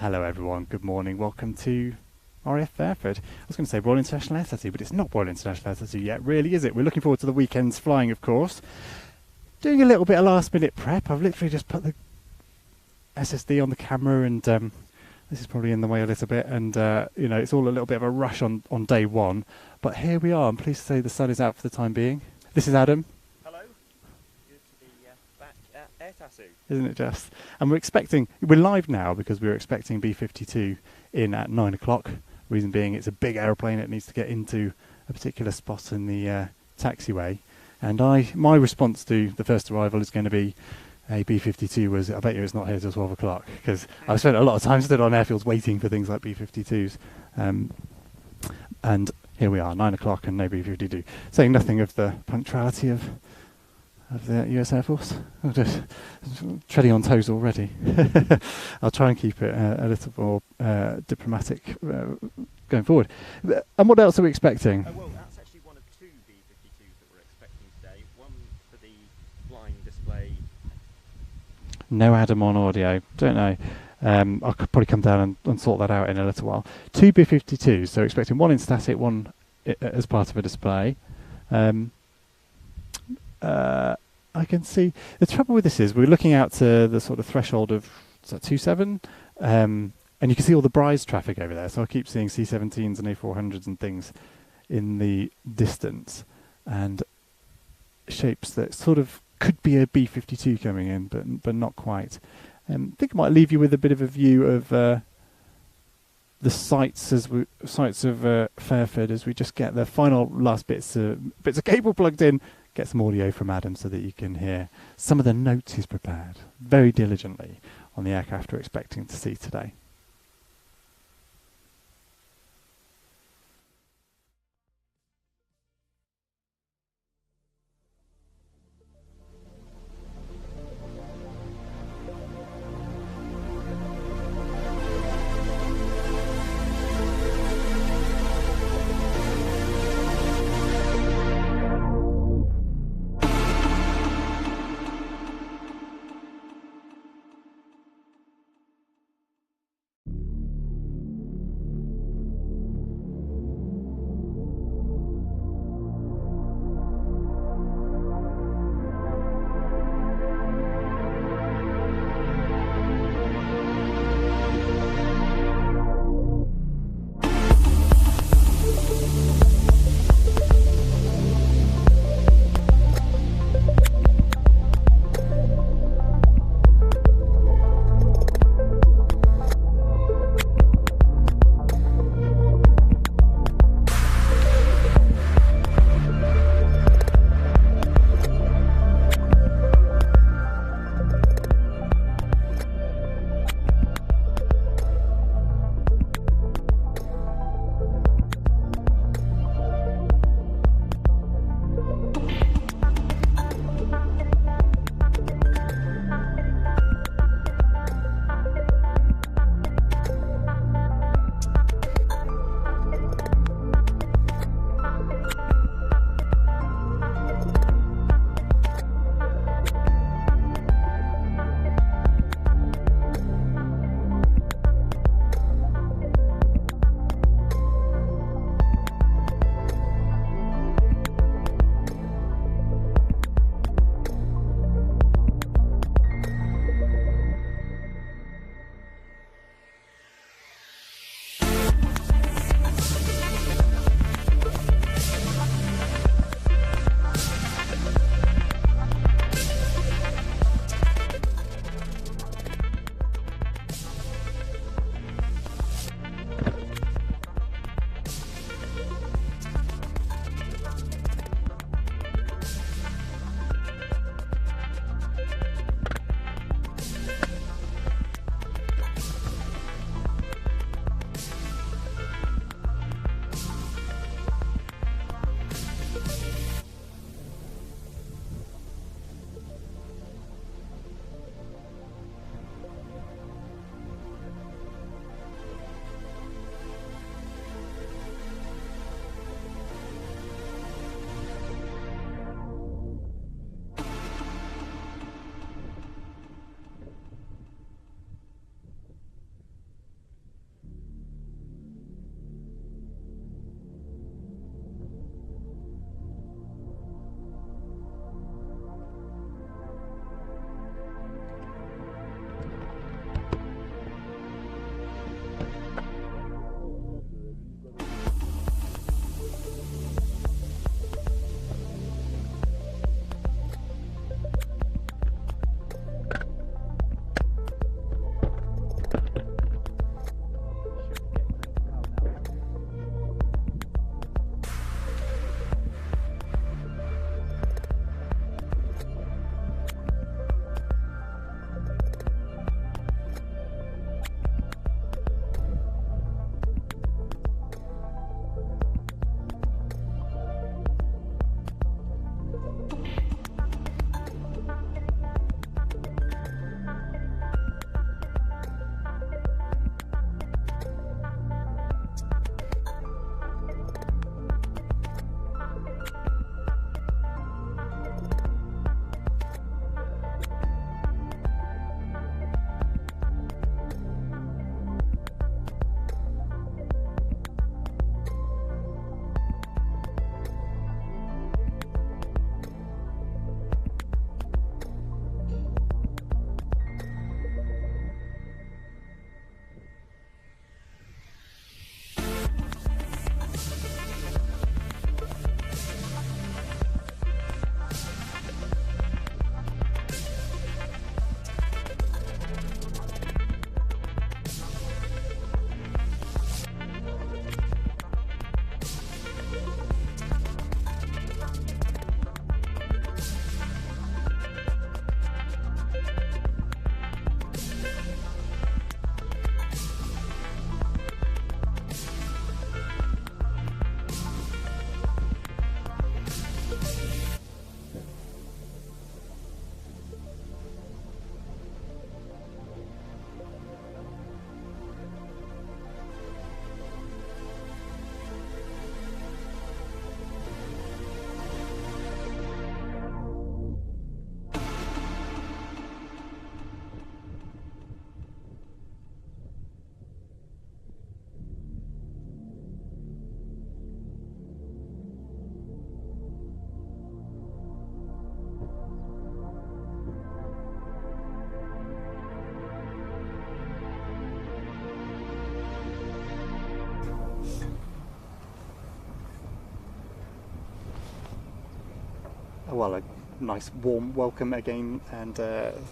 Hello everyone, good morning, welcome to RAF Fairford. I was going to say Royal International Air Tattoo, but it's not Royal International Air Tattoo yet, really, is it? We're looking forward to the weekend's flying, of course. Doing a little bit of last minute prep. I've literally just put the SSD on the camera and this is probably in the way a little bit, and it's all a little bit of a rush on day one. But here we are. I'm pleased to say the sun is out for the time being. This is Adam. Hello. Good to be back at Air Tattoo. Isn't it just? And we're live now because we're expecting B-52 in at 9 o'clock. Reason being, it's a big aeroplane. It needs to get into a particular spot in the taxiway. And my response to the first arrival is going to be a B-52 was, I bet you it's not here till 12 o'clock, because I've spent a lot of time stood on airfields waiting for things like B-52s. And here we are, 9 o'clock and no B-52. Saying nothing of the punctuality of the US Air Force. I'm just treading on toes already. I'll try and keep it a little more diplomatic going forward. And what else are we expecting? Well, that's actually one of two B-52s that we're expecting today. One for the flying display. No Adam on audio. Don't know. I'll probably come down and sort that out in a little while. Two B-52s, so expecting one in static, one as part of a display. I can see the trouble with this is we're looking out to the sort of threshold of 27, and you can see all the Brise traffic over there. So I keep seeing C-17s and A400s and things in the distance, and shapes that sort of could be a B-52 coming in, but not quite. I think it might leave you with a bit of a view of the sights of Fairford as we just get the final last bits of cable plugged in. Get some audio from Adam so that you can hear some of the notes he's prepared very diligently on the aircraft we're expecting to see today. well, a nice warm welcome again, and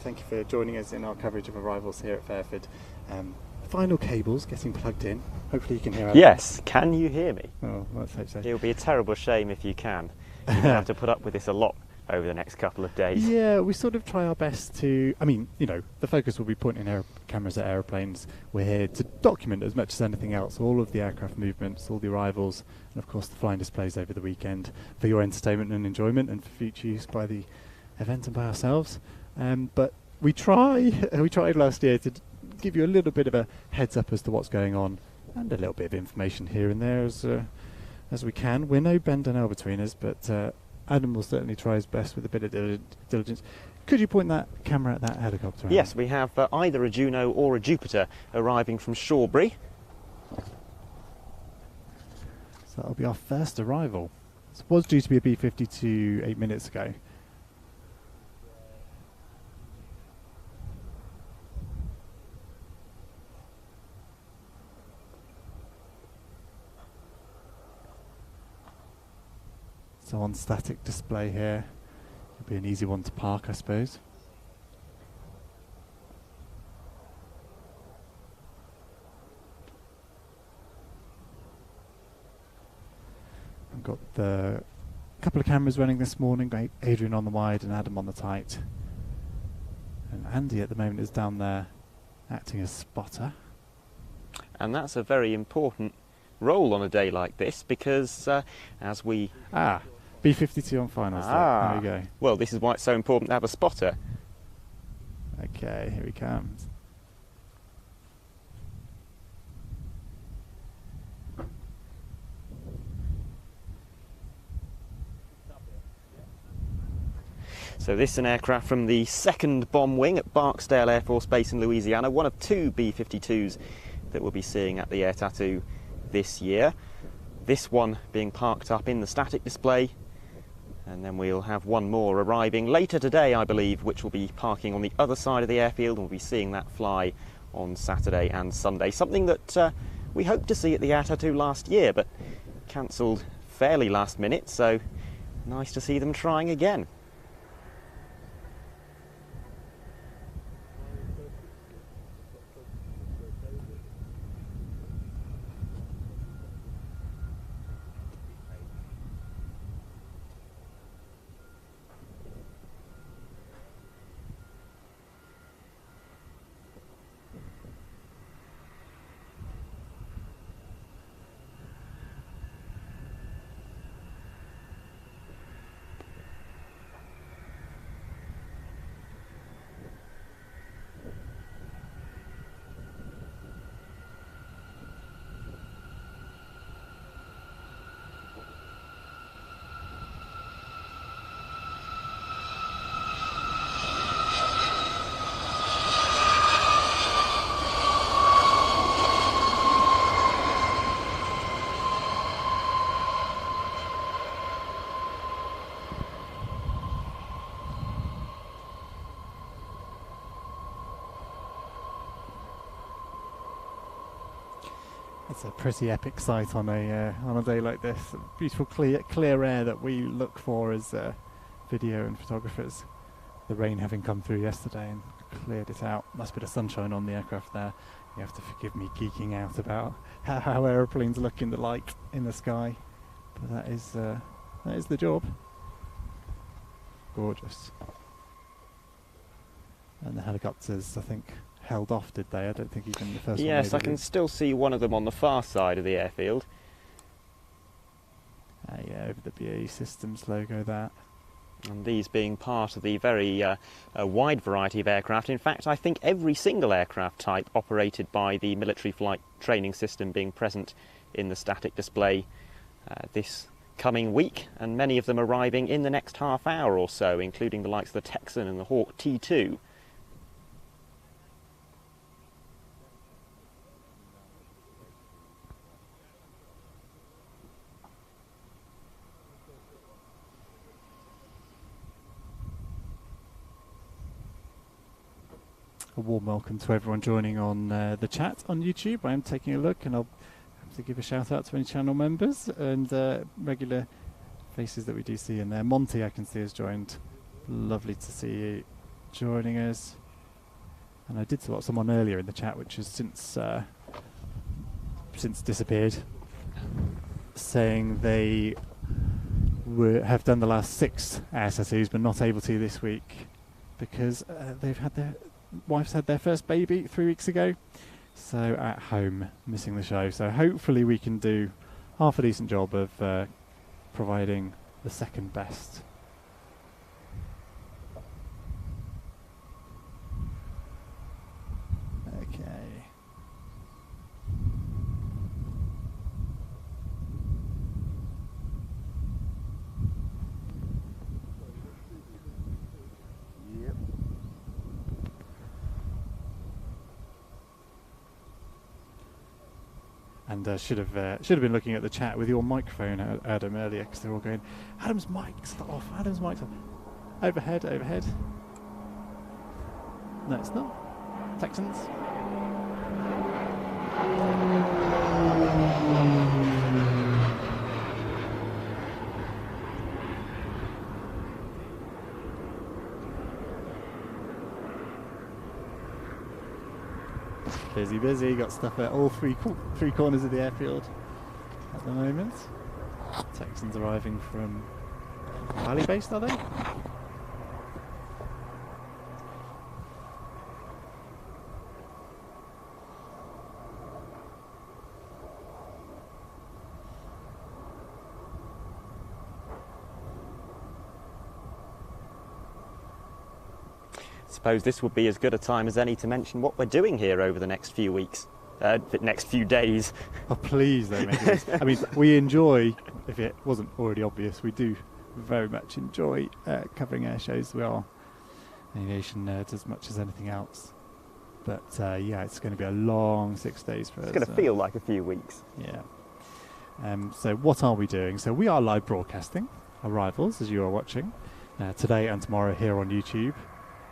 thank you for joining us in our coverage of arrivals here at Fairford. Final cables getting plugged in. Hopefully you can hear us. Yes, can you hear me? Oh, let's hope so. It will be a terrible shame if you can. You're going to have to put up with this a lot over the next couple of days. Yeah, we sort of try our best to, I mean, you know, the focus will be pointing cameras at aeroplanes. We're here to document as much as anything else all of the aircraft movements, all the arrivals, and of course the flying displays over the weekend for your entertainment and enjoyment and for future use by the event and by ourselves. But we tried last year to give you a little bit of a heads up as to what's going on and a little bit of information here and there as we can. We're no bend and L between us, but Adam will certainly try his best with a bit of diligence. Could you point that camera at that helicopter? Yes, we have either a Juno or a Jupiter arriving from Shawbury. So that'll be our first arrival. It was due to be a B-52 8 minutes ago. So on static display here, it'll be an easy one to park, I suppose. I've got the couple of cameras running this morning, Adrian on the wide and Adam on the tight. And Andy at the moment is down there acting as spotter. And that's a very important role on a day like this because as we... B-52 on finals. There we go. Well, this is why it's so important to have a spotter. Okay, here he comes. So this is an aircraft from the 2nd Bomb Wing at Barksdale Air Force Base in Louisiana, one of 2 B-52s that we'll be seeing at the Air Tattoo this year. This one being parked up in the static display, and then we'll have one more arriving later today, I believe, which will be parking on the other side of the airfield, and we'll be seeing that fly on Saturday and Sunday. Something that we hoped to see at the Air Tattoo last year, but cancelled fairly last minute, so nice to see them trying again. It's a pretty epic sight on a day like this. Beautiful, clear air that we look for as video and photographers. The rain having come through yesterday and cleared it out. Nice bit of sunshine on the aircraft there. You have to forgive me geeking out about how aeroplanes look in the light in the sky, but that is the job. Gorgeous. And the helicopters, I think, held off, did they? I don't think even the first one. Yes, I can still see one of them on the far side of the airfield. Yeah, over the BAE Systems logo there. And these being part of the very wide variety of aircraft. In fact, I think every single aircraft type operated by the military flight training system being present in the static display this coming week, and many of them arriving in the next half hour or so, including the likes of the Texan and the Hawk T2. A warm welcome to everyone joining on the chat on YouTube. I am taking a look, and I'll have to give a shout out to any channel members and regular faces that we do see in there. Monty, I can see, has joined. Lovely to see you joining us. And I did spot someone earlier in the chat, which has since disappeared, saying they have done the last 6 air tattoos but not able to this week because they've had their wife's had their first baby 3 weeks ago, so at home missing the show. So hopefully we can do half a decent job of providing the second best. Okay. Yep. And should have been looking at the chat with your microphone, Adam, earlier, because they're all going, Adam's mic's off, Adam's mic's off. Overhead, overhead. No, it's not. Texans. Busy, busy. Got stuff at all three corners of the airfield at the moment. Texans arriving from Valley based, are they? Suppose this would be as good a time as any to mention what we're doing here over the next few weeks, the next few days. Oh, please don't make it. I mean, we enjoy, if it wasn't already obvious, we do very much enjoy covering air shows. We are aviation nerds as much as anything else. But yeah, it's going to be a long 6 days for us. It's going to feel like a few weeks. Yeah. So what are we doing? So we are live broadcasting arrivals, as you are watching, today and tomorrow here on YouTube.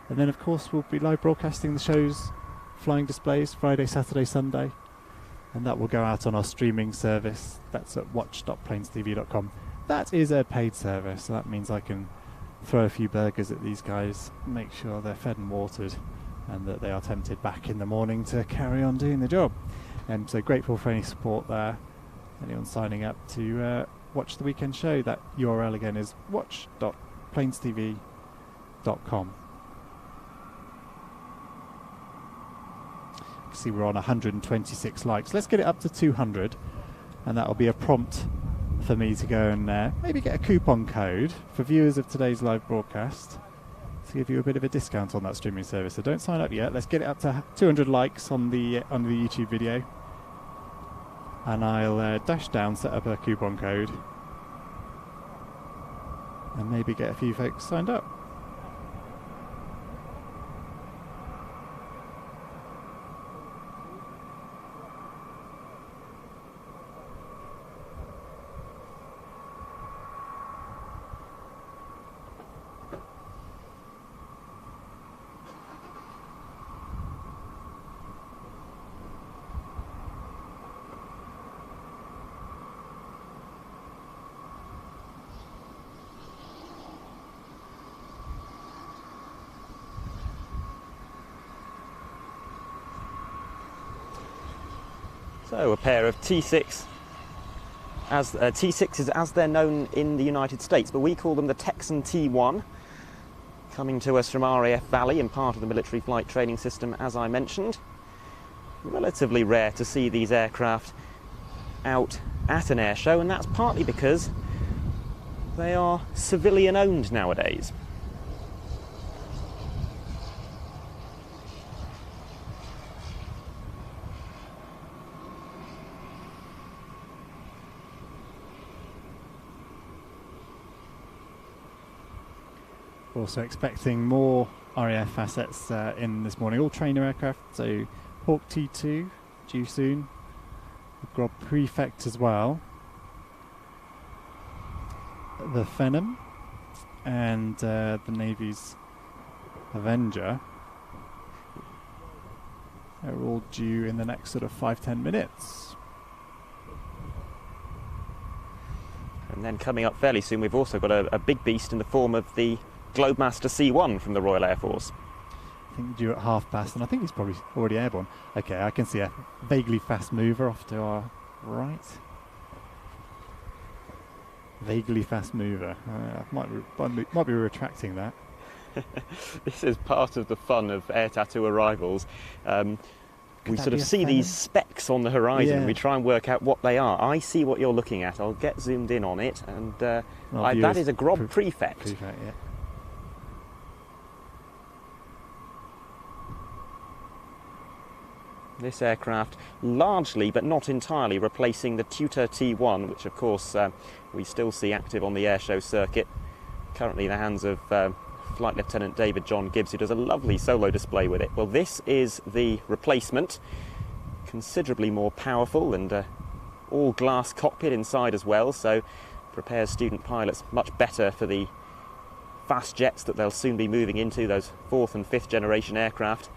And then, of course, we'll be live broadcasting the show's flying displays Friday, Saturday, Sunday. And that will go out on our streaming service. That's at watch.planestv.com. That is a paid service, so that means I can throw a few burgers at these guys, make sure they're fed and watered, and that they are tempted back in the morning to carry on doing the job. So grateful for any support there. Anyone signing up to watch the weekend show, that URL again is watch.planestv.com. See, we're on 126 likes. Let's get it up to 200, and that'll be a prompt for me to go and maybe get a coupon code for viewers of today's live broadcast to give you a bit of a discount on that streaming service. So don't sign up yet. Let's get it up to 200 likes on the YouTube video, and I'll dash down, set up a coupon code, and maybe get a few folks signed up. So a pair of T6, T6s as they're known in the United States, but we call them the Texan T1, coming to us from RAF Valley and part of the military flight training system, as I mentioned. Relatively rare to see these aircraft out at an air show, and that's partly because they are civilian owned nowadays. Also expecting more RAF assets in this morning, all trainer aircraft, so Hawk T2 due soon. We've got Prefect as well, the Phenom, and the Navy's Avenger. They're all due in the next sort of 5-10 minutes. And then coming up fairly soon, we've also got a big beast in the form of the Globemaster C1 from the Royal Air Force. I think due at half past, and I think he's probably already airborne. Okay, I can see a vaguely fast mover off to our right. Vaguely fast mover. Might be retracting that. This is part of the fun of air tattoo arrivals. We sort of see these specks on the horizon. Yeah. We try and work out what they are. I see what you're looking at. I'll get zoomed in on it, and that is a Grob Prefect. Prefect, yeah. This aircraft largely, but not entirely, replacing the Tutor T1, which of course we still see active on the airshow circuit, currently in the hands of Flight Lieutenant David John Gibbs, who does a lovely solo display with it. Well, this is the replacement, considerably more powerful, and all glass cockpit inside as well, so prepares student pilots much better for the fast jets that they'll soon be moving into, those 4th and 5th generation aircraft.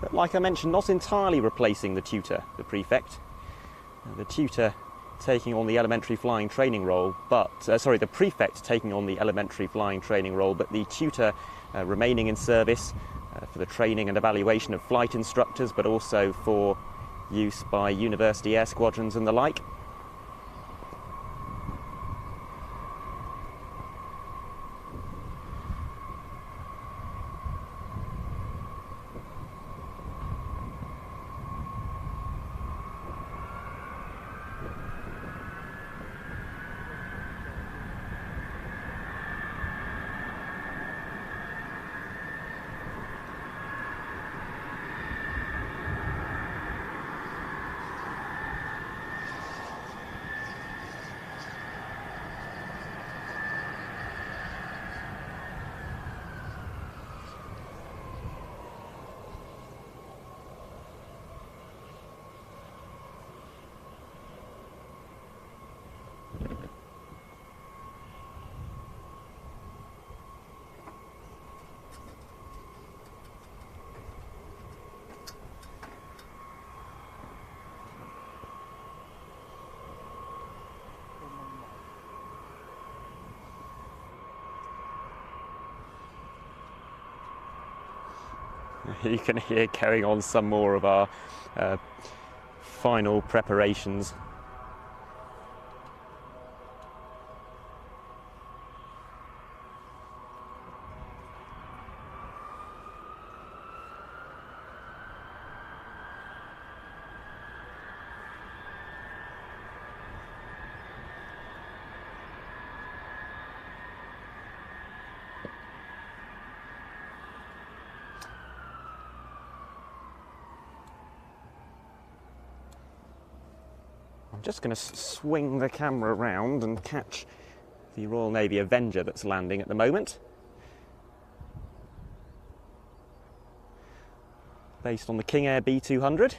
But like I mentioned, not entirely replacing the Tutor, the Prefect. The Tutor taking on the elementary flying training role, but the Prefect taking on the elementary flying training role, but the Tutor remaining in service for the training and evaluation of flight instructors, but also for use by university air squadrons and the like. You can hear carrying on some more of our final preparations. I'm just going to swing the camera around and catch the Royal Navy Avenger that's landing at the moment. Based on the King Air B200.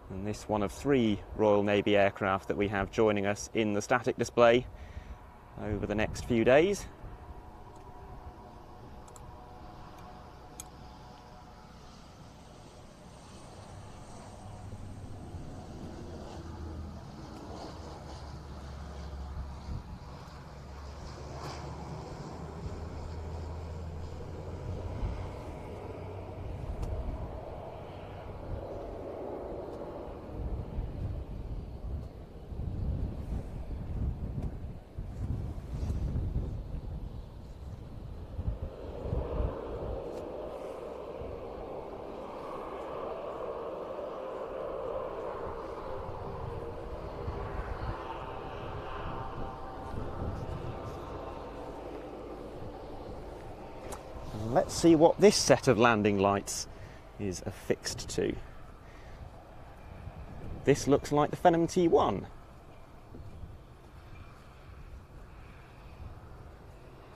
And this one of 3 Royal Navy aircraft that we have joining us in the static display over the next few days. Let's see what this set of landing lights is affixed to. This looks like the Phenom T1.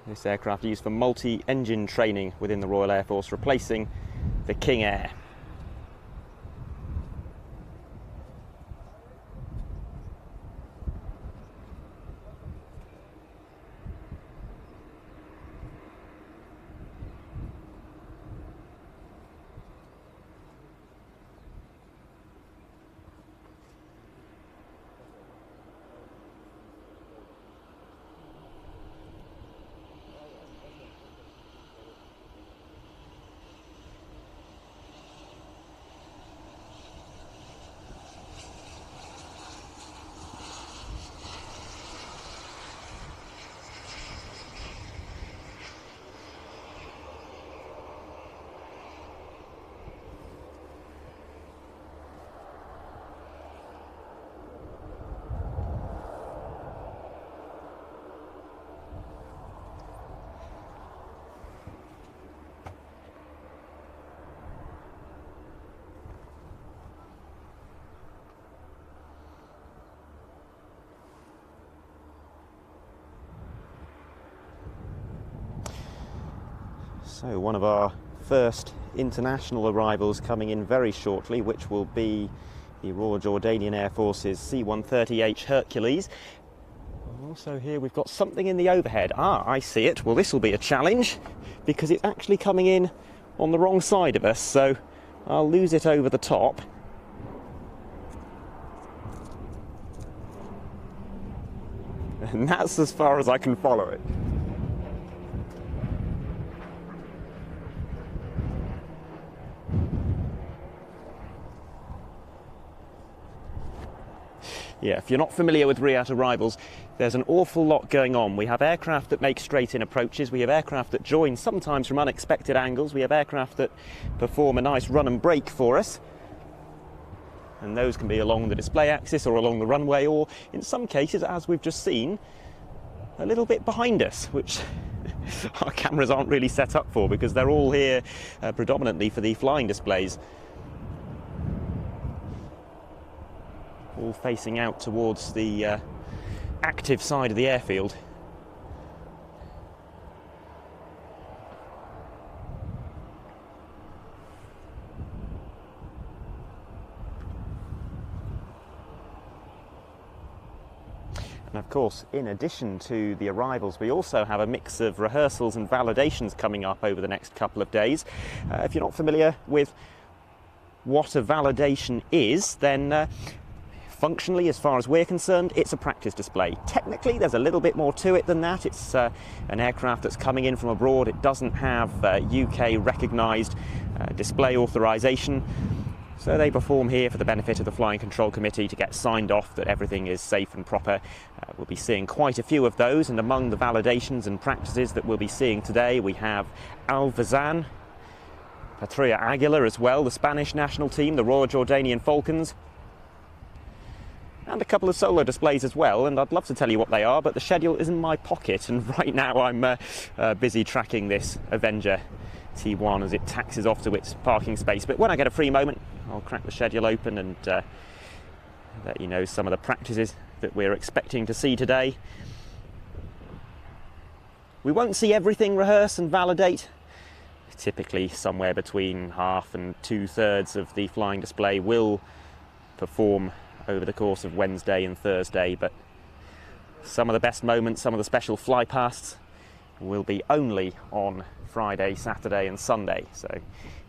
This aircraft used for multi-engine training within the Royal Air Force, replacing the King Air. So one of our first international arrivals coming in very shortly, which will be the Royal Jordanian Air Force's C-130H Hercules. Also here we've got something in the overhead. Ah, I see it. Well, this will be a challenge because it's actually coming in on the wrong side of us, so I'll lose it over the top. And that's as far as I can follow it. Yeah, if you're not familiar with RIAT arrivals, there's an awful lot going on. We have aircraft that make straight-in approaches, we have aircraft that join sometimes from unexpected angles, we have aircraft that perform a nice run and brake for us. And those can be along the display axis or along the runway, or in some cases, as we've just seen, a little bit behind us, which our cameras aren't really set up for because they're all here predominantly for the flying displays. All facing out towards the active side of the airfield. And of course, in addition to the arrivals, we also have a mix of rehearsals and validations coming up over the next couple of days. If you're not familiar with what a validation is, then functionally, as far as we're concerned, it's a practice display. Technically, there's a little bit more to it than that. It's an aircraft that's coming in from abroad. It doesn't have UK recognised display authorisation. So they perform here for the benefit of the Flying Control Committee to get signed off that everything is safe and proper. We'll be seeing quite a few of those, and among the validations and practices that we'll be seeing today, we have Al Vazan, Patria Aguilar as well, the Spanish national team, the Royal Jordanian Falcons, and a couple of solo displays as well, and I'd love to tell you what they are, but the schedule is in my pocket, and right now I'm busy tracking this Avenger T1 as it taxis off to its parking space. But when I get a free moment, I'll crack the schedule open and let you know some of the practices that we're expecting to see today. We won't see everything rehearse and validate. Typically somewhere between half and 2/3 of the flying display will perform over the course of Wednesday and Thursday, but some of the best moments, some of the special flypasts will be only on Friday, Saturday and Sunday, so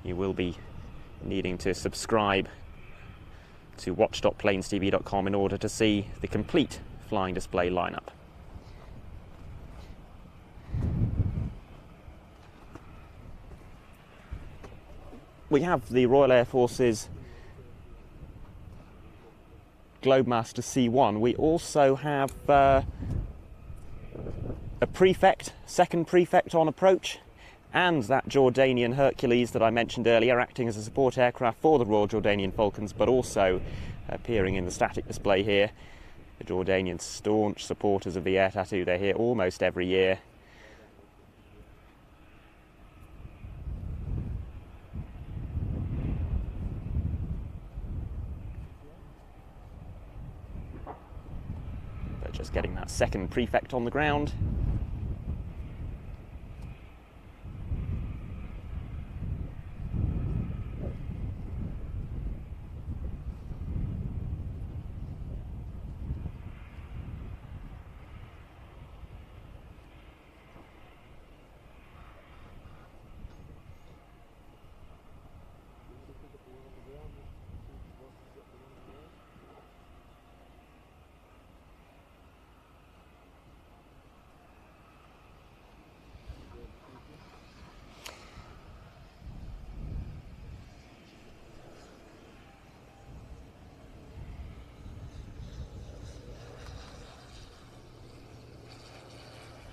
you will be needing to subscribe to watch.planestv.com in order to see the complete flying display lineup. We have the Royal Air Force's Globemaster C1. We also have a prefect, second prefect on approach, and that Jordanian Hercules that I mentioned earlier, acting as a support aircraft for the Royal Jordanian Falcons, but also appearing in the static display here. The Jordanians, staunch supporters of the air tattoo, they're here almost every year. Just getting that second prefect on the ground.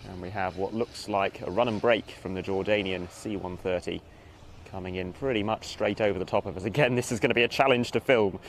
And we have what looks like a run and brake from the Jordanian C-130 coming in pretty much straight over the top of us. Again, this is going to be a challenge to film.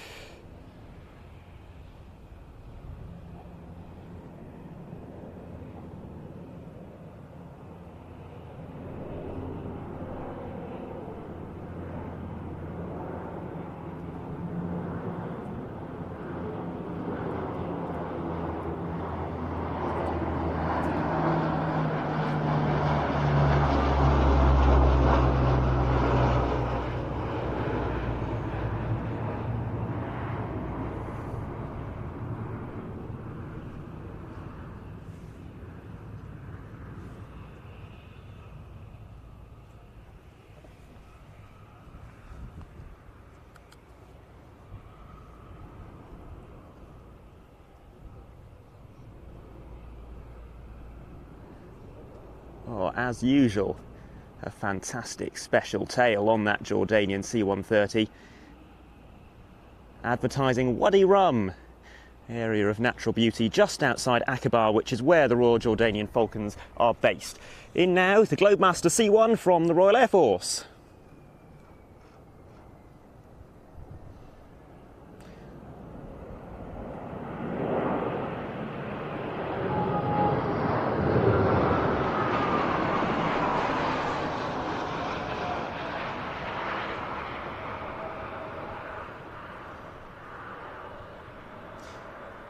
Oh, as usual, a fantastic special tail on that Jordanian C-130. Advertising Wadi Rum, area of natural beauty just outside Aqaba, which is where the Royal Jordanian Falcons are based. In now, the Globemaster C-1 from the Royal Air Force.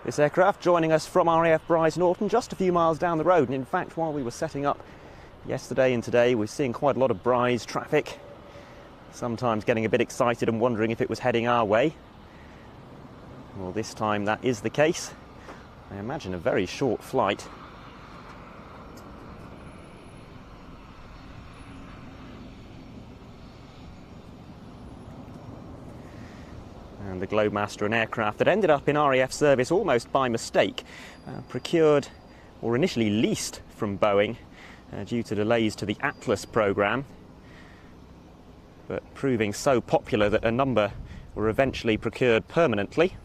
This aircraft joining us from RAF Bryce Norton, just a few miles down the road. And in fact, while we were setting up yesterday and today, we're seeing quite a lot of Bryce traffic, sometimes getting a bit excited and wondering if it was heading our way. Well, this time that is the case. I imagine a very short flight. And the Globemaster, an aircraft that ended up in RAF service almost by mistake, procured or initially leased from Boeing due to delays to the Atlas program, but proving so popular that a number were eventually procured permanently.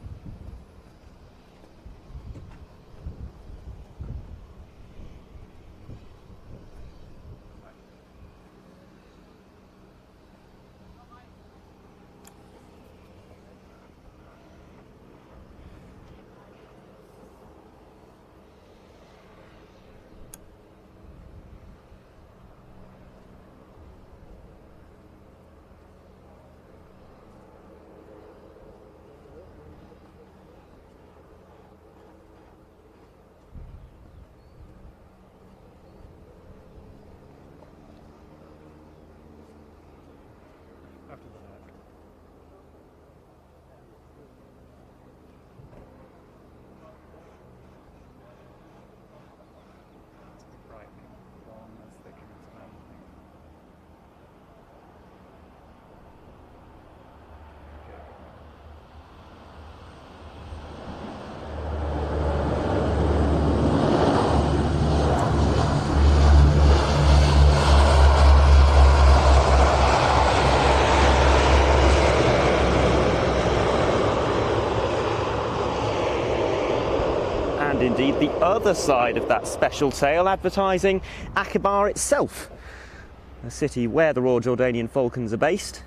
Indeed, the other side of that special tail, advertising Aqaba itself, a city where the Royal Jordanian Falcons are based.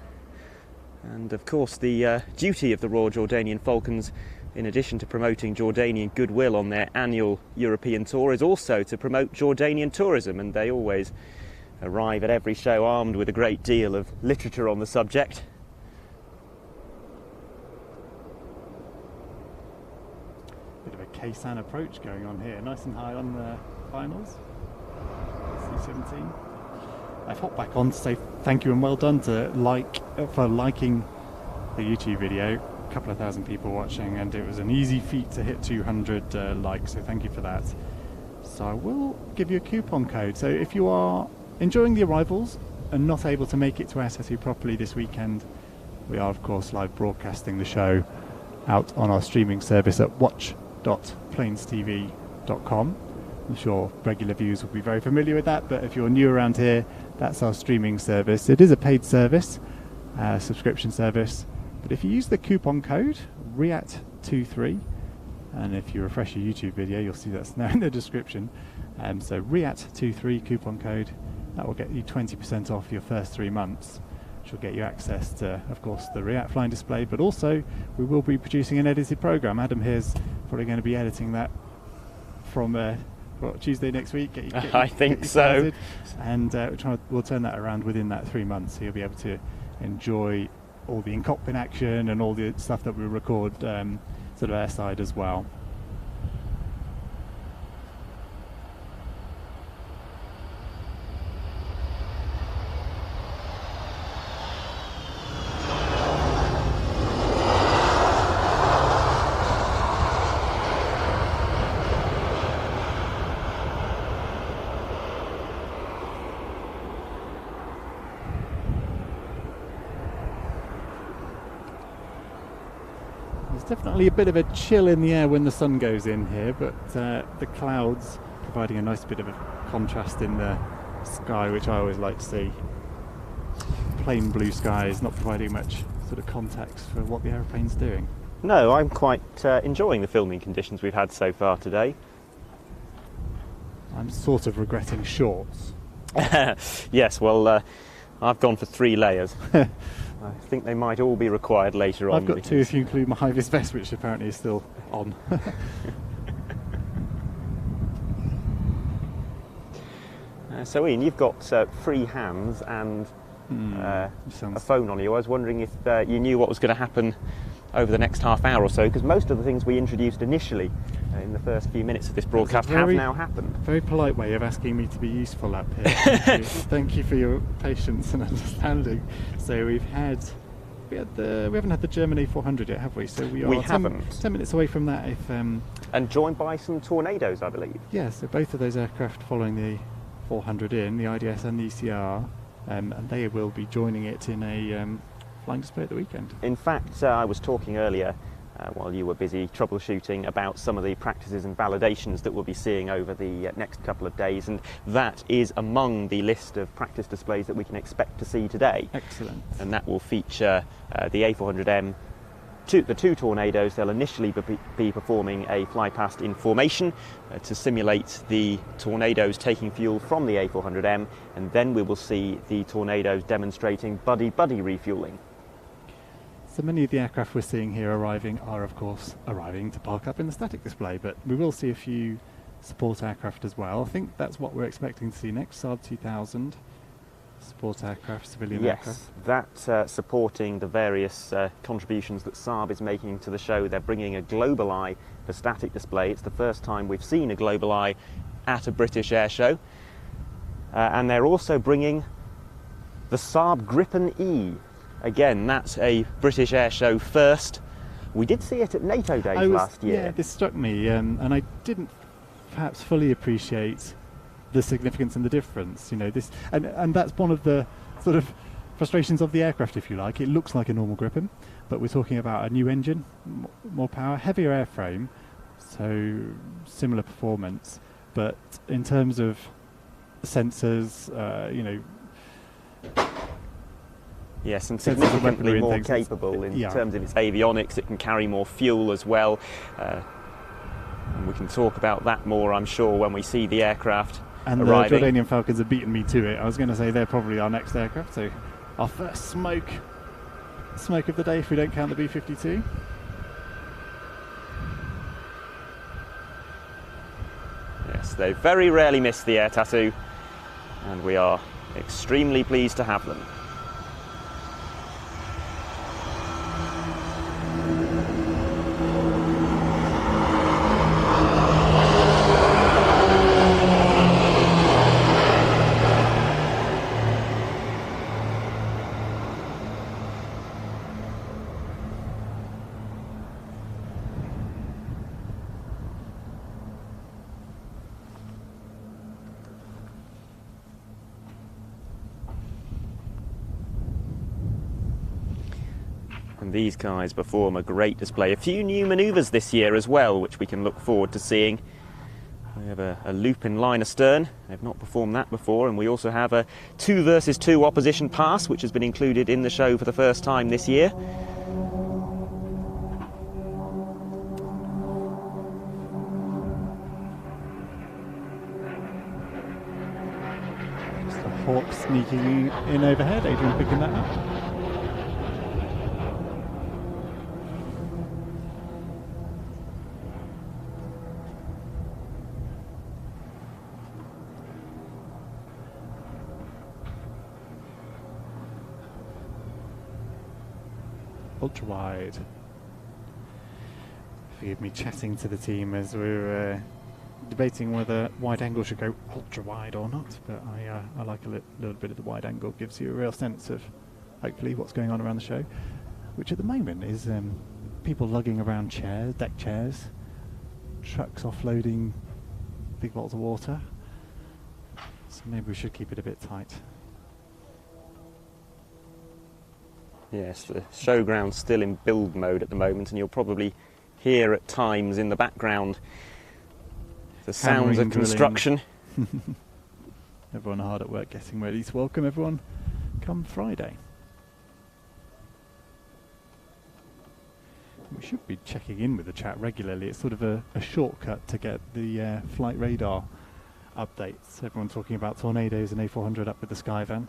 And of course, the duty of the Royal Jordanian Falcons, in addition to promoting Jordanian goodwill on their annual European tour, is also to promote Jordanian tourism, and they always arrive at every show armed with a great deal of literature on the subject. Bit of a Kaysan approach going on here, nice and high on the finals. C17. I've hopped back on to say thank you and well done for liking the YouTube video. A couple of thousand people watching, and it was an easy feat to hit 200 likes, so thank you for that. So I will give you a coupon code. So if you are enjoying the arrivals and not able to make it to SSU properly this weekend, we are of course live broadcasting the show out on our streaming service at watch.plainstv.com. I'm sure regular viewers will be very familiar with that, but if you're new around here, that's our streaming service. It is a paid service, subscription service, but if you use the coupon code REAT23, and if you refresh your YouTube video, you'll see that's now in the description. So REAT23 coupon code, that will get you 20% off your first 3 months, which will get you access to, of course, the REAT flying display, but also we will be producing an edited program. Adam here's probably going to be editing that from Tuesday next week. I think so. And we'll turn that around within that 3 months, so you'll be able to enjoy all the in-cockpit action and all the stuff that we record sort of airside as well. There's definitely a bit of a chill in the air when the sun goes in here, but the clouds providing a nice bit of a contrast in the sky, which I always like to see. Plain blue skies, not providing much sort of context for what the aeroplane's doing. No, I'm quite enjoying the filming conditions we've had so far today. I'm sort of regretting shorts. Yes, well, I've gone for 3 layers. I think they might all be required later on. I've got 2 if you include my high-vis vest, which apparently is still on. So Ian, you've got free hands and a phone on you. I was wondering if you knew what was going to happen over the next half hour or so, because most of the things we introduced initially in the first few minutes of this broadcast have now happened. Very polite way of asking me to be useful up here. Thank you for your patience and understanding. So we haven't had the German A400 yet, have we? So we are 10 minutes away from that. And joined by some tornadoes, I believe. Yeah, so both of those aircraft following the 400 in, the IDS and the ECR, and they will be joining it in a flying display at the weekend. In fact, I was talking earlier while you were busy troubleshooting about some of the practices and validations that we'll be seeing over the next couple of days, and that is among the list of practice displays that we can expect to see today. Excellent. And that will feature the A400M, the 2 tornadoes. They'll initially be performing a fly past in formation to simulate the tornadoes taking fuel from the A400M, and then we will see the tornadoes demonstrating buddy-buddy refueling. So many of the aircraft we're seeing here arriving are, of course, arriving to park up in the static display, but we will see a few support aircraft as well. I think that's what we're expecting to see next, Saab 2000, support aircraft, civilian aircraft. Yes, that's supporting the various contributions that Saab is making to the show. They're bringing a Global Eye for static display. It's the first time we've seen a Global Eye at a British air show. And they're also bringing the Saab Gripen E. Again, that's a British air show first. We did see it at NATO Days last year. Yeah, this struck me, and I didn't perhaps fully appreciate the significance and the difference. You know, this, and that's one of the sort of frustrations of the aircraft, if you like. It looks like a normal Gripen, but we're talking about a new engine, more power, heavier airframe, so similar performance. But in terms of sensors, yes, and significantly more capable in terms of its avionics. It can carry more fuel as well. And we can talk about that more, I'm sure, when we see the aircraft arriving. The Jordanian Falcons have beaten me to it. I was going to say they're probably our next aircraft. So our first smoke of the day, if we don't count the B-52. Yes, they very rarely miss the air tattoo, and we are extremely pleased to have them. And these guys perform a great display. A few new manoeuvres this year as well, which we can look forward to seeing. We have a loop in line astern. They've not performed that before. And we also have a 2 versus 2 opposition pass, which has been included in the show for the first time this year. Just a Hawk sneaking in overhead. Adrian picking that up. Ultra wide. Forgive me chatting to the team as we're debating whether wide angle should go ultra wide or not, but I like a little bit of the wide angle. Gives you a real sense of hopefully what's going on around the show, which at the moment is people lugging around chairs, deck chairs, trucks offloading big bottles of water, so maybe we should keep it a bit tight. Yes, the showground's still in build mode at the moment, and you'll probably hear at times in the background the sounds of construction. Everyone hard at work getting ready to welcome everyone come Friday. We should be checking in with the chat regularly. It's sort of a shortcut to get the flight radar updates. Everyone talking about tornadoes and A400 up with the Skyvan.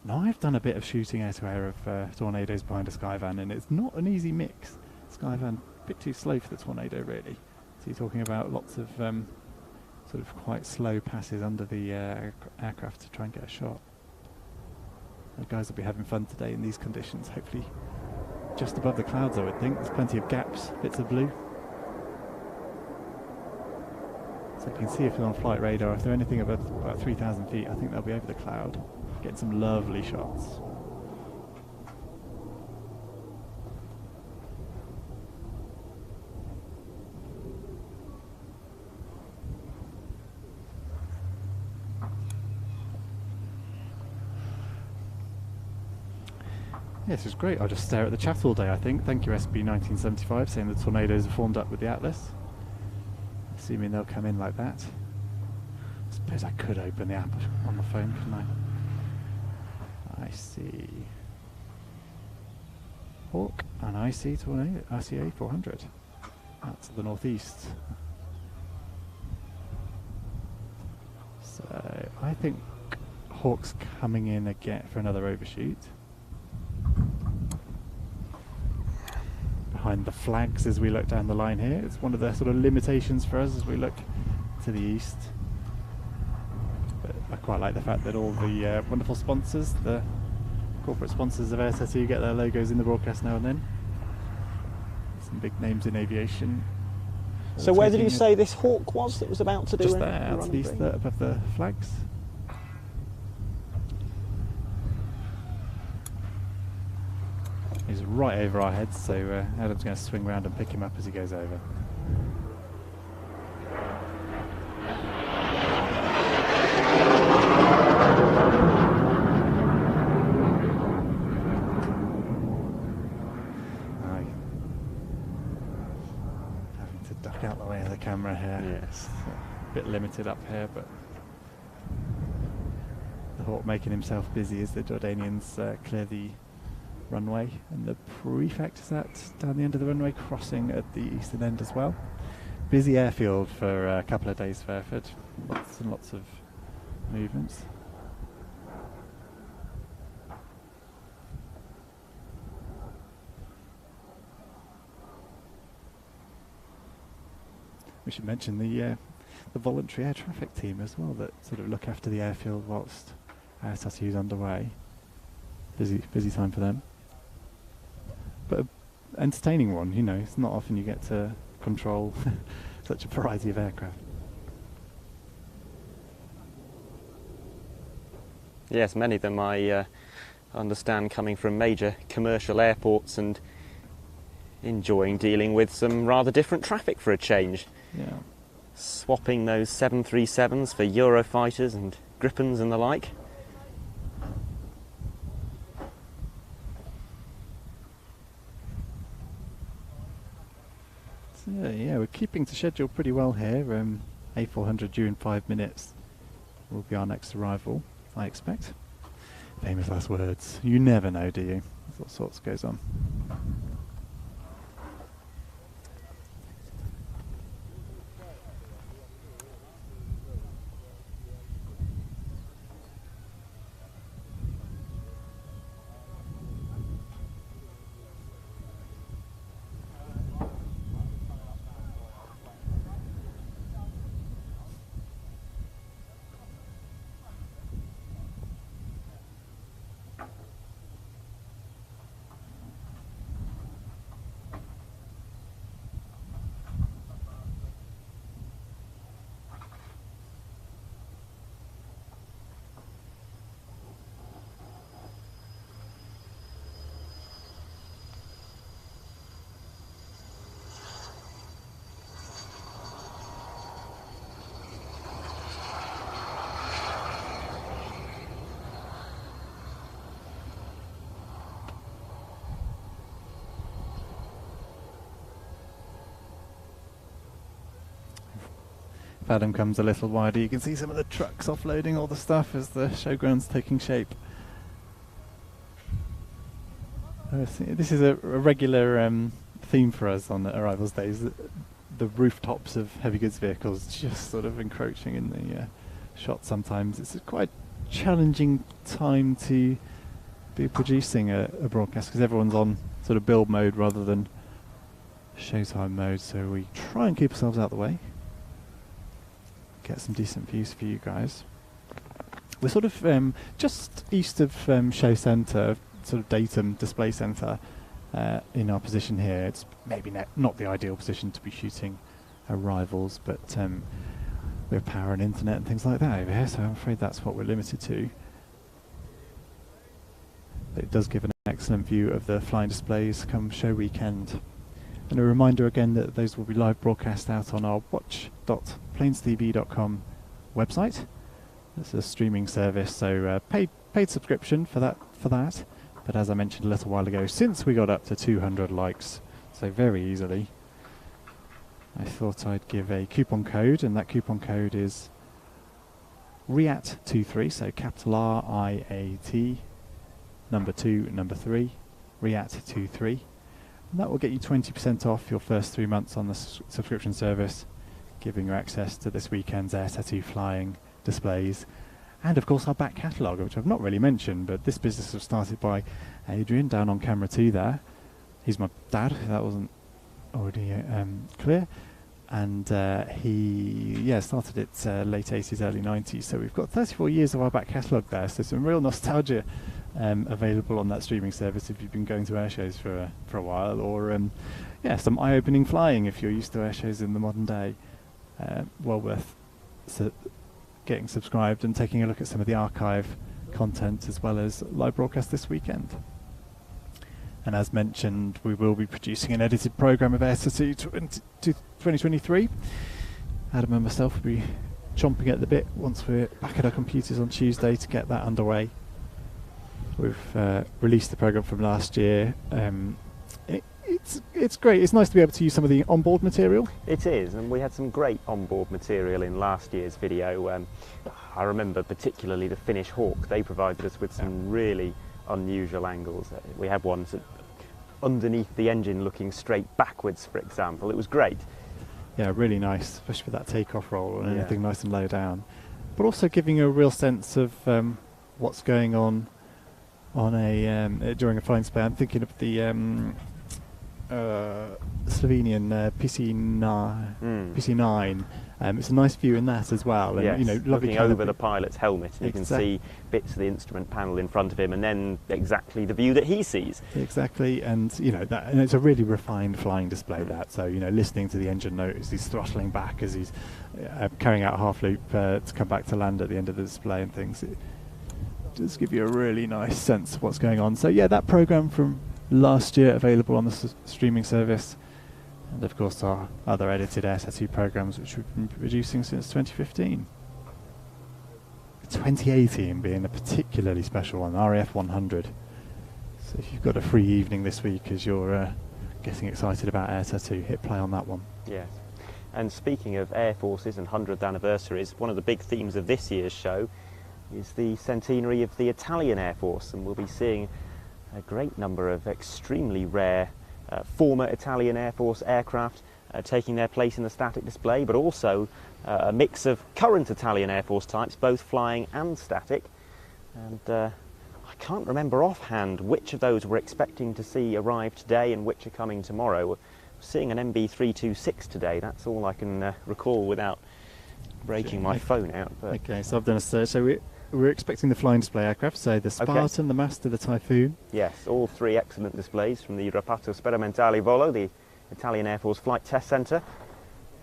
Now, I've done a bit of shooting air-to-air of tornadoes behind a Skyvan, and it's not an easy mix. Skyvan, a bit too slow for the tornado, really. So you're talking about lots of sort of quite slow passes under the aircraft to try and get a shot. The guys will be having fun today in these conditions, hopefully just above the clouds, I would think. There's plenty of gaps, bits of blue. So you can see if they're on flight radar, if they're anything above about 3,000 feet, I think they'll be over the cloud. Getting some lovely shots. Yes, it's great. I'll just stare at the chat all day, I think. Thank you, SB1975, saying the tornadoes are formed up with the Atlas. Assuming they'll come in like that. I suppose I could open the app on the phone, couldn't I? I see Hawk and I see tornado, RCA 400 out to the northeast. So I think Hawk's coming in again for another overshoot. Behind the flags as we look down the line here. It's one of the sort of limitations for us as we look to the east. But I quite like the fact that all the wonderful sponsors, the corporate sponsors of Air Tattoo, get their logos in the broadcast now and then. Some big names in aviation. So where did you say this Hawk was that was about to do just there, out to the east, above the flags. He's right over our heads, so Adam's going to swing round and pick him up as he goes over. Having to duck out the way of the camera here. Yes. A bit limited up here, but the Hawk making himself busy as the Jordanians clear the runway, and the prefect is that down the end of the runway, crossing at the eastern end as well. Busy airfield for a couple of days, Fairford. Lots and lots of movements. We should mention the voluntary air traffic team as well, that sort of look after the airfield whilst Air Tattoo's underway. Busy time for them. But an entertaining one, you know. It's not often you get to control such a variety of aircraft. Yes, many of them I understand coming from major commercial airports and enjoying dealing with some rather different traffic for a change. Yeah. Swapping those 737s for Eurofighters and Gripens and the like. keeping to schedule pretty well here. A400 due in 5 minutes will be our next arrival, I expect. Famous last words. You never know, do you? All sorts goes on. If Adam comes a little wider, you can see some of the trucks offloading all the stuff as the showground's taking shape. This is a regular theme for us on the arrivals days. The rooftops of heavy goods vehicles just sort of encroaching in the shot sometimes. It's a quite challenging time to be producing a broadcast because everyone's on sort of build mode rather than showtime mode, so we try and keep ourselves out of the way. Get some decent views for you guys. We're sort of just east of show centre, sort of datum display centre in our position here. It's maybe not the ideal position to be shooting arrivals, but we have power and internet and things like that over here, so I'm afraid that's what we're limited to. But it does give an excellent view of the flying displays come show weekend. And a reminder again that those will be live broadcast out on our watch.plainstv.com website. It's a streaming service, so paid subscription for that. But as I mentioned a little while ago, since we got up to 200 likes, so very easily, I thought I'd give a coupon code, and that coupon code is RIAT23, so capital RIAT, number 2, number 3, RIAT23. And that will get you 20% off your first 3 months on the subscription service, giving you access to this weekend's Air Tattoo flying displays. And of course our back catalogue, which I've not really mentioned, but this business was started by Adrian down on camera 2 there. He's my dad, if that wasn't already clear. And he started it late 80s, early 90s. So we've got 34 years of our back catalogue there, so some real nostalgia available on that streaming service if you've been going to air shows for a while, or some eye-opening flying if you're used to air shows in the modern day. Well worth getting subscribed and taking a look at some of the archive content as well as live broadcast this weekend. And as mentioned, we will be producing an edited programme of Air Tattoo 2023. Adam and myself will be chomping at the bit once we're back at our computers on Tuesday to get that underway. We've released the programme from last year. It's great. It's nice to be able to use some of the onboard material. It is, and we had some great onboard material in last year's video. I remember particularly the Finnish Hawk. They provided us with some really unusual angles. We had one underneath the engine looking straight backwards, for example. It was great. Yeah, really nice, especially for that takeoff roll and anything nice and low down. But also giving you a real sense of what's going on a during a flying display. I'm thinking of the Slovenian PC9. It's a nice view in that as well, and yes, lovely looking over the pilot's helmet, and you can see bits of the instrument panel in front of him, and then exactly the view that he sees. Exactly, and and it's a really refined flying display. That so listening to the engine note as he's throttling back as he's carrying out a half loop to come back to land at the end of the display and things. It does give you a really nice sense of what's going on. So that program from last year available on the streaming service, and of course our other edited Air Tattoo programs which we've been producing since 2015. 2018 being a particularly special one, RAF 100. So if you've got a free evening this week as you're getting excited about Air Tattoo, hit play on that one. Yes. And speaking of air forces and 100th anniversaries, one of the big themes of this year's show is the centenary of the Italian Air Force, and we'll be seeing a great number of extremely rare former Italian Air Force aircraft taking their place in the static display, but also a mix of current Italian Air Force types, both flying and static. And I can't remember offhand which of those we're expecting to see arrive today and which are coming tomorrow. We're seeing an MB326 today, that's all I can recall without breaking my phone out. But Okay, so I've done a search. So we're expecting the flying display aircraft, so the Spartan, the Master, the Typhoon. yes, all three excellent displays from the Reparto Sperimentale Volo, the Italian Air Force Flight Test Centre.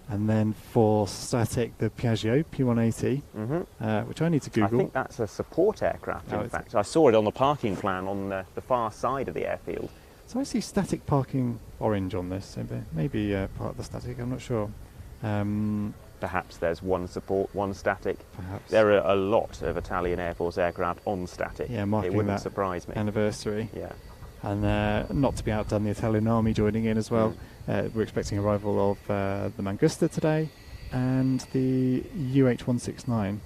And then for static, the Piaggio P180, which I need to Google. I think that's a support aircraft, Oh, in is fact. I saw it on the parking plan on the far side of the airfield. So I see static parking orange on this, so maybe part of the static, I'm not sure. Perhaps there's one support, one static. Perhaps. There are a lot of Italian Air Force aircraft on static. Yeah, marking it wouldn't that surprise me. Anniversary. Yeah. And not to be outdone, the Italian Army joining in as well. We're expecting arrival of the Mangusta today and the UH-169.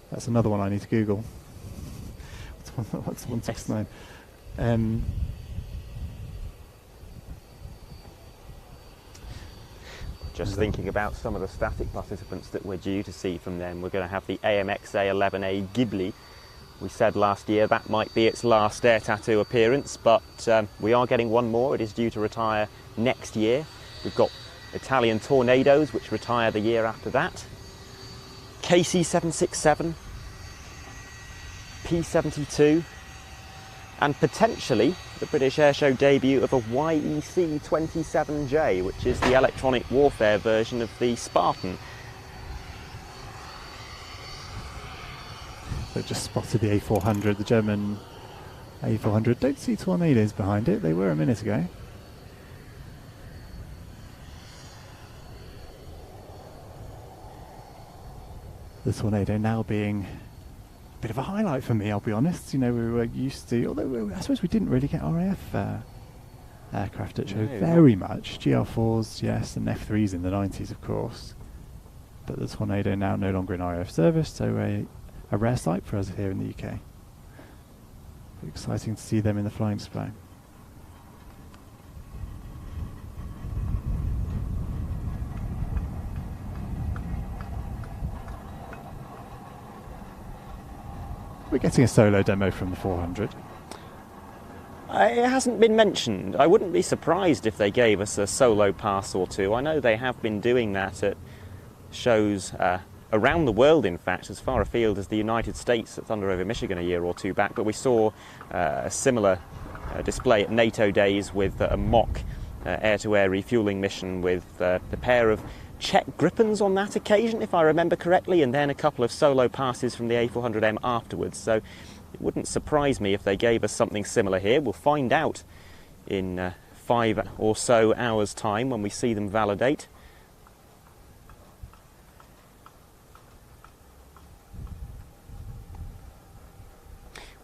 That's another one I need to Google. What's 169? Just thinking about some of the static participants that we're due to see from them. We're going to have the AMXA-11A Ghibli. We said last year that might be its last air tattoo appearance, but we are getting one more. It is due to retire next year. We've got Italian Tornadoes, which retire the year after that. KC-767, P-72, and potentially the British Airshow debut of a YEC-27J, which is the electronic warfare version of the Spartan. They've just spotted the A400, the German A400. Don't see tornadoes behind it. They were a minute ago. The Tornado now being a bit of a highlight for me, I'll be honest. You know, we were used to, although I suppose we didn't really get RAF aircraft at show very much. GR4s, yes, and F3s in the 90s, of course. But the Tornado now no longer in RAF service, so a rare sight for us here in the UK. Exciting to see them in the flying display. We're getting a solo demo from the 400. It hasn't been mentioned. I wouldn't be surprised if they gave us a solo pass or two. I know they have been doing that at shows around the world, in fact, as far afield as the United States at Thunder Over Michigan a year or two back. But we saw a similar display at NATO days with a mock air-to-air refuelling mission with the pair of Czech Gripens on that occasion, if I remember correctly, and then a couple of solo passes from the A400M afterwards. So it wouldn't surprise me if they gave us something similar here. We'll find out in 5 or so hours' time when we see them validate.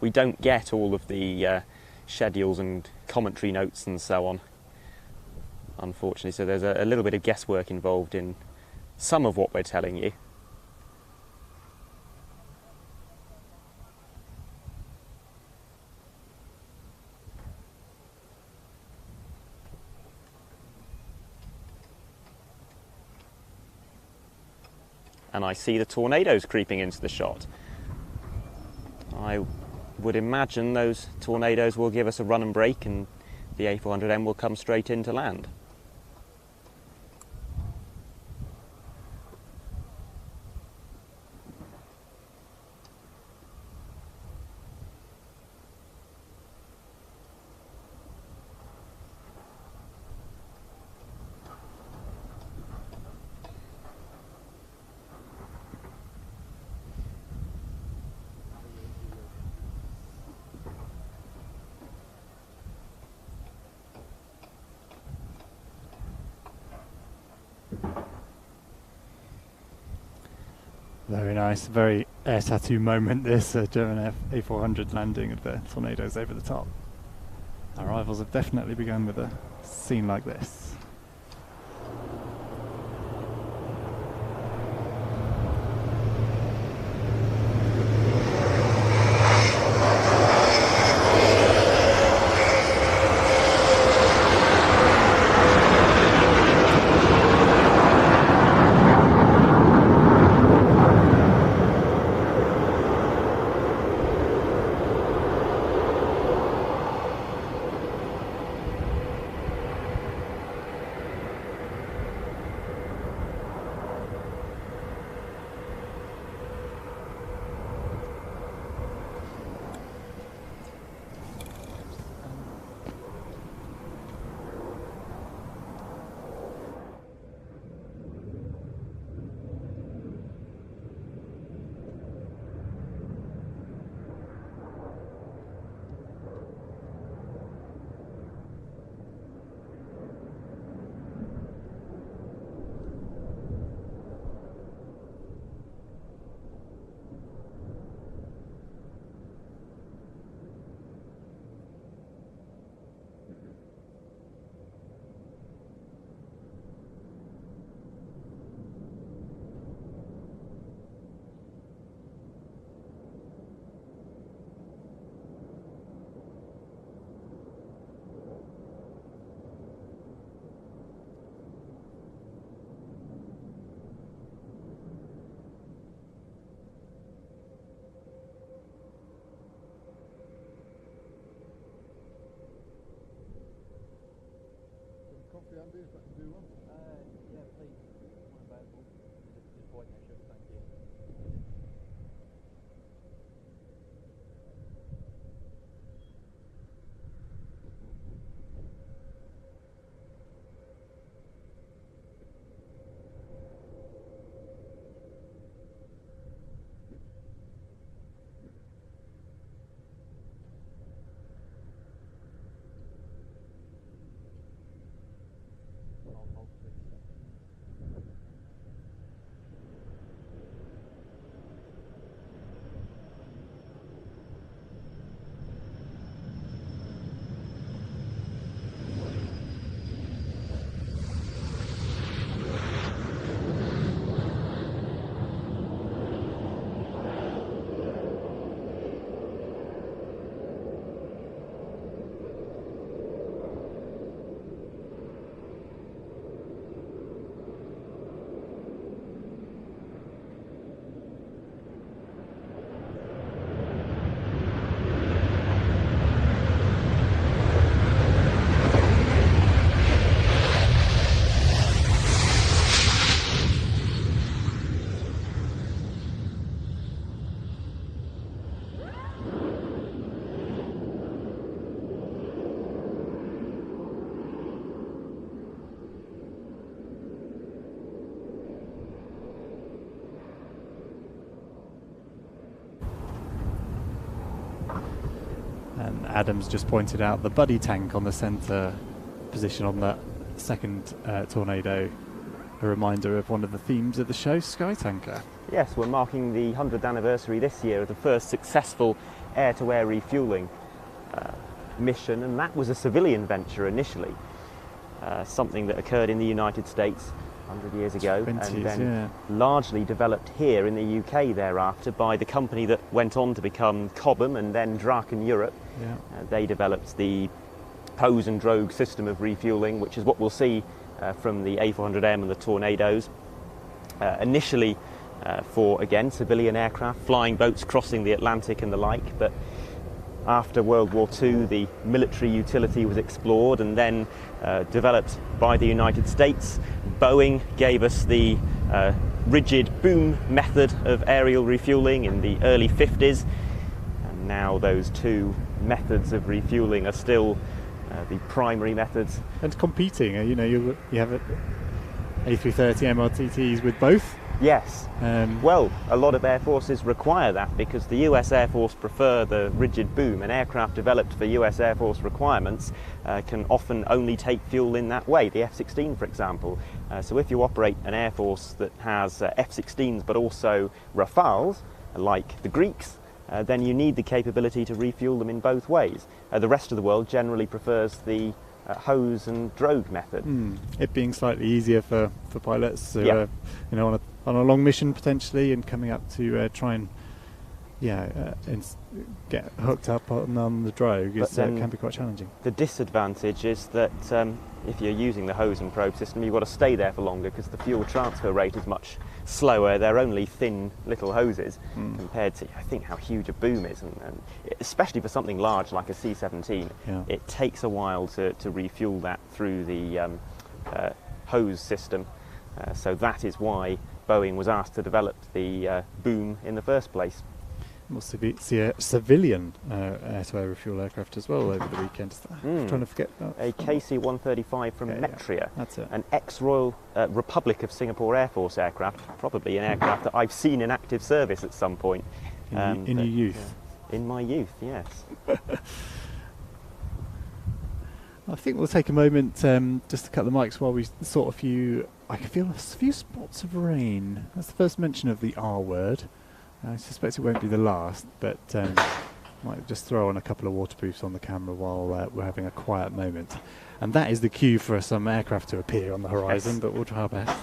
We don't get all of the schedules and commentary notes and so on, unfortunately, so there's a little bit of guesswork involved in some of what we're telling you. And I see the Tornadoes creeping into the shot. I would imagine those Tornadoes will give us a run and brake and the A400M will come straight in to land. Very nice, very air tattoo moment, this German A400 landing of the Tornadoes over the top. Our rivals have definitely begun with a scene like this. Bamboo's got to do one. Yeah, please. One available. Just point there, sure. Thank you. Hold please. And Adam's just pointed out the buddy tank on the centre position on that second Tornado, a reminder of one of the themes of the show, Sky Tanker. Yes, we're marking the 100th anniversary this year of the first successful air-to-air refuelling mission, and that was a civilian venture initially, something that occurred in the United States 100 years ago, 20s, and then yeah. largely developed here in the UK thereafter by the company that went on to become Cobham and then Draken Europe. Yeah. They developed the hose and drogue system of refuelling, which is what we'll see from the A400M and the Tornadoes. Initially for, again, civilian aircraft, flying boats crossing the Atlantic and the like, but after World War II the military utility was explored and then developed by the United States. Boeing gave us the rigid boom method of aerial refuelling in the early 50s, and now those two methods of refuelling are still the primary methods. And competing, you have A330 MRTTs with both. Yes. Well, a lot of air forces require that because the US Air Force prefer the rigid boom, and aircraft developed for US Air Force requirements can often only take fuel in that way, the F-16 for example. So if you operate an air force that has F-16s but also Rafales, like the Greeks, then you need the capability to refuel them in both ways. The rest of the world generally prefers the hose and drogue method. It being slightly easier for pilots who Yeah. are, on a long mission potentially and coming up to try and get hooked up on the drogue can be quite challenging. The disadvantage is that if you're using the hose and probe system, you've got to stay there for longer because the fuel transfer rate is much slower. They're only thin little hoses compared to, I think, how huge a boom is, and especially for something large like a C-17, it takes a while to refuel that through the hose system. So that is why Boeing was asked to develop the boom in the first place. We'll see a civilian air-to-air refuel aircraft as well over the weekend. I'm trying to forget that. A KC-135 from Metria, yeah, that's it. an ex-Royal Republic of Singapore Air Force aircraft, probably an aircraft that I've seen in active service at some point. In your youth? In my youth, yes. I think we'll take a moment just to cut the mics while we sort a few. I can feel a few spots of rain. That's the first mention of the R word. I suspect it won't be the last, but might just throw on a couple of waterproofs on the camera while we're having a quiet moment. And that is the cue for some aircraft to appear on the horizon, Yes. but we'll try our best.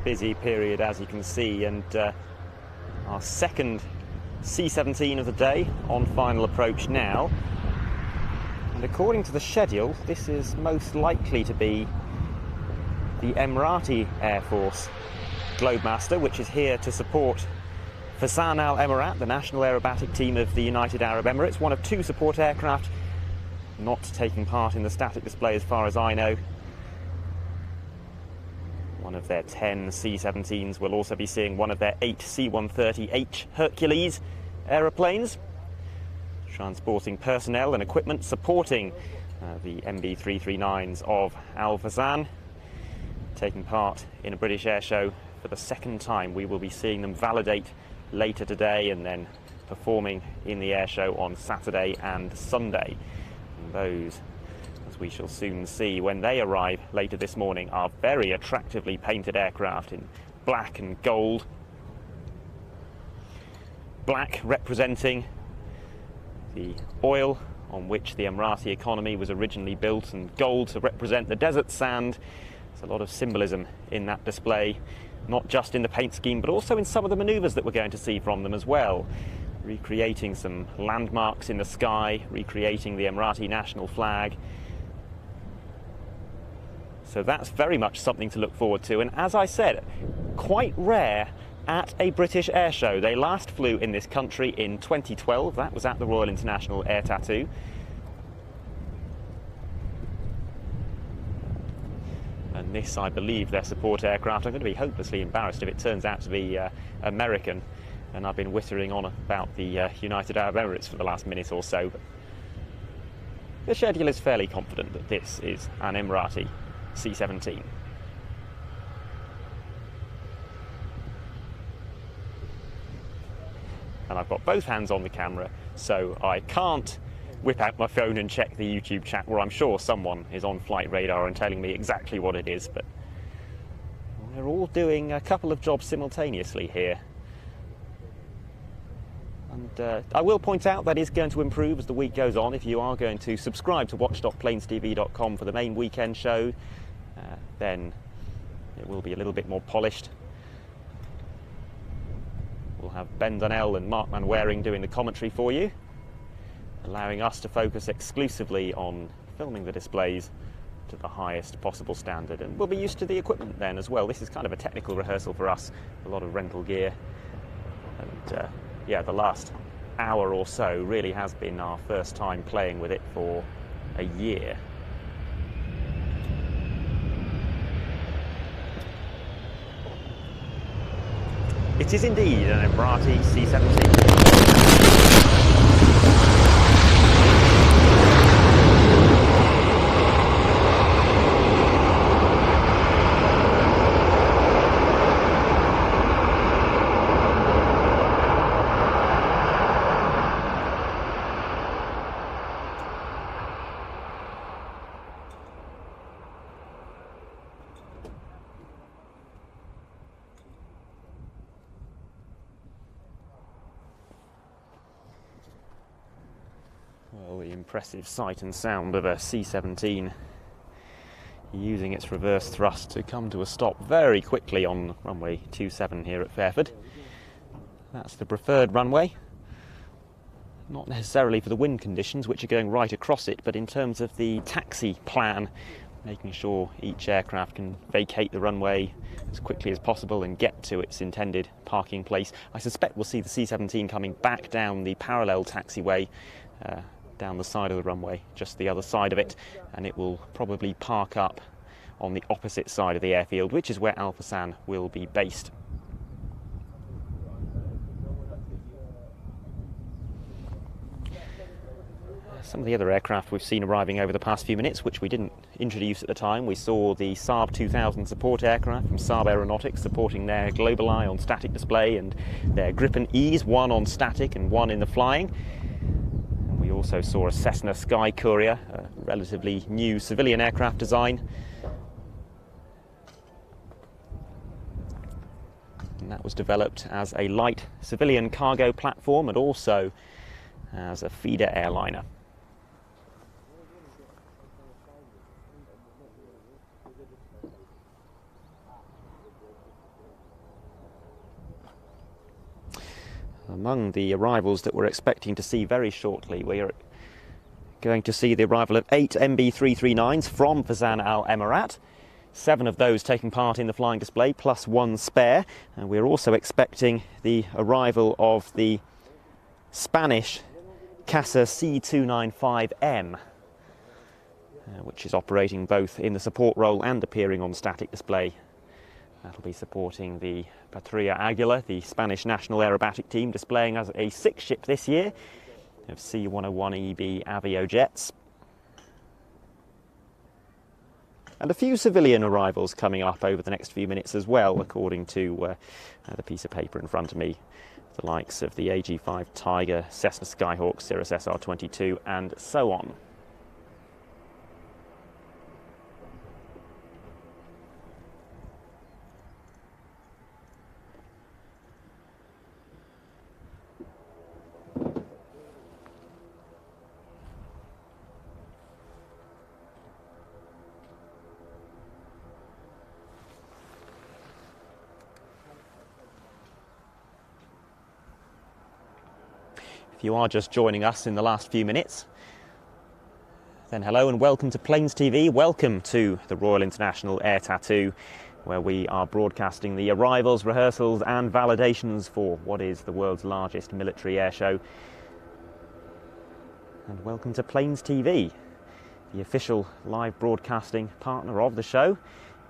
busy period, as you can see, and our second C-17 of the day on final approach now. And according to the schedule, this is most likely to be the Emirati Air Force Globemaster, which is here to support Fasan Al Emirat, the national aerobatic team of the United Arab Emirates, one of two support aircraft not taking part in the static display as far as I know. One of their 10 C-17s will also be seeing one of their 8 C-130H Hercules aeroplanes, transporting personnel and equipment supporting the MB339s of Al Fasan, taking part in a British air show for the second time. We will be seeing them validate later today and then performing in the air show on Saturday and Sunday. And those, as we shall soon see when they arrive later this morning, are very attractively painted aircraft in black and gold. Black representing the oil on which the Emirati economy was originally built, and gold to represent the desert sand. There's a lot of symbolism in that display, not just in the paint scheme, but also in some of the manoeuvres that we're going to see from them as well. Recreating some landmarks in the sky, recreating the Emirati national flag. So that's very much something to look forward to, and as I said, quite rare at a British air show. They last flew in this country in 2012, that was at the Royal International Air Tattoo. And this, I believe, their support aircraft. I'm going to be hopelessly embarrassed if it turns out to be American, and I've been whittering on about the United Arab Emirates for the last minute or so. But the schedule is fairly confident that this is an Emirati C-17. And I've got both hands on the camera, so I can't whip out my phone and check the YouTube chat, where I'm sure someone is on flight radar and telling me exactly what it is, but we're all doing a couple of jobs simultaneously here. And I will point out that is going to improve as the week goes on. If you are going to subscribe to watch.planestv.com for the main weekend show, then it will be a little bit more polished. We'll have Ben Donnell and Mark Manwaring doing the commentary for you, allowing us to focus exclusively on filming the displays to the highest possible standard. And we'll be used to the equipment then as well. This is kind of a technical rehearsal for us, a lot of rental gear. And yeah, the last hour or so really has been our first time playing with it for a year. It is indeed an Emirati C-17. Well, the impressive sight and sound of a C-17 using its reverse thrust to come to a stop very quickly on runway 27 here at Fairford. That's the preferred runway. Not necessarily for the wind conditions, which are going right across it, but in terms of the taxi plan, making sure each aircraft can vacate the runway as quickly as possible and get to its intended parking place. I suspect we'll see the C-17 coming back down the parallel taxiway, down the side of the runway, just the other side of it, and it will probably park up on the opposite side of the airfield, which is where Al Fasan will be based. Some of the other aircraft we've seen arriving over the past few minutes, which we didn't introduce at the time. We saw the Saab 2000 support aircraft from Saab Aeronautics supporting their Global Eye on static display, and their Gripen E's, one on static and one in the flying. And we also saw a Cessna Sky Courier, a relatively new civilian aircraft design. And that was developed as a light civilian cargo platform and also as a feeder airliner. Among the arrivals that we're expecting to see very shortly, we are going to see the arrival of 8 MB339s from Fazan Al Emirat, 7 of those taking part in the flying display, plus 1 spare. And we're also expecting the arrival of the Spanish Casa C295M, which is operating both in the support role and appearing on static display. That'll be supporting the Patria Aguila, the Spanish national aerobatic team, displaying as a 6th ship this year of C101EB Avio jets. And a few civilian arrivals coming up over the next few minutes as well, according to the piece of paper in front of me. The likes of the AG5 Tiger, Cessna Skyhawk, Cirrus SR-22 and so on. If you are just joining us in the last few minutes, then hello and welcome to Plains TV. Welcome to the Royal International Air Tattoo, where we are broadcasting the arrivals, rehearsals and validations for what is the world's largest military air show. And welcome to Plains TV, the official live broadcasting partner of the show.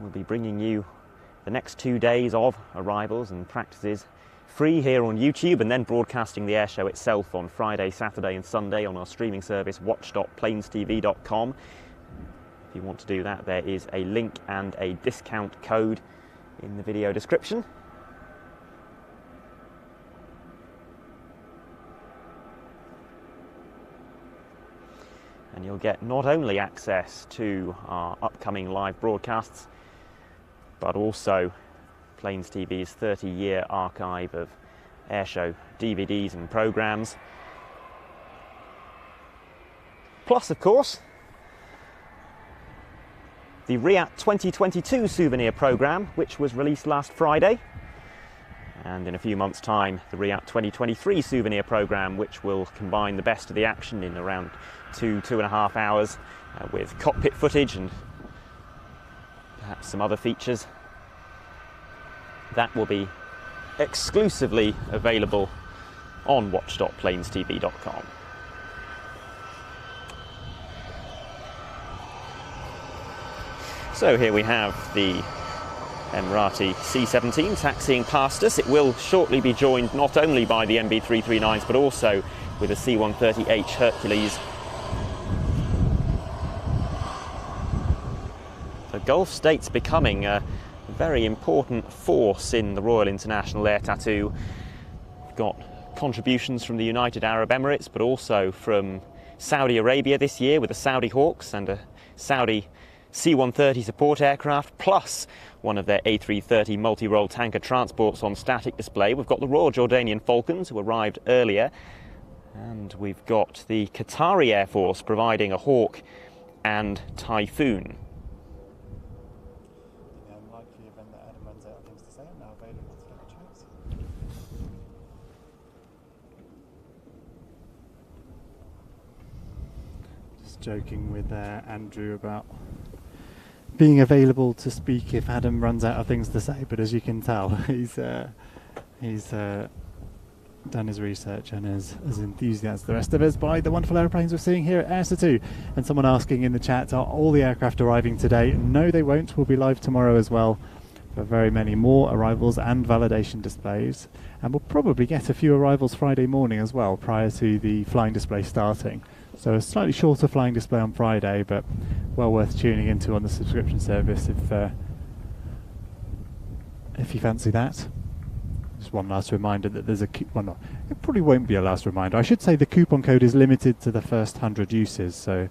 We'll be bringing you the next 2 days of arrivals and practices free here on YouTube, and then broadcasting the air show itself on Friday, Saturday and Sunday on our streaming service watch.plainstv.com. If you want to do that, there is a link and a discount code in the video description. And you'll get not only access to our upcoming live broadcasts, but also Plains TV's 30-year archive of airshow DVDs and programmes. Plus, of course, the RIAT 2022 souvenir programme, which was released last Friday. And in a few months' time, the RIAT 2023 souvenir programme, which will combine the best of the action in around 2.5 hours with cockpit footage and perhaps some other features. That will be exclusively available on watch.plainstv.com. So here we have the Emirati C-17 taxiing past us. It will shortly be joined not only by the MB339s but also with a C-130H Hercules. The Gulf states becoming a very important force in the Royal International Air Tattoo. We've got contributions from the United Arab Emirates, but also from Saudi Arabia this year with the Saudi Hawks and a Saudi C-130 support aircraft, plus one of their A330 multi-role tanker transports on static display. We've got the Royal Jordanian Falcons, who arrived earlier, and we've got the Qatari Air Force providing a Hawk and Typhoon. Joking with Andrew about being available to speak if Adam runs out of things to say, but as you can tell, he's done his research and is as enthused as the rest of us by the wonderful aeroplanes we're seeing here at Air Tattoo. And someone asking in the chat, are all the aircraft arriving today? No, they won't. We'll be live tomorrow as well for very many more arrivals and validation displays, and we'll probably get a few arrivals Friday morning as well prior to the flying display starting. So a slightly shorter flying display on Friday, but well worth tuning into on the subscription service if you fancy that. Just one last reminder that there's it probably won't be a last reminder. I should say the coupon code is limited to the first 100 uses, so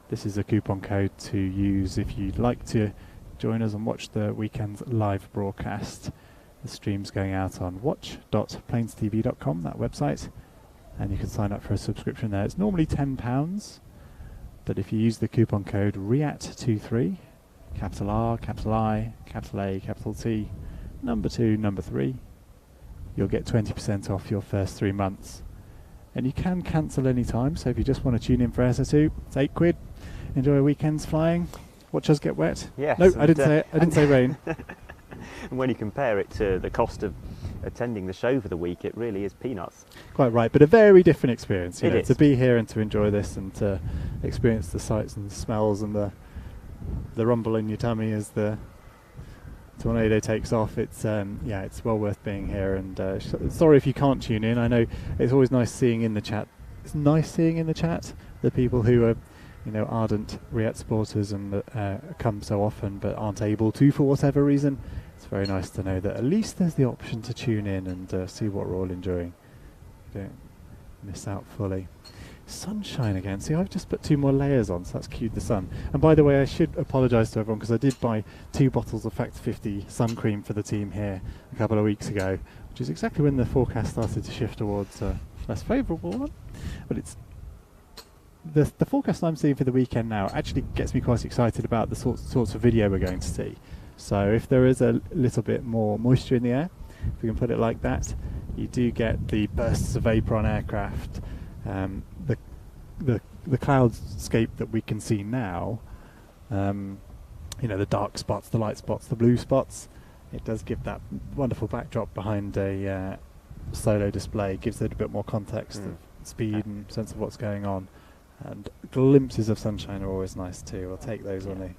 this is a coupon code to use if you'd like to join us and watch the weekend's live broadcast. The stream's going out on watch.plainstv.com, that website. And you can sign up for a subscription there. It's normally £10, but if you use the coupon code RIAT23, capital R, capital I, capital A, capital T, number 2, number 3, you'll get 20% off your first 3 months. And you can cancel any time, so if you just want to tune in for SO2, it's £8. Enjoy a weekend's flying. Watch us get wet. Yes. No, I didn't say it. I didn't say rain. And when you compare it to the cost of attending the show for the week, it really is peanuts. Quite right, but a very different experience. You It know, is. to be here and to enjoy this and to experience the sights and the smells and the rumble in your tummy as the tornado takes off. It's it's well worth being here. And sorry if you can't tune in. I know it's always nice seeing in the chat. It's nice seeing in the chat the people who are, ardent RIAT supporters and come so often but aren't able to for whatever reason. It's very nice to know that at least there's the option to tune in and see what we're all enjoying. Don't miss out fully. Sunshine again. See, I've just put 2 more layers on, so that's cued the sun. And by the way, I should apologise to everyone because I did buy 2 bottles of Factor 50 sun cream for the team here a couple of weeks ago, which is exactly when the forecast started to shift towards a less favourable one. But it's the forecast I'm seeing for the weekend now actually gets me quite excited about the sorts of video we're going to see. So if there is a little bit more moisture in the air, if we can put it like that, you do get the bursts of vapour on aircraft. The cloudscape that we can see now, the dark spots, the light spots, the blue spots, it does give that wonderful backdrop behind a solo display, gives it a bit more context of speed and sense of what's going on. And glimpses of sunshine are always nice too. We'll take those on the...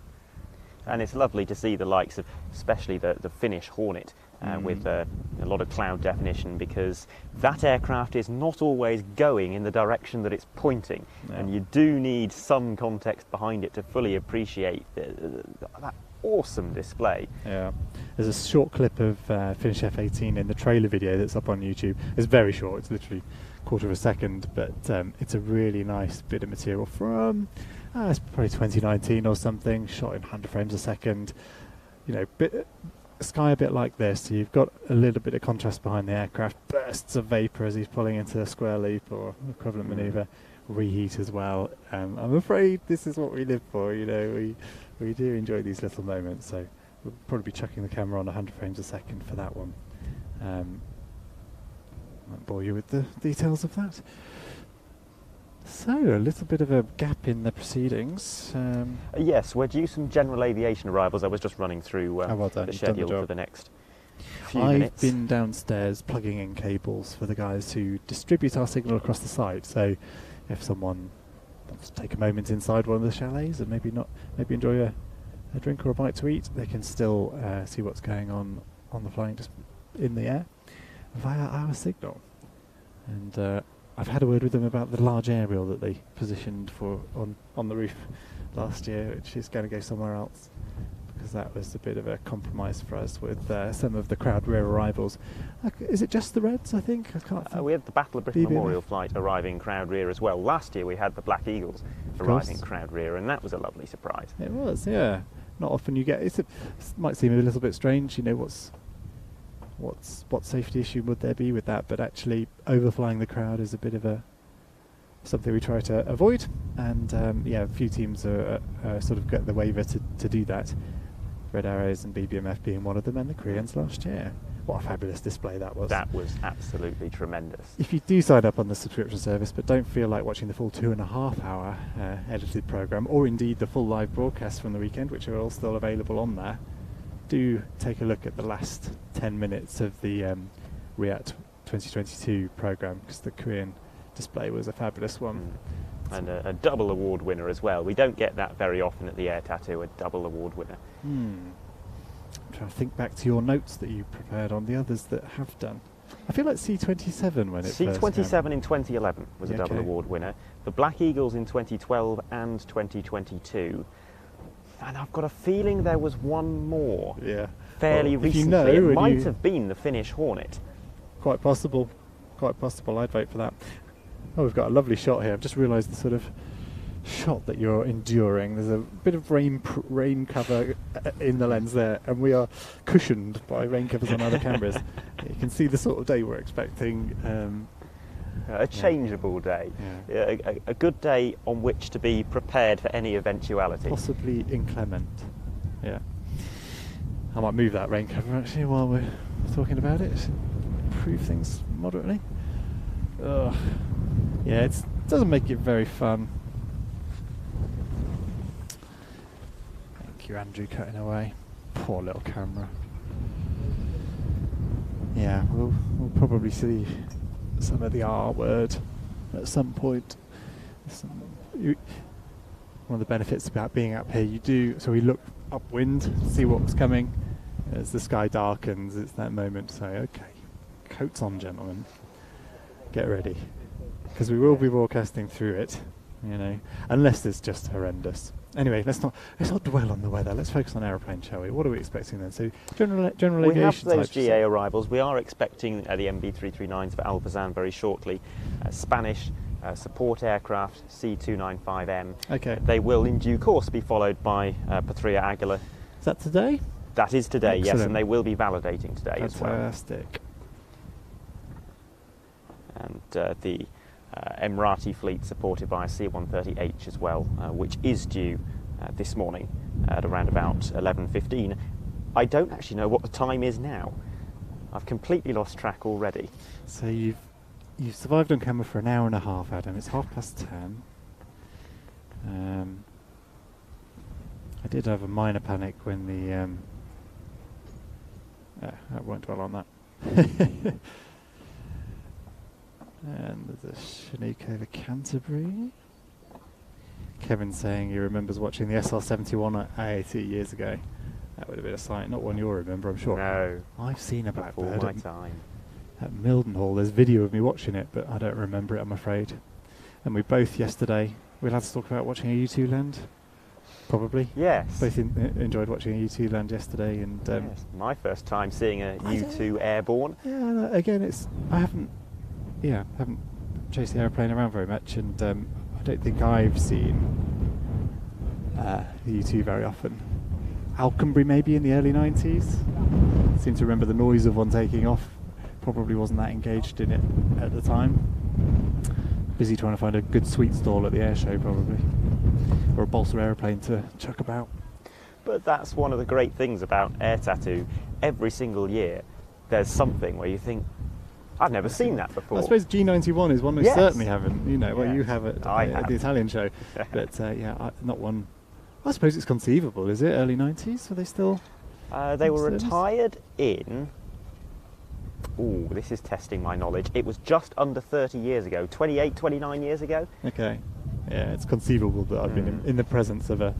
And it's lovely to see the likes of, especially the Finnish Hornet, with a lot of cloud definition, because that aircraft is not always going in the direction that it's pointing. No. And you do need some context behind it to fully appreciate that awesome display. Yeah. There's a short clip of Finnish F-18 in the trailer video that's up on YouTube. It's very short. It's literally a quarter of a second, but it's a really nice bit of material from... it's probably 2019 or something, shot in 100 frames a second. Sky a bit like this, so you've got a little bit of contrast behind the aircraft, bursts of vapour as he's pulling into a square loop or equivalent manoeuvre, reheat as well. I'm afraid this is what we live for, we do enjoy these little moments, so we'll probably be chucking the camera on 100 frames a second for that one. Won't bore you with the details of that. So, a little bit of a gap in the proceedings. Yes, we're due some general aviation arrivals. I was just running through well done. the You've done the schedule job. for the next few minutes. I've been downstairs plugging in cables for the guys who distribute our signal across the site. So, if someone wants to take a moment inside one of the chalets and maybe enjoy a drink or a bite to eat, they can still see what's going on the flying just in the air via our signal. And I've had a word with them about the large aerial that they positioned on the roof last year, which is going to go somewhere else, because that was a bit of a compromise for us with some of the crowd rear arrivals. Is it just the Reds, I think? I can't think. We had the Battle of Britain BBMF. Memorial flight arriving crowd rear as well. Last year we had the Black Eagles arriving crowd rear, and that was a lovely surprise. It was, yeah. Not often you get... It might seem a little bit strange, what safety issue would there be with that, but actually overflying the crowd is a bit of something we try to avoid, and a few teams are sort of got the waiver to do that. Red Arrows and BBMF being one of them, and the Koreans last year. What a fabulous display that was. That was absolutely tremendous. If you do sign up on the subscription service but don't feel like watching the full 2.5 hour edited programme, or indeed the full live broadcast from the weekend, which are all still available on there, do take a look at the last 10 minutes of the RIAT 2022 programme, because the Korean display was a fabulous one. And a double award winner as well. We don't get that very often at the Air Tattoo, a double award winner. I'm trying to think back to your notes that you prepared on the others that have done. I feel like C-27 when it first C-27 in 2011 was a double okay. award winner. The Black Eagles in 2012 and 2022. And I've got a feeling there was one more fairly recently. It might have been the Finnish Hornet. Quite possible. I'd vote for that. Oh, we've got a lovely shot here. I've just realised the sort of shot that you're enduring. There's a bit of rain cover in the lens there, and we are cushioned by rain covers on other cameras. You can see the sort of day we're expecting. A changeable day. A good day on which to be prepared for any eventuality. Possibly inclement. Yeah. I might move that rain cover actually while we're talking about it. improve things moderately. Ugh. Yeah, it doesn't make it very fun. Thank you, Andrew, cutting away. Poor little camera. Yeah, we'll probably see some of the R word at some point. One of the benefits about being up here, so we look upwind, see what's coming. As the sky darkens, it's that moment to say, okay, coats on, gentlemen, get ready, because we will be broadcasting through it, unless it's just horrendous. Anyway, let's not dwell on the weather. Let's focus on aeroplane, shall we? What are we expecting then? So general we aviation. We have those GA arrivals. We are expecting the MB339s for Alpazan very shortly. Spanish support aircraft C295M. Okay. They will, in due course, be followed by Patria Aguila. Is that today? That is today, Excellent. yes, and they will be validating today as well. Fantastic. And the Emirati fleet supported by a C-130H as well, which is due this morning at around about 11:15. I don't actually know what the time is now. I've completely lost track already. So you've survived on camera for an hour and a half, Adam. It's 10:30. I did have a minor panic when the I won't dwell on that. And there's a Chinook over Canterbury. Kevin's saying he remembers watching the SR-71 at AAT years ago. That would have been a sight, not one you'll remember, I'm sure. No. I've seen a Blackbird Before my time. at Mildenhall. There's video of me watching it, but I don't remember it, I'm afraid. And we both yesterday, we had to talk about watching a U2 land. Probably. Yes. Both enjoyed watching a U2 land yesterday, and yes. My first time seeing a U2 airborne. Yeah, again, I haven't chased the aeroplane around very much, and I don't think I've seen the U2 very often. Alconbury maybe in the early 90s. Seem to remember the noise of one taking off. Probably wasn't that engaged in it at the time. Busy trying to find a good sweet stall at the air show, probably, or a balsa aeroplane to chuck about. But that's one of the great things about Air Tattoo. Every single year, there's something where you think, I've never seen that before. I suppose G91 is one we certainly haven't. Well, you have it at the Italian show, but not one. I suppose it's conceivable. Is it early 90s? Are they still? They were retired in. Ooh, this is testing my knowledge. It was just under 30 years ago, 28, 29 years ago. Okay. Yeah, it's conceivable that I've been in the presence of a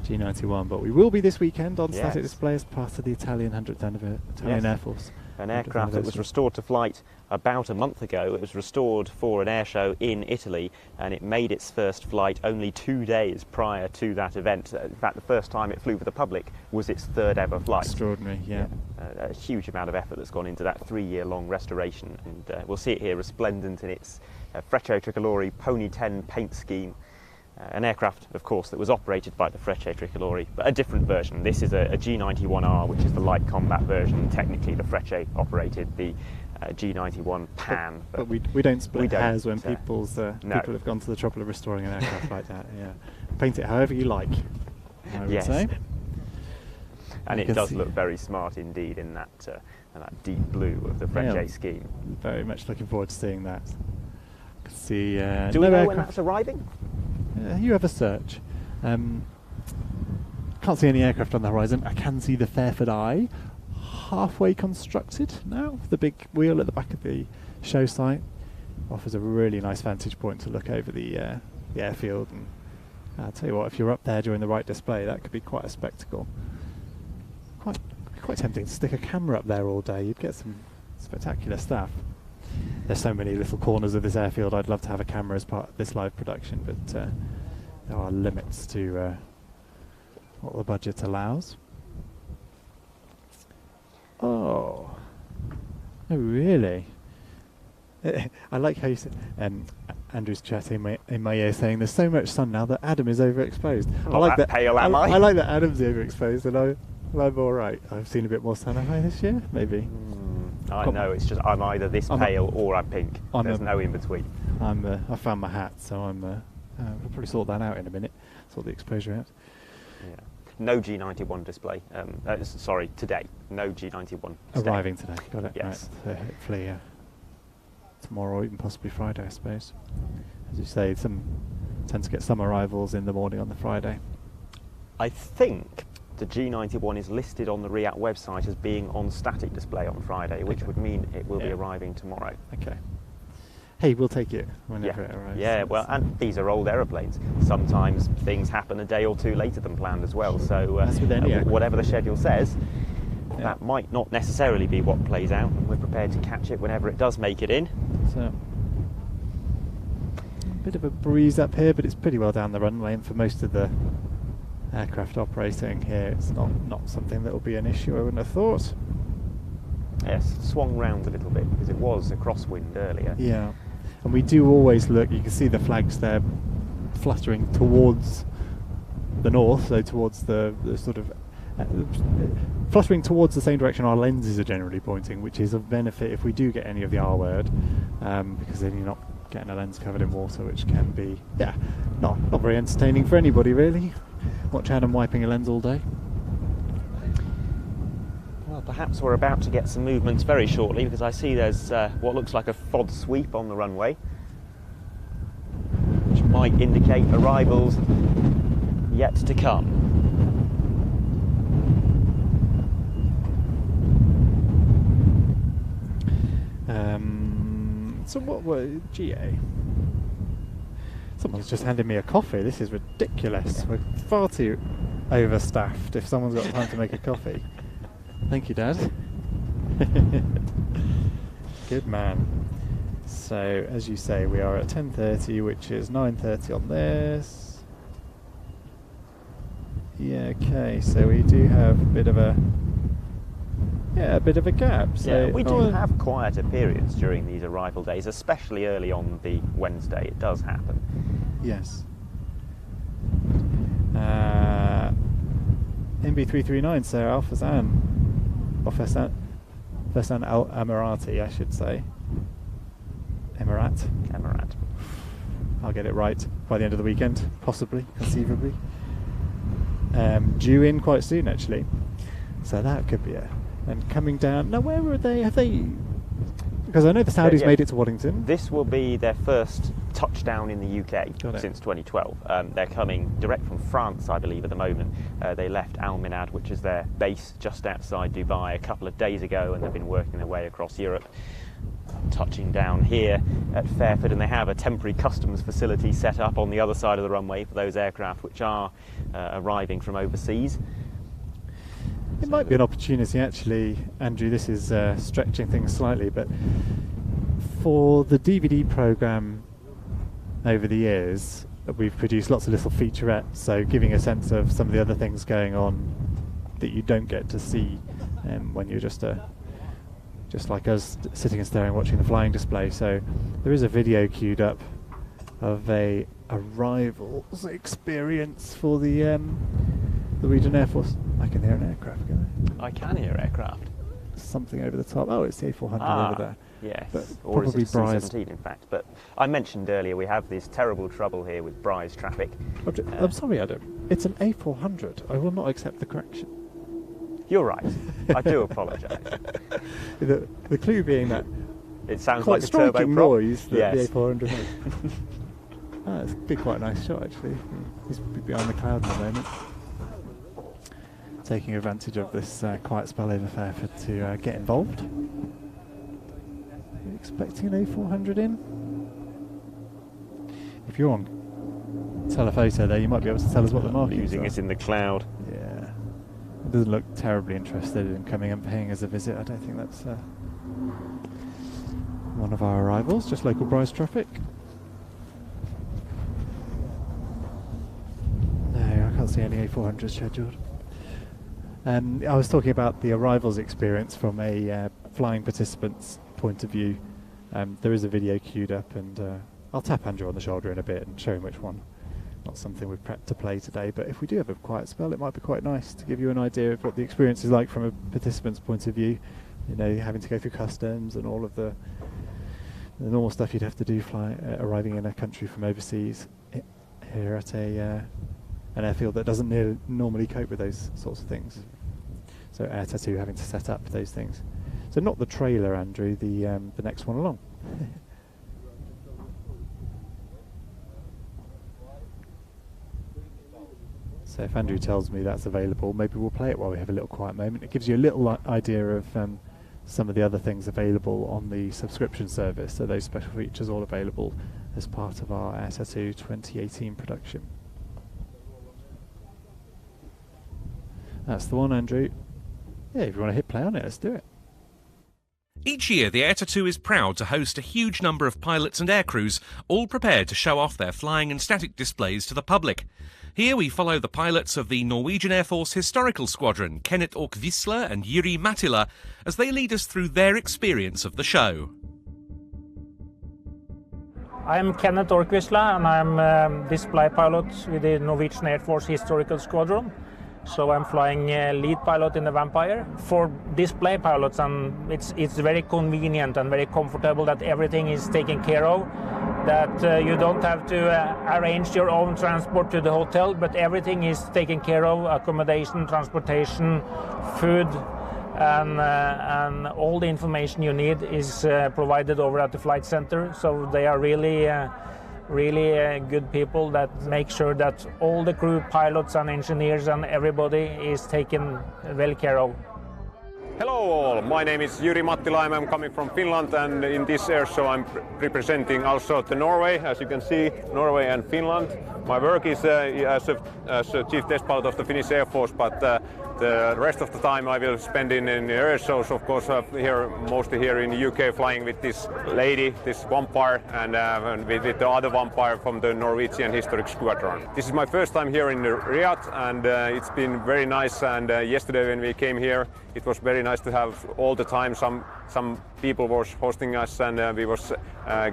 G91, but we will be this weekend on static display as part of the Italian 100th anniversary, Italian Air Force. An aircraft that was restored to flight about a month ago. It was restored for an air show in Italy, and it made its first flight only 2 days prior to that event. In fact, the first time it flew for the public was its third ever flight. Extraordinary, yeah. A huge amount of effort that's gone into that 3-year-long restoration, and we'll see it here resplendent in its Frecce Tricolori Pony 10 paint scheme. An aircraft, of course, that was operated by the Frecce Tricolori, but a different version. This is a G91R, which is the light combat version. Technically, the Frecce operated the G91 Pan. But we don't split hairs when people have gone to the trouble of restoring an aircraft like that. Yeah, paint it however you like, I would say. And it does look very smart indeed in that deep blue of the Frecce scheme. Very much looking forward to seeing that. I can see. Do we know when that's arriving? You have a search. Can't see any aircraft on the horizon. I can see the Fairford Eye, halfway constructed now. The big wheel at the back of the show site offers a really nice vantage point to look over the airfield. And I'll tell you what, if you're up there during the right display, that could be quite a spectacle. Quite tempting to stick a camera up there all day. You'd get some spectacular stuff. There's so many little corners of this airfield. I'd love to have a camera as part of this live production, but there are limits to what the budget allows. Oh, really? I like how you said. Andrew's chatting in my ear, saying there's so much sun now that Adam is overexposed. I like that. Pale, am I? I like that Adam's overexposed, and I'm all right. I've seen a bit more sun, have I, this year? Maybe. I know, it's just I'm either this pale or I'm pink. There's no in between. I found my hat, so I'll probably sort that out in a minute. Sort the exposure out. Yeah. No G91 display. Sorry, today. No G91. Arriving today. Got it. Yes. Right. So hopefully tomorrow, or even possibly Friday, I suppose. As you say, some tend to get some arrivals in the morning on the Friday. I think the G91 is listed on the RIAT website as being on static display on Friday, which would mean it will be arriving tomorrow. Okay. Hey, we'll take it whenever it arrives. Yeah, well, and these are old aeroplanes. Sometimes things happen a day or two later than planned as well. So That's with any aircraft. whatever the schedule says, that might not necessarily be what plays out, and we're prepared to catch it whenever it does make it in. So, a bit of a breeze up here, but it's pretty well down the runway, and for most of the aircraft operating here, it's not something that will be an issue, I wouldn't have thought. Yes, swung round a little bit because it was a crosswind earlier. Yeah, and we do always look, you can see the flags there fluttering towards the north, so towards the sort of fluttering towards the same direction our lenses are generally pointing, which is of benefit if we do get any of the R word, because then you're not getting a lens covered in water, which can be not very entertaining for anybody really. Watch Adam wiping a lens all day. Well, perhaps we're about to get some movements very shortly, because I see there's what looks like a FOD sweep on the runway, which might indicate arrivals yet to come. So what were GA? Someone's just handed me a coffee. This is ridiculous. We're far too overstaffed if someone's got time to make a coffee. Thank you, Dad. Good man. So, as you say, we are at 10:30, which is 9:30 on this. Yeah, okay. So we do have a bit of a gap. So we do have quieter periods during these arrival days, especially early on the Wednesday. It does happen. Yes. MB339, so Fairsan Al Emirati, I should say. Emirat. I'll get it right by the end of the weekend, possibly, conceivably. Due in quite soon, actually. So that could be and coming down. Now, where were they? Have they? Because I know the Saudis made it to Waddington. This will be their first touchdown in the UK since 2012. They're coming direct from France, I believe, at the moment. They left Al Minhad, which is their base just outside Dubai, a couple of days ago, and they've been working their way across Europe, touching down here at Fairford, and they have a temporary customs facility set up on the other side of the runway for those aircraft which are arriving from overseas. It might be an opportunity, actually, Andrew. This is stretching things slightly, but for the DVD programme over the years, we've produced lots of little featurettes, so giving a sense of some of the other things going on that you don't get to see when you're just like us, sitting and staring, watching the flying display. So there is a video queued up of a arrivals experience for the Norwegian Air Force. I can hear an aircraft going. I can hear aircraft. Something over the top. Oh, it's the A400 over there. Yes, but or is it probably C-17 in fact. But I mentioned earlier we have this terrible trouble here with Bry's traffic. I'm sorry, Adam. It's an A400. I will not accept the correction. You're right. I do apologise. The clue being that it sounds quite like a turbo striking prop. noise that the A400 has. It's be quite a nice shot, actually. He's behind the clouds at the moment, taking advantage of this quiet spell over Fairford to get involved. Are you expecting an A400 in? If you're on telephoto there, you might be able to tell us what the markings Using are. it in the cloud. Yeah. It doesn't look terribly interested in coming and paying us a visit. I don't think that's one of our arrivals, just local Bryce traffic. No, I can't see any A400s scheduled. I was talking about the arrivals experience from a flying participant's point of view. There is a video queued up, and I'll tap Andrew on the shoulder in a bit and show him which one. Not something we've prepped to play today, but if we do have a quiet spell, it might be quite nice to give you an idea of what the experience is like from a participant's point of view. You know, having to go through customs and all of the normal stuff you'd have to do arriving in a country from overseas here at a an airfield that doesn't normally cope with those sorts of things. So Air Tattoo having to set up those things. So not the trailer, Andrew, the next one along. So if Andrew tells me that's available, maybe we'll play it while we have a little quiet moment. It gives you a little idea of some of the other things available on the subscription service. So those special features all available as part of our Air Tattoo 2018 production. That's the one, Andrew. Yeah, if you want to hit play on it, let's do it. Each year, the Air Tattoo is proud to host a huge number of pilots and aircrews, all prepared to show off their flying and static displays to the public. Here we follow the pilots of the Norwegian Air Force Historical Squadron, Kenneth Orkvisler and Jiri Mattila, as they lead us through their experience of the show. I'm Kenneth Orkvisler and I'm display pilot with the Norwegian Air Force Historical Squadron. So I'm flying lead pilot in the Vampire. For display pilots, it's very convenient and very comfortable that everything is taken care of, that you don't have to arrange your own transport to the hotel, but everything is taken care of: accommodation, transportation, food, and all the information you need is provided over at the flight center. So they are really good people that make sure that all the crew, pilots and engineers and everybody is taken well care of. Hello all, my name is Jiri Mattila, I'm coming from Finland, and in this air show I'm representing also the Norway, as you can see, Norway and Finland. My work is as a chief test pilot of the Finnish Air Force, but the rest of the time I will spend in air shows, of course, mostly here in the UK, flying with this lady, this vampire, and with the other vampire from the Norwegian Historic Squadron. This is my first time here in Riyadh, and it's been very nice. And yesterday when we came here, it was very nice to have all the time some people was hosting us, and we was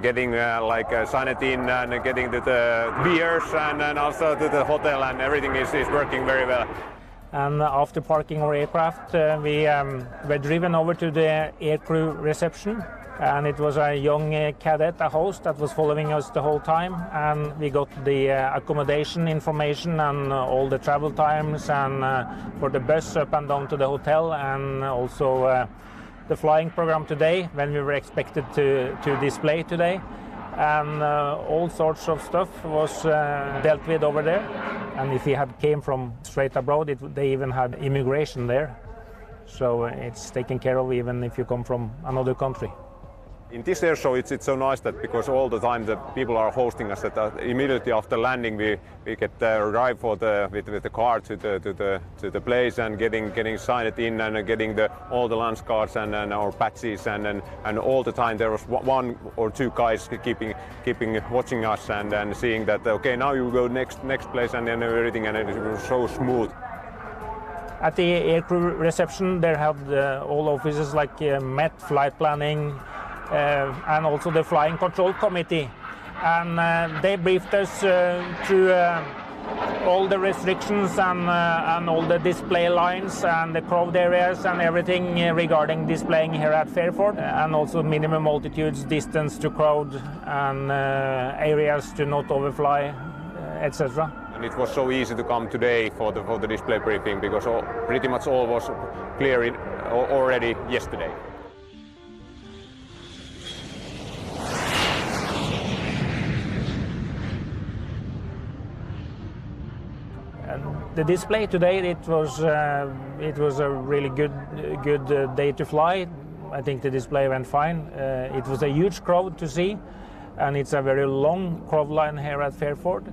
getting signed in and getting the beers and also to the hotel, and everything is working very well. And after parking our aircraft, we were driven over to the aircrew reception, and it was a young cadet, a host, that was following us the whole time, and we got the accommodation information and all the travel times, and for the bus up and down to the hotel, and also the flying program today, when we were expected to display today. And all sorts of stuff was dealt with over there. And if we had came from straight abroad, they even had immigration there. So it's taken care of even if you come from another country. In this air show, it's so nice that because all the time the people are hosting us, that immediately after landing we get arrive with the car to the place, and getting signed in and getting all the lunch cards and our badges, and all the time there was one or two guys keeping watching us and seeing that okay, now you go next place, and then everything, and it was so smooth. At the aircrew reception, there have all offices like Met, flight planning, and also the Flying Control Committee, and they briefed us through all the restrictions and all the display lines and the crowd areas and everything regarding displaying here at Fairford, and also minimum altitudes, distance to crowd, and areas to not overfly, etc. And it was so easy to come today for the display briefing, because pretty much all was clear already yesterday. The display today, it was a really good day to fly. I think the display went fine. It was a huge crowd to see, and it's a very long crowd line here at Fairford.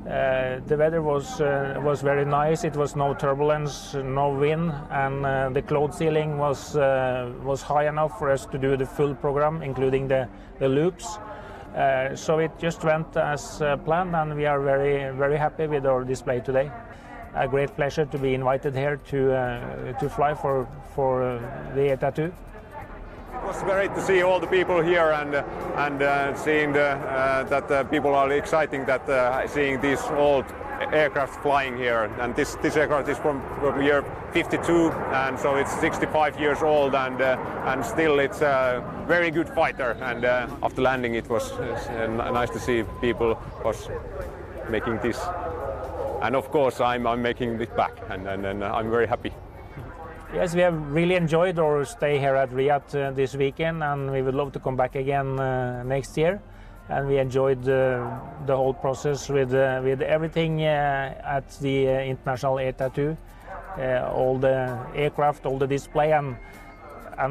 The weather was very nice. It was no turbulence, no wind, and the cloud ceiling was high enough for us to do the full program, including the loops. So it just went as planned, and we are very happy with our display today. A great pleasure to be invited here to fly for the Air Tattoo. It was great to see all the people here and seeing that people are exciting that seeing these old aircraft flying here. And this aircraft is from year 52, and so it's 65 years old, and still it's a very good fighter. And after landing, it was nice to see people was making this and of course I'm making this back, and I'm very happy. Yes, we have really enjoyed our stay here at Riyadh this weekend, and we would love to come back again next year. And we enjoyed the whole process with everything at the International Air Tattoo, all the aircraft, all the display, and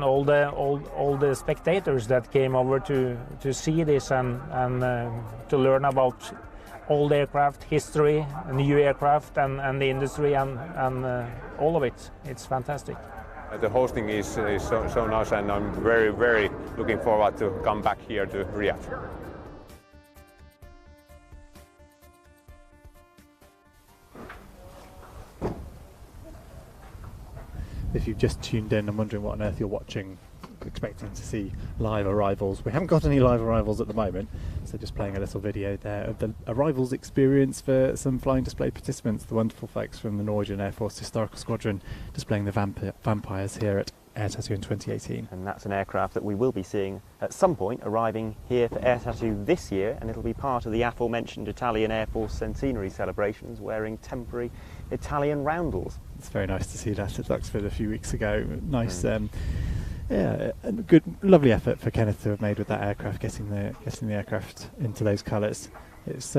all the spectators that came over to see this and to learn about old aircraft history, new aircraft, and the industry, and all of it. It's fantastic. The hosting is so nice, and I'm very looking forward to come back here to Riyadh. If you've just tuned in and wondering what on earth you're watching, expecting to see live arrivals, we haven't got any live arrivals at the moment, so just playing a little video there of the arrivals experience for some flying display participants, the wonderful folks from the Norwegian Air Force Historical Squadron displaying the vampires here at Air Tattoo in 2018. And that's an aircraft that we will be seeing at some point arriving here for Air Tattoo this year, and it'll be part of the aforementioned Italian Air Force centenary celebrations wearing temporary Italian roundels. It's very nice to see that at Duxford a few weeks ago. Nice, yeah, a good, lovely effort for Kenneth to have made with that aircraft, getting the aircraft into those colours. It's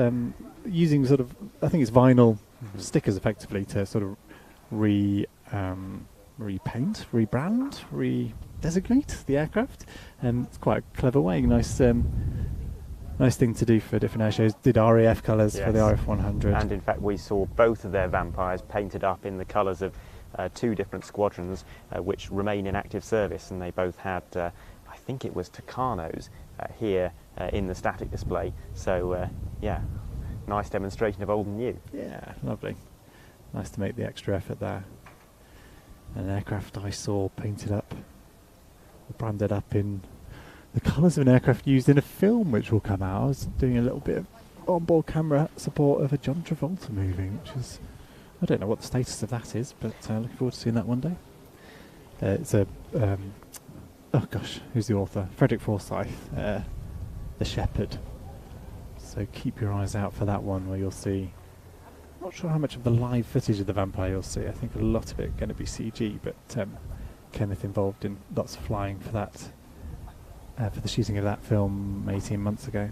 using sort of, I think it's vinyl stickers effectively to sort of repaint, rebrand, redesignate the aircraft. It's quite a clever way. Nice, nice thing to do for different air shows. Did RAF colours for the RAF 100. And in fact, we saw both of their vampires painted up in the colours of two different squadrons which remain in active service, and they both had, I think it was Tucanos here in the static display. So yeah, nice demonstration of old and new. Yeah, lovely. Nice to make the extra effort there. An aircraft I saw painted up, branded up in the colours of an aircraft used in a film which will come out. I was doing a little bit of onboard camera support of a John Travolta movie, which is, I don't know what the status of that is, but looking forward to seeing that one day. It's a, oh gosh, who's the author? Frederick Forsyth, The Shepherd. So keep your eyes out for that one, where you'll see, I'm not sure how much of the live footage of the vampire you'll see. I think a lot of it going to be CG, but Kenneth involved in lots of flying for that, for the shooting of that film 18 months ago.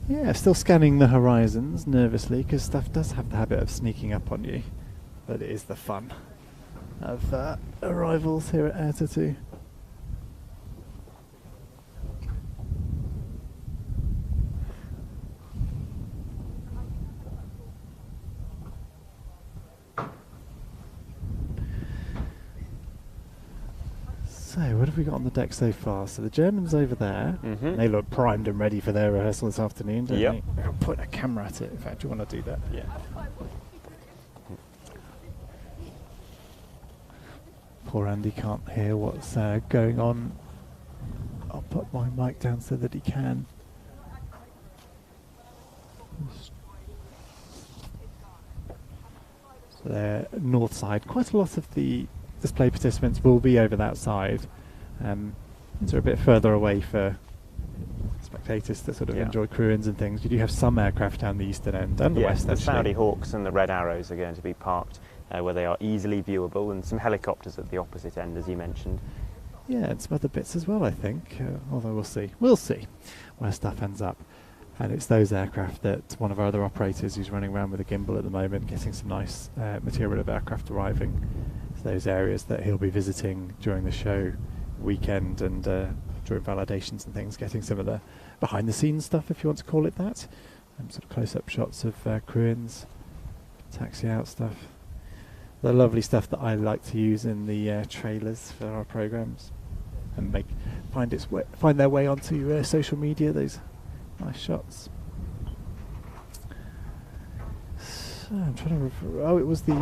Yeah, still scanning the horizons nervously, because stuff does have the habit of sneaking up on you. But it is the fun of arrivals here at Air Tattoo. So, what have we got on the deck so far? So the Germans over there, they look primed and ready for their rehearsal this afternoon, don't they? I'll put a camera at it, in fact. Do you want to do that? Yeah. Poor Andy can't hear what's going on. I'll put my mic down so that he can. So there, north side. Quite a lot of the display participants will be over that side. So a bit further away for spectators to sort of enjoy crew-ins and things. You do have some aircraft down the eastern end and the west, the actually. Saudi Hawks and the Red Arrows are going to be parked where they are easily viewable, and some helicopters at the opposite end, as you mentioned. Yeah, and some other bits as well, I think. Although we'll see. We'll see where stuff ends up. And it's those aircraft that one of our other operators who's running around with a gimbal at the moment, getting some nice material of aircraft arriving. It's those areas that he'll be visiting during the show weekend and during validations and things, getting some of the behind-the-scenes stuff, if you want to call it that. Sort of close-up shots of crew-ins, taxi-out stuff. The lovely stuff that I like to use in the trailers for our programs, and find their way onto social media. Those nice shots. So I'm trying to. Oh, it was the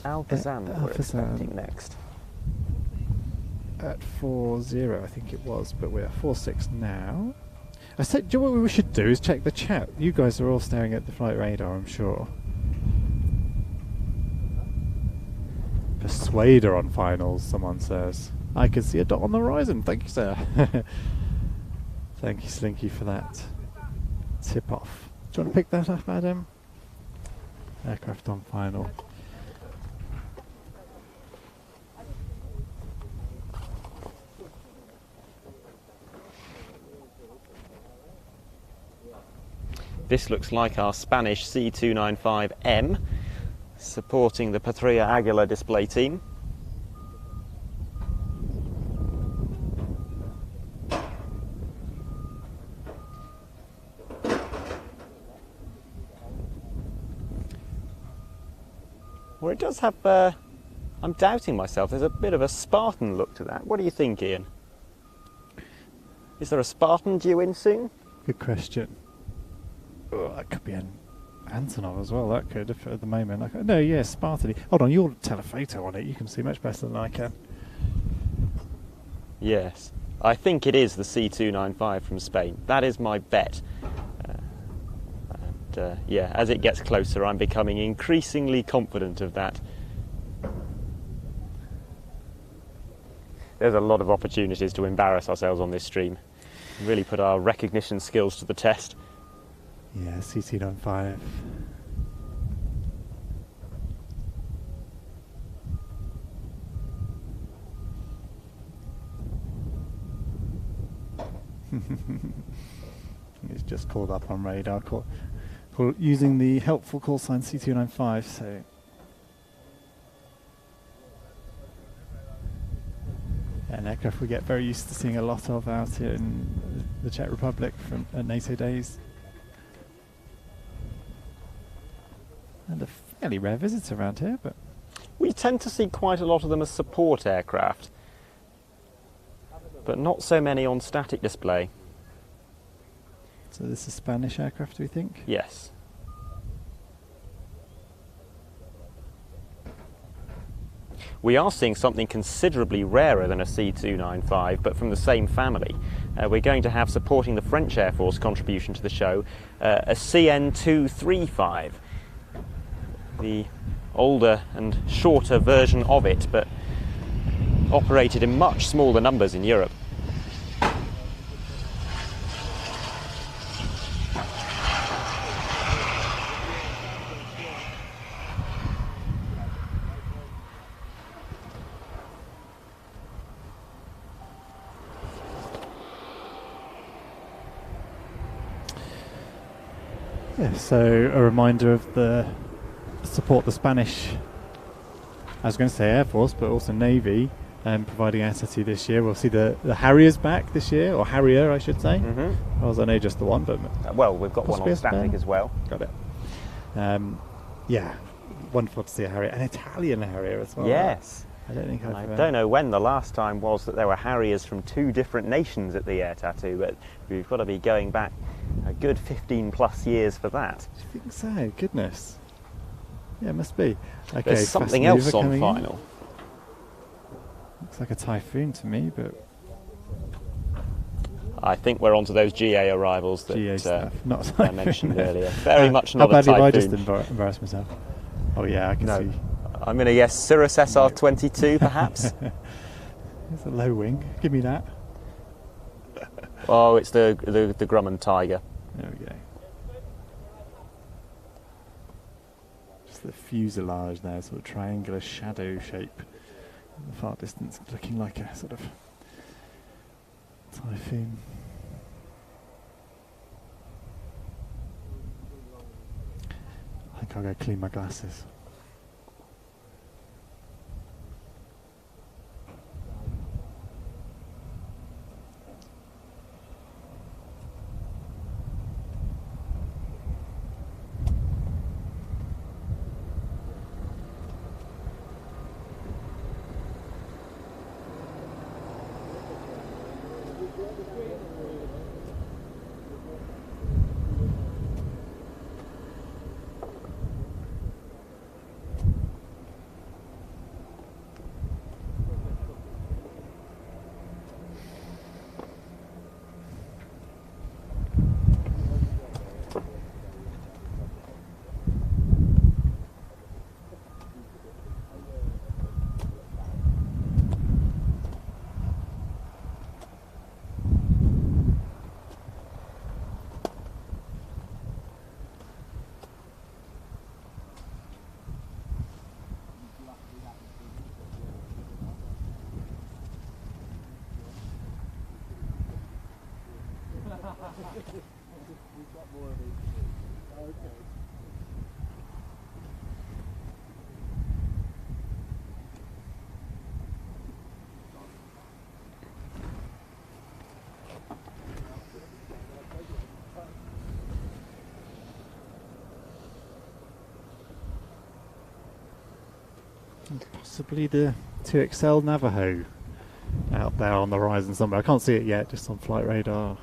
Al-Fazan that we're expecting next. At 4-0, I think it was, but we're 4-6 now. I said, do you know what we should do is check the chat. You guys are all staring at the flight radar, I'm sure. Persuader on finals, someone says. I can see a dot on the horizon. Thank you, sir. Thank you, Slinky, for that. tip off. Do you want to pick that up, Adam? Aircraft on final. This looks like our Spanish C295M supporting the Patria Aguila display team. Well, it does have, I'm doubting myself, there's a bit of a Spartan look to that. What do you think, Ian? Is there a Spartan due in soon? Good question. Oh, that could be an Antonov as well, that could, if at the moment. No, yeah, Spartan. Hold on, you'll tell a photo on it, you can see much better than I can. Yes, I think it is the C295 from Spain. That is my bet. Yeah, as it gets closer, I'm becoming increasingly confident of that. There's a lot of opportunities to embarrass ourselves on this stream. Really put our recognition skills to the test. Yeah, CT95. It's just called up on radar. Using the helpful call sign C295, so an aircraft we get very used to seeing a lot of out in the Czech Republic from NATO days. And a fairly rare visitor around here, but we tend to see quite a lot of them as support aircraft, but not so many on static display. So this is Spanish aircraft, do we think? Yes. We are seeing something considerably rarer than a C295, but from the same family. We're going to have, supporting the French Air Force contribution to the show, a CN235. The older and shorter version of it, but operated in much smaller numbers in Europe. Yeah, so a reminder of the support the Spanish, I was going to say Air Force, but also Navy, providing air this year. We'll see the Harriers back this year, or Harrier, I should say. Mm-hmm. Well, I know just the one, but well, we've got one on static as well. Got it. Yeah, wonderful to see a Harrier, an Italian Harrier as well. Yes. I don't think I don't know when the last time was that there were Harriers from two different nations at the Air Tattoo, but we've got to be going back a good 15 plus years for that. I think so, goodness. Yeah, it must be. Okay, there's something else on final. Looks like a Typhoon to me, but I think we're on to those GA arrivals that GA stuff. Not I mentioned earlier. Very much not a How badly Typhoon. have I just embarrassed myself? Oh yeah, I can see. I'm going to guess Cirrus SR22 perhaps. It's a low wing. Give me that. Oh, it's the Grumman Tiger. There we go. Just the fuselage there, sort of triangular shadow shape in the far distance, looking like a sort of Typhoon. I think I'll go clean my glasses. Possibly the 2XL Navajo out there on the horizon somewhere. I can't see it yet, just on flight radar.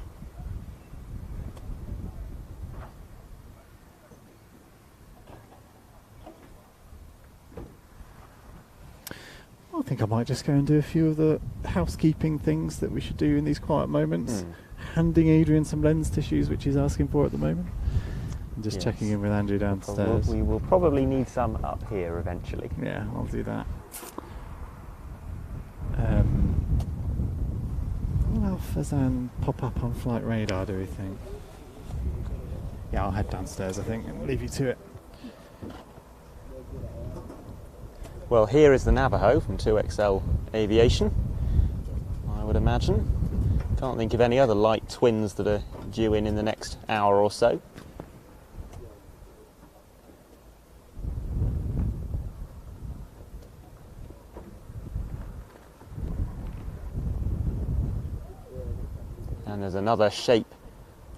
I think I might just go and do a few of the housekeeping things that we should do in these quiet moments. Handing Adrian some lens tissues, which he's asking for at the moment. And just checking in with Andrew downstairs. We will probably need some up here eventually. Yeah, I'll do that. Will Fazan pop up on flight radar, do we think? Yeah, I'll head downstairs, I think, and leave you to it. Well, here is the Navajo from 2XL Aviation, I would imagine. Can't think of any other light twins that are due in the next hour or so. And there's another shape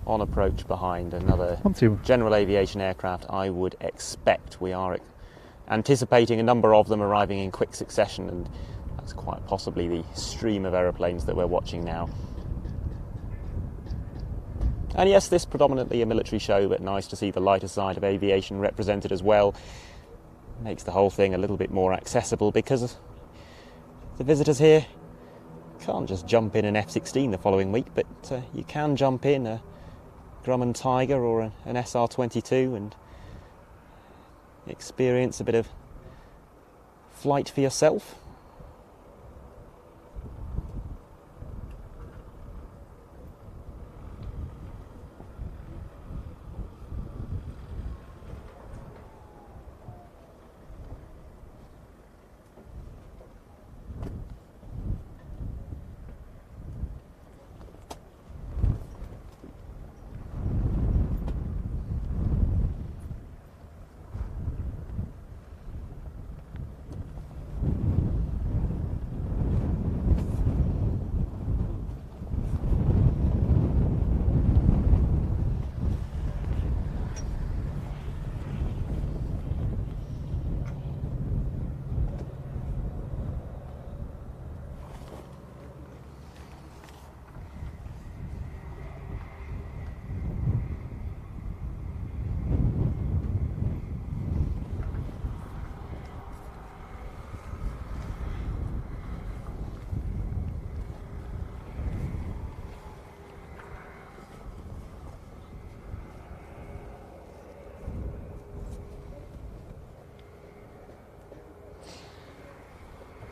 on approach behind, another general aviation aircraft, I would expect. We are anticipating a number of them arriving in quick succession, and that's quite possibly the stream of aeroplanes that we're watching now. And yes, this predominantly a military show, but nice to see the lighter side of aviation represented as well. Makes the whole thing a little bit more accessible, because the visitors here can't just jump in an F-16 the following week, but you can jump in a Grumman Tiger or an SR-22 and experience a bit of flight for yourself.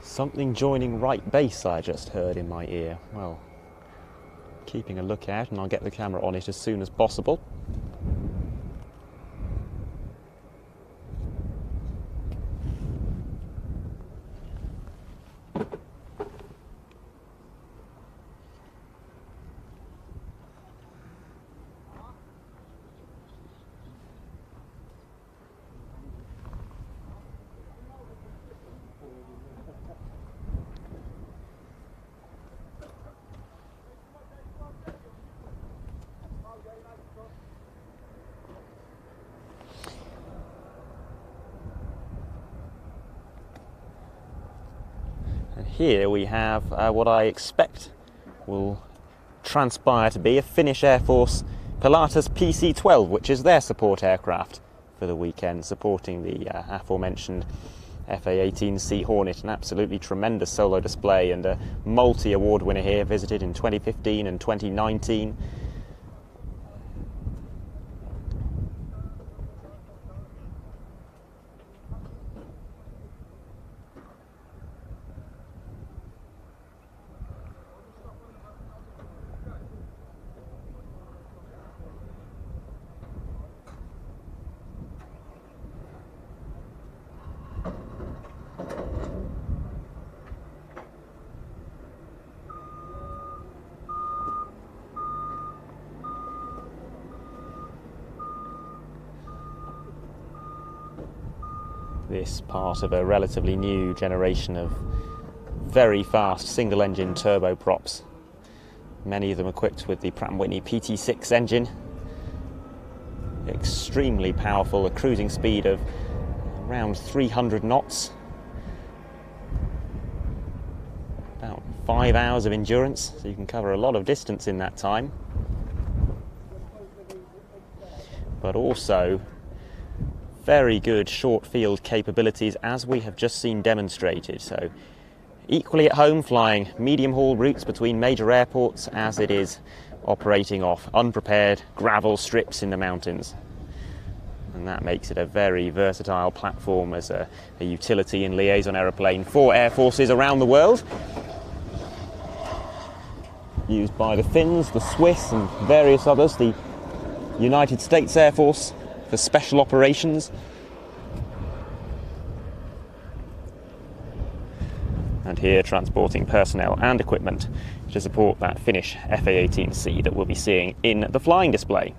Something joining right base, I just heard in my ear. Well, keeping a lookout, and I'll get the camera on it as soon as possible. Here we have what I expect will transpire to be a Finnish Air Force Pilatus PC-12, which is their support aircraft for the weekend, supporting the aforementioned FA-18C Hornet. An absolutely tremendous solo display, and a multi-award winner here, visited in 2015 and 2019. this part of a relatively new generation of very fast single-engine turboprops. Many of them equipped with the Pratt & Whitney PT6 engine. Extremely powerful, a cruising speed of around 300 knots. About 5 hours of endurance, so you can cover a lot of distance in that time. But also very good short field capabilities, as we have just seen demonstrated. So equally at home flying medium haul routes between major airports as it is operating off unprepared gravel strips in the mountains. And that makes it a very versatile platform as a utility and liaison aeroplane for air forces around the world. Used by the Finns, the Swiss and various others, the United States Air Force for special operations. And here transporting personnel and equipment to support that Finnish FA-18C that we'll be seeing in the flying display.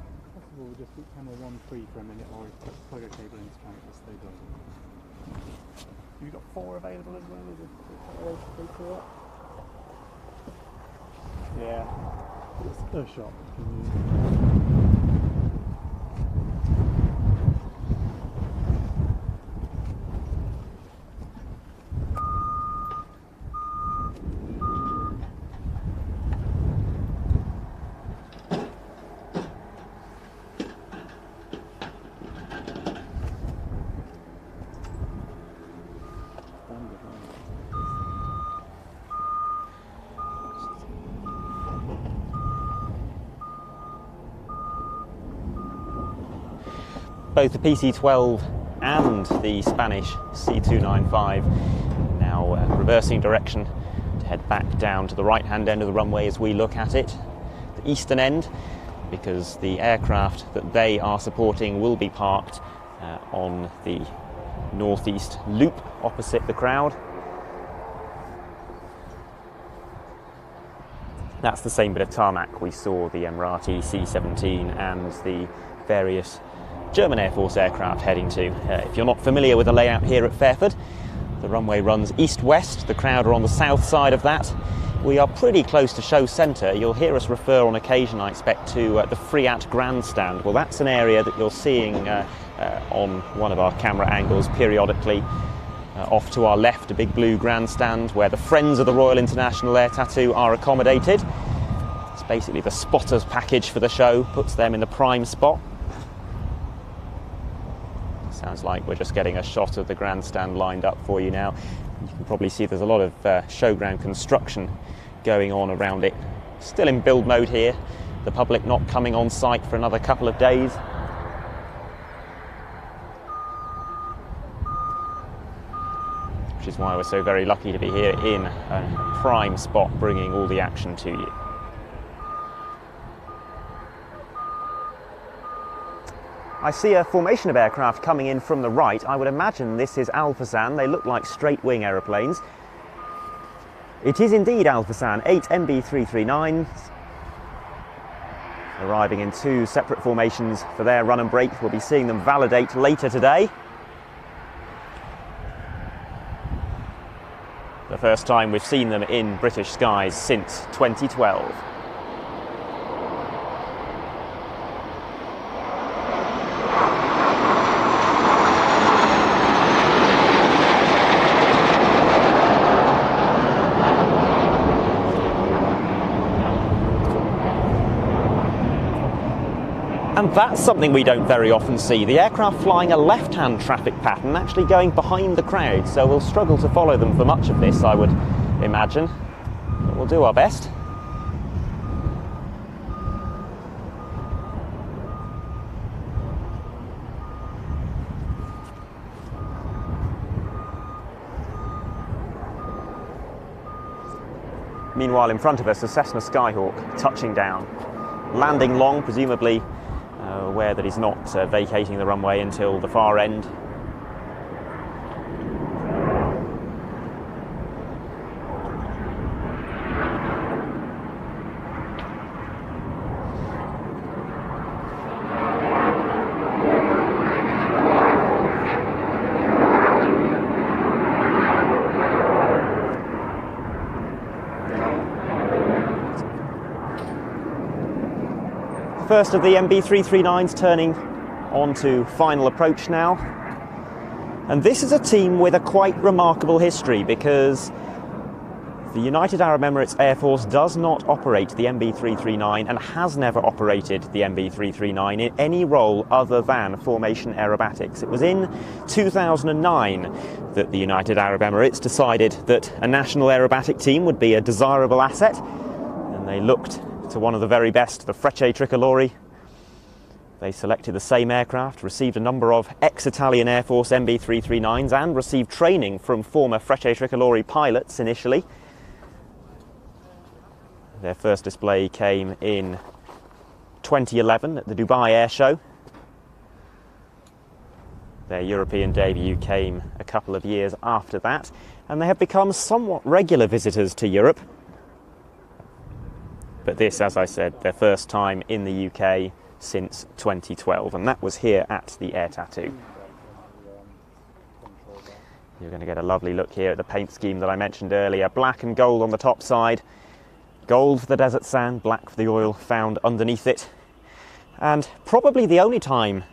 We'll just keep camera 1 free for a minute, or plug a cable in to try and get stabilised. You've got 4 available as well, is it? Yeah. It's a shot. Both the PC-12 and the Spanish C295 now reversing direction to head back down to the right-hand end of the runway as we look at it, the eastern end, because the aircraft that they are supporting will be parked on the northeast loop opposite the crowd. That's the same bit of tarmac we saw the Emirati C-17 and the various German Air Force aircraft heading to. If you're not familiar with the layout here at Fairford, the runway runs east-west, the crowd are on the south side of that. We are pretty close to show centre. You'll hear us refer on occasion, I expect, to the Friat Grandstand. Well, that's an area that you're seeing on one of our camera angles periodically. Off to our left, a big blue grandstand where the Friends of the Royal International Air Tattoo are accommodated. It's basically the spotters package for the show, puts them in the prime spot. Sounds like we're just getting a shot of the grandstand lined up for you now. You can probably see there's a lot of showground construction going on around it. Still in build mode here, the public not coming on site for another couple of days. Which is why we're so very lucky to be here in a prime spot, bringing all the action to you. I see a formation of aircraft coming in from the right. I would imagine this is Alphasan. They look like straight-wing aeroplanes. It is indeed Alphasan, 8 MB339s, arriving in 2 separate formations for their run and break. We'll be seeing them validate later today. The first time we've seen them in British skies since 2012. And that's something we don't very often see. The aircraft flying a left-hand traffic pattern, actually going behind the crowd, so we'll struggle to follow them for much of this, I would imagine. But we'll do our best. Meanwhile, in front of us, a Cessna Skyhawk touching down, landing long, presumably aware that he's not vacating the runway until the far end. First of the MB339s turning on to final approach now. And this is a team with a quite remarkable history, because the United Arab Emirates Air Force does not operate the MB339 and has never operated the MB339 in any role other than formation aerobatics. It was in 2009 that the United Arab Emirates decided that a national aerobatic team would be a desirable asset, and they looked to one of the very best, the Frecce Tricolori. They selected the same aircraft, received a number of ex-Italian Air Force MB339s and received training from former Frecce Tricolori pilots initially. Their first display came in 2011 at the Dubai Air Show. Their European debut came a couple of years after that, and they have become somewhat regular visitors to Europe. But this, as I said, their first time in the UK since 2012, and that was here at the Air Tattoo. You're going to get a lovely look here at the paint scheme that I mentioned earlier. Black and gold on the top side. Gold for the desert sand, black for the oil found underneath it. And probably the only time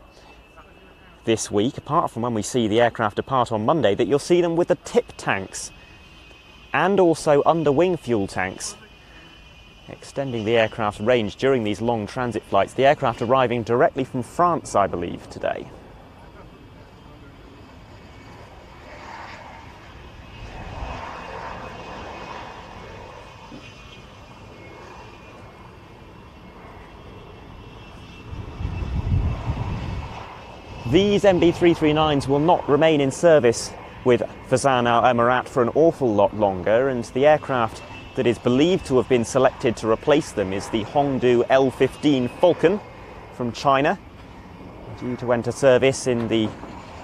this week, apart from when we see the aircraft depart on Monday, that you'll see them with the tip tanks and also under-wing fuel tanks, extending the aircraft's range during these long transit flights. The aircraft arriving directly from France, I believe, today. These MB339s will not remain in service with Fazan Al Emirat for an awful lot longer, and the aircraft that is believed to have been selected to replace them is the Hongdu L-15 Falcon from China, due to enter service in the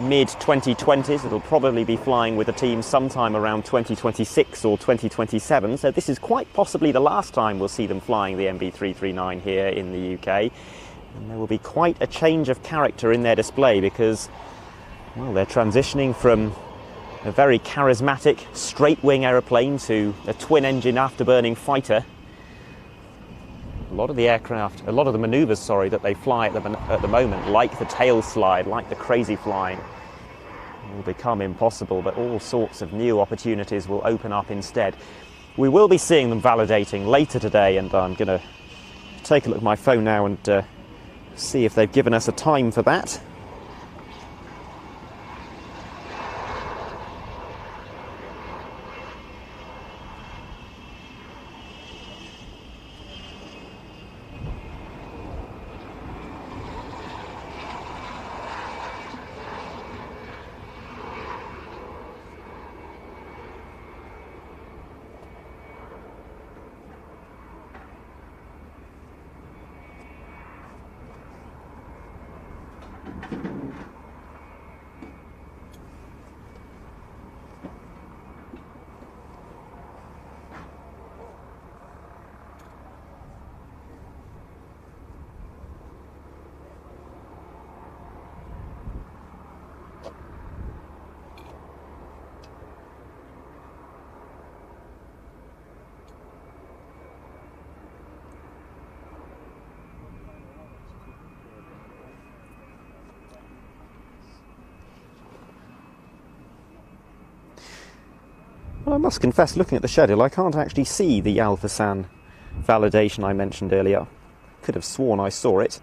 mid-2020s. It'll probably be flying with the team sometime around 2026 or 2027, so this is quite possibly the last time we'll see them flying the MB339 here in the UK. And there will be quite a change of character in their display, because, well, they're transitioning from a very charismatic straight-wing aeroplane to a twin-engine afterburning fighter. A lot of the manoeuvres, that they fly at the moment, like the tail slide, like the crazy flying, will become impossible, but all sorts of new opportunities will open up instead. We will be seeing them validating later today, and I'm going to take a look at my phone now and see if they've given us a time for that. Well, I must confess, looking at the schedule, I can't actually see the Al Fasan validation I mentioned earlier. Could have sworn I saw it.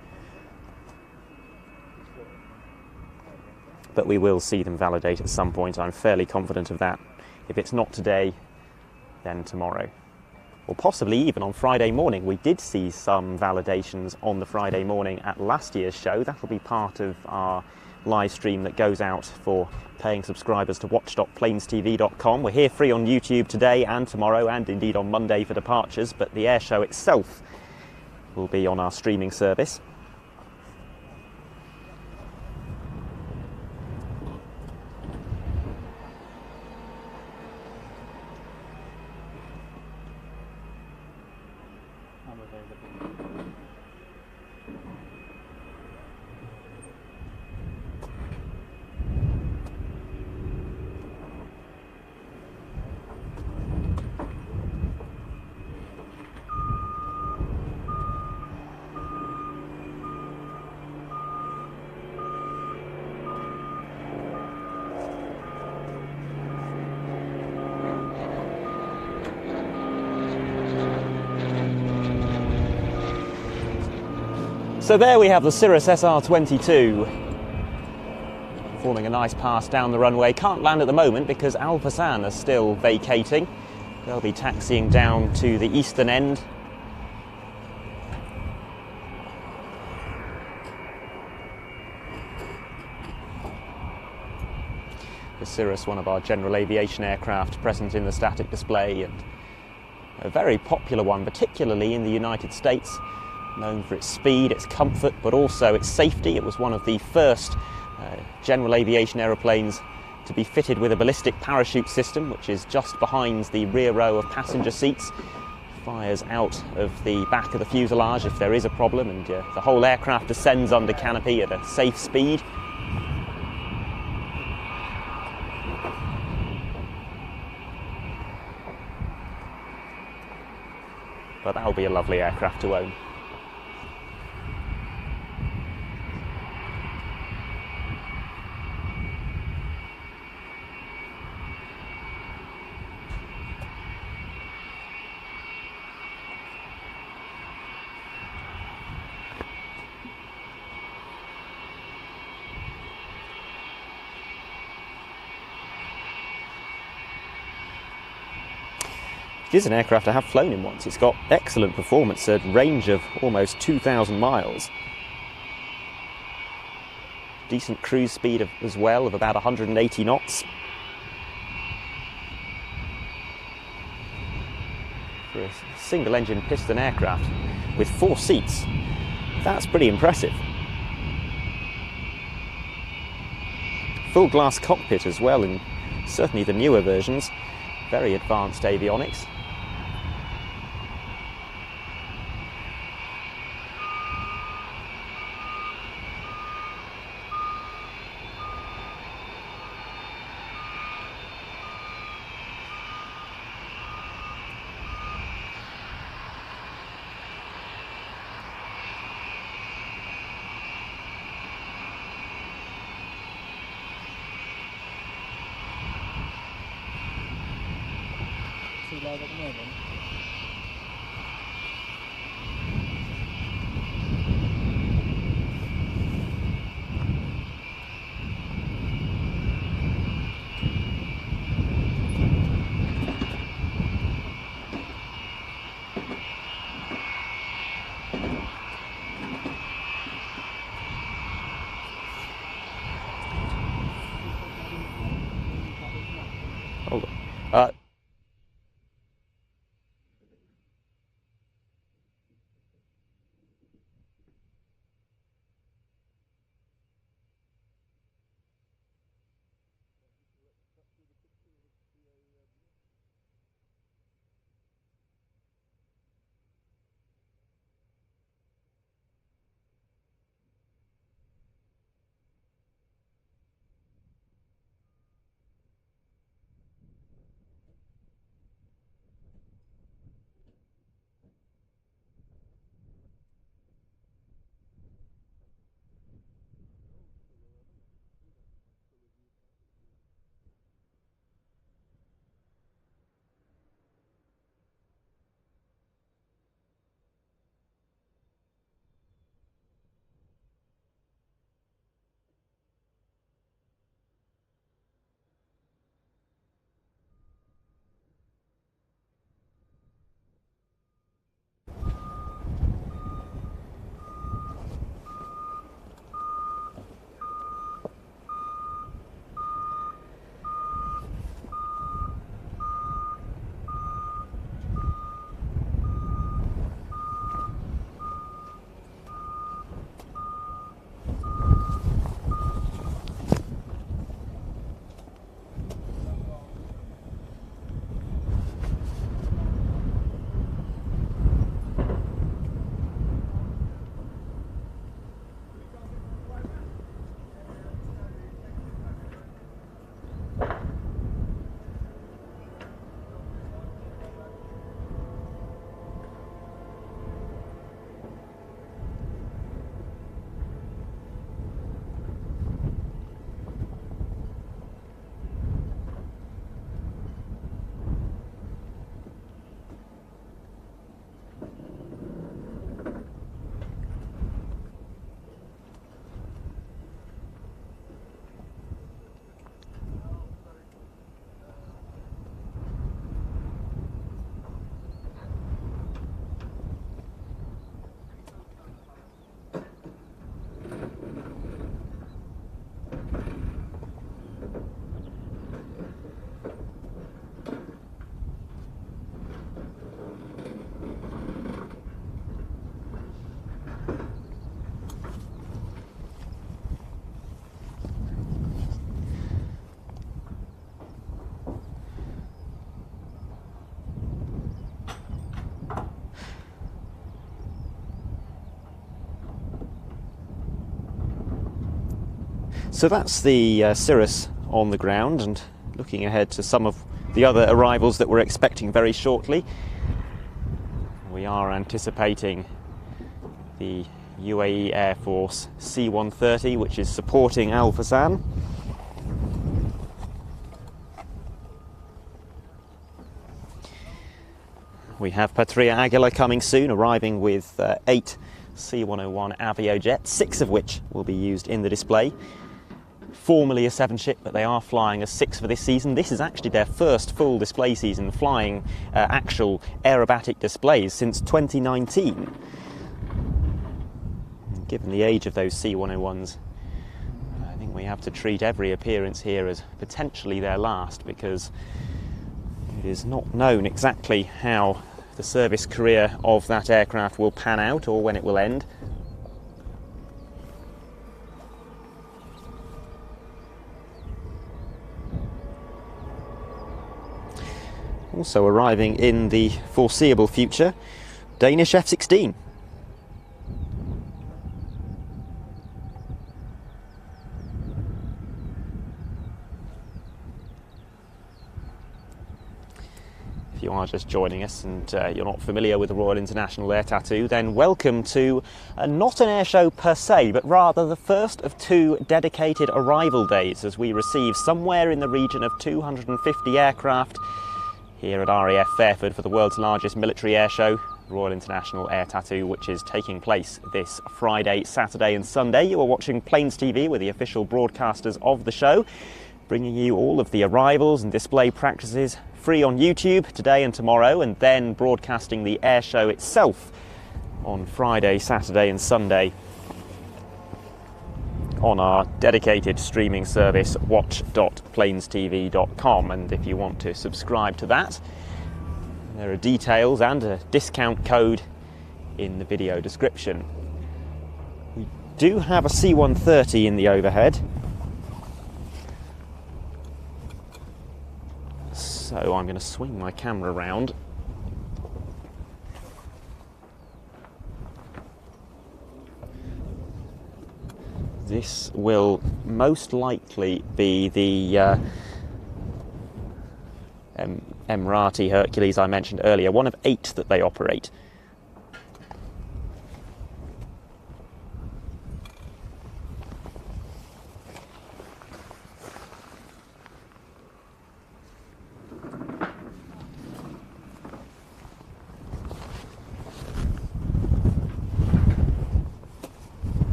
But we will see them validate at some point, I'm fairly confident of that. If it's not today, then tomorrow. Or possibly even on Friday morning. We did see some validations on the Friday morning at last year's show. That'll be part of our live stream that goes out for paying subscribers to watch.plainstv.com. We're here free on YouTube today and tomorrow, and indeed on Monday for departures, but the air show itself will be on our streaming service. So there we have the Cirrus SR-22 forming a nice pass down the runway. Can't land at the moment because Al Passan are still vacating. They'll be taxiing down to the eastern end. The Cirrus, one of our general aviation aircraft present in the static display, and a very popular one, particularly in the United States, known for its speed, its comfort, but also its safety. It was one of the first general aviation aeroplanes to be fitted with a ballistic parachute system, which is just behind the rear row of passenger seats. Fires out of the back of the fuselage if there is a problem, and the whole aircraft descends under canopy at a safe speed. But that'll be a lovely aircraft to own. It is an aircraft I have flown in once. It's got excellent performance, a range of almost 2,000 miles. Decent cruise speed as well, of about 180 knots. For a single engine piston aircraft with 4 seats, that's pretty impressive. Full glass cockpit as well, in certainly the newer versions. Very advanced avionics. At the moment. Hold on. So that's the Cirrus on the ground, and looking ahead to some of the other arrivals that we're expecting very shortly. We are anticipating the UAE Air Force C-130, which is supporting Al Fasan. We have Patria Aguila coming soon, arriving with 8 C-101 Aviojets, 6 of which will be used in the display. Formerly a 7 ship, but they are flying as 6 for this season. This is actually their first full display season, flying actual aerobatic displays since 2019. And given the age of those C-101s, I think we have to treat every appearance here as potentially their last, because it is not known exactly how the service career of that aircraft will pan out or when it will end. Also arriving in the foreseeable future, Danish F-16. If you are just joining us and you're not familiar with the Royal International Air Tattoo, then welcome to not an air show per se, but rather the first of 2 dedicated arrival days, as we receive somewhere in the region of 250 aircraft here at RAF Fairford for the world's largest military air show, Royal International Air Tattoo, which is taking place this Friday, Saturday and Sunday. You are watching Planes TV with the official broadcasters of the show, bringing you all of the arrivals and display practices free on YouTube today and tomorrow, and then broadcasting the air show itself on Friday, Saturday and Sunday on our dedicated streaming service watch.planestv.com. And if you want to subscribe to that, there are details and a discount code in the video description. We do have a C-130 in the overhead, so I'm going to swing my camera around. This will most likely be the Emirati Hercules I mentioned earlier, one of 8 that they operate.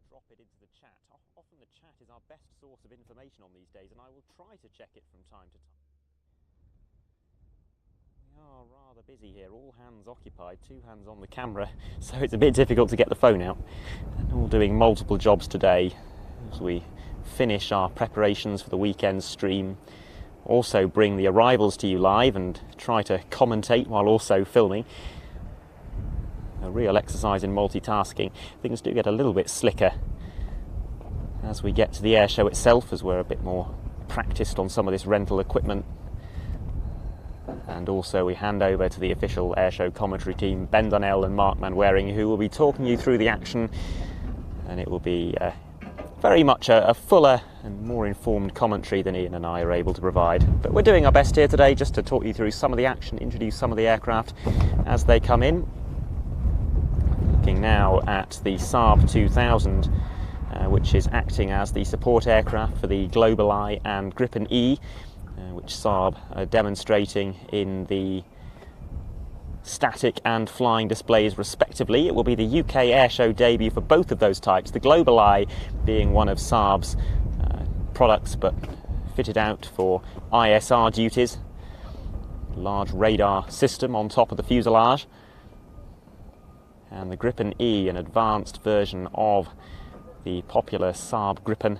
Drop it into the chat. Often the chat is our best source of information on these days, and I will try to check it from time to time. We are rather busy here, all hands occupied, 2 hands on the camera, so it's a bit difficult to get the phone out. And all doing multiple jobs today as we finish our preparations for the weekend stream, also bring the arrivals to you live and try to commentate while also filming. A real exercise in multitasking. Things do get a little bit slicker as we get to the air show itself, as we're a bit more practiced on some of this rental equipment. And also we hand over to the official air show commentary team, Ben Donnell and Mark Manwaring, who will be talking you through the action, and it will be very much a fuller and more informed commentary than Ian and I are able to provide. But we're doing our best here today just to talk you through some of the action, introduce some of the aircraft as they come in. Looking now at the Saab 2000, which is acting as the support aircraft for the GlobalEye and Gripen E, which Saab are demonstrating in the static and flying displays respectively. It will be the UK airshow debut for both of those types, the GlobalEye being one of Saab's products but fitted out for ISR duties. Large radar system on top of the fuselage. And the Gripen E, an advanced version of the popular Saab Gripen,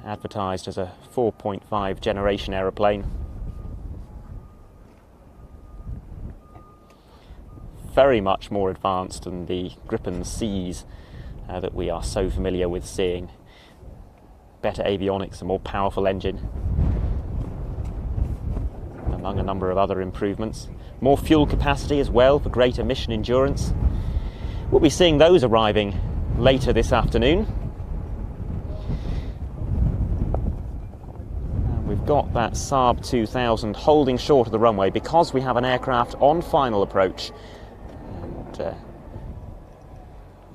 advertised as a 4.5 generation aeroplane. very much more advanced than the Gripen Cs that we are so familiar with seeing. Better avionics, a more powerful engine, among a number of other improvements. More fuel capacity as well for greater mission endurance. We'll be seeing those arriving later this afternoon. And we've got that Saab 2000 holding short of the runway because we have an aircraft on final approach. And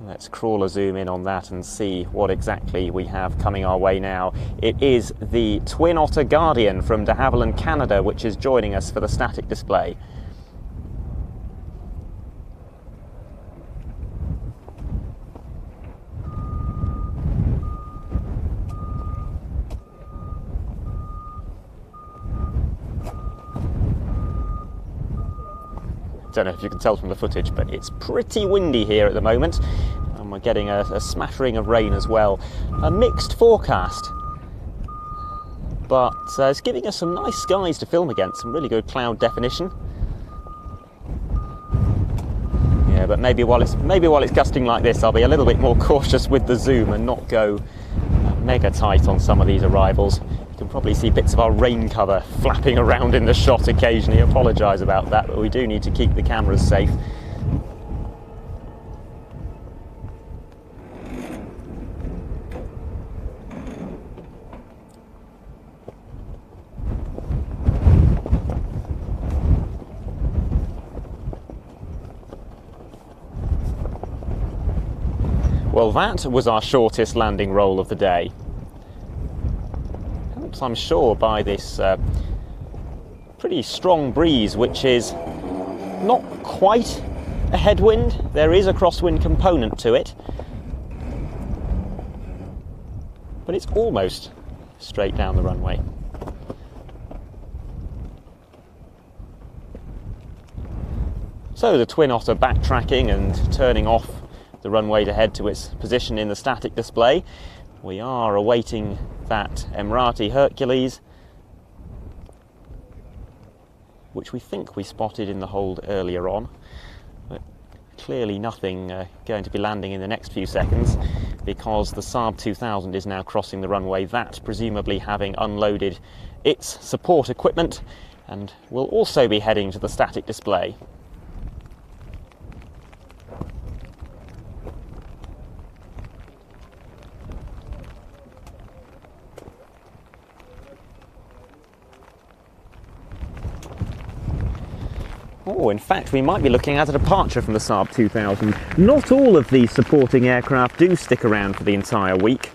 let's crawler zoom in on that and see what exactly we have coming our way now. It is the Twin Otter Guardian from de Havilland, Canada, which is joining us for the static display. Don't know if you can tell from the footage, but it's pretty windy here at the moment, and we're getting a smattering of rain as well. A mixed forecast, but it's giving us some nice skies to film against, some really good cloud definition. Yeah, but maybe while it's gusting like this, I'll be a little bit more cautious with the zoom and not go mega tight on some of these arrivals. You can probably see bits of our rain cover flapping around in the shot occasionally. I apologise about that, but we do need to keep the cameras safe. Well, that was our shortest landing roll of the day. Helps, I'm sure, by this pretty strong breeze, which is not quite a headwind. There is a crosswind component to it, but it's almost straight down the runway. So the Twin Otter backtracking and turning off the runway to head to its position in the static display. We are awaiting that Emirati Hercules, which we think we spotted in the hold earlier on, but clearly nothing going to be landing in the next few seconds because the Saab 2000 is now crossing the runway, that presumably having unloaded its support equipment, and will also be heading to the static display. Oh, in fact, we might be looking at a departure from the Saab 2000. Not all of these supporting aircraft do stick around for the entire week.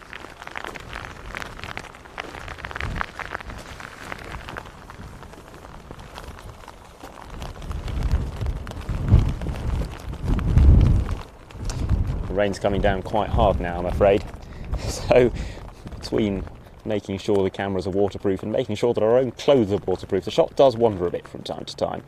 The rain's coming down quite hard now, I'm afraid. So, between making sure the cameras are waterproof and making sure that our own clothes are waterproof, the shot does wander a bit from time to time.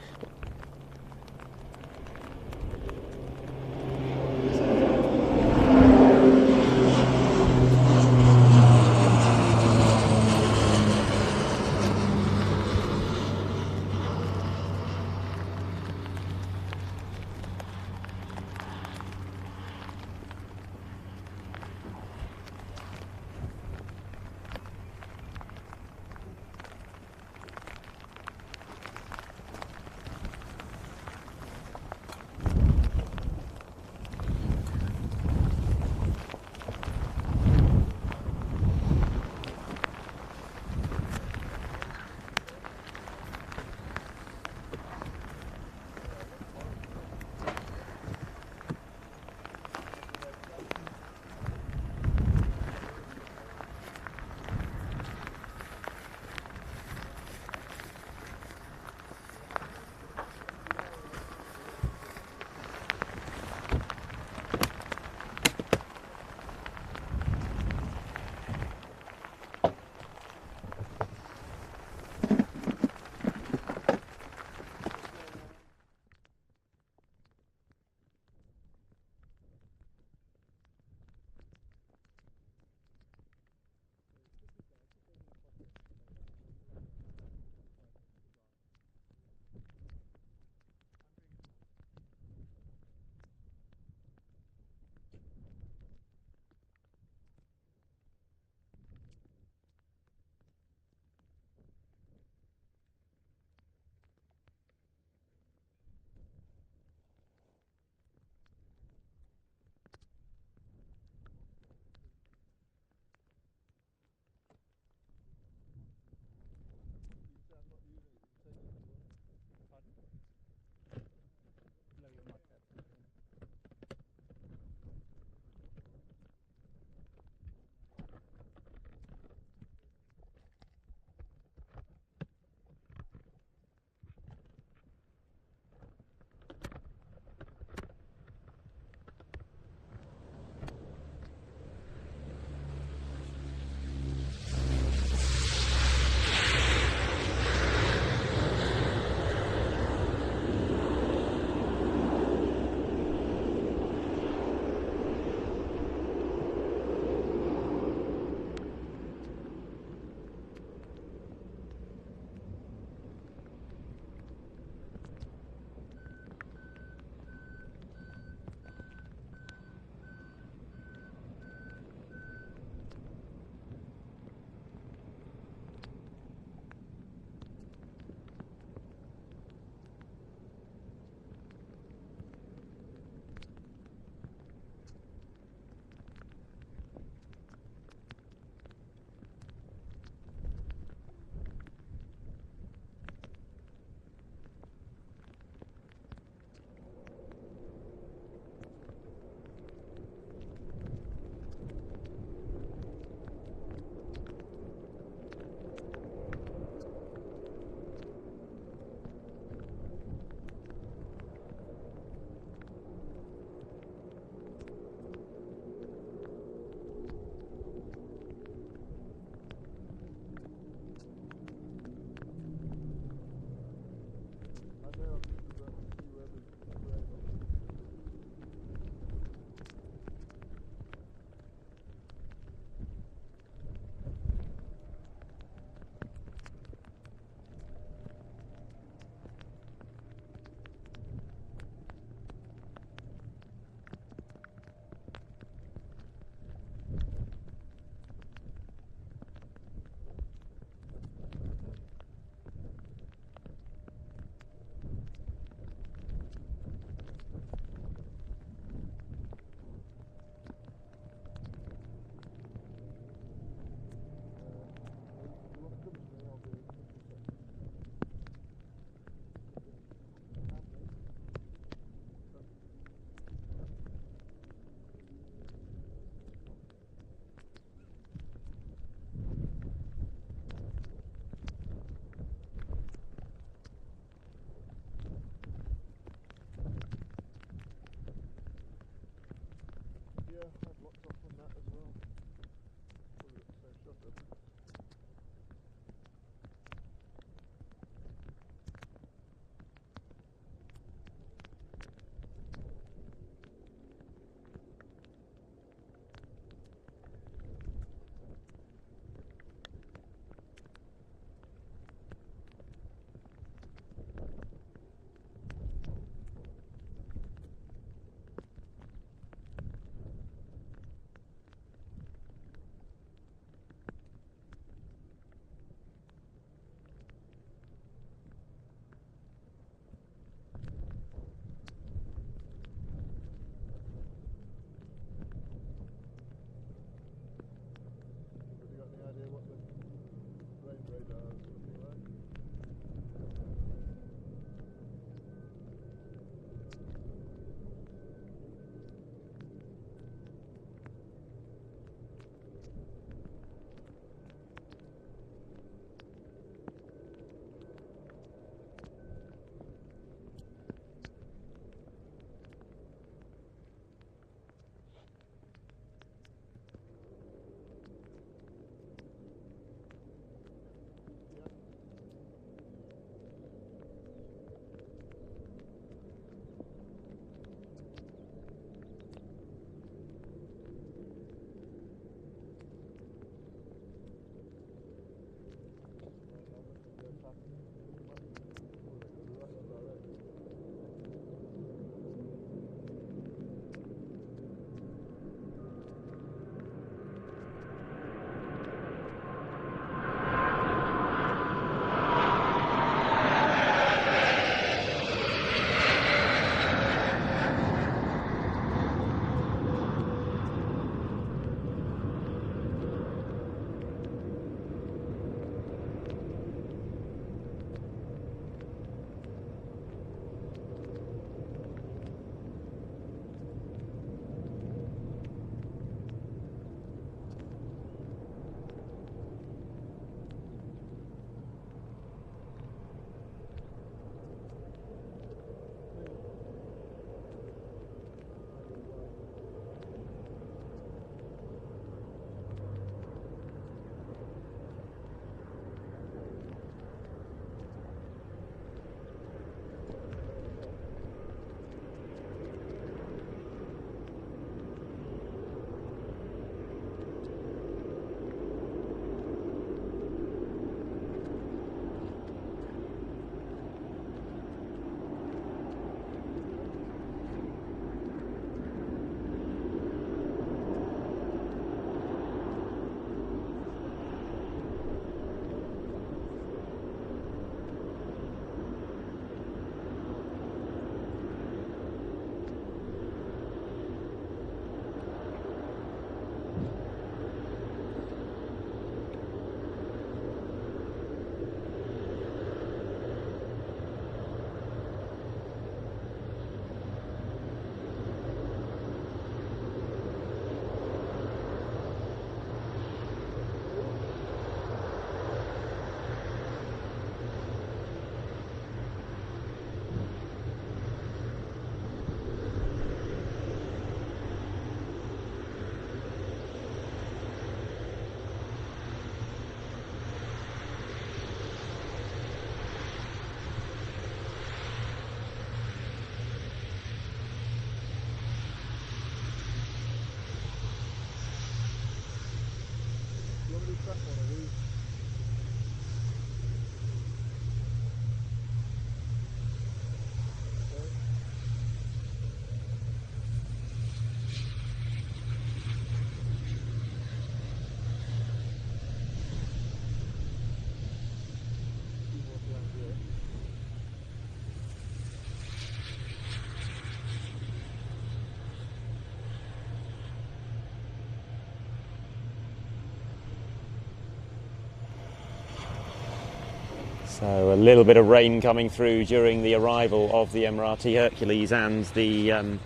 So a little bit of rain coming through during the arrival of the Emirati Hercules and the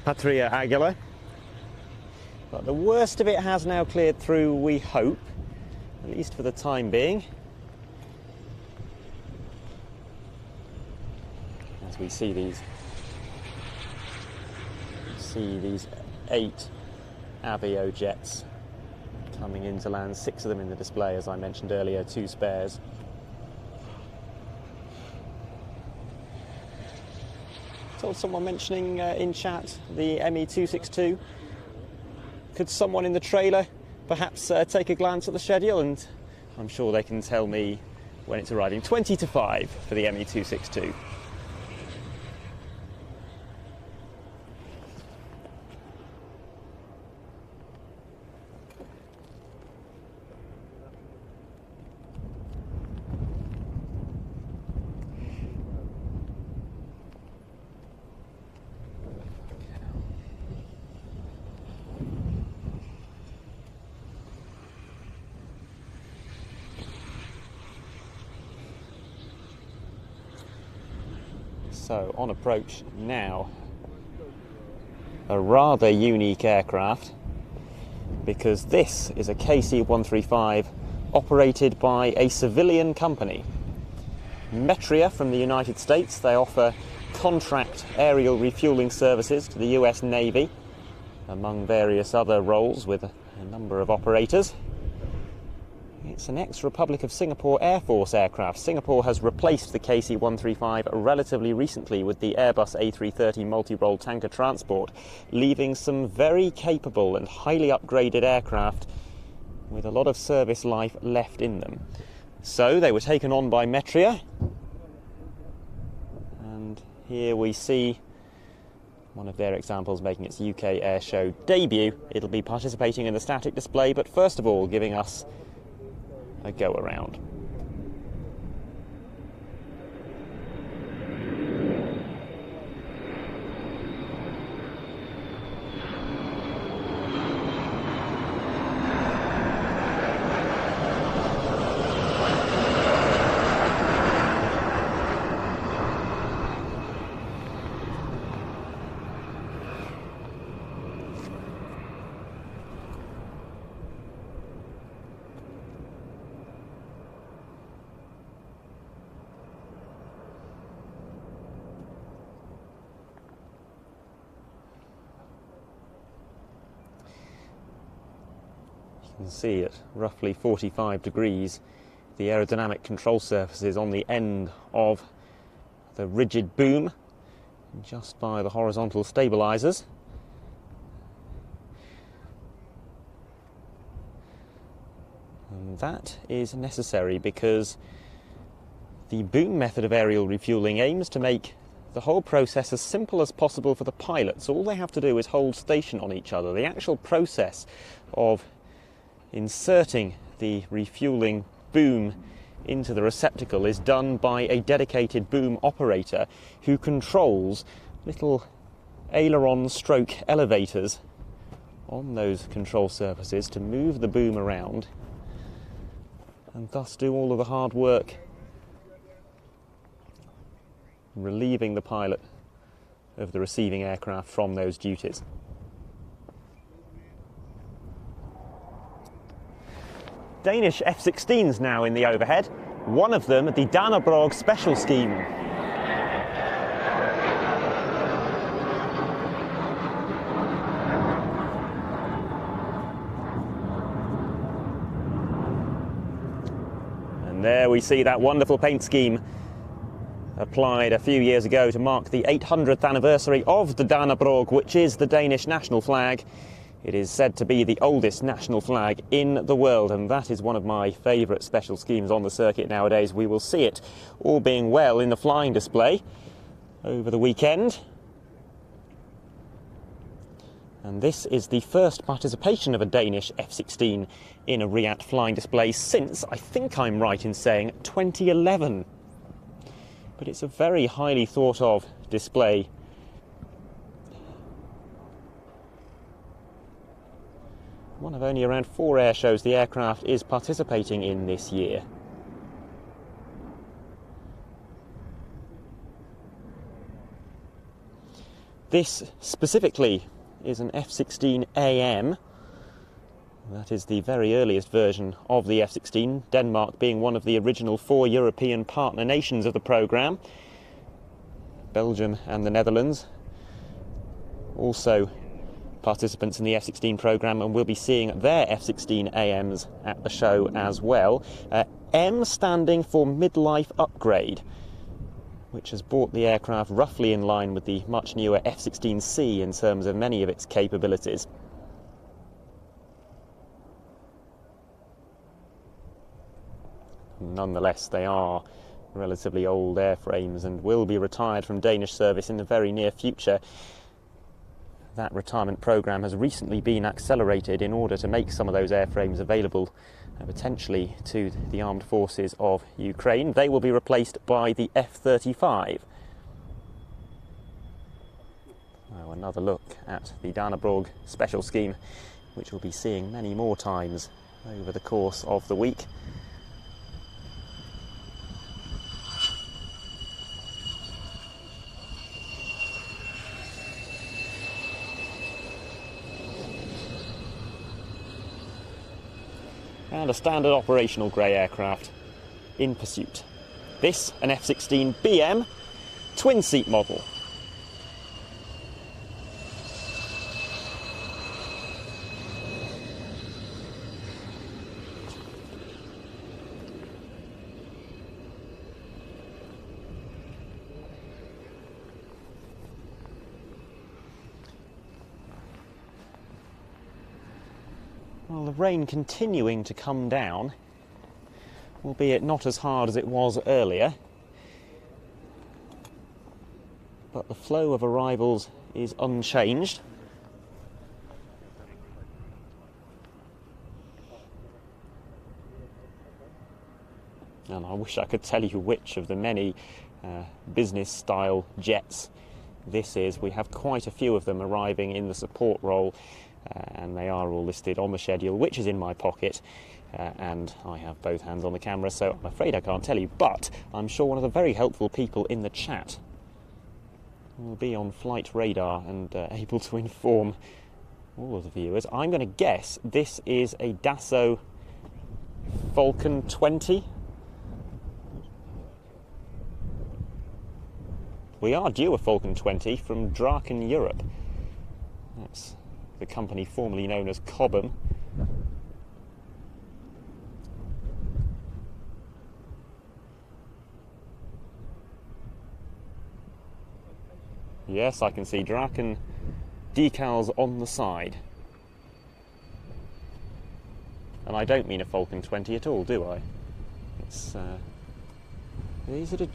Patria Aguila. But the worst of it has now cleared through, we hope, at least for the time being. As we see these 8 Avio jets coming into land, 6 of them in the display, as I mentioned earlier, 2 spares. Saw someone mentioning in chat the ME262. Could someone in the trailer perhaps take a glance at the schedule, and I'm sure they can tell me when it's arriving. 20 to 5 for the ME262. So, on approach now, a rather unique aircraft, because this is a KC-135 operated by a civilian company. Metria from the United States. They offer contract aerial refueling services to the US Navy, among various other roles with a number of operators. It's an ex-Republic of Singapore Air Force aircraft. Singapore has replaced the KC-135 relatively recently with the Airbus A330 multi-role tanker transport, leaving some very capable and highly upgraded aircraft with a lot of service life left in them. So they were taken on by Metria, and here we see one of their examples making its UK Air Show debut. It'll be participating in the static display, but first of all giving us a go around. You can see at roughly 45 degrees the aerodynamic control surfaces on the end of the rigid boom, just by the horizontal stabilizers. And that is necessary because the boom method of aerial refueling aims to make the whole process as simple as possible for the pilots. All they have to do is hold station on each other. The actual process of inserting the refueling boom into the receptacle is done by a dedicated boom operator who controls little aileron stroke elevators on those control surfaces to move the boom around and thus do all of the hard work, relieving the pilot of the receiving aircraft from those duties. Danish F-16s now in the overhead, one of them the Dannebrog Special Scheme. And there we see that wonderful paint scheme applied a few years ago to mark the 800th anniversary of the Dannebrog, which is the Danish national flag. It is said to be the oldest national flag in the world, and that is one of my favourite special schemes on the circuit nowadays. We will see it, all being well, in the flying display over the weekend. And this is the first participation of a Danish F-16 in a RIAT flying display since, I think I'm right in saying, 2011. But it's a very highly thought of display. One of only around 4 air shows the aircraft is participating in this year. This specifically is an F-16AM. That is the very earliest version of the F-16, Denmark being one of the original 4 European partner nations of the programme. Belgium and the Netherlands also participants in the F-16 programme, and we'll be seeing their F-16AMs at the show as well. M standing for midlife upgrade, which has brought the aircraft roughly in line with the much newer F-16C in terms of many of its capabilities. Nonetheless, they are relatively old airframes and will be retired from Danish service in the very near future. That retirement programme has recently been accelerated in order to make some of those airframes available potentially to the armed forces of Ukraine. They will be replaced by the F-35. Now another look at the Dannebrog special scheme, which we'll be seeing many more times over the course of the week. And a standard operational grey aircraft in pursuit. This, an F-16BM twin-seat model. Well, the rain continuing to come down, albeit not as hard as it was earlier, but the flow of arrivals is unchanged. And I wish I could tell you which of the many business-style jets this is. We have quite a few of them arriving in the support role, and they are all listed on the schedule, which is in my pocket, and I have both hands on the camera, so I'm afraid I can't tell you, but I'm sure one of the very helpful people in the chat will be on flight radar and able to inform all of the viewers. I'm going to guess this is a Dassault Falcon 20. We are due a Falcon 20 from Draken Europe. That's the company formerly known as Cobham. Yes, I can see Draken decals on the side. And I don't mean a Falcon 20 at all, do I? It's these are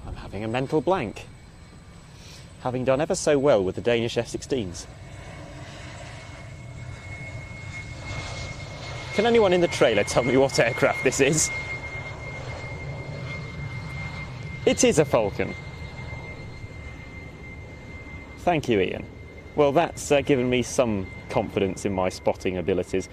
I'm having a mental blank, having done ever so well with the Danish F-16s. Can anyone in the trailer tell me what aircraft this is? It is a Falcon. Thank you, Ian. Well, that's given me some confidence in my spotting abilities.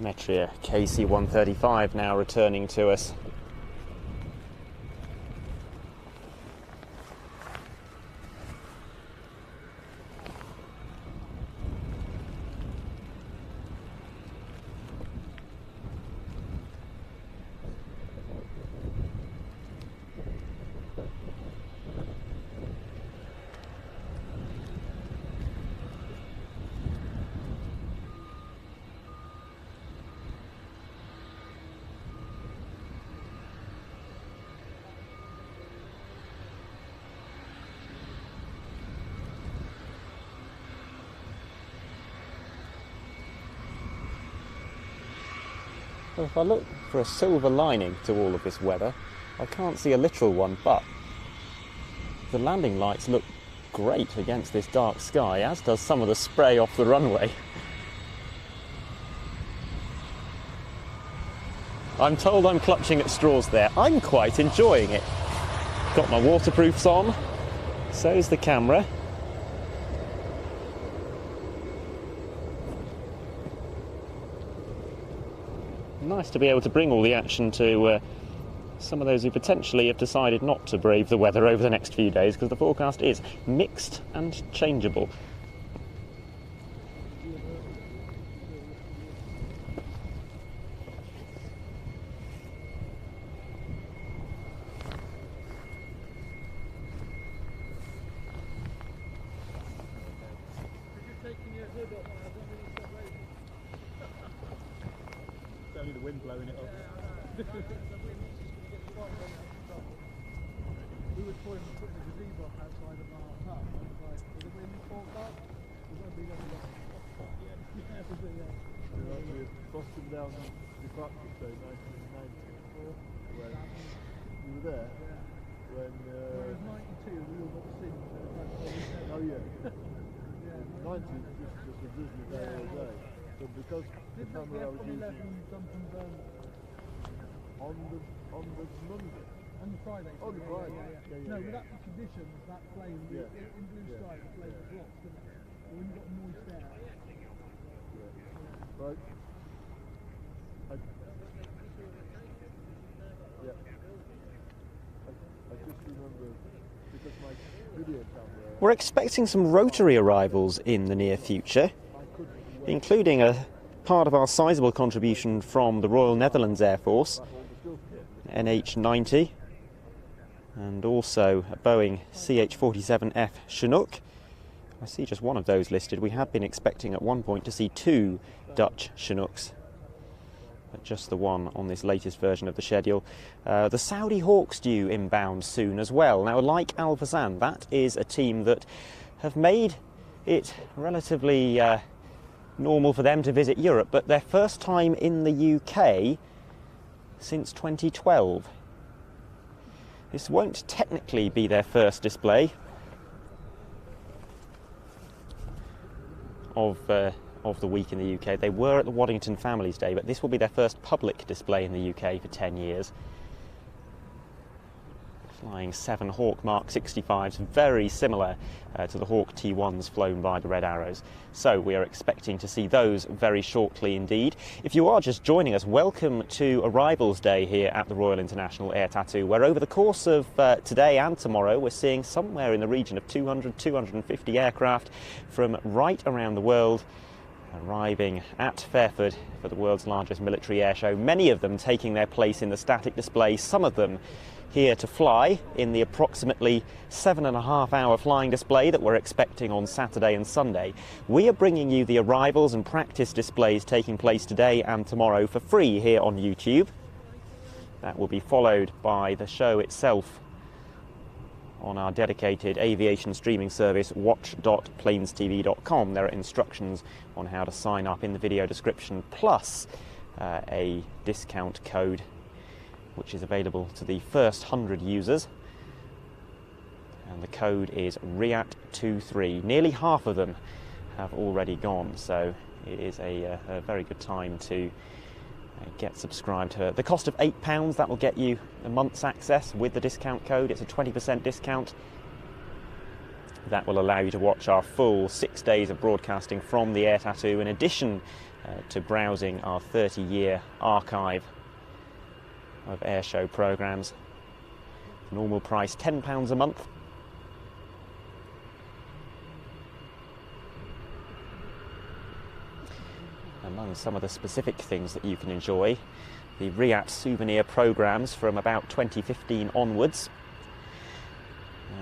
Metria KC-135 now returning to us. Well, if I look for a silver lining to all of this weather, I can't see a literal one, but the landing lights look great against this dark sky, as does some of the spray off the runway. I'm told I'm clutching at straws there. I'm quite enjoying it. Got my waterproofs on, so's the camera. Nice to be able to bring all the action to some of those who potentially have decided not to brave the weather over the next few days, because the forecast is mixed and changeable. Only the wind blowing it up. We were toying with putting a gazebo outside of our hut. I was like, with the wind forked up, we're going to be able to we're busting down the practice day 1994 when you were there. Yeah. When it was 92, we all got sick. Oh yeah. Yeah. 90 just a Disney day all day. But because the camera I was using on the Monday. On the Friday. On the Friday. Yeah. No, with that conditions, that plane in blue sky, the plane was lost, didn't it? But when you got moist air. Yeah. Right. I just remember because my video camera. We're expecting some rotary arrivals in the near future, including a part of our sizable contribution from the Royal Netherlands Air Force, NH90, and also a Boeing CH-47F Chinook. I see just one of those listed. We had been expecting at one point to see two Dutch Chinooks, but just the one on this latest version of the schedule. The Saudi Hawks due inbound soon as well. Now, like Al Fazan, that is a team that have made it relatively normal for them to visit Europe, but their first time in the UK since 2012. This won't technically be their first display of the week in the UK. They were at the Waddington Families Day, but this will be their first public display in the UK for 10 years. Flying 7 Hawk Mark 65s, very similar to the Hawk T1s flown by the Red Arrows. So we are expecting to see those very shortly indeed. If you are just joining us, welcome to Arrivals Day here at the Royal International Air Tattoo, where over the course of today and tomorrow we're seeing somewhere in the region of 200-250 aircraft from right around the world arriving at Fairford for the world's largest military air show, many of them taking their place in the static display, some of them here to fly in the approximately 7.5-hour flying display that we're expecting on Saturday and Sunday. We are bringing you the arrivals and practice displays taking place today and tomorrow for free here on YouTube. That will be followed by the show itself on our dedicated aviation streaming service, watch.planestv.com. There are instructions on how to sign up in the video description, plus a discount code which is available to the first 100 users, and the code is RIAT23. Nearly half of them have already gone, so it is a very good time to get subscribed to her. The cost of £8, that will get you a month's access with the discount code. It's a 20% discount. That will allow you to watch our full 6 days of broadcasting from the Air Tattoo, in addition to browsing our 30-year archive of airshow programmes. Normal price £10 a month. Among some of the specific things that you can enjoy, the RIAT souvenir programmes from about 2015 onwards,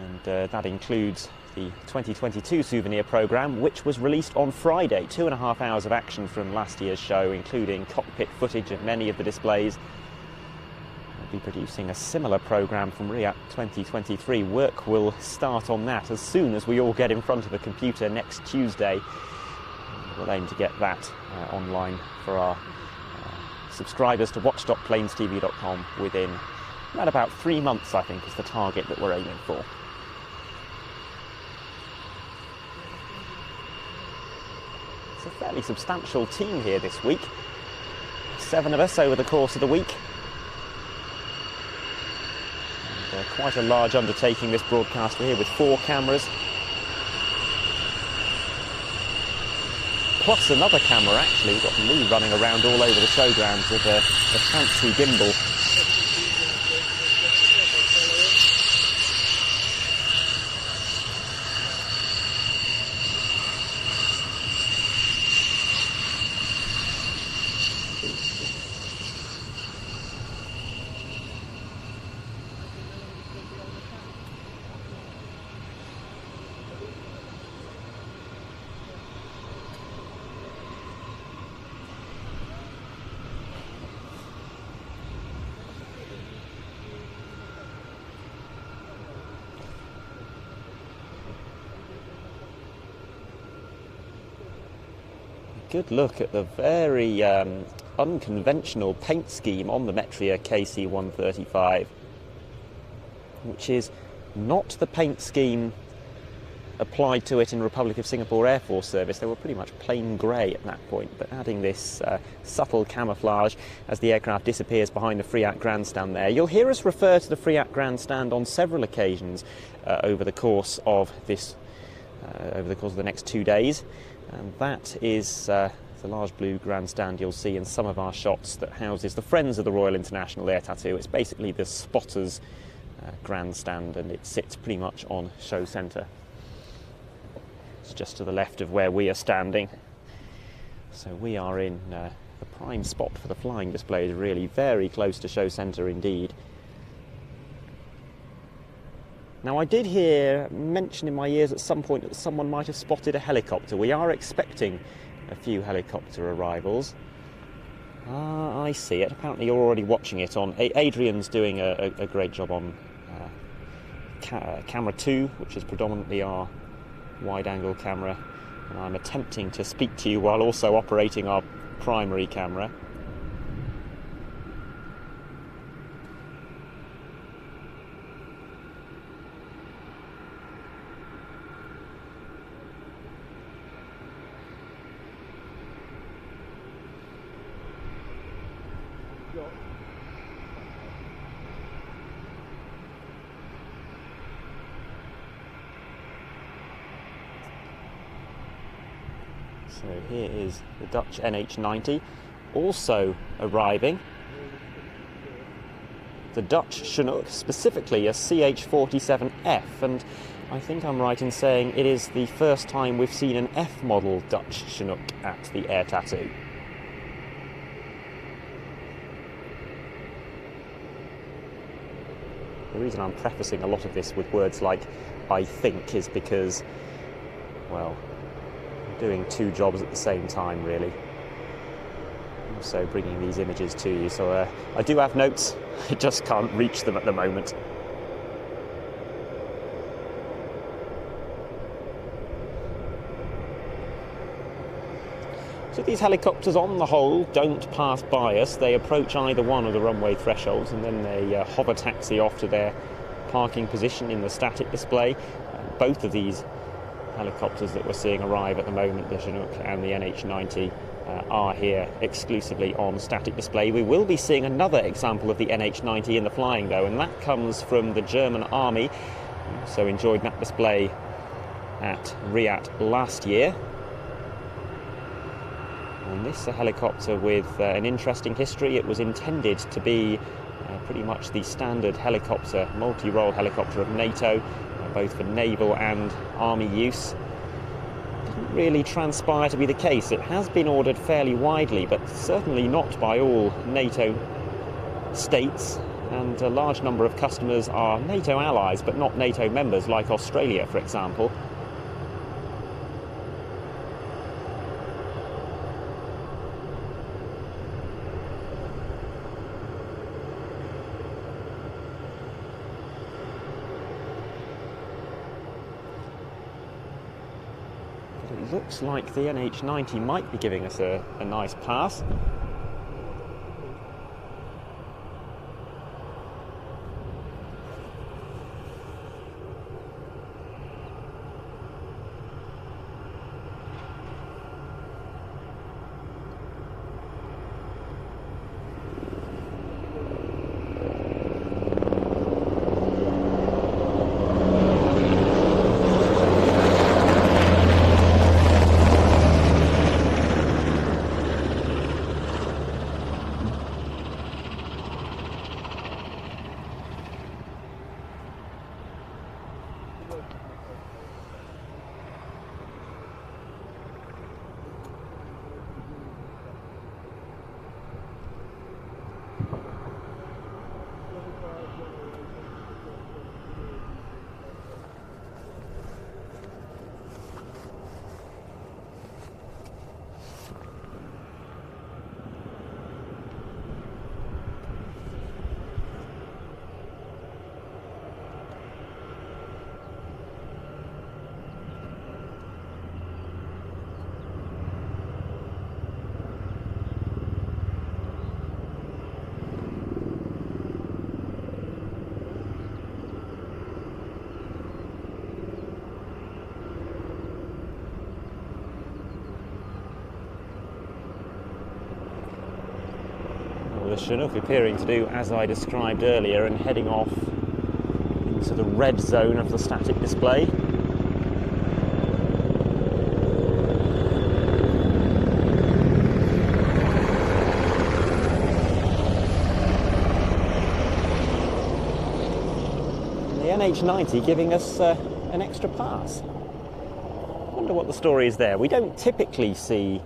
and that includes the 2022 souvenir programme, which was released on Friday. 2.5 hours of action from last year's show, including cockpit footage of many of the displays. We'll be producing a similar programme from RIAT 2023. Work will start on that as soon as we all get in front of a computer next Tuesday. We'll aim to get that online for our subscribers to watch.planestv.com within around about 3 months, I think, is the target that we're aiming for. It's a fairly substantial team here this week. 7 of us over the course of the week. And, quite a large undertaking, this broadcaster here, with 4 cameras. Plus another camera, actually. We've got Lee running around all over the showgrounds with a fancy gimbal. Good look at the very unconventional paint scheme on the Metria KC-135, which is not the paint scheme applied to it in Republic of Singapore Air Force Service. They were pretty much plain grey at that point, but adding this subtle camouflage as the aircraft disappears behind the Friat grandstand there. You'll hear us refer to the Friat grandstand on several occasions over the course of this, the next 2 days. And that is the large blue grandstand you'll see in some of our shots that houses the Friends of the Royal International Air Tattoo. It's basically the spotters grandstand, and it sits pretty much on show centre. It's just to the left of where we are standing. So we are in the prime spot for the flying displays, really very close to show centre indeed. Now, I did hear mention in my ears at some point that someone might have spotted a helicopter. We are expecting a few helicopter arrivals. Ah, I see it. Apparently you're already watching it on... Adrian's doing a great job on camera 2, which is predominantly our wide-angle camera. And I'm attempting to speak to you while also operating our primary camera. So here is the Dutch NH90, also arriving. The Dutch Chinook, specifically a CH-47F, and I think I'm right in saying it is the first time we've seen an F-model Dutch Chinook at the Air Tattoo. The reason I'm prefacing a lot of this with words like "I think" is because, well, doing 2 jobs at the same time, really. Also bringing these images to you, so I do have notes, I just can't reach them at the moment. So these helicopters, on the whole, don't pass by us. They approach either one of the runway thresholds and then they hover taxi off to their parking position in the static display. Both of these helicopters that we're seeing arrive at the moment, the Chinook and the NH90, are here exclusively on static display. We will be seeing another example of the NH90 in the flying, though, and that comes from the German Army. So enjoyed that display at RIAT last year. And this is a helicopter with an interesting history. It was intended to be pretty much the standard helicopter, multi-role helicopter of NATO, both for naval and army use. Didn't really transpire to be the case. It has been ordered fairly widely, but certainly not by all NATO states, and a large number of customers are NATO allies but not NATO members, like Australia, for example. It looks like the NH90 might be giving us a nice pass. The Chinook appearing to do as I described earlier and heading off into the red zone of the static display. And the NH90 giving us an extra pass. I wonder what the story is there. We don't typically see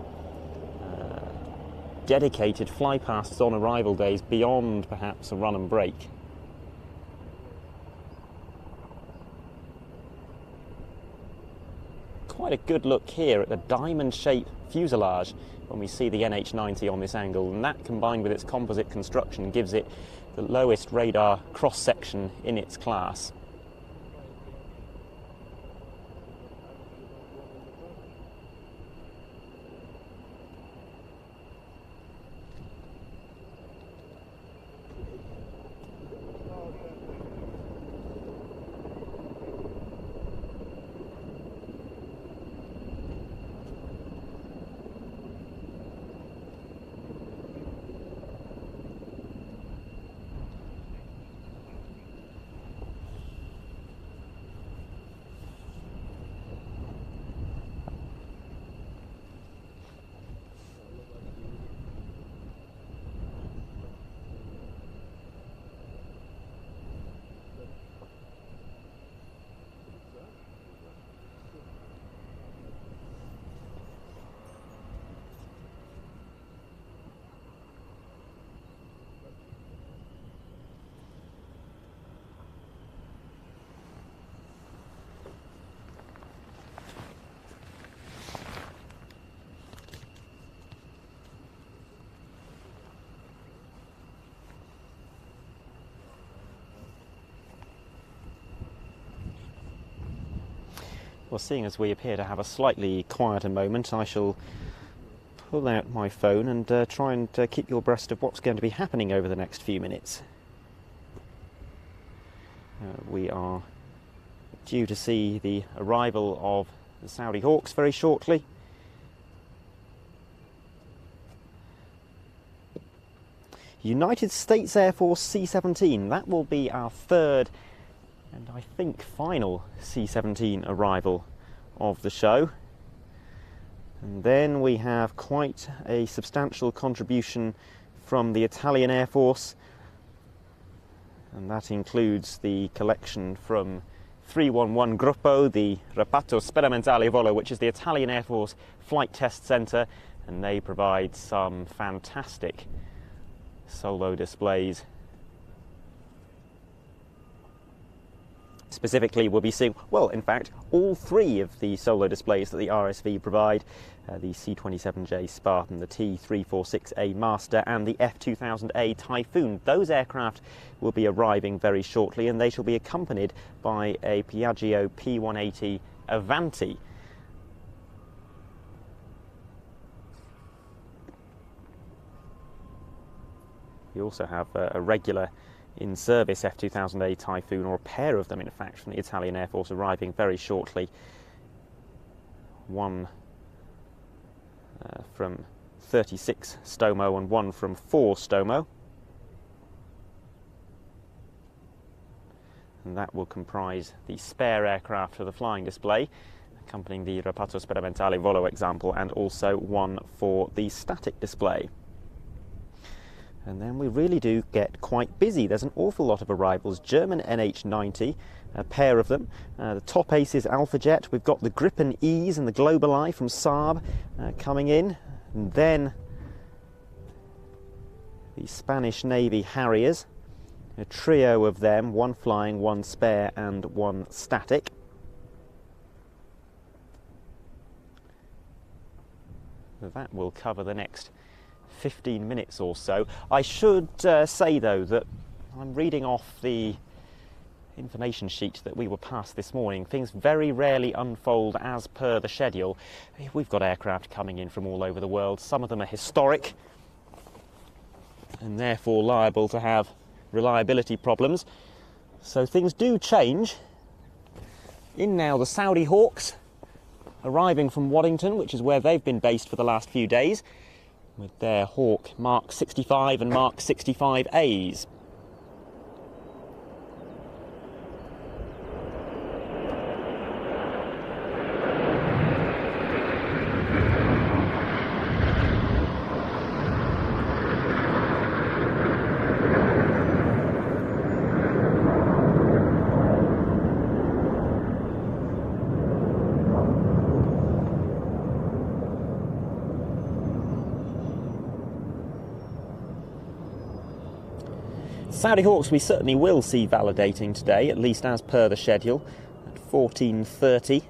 dedicated flypasts on arrival days beyond perhaps a run and break. Quite a good look here at the diamond-shaped fuselage when we see the NH90 on this angle, and that combined with its composite construction gives it the lowest radar cross-section in its class. Well, seeing as we appear to have a slightly quieter moment, I shall pull out my phone and try and keep you abreast of what's going to be happening over the next few minutes. We are due to see the arrival of the Saudi Hawks very shortly. United States Air Force C-17, that will be our third and I think final C-17 arrival of the show. And then we have quite a substantial contribution from the Italian Air Force, and that includes the collection from 311 Gruppo, the Reparto Sperimentale Volo, which is the Italian Air Force Flight Test Centre, and they provide some fantastic solo displays. Specifically, we'll be seeing, well, in fact, all three of the solo displays that the RSV provide, the C-27J Spartan, the T-346A Master and the F-2000A Typhoon. Those aircraft will be arriving very shortly, and they shall be accompanied by a Piaggio P-180 Avanti. You also have a regular in-service F-2000A Typhoon, or a pair of them in fact, from the Italian Air Force arriving very shortly. One from 36 Stomo and one from 4 Stomo. And that will comprise the spare aircraft for the flying display, accompanying the Reparto Sperimentale Volo example, and also one for the static display. And then we really do get quite busy. There's an awful lot of arrivals. German NH90, a pair of them. The top ace is Alpha Jet. We've got the Gripen E's and the Global Eye from Saab coming in. And then the Spanish Navy Harriers. A trio of them, one flying, one spare and one static. That will cover the next 15 minutes or so. I should say though that I'm reading off the information sheet that we were passed this morning. Things very rarely unfold as per the schedule. We've got aircraft coming in from all over the world. Some of them are historic and therefore liable to have reliability problems. So things do change. In now the Saudi Hawks, arriving from Waddington, which is where they've been based for the last few days, with their Hawk Mark 65 and Mark 65As. Saudi Hawks we certainly will see validating today, at least as per the schedule, at 14:30.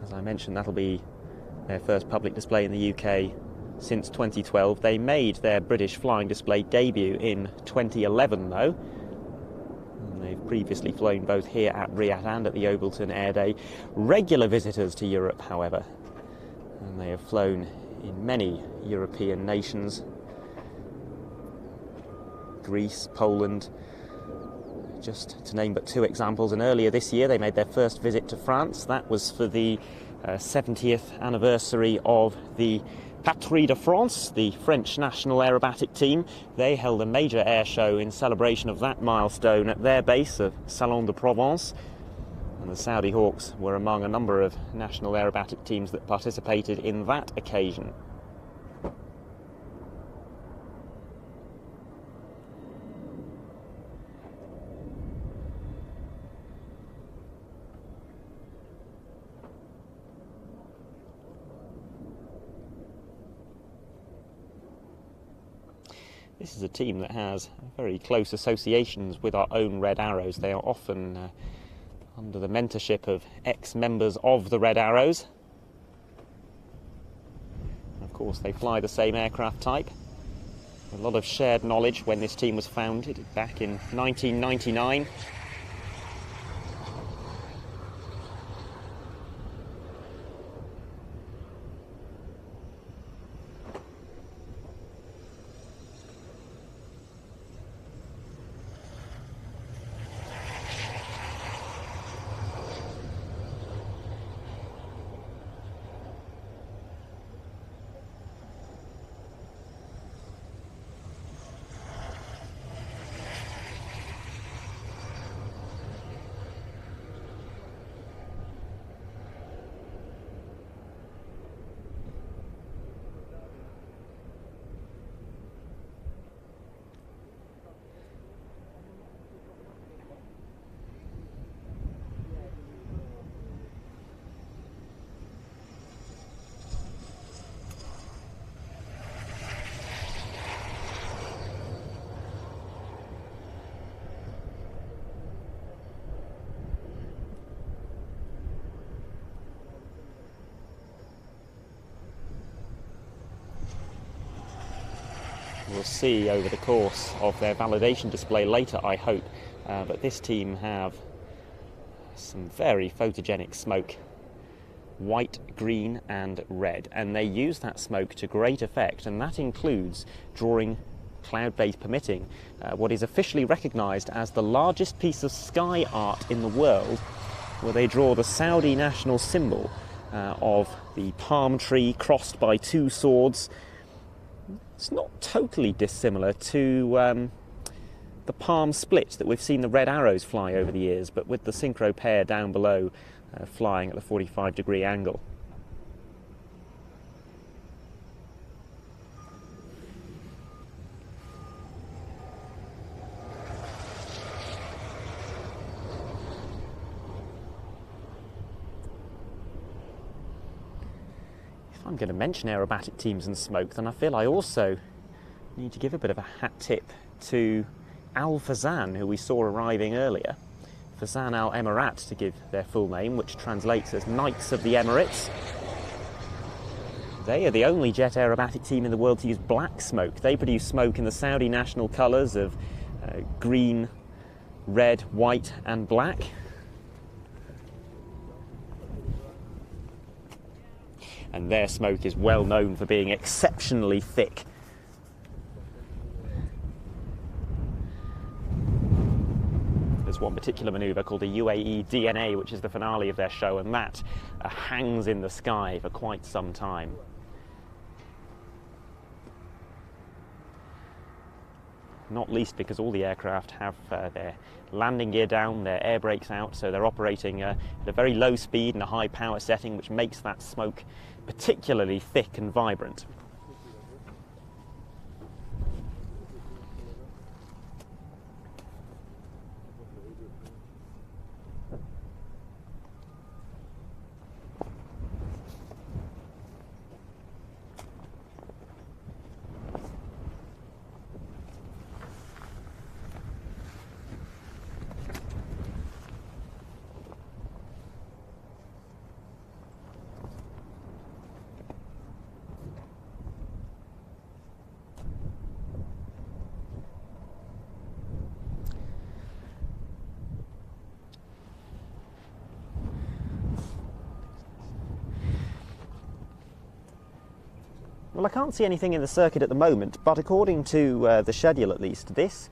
As I mentioned, that'll be their first public display in the UK since 2012. They made their British flying display debut in 2011 though. And they've previously flown both here at Riyadh and at the Obalton Air Day. Regular visitors to Europe, however, and they have flown in many European nations. Greece, Poland, just to name but two examples. And earlier this year they made their first visit to France. That was for the 70th anniversary of the Patrie de France, the French national aerobatic team. They held a major air show in celebration of that milestone at their base of Salon de Provence. And the Saudi Hawks were among a number of national aerobatic teams that participated in that occasion. This is a team that has very close associations with our own Red Arrows. They are often under the mentorship of ex-members of the Red Arrows. And of course, they fly the same aircraft type. A lot of shared knowledge when this team was founded back in 1999. we'll see over the course of their validation display later, I hope. But this team have some very photogenic smoke, white, green and red, and they use that smoke to great effect, and that includes drawing, cloud base permitting, what is officially recognised as the largest piece of sky art in the world, where they draw the Saudi national symbol of the palm tree crossed by two swords. It's not totally dissimilar to the palm split that we've seen the red arrows fly over the years, but with the synchro pair down below flying at the 45-degree angle. If I'm going to mention aerobatic teams and smoke, then I feel I also need to give a bit of a hat tip to Al Fazan, who we saw arriving earlier. Fazan Al Emirat, to give their full name, which translates as Knights of the Emirates. They are the only jet aerobatic team in the world to use black smoke. They produce smoke in the Saudi national colours of green, red, white and black. And their smoke is well known for being exceptionally thick. There's one particular manoeuvre called the UAE DNA, which is the finale of their show, and that hangs in the sky for quite some time. Not least because all the aircraft have their landing gear down, their air brakes out, so they're operating at a very low speed and a high power setting, which makes that smoke particularly thick and vibrant. Well, I can't see anything in the circuit at the moment, but according to the schedule at least, this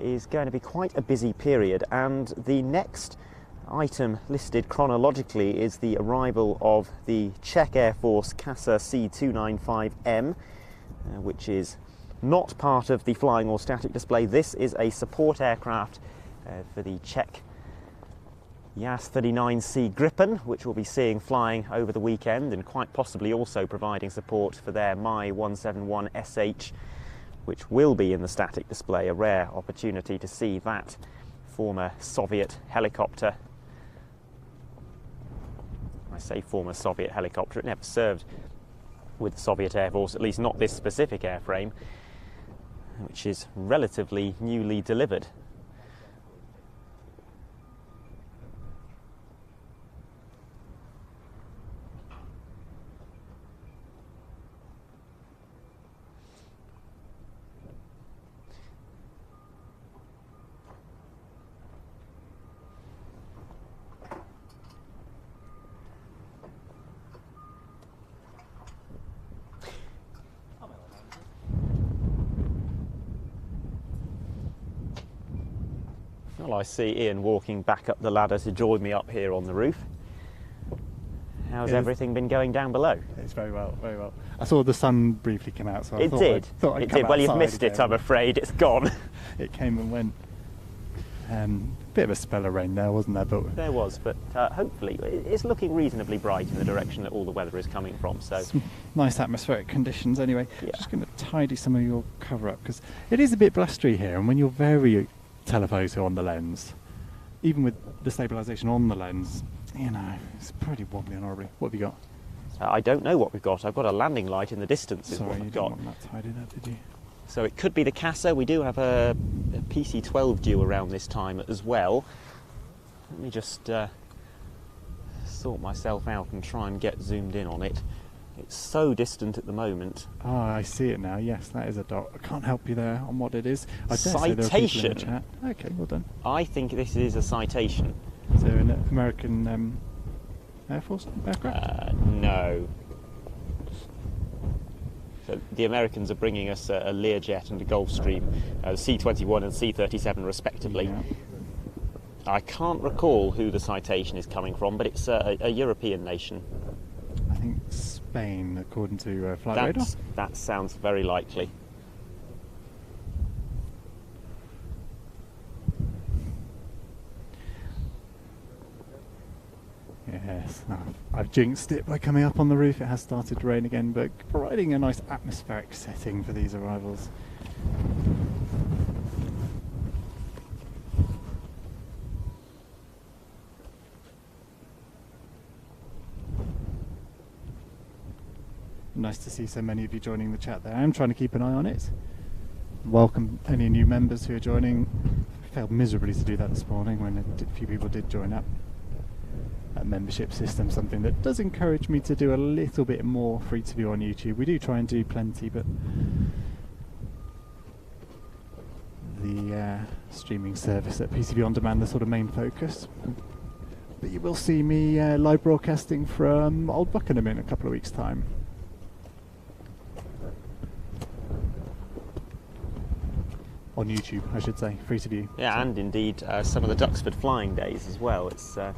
is going to be quite a busy period, and the next item listed chronologically is the arrival of the Czech Air Force Casa C295M, which is not part of the flying or static display. This is a support aircraft for the Czech Jas-39C Gripen, which we'll be seeing flying over the weekend, and quite possibly also providing support for their Mi-171SH, which will be in the static display. A rare opportunity to see that former Soviet helicopter. I say former Soviet helicopter, it never served with the Soviet Air Force, at least not this specific airframe, which is relatively newly delivered. Well, I see Ian walking back up the ladder to join me up here on the roof. How's everything been going down below? It's very well, very well. I saw the sun briefly come out, so I thought It I'd come did. Well, you've outside missed it, again. I'm afraid. It's gone. It came and went. Bit of a spell of rain there, wasn't there? But There was, but hopefully it's looking reasonably bright in the direction that all the weather is coming from. So some nice atmospheric conditions anyway. Yeah. Just going to tidy some of your cover up, because it is a bit blustery here, and when you're very telephoto on the lens, even with the stabilisation on the lens, you know, it's pretty wobbly and horribly. What have you got? I don't know what we've got. I've got a landing light in the distance is Sorry, what you I've didn't got. want that tidied up, did you? So it could be the Casa. We do have a PC-12 due around this time as well. Let me just sort myself out and try and get zoomed in on it. It's so distant at the moment. Oh, I see it now. Yes, that is a dot. I can't help you there on what it is. I dare say there are people in the chat. Okay, well done. I think this is a citation. Is there an American Air Force aircraft? No. So the Americans are bringing us a Learjet and a Gulfstream, C-21 and C-37 respectively. Yeah. I can't recall who the citation is coming from, but it's a European nation. I think Spain, according to Flight Radar. That sounds very likely. Yes, I've jinxed it by coming up on the roof. It has started to rain again, but providing a nice atmospheric setting for these arrivals. Nice to see so many of you joining the chat there. I'm trying to keep an eye on it. Welcome any new members who are joining. I failed miserably to do that this morning when a few people did join up. That membership system, something that does encourage me to do a little bit more free to view on YouTube. We do try and do plenty, but the streaming service at PCV On Demand, the sort of main focus. But you will see me live broadcasting from Old Buckingham in a couple of weeks' time. On YouTube, I should say, free to view. Yeah, and indeed some of the Duxford flying days as well. It's a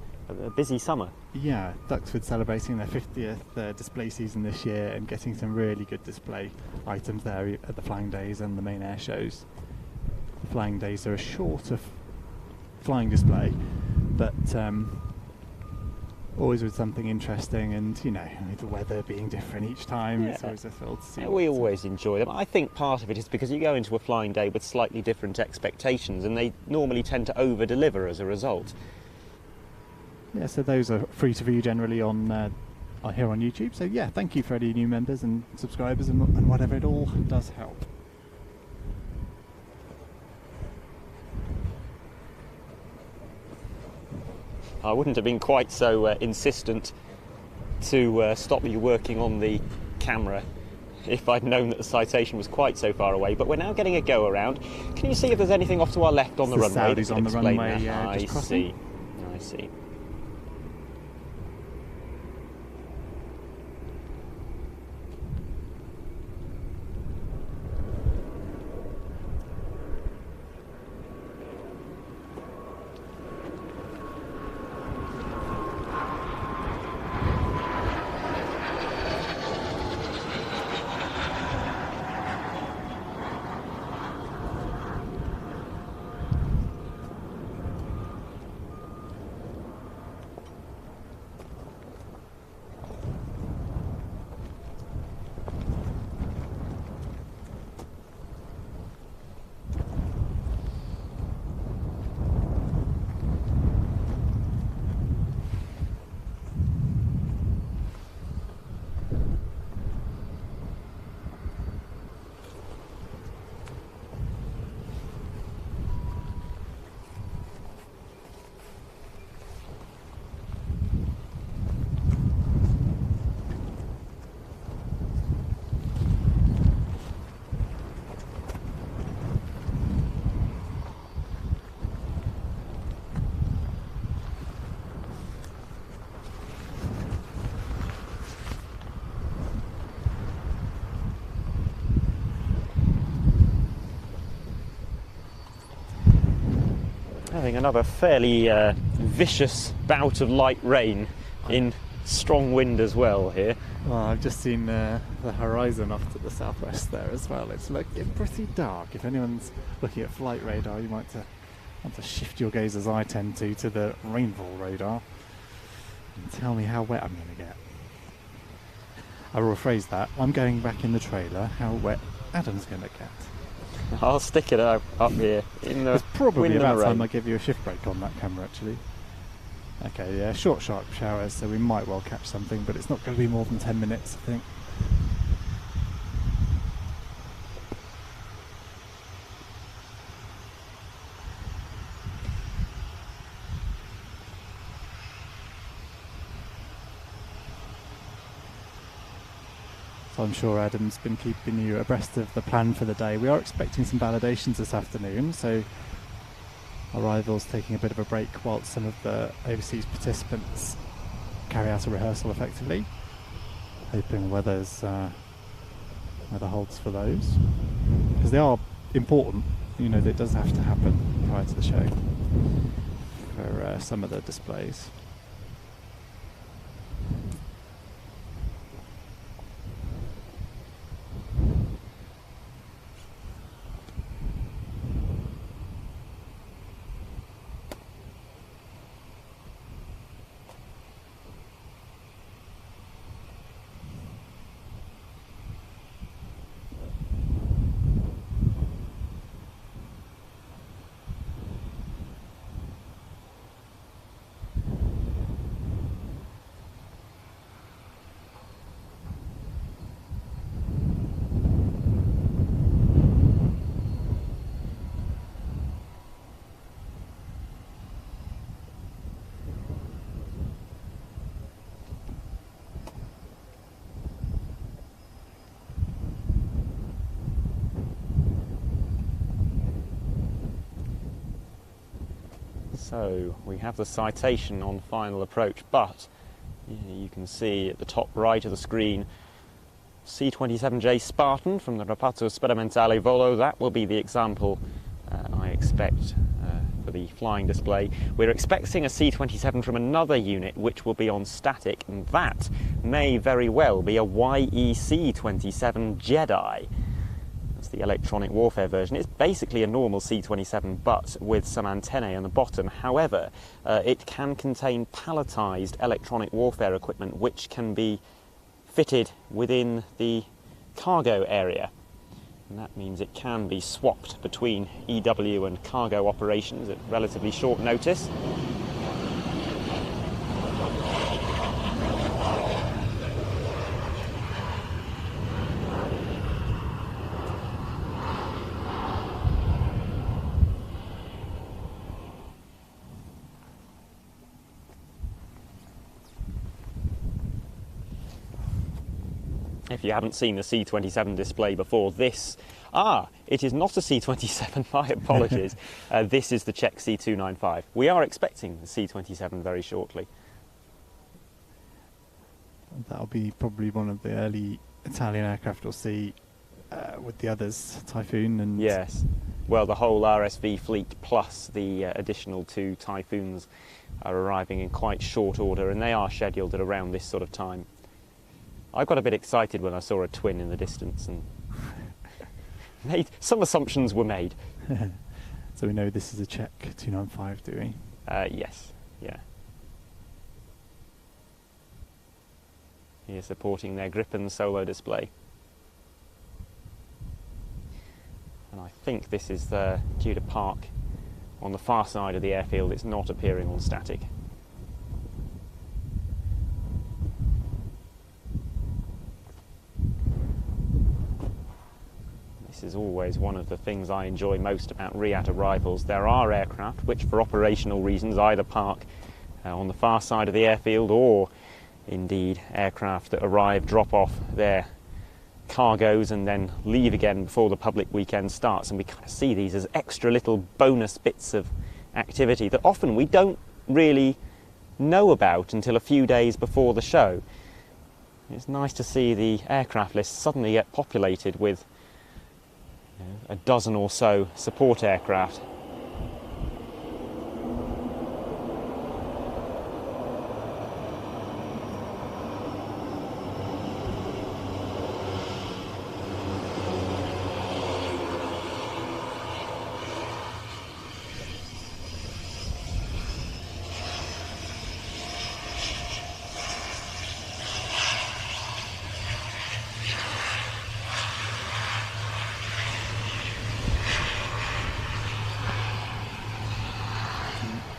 busy summer. Yeah, Duxford celebrating their 50th display season this year and getting some really good display items there at the flying days and the main air shows. The flying days are a shorter flying display, but always with something interesting, and you know, with the weather being different each time, it's always a thrill to see. Yeah, we always enjoy them. I think part of it is because you go into a flying day with slightly different expectations, and they normally tend to over-deliver as a result. Yeah, so those are free to view generally on here on YouTube. So yeah, thank you for any new members and subscribers and whatever. It all does help. I wouldn't have been quite so insistent to stop you working on the camera if I'd known that the citation was quite so far away. But we're now getting a go around. Can you see if there's anything off to our left on the runway? Saudis on the runway, yeah, I just crossing. I see. Having another fairly vicious bout of light rain in strong wind as well here. Well, I've just seen the horizon off to the southwest there as well. It's looking pretty dark. If anyone's looking at flight radar, you might want to shift your gaze, as I tend to the rainfall radar and tell me how wet I'm going to get. I will rephrase that. I'm going back in the trailer. How wet Adam's going to get. I'll stick it up here in the It's probably wind about and the rain. time I give you a shift break on that camera, actually. Okay, yeah, short, sharp showers, so we might well catch something, but it's not going to be more than 10 minutes, I think. So I'm sure Adam's been keeping you abreast of the plan for the day. We are expecting some validations this afternoon, so our rivals taking a bit of a break whilst some of the overseas participants carry out a rehearsal effectively, hoping weather holds for those, because they are important. You know, that does have to happen prior to the show for some of the displays. So we have the citation on final approach, but you can see at the top right of the screen C-27J Spartan from the Reparto Sperimentale Volo. That will be the example I expect for the flying display. We're expecting a C-27 from another unit which will be on static, and that may very well be a YEC-27 Jedi. The electronic warfare version. It's basically a normal C-27 but with some antennae on the bottom. However, it can contain palletized electronic warfare equipment which can be fitted within the cargo area. And that means it can be swapped between EW and cargo operations at relatively short notice. If you haven't seen the C-27 display before, it is not a C-27, my apologies. This is the Czech C-295. We are expecting the C-27 very shortly. That'll be probably one of the early Italian aircraft we'll see with the others, Typhoon and... Yes, well, the whole RSV fleet plus the additional 2 Typhoons are arriving in quite short order, and they are scheduled at around this sort of time. I got a bit excited when I saw a twin in the distance, and some assumptions were made. So we know this is a Czech 295, do we? Yes, yeah. Here supporting their Gripen solo display. And I think this is due to park on the far side of the airfield. It's not appearing on static. This is always one of the things I enjoy most about RIAT arrivals. There are aircraft which, for operational reasons, either park on the far side of the airfield, or indeed aircraft that arrive, drop off their cargoes and then leave again before the public weekend starts. And we kind of see these as extra little bonus bits of activity that often we don't really know about until a few days before the show. It's nice to see the aircraft list suddenly get populated with a dozen or so support aircraft.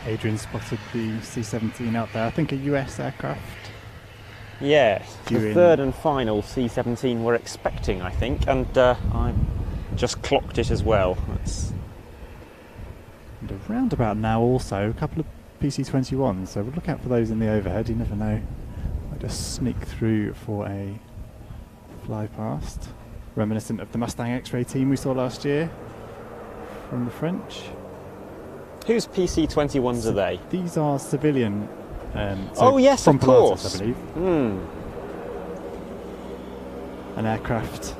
Adrian spotted the C-17 out there. I think a US aircraft. Yes, the third and final C-17 we're expecting, I think, and I just clocked it as well. And around about now also, a couple of PC-21s, so we'll look out for those in the overhead. You never know. I'll just sneak through for a fly past, reminiscent of the Mustang X-ray team we saw last year from the French. Whose PC-21s are they? These are civilian. Oh yes, from of course. Pilatus, I believe. An aircraft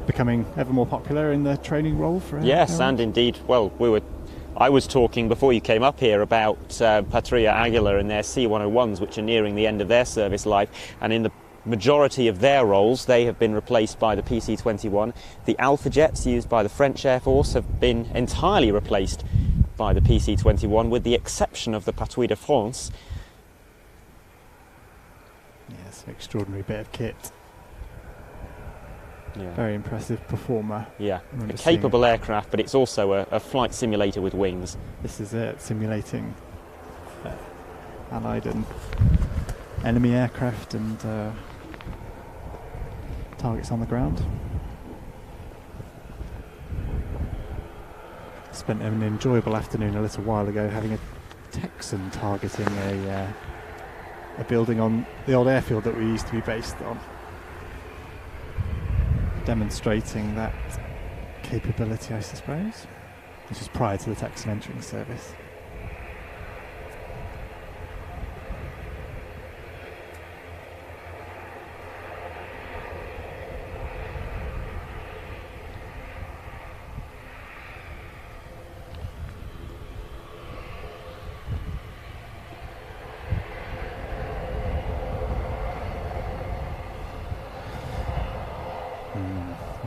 becoming ever more popular in the training role for Yes, and indeed, well, I was talking before you came up here about Patria Aguilar and their C-101s, which are nearing the end of their service life, and in the majority of their roles they have been replaced by the PC-21. The Alpha jets used by the French Air Force have been entirely replaced by the PC-21, with the exception of the Patrouille de France. Yes, extraordinary bit of kit. Yeah. Very impressive performer. Yeah, a capable aircraft, but it's also a flight simulator with wings. This is it, simulating Allied and enemy aircraft and targets on the ground. Spent an enjoyable afternoon a little while ago having a Texan targeting a building on the old airfield that we used to be based on, demonstrating that capability, I suppose. This was prior to the Texan entering service.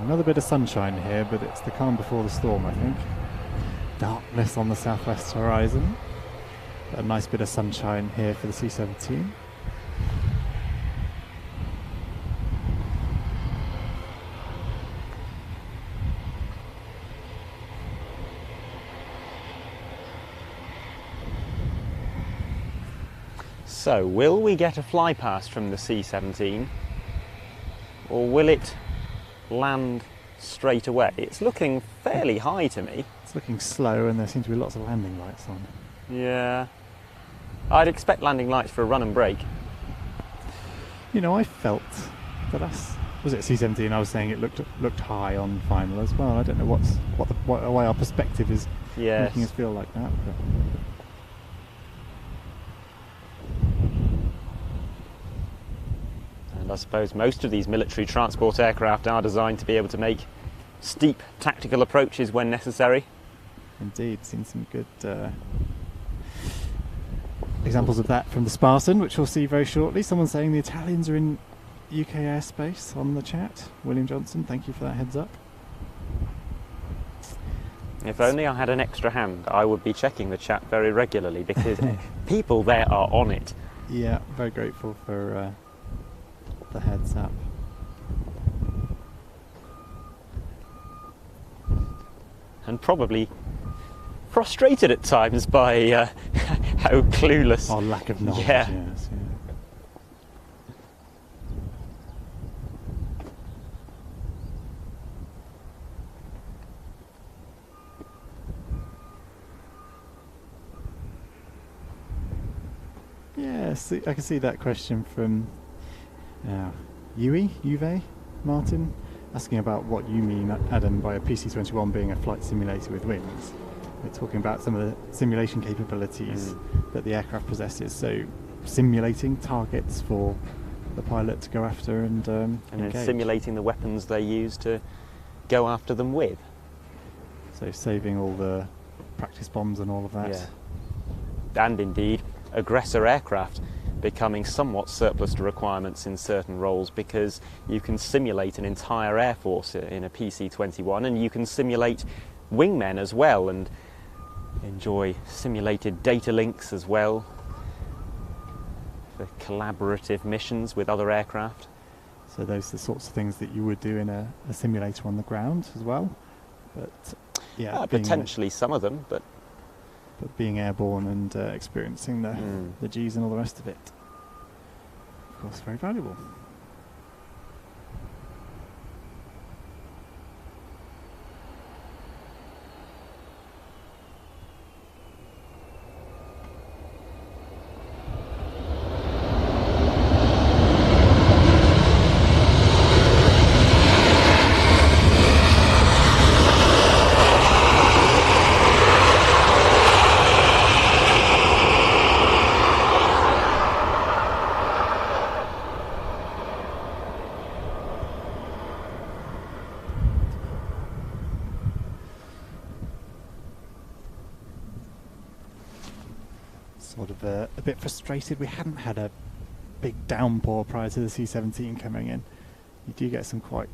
Another bit of sunshine here, but it's the calm before the storm, I think. Darkness on the southwest horizon. A nice bit of sunshine here for the C-17. So, will we get a fly past from the C-17, or will it land straight away? It's looking fairly high to me. It's looking slow, and there seem to be lots of landing lights on. Yeah. I'd expect landing lights for a run and brake. You know, I felt the last, was it C-17? I was saying it looked high on final as well. I don't know what way our perspective is making us feel like that. But I suppose most of these military transport aircraft are designed to be able to make steep tactical approaches when necessary. Indeed, seen some good examples of that from the Spartan, which we'll see very shortly. Someone saying the Italians are in UK airspace on the chat. William Johnson, thank you for that heads up. If only I had an extra hand, I would be checking the chat very regularly, because people there are on it. Yeah, very grateful for the heads up. And probably frustrated at times by how clueless. Our lack of knowledge. Yeah. Yes, yeah. Yes, I can see that question from Uwe Martin, asking about what you mean, Adam, by a PC-21 being a flight simulator with wings. We're talking about some of the simulation capabilities that the aircraft possesses, so simulating targets for the pilot to go after and then engage. Simulating the weapons they use to go after them with. So saving all the practice bombs and all of that. Yeah. And indeed, aggressor aircraft becoming somewhat surplus to requirements in certain roles, because you can simulate an entire air force in a PC-21, and you can simulate wingmen as well and enjoy simulated data links as well for collaborative missions with other aircraft. So those are the sorts of things that you would do in a simulator on the ground as well. But yeah, potentially some of them, but being airborne and experiencing the G's and all the rest of it, of course, very valuable. sort of a bit frustrated we hadn't had a big downpour prior to the C-17 coming in. You do get some quite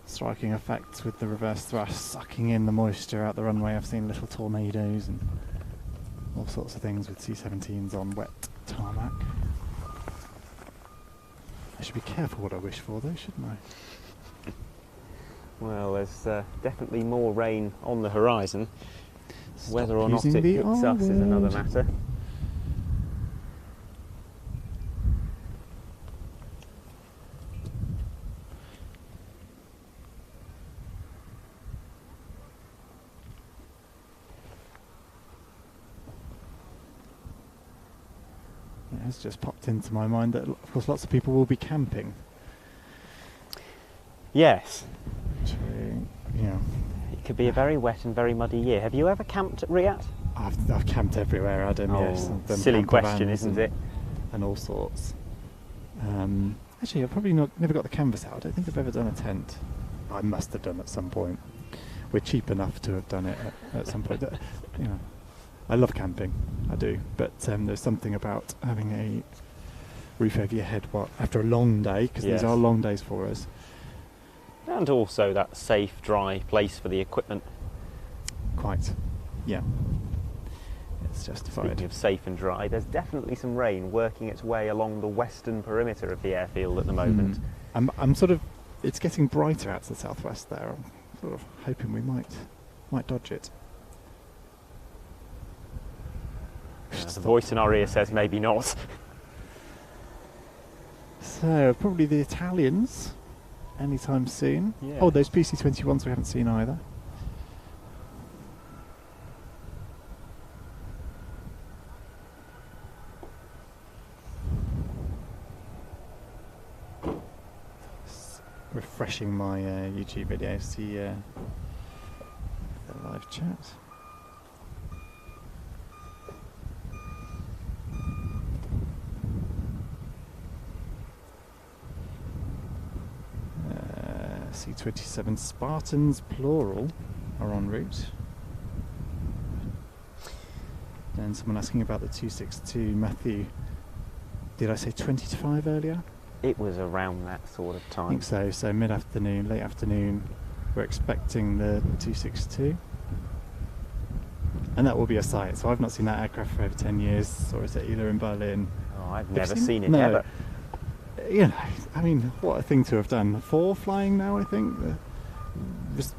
striking effects with the reverse thrust sucking in the moisture out the runway. I've seen little tornadoes and all sorts of things with C-17s on wet tarmac. I should be careful what I wish for though, shouldn't I? Well, there's definitely more rain on the horizon. Stop Whether or not using it the hits R us is another word. matter. It has just popped into my mind that, of course, lots of people will be camping. Yes, Which, yeah, it could be a very wet and very muddy year. Have you ever camped at Riyadh? I've camped everywhere, Adam. Yes, I've done silly camper question, vans isn't it? and all sorts. Actually, I've probably never got the canvas out. I don't think I've ever done a tent. I must have done at some point. We're cheap enough to have done it at some point. You know, I love camping, I do. But there's something about having a roof over your head after a long day, because Yes. these are long days for us. And also that safe, dry place for the equipment. Quite, yeah. It's justified. Speaking of safe and dry, there's definitely some rain working its way along the western perimeter of the airfield at the moment. I'm sort of. It's getting brighter out to the southwest there. I'm sort of hoping we might dodge it. The voice in our ear says maybe not. So probably the Italians anytime soon. Yeah. Oh, those PC-21s we haven't seen either. Refreshing my YouTube video to see the live chat. C-27 Spartans, plural, are en route. And someone asking about the 262, Matthew, did I say 20 to 5 earlier? It was around that sort of I time. think so, so mid-afternoon, late afternoon, we're expecting the 262. And that will be a sight, so I've not seen that aircraft for over 10 years, or is it either in Berlin? Oh, I've Have you never seen it No. ever. You know, I mean, what a thing to have done. 4 flying now, I think. Just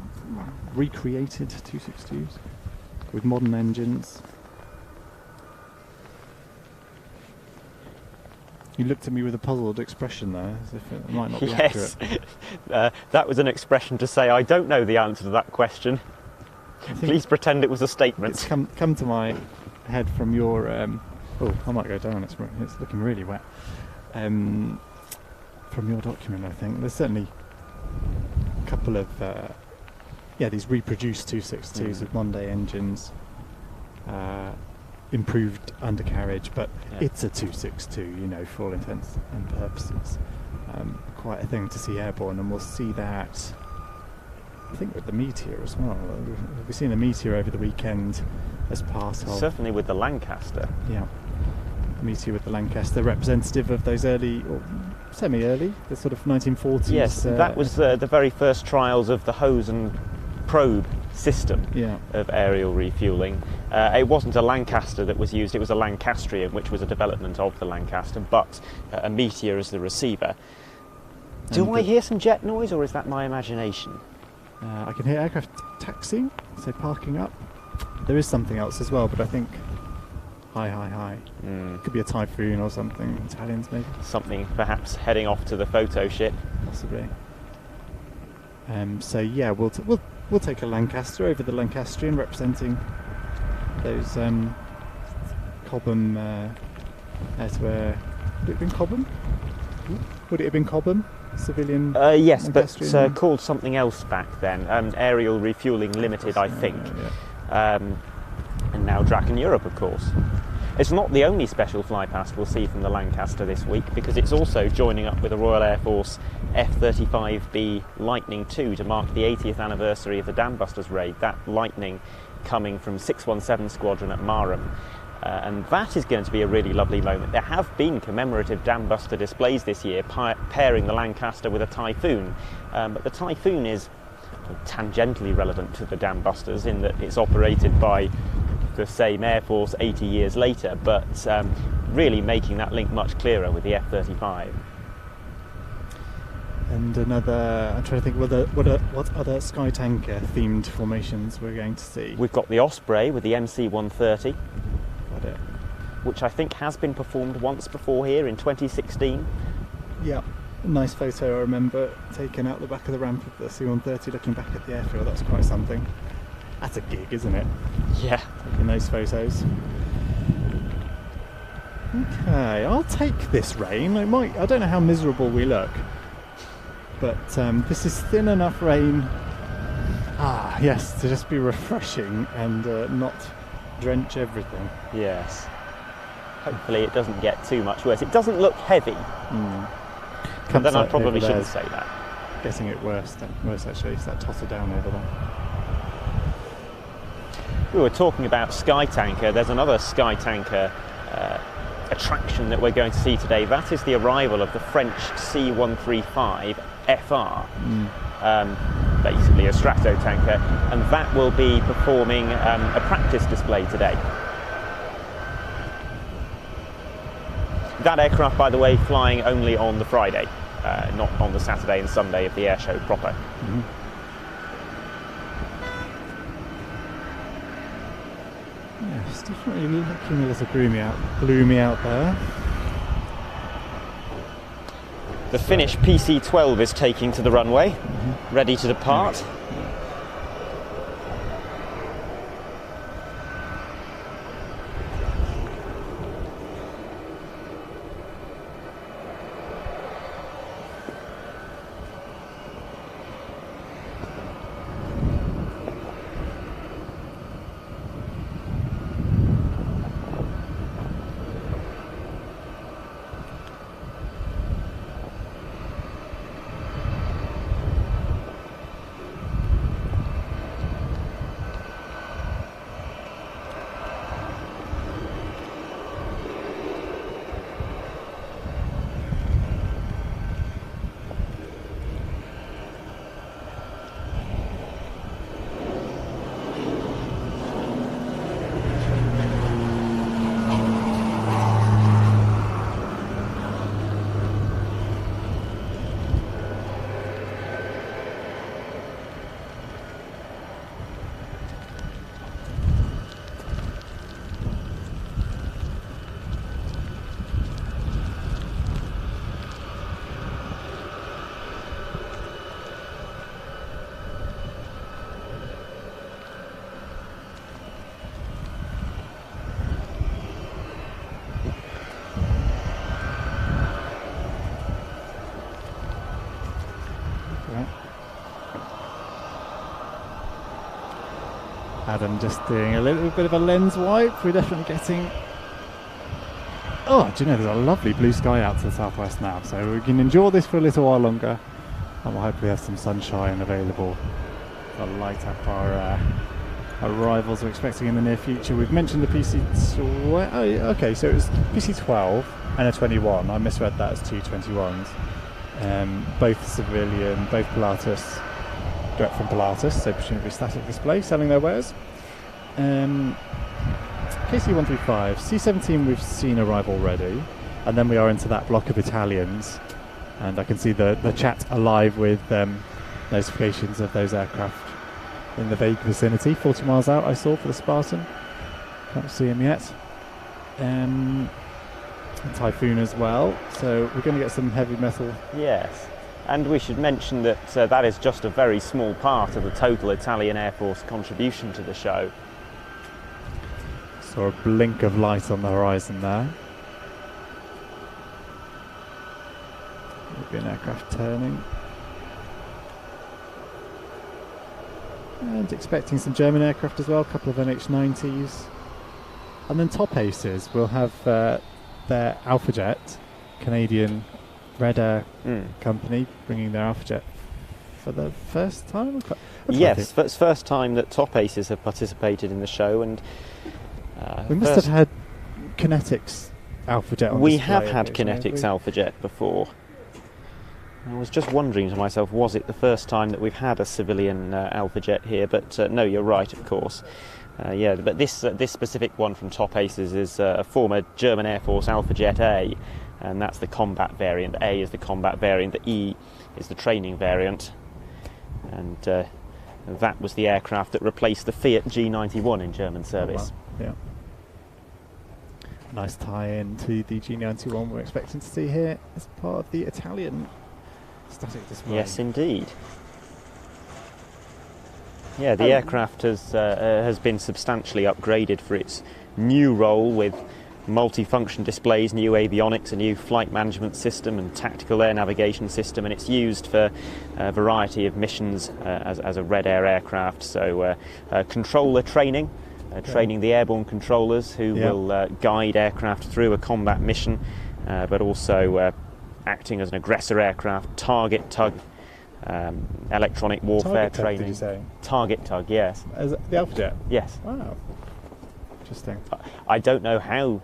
recreated 262s with modern engines. You looked at me with a puzzled expression there, as if it might not be Yes, accurate. that was an expression to say I don't know the answer to that question. I think Please pretend it was a it's statement. come to my head from your. Oh, I might go down. It's looking really wet. From your document, I think there's certainly a couple of these reproduced 262s with Monday engines, improved undercarriage, but it's a 262, you know, for all intents and purposes. Quite a thing to see airborne, and we'll see that, I think, with the Meteor as well. We've seen the Meteor over the weekend as part of... Certainly with the Lancaster. Yeah. Meteor with the Lancaster, representative of those early, or semi-early, the sort of 1940s. Yes, that was the very first trials of the hose and probe system of aerial refuelling. It wasn't a Lancaster that was used, it was a Lancastrian, which was a development of the Lancaster, but a Meteor as the receiver. Do I hear some jet noise, or is that my imagination? I can hear aircraft taxiing, so parking up. There is something else as well, but I think high. Could be a typhoon or something. Italians maybe. Something perhaps heading off to the photo ship. Possibly. So yeah, we'll take a Lancaster over the Lancastrian, representing those Cobham air-to-air. Would it have been Cobham? Would it have been Cobham? Civilian? Yes, but Lancastrian? called something else back then. Aerial Refuelling Limited, I think. And now Draken Europe, of course. It's not the only special flypast we'll see from the Lancaster this week, because it's also joining up with the Royal Air Force F-35B Lightning II to mark the 80th anniversary of the Dam Busters raid. That Lightning coming from 617 Squadron at Marham. and that is going to be a really lovely moment. There have been commemorative dam buster displays this year, pairing the Lancaster with a Typhoon, but the Typhoon is tangentially relevant to the dam busters in that it's operated by the same Air Force 80 years later, but really making that link much clearer with the F-35. And another, I'm trying to think what other Sky Tanker themed formations we're going to see. We've got the Osprey with the MC-130, Got it. which I think has been performed once before here in 2016. Yeah, nice photo I remember taken out the back of the ramp of the C-130 looking back at the airfield. That's quite something. That's a gig, isn't it? Yeah. Taking those photos. Okay, I'll take this rain. I don't know how miserable we look, but this is thin enough rain. Ah, yes, to just be refreshing and not drench everything. Yes. Hopefully it doesn't get too much worse. It doesn't look heavy, but then I probably shouldn't say that. Getting it worse actually. It's that totter down over there. We were talking about Sky Tanker. There's another Sky Tanker attraction that we're going to see today. That is the arrival of the French C-135 FR, basically a strato tanker, and that will be performing a practice display today. That aircraft, by the way, flying only on the Friday, not on the Saturday and Sunday of the air show proper. Mm-hmm. Yeah, it's definitely looking a little gloomy out there. The Finnish PC-12 is taking to the runway, ready to depart. Adam just doing a little bit of a lens wipe. We're definitely getting... Oh, do you know, there's a lovely blue sky out to the southwest now, so we can enjoy this for a little while longer, and we'll hopefully have some sunshine available to light up our arrivals we're expecting in the near future. We've mentioned the PC-12. Oh, okay, so it was PC-12 and a 21. I misread that as two 21s. Both civilian, both Pilatus, direct from Pilatus, so presumably static display, selling their wares. KC-135, C-17 we've seen arrive already, and then we are into that block of Italians, and I can see the chat alive with notifications of those aircraft in the vague vicinity. 40 miles out I saw for the Spartan, can't see him yet. Typhoon as well, so we're going to get some heavy metal. Yes, and we should mention that that is just a very small part of the total Italian Air Force contribution to the show. Saw a blink of light on the horizon there. There'll be an aircraft turning. And expecting some German aircraft as well, a couple of NH90s. And then top aces will have their Alpha Jet, Canadian Red Air company, bringing their Alpha Jet for the first time? Yes, it's first time that top aces have participated in the show, and we must have had Kinetics Alpha Jet on We display have had occasionally, Kinetics have we? Alpha Jet before. I was just wondering to myself, was it the first time that we've had a civilian Alpha Jet here? But no, you're right, of course. Yeah, but this specific one from Top Aces is a former German Air Force Alpha Jet A, and that's the combat variant. A is the combat variant, the E is the training variant, and that was the aircraft that replaced the Fiat G91 in German service. Oh, wow. Yeah. Nice tie-in to the G91 we're expecting to see here as part of the Italian static display. Yes, indeed. Yeah, the aircraft has been substantially upgraded for its new role with multi-function displays, new avionics, a new flight management system and tactical air navigation system, and it's used for a variety of missions as a Red Air aircraft. So controller training, training the airborne controllers who will guide aircraft through a combat mission, but also acting as an aggressor aircraft, target tug, electronic warfare Target tug, training. did you say? Target tug, yes. As the Alpha Jet? Yes. Wow. Interesting. I don't know how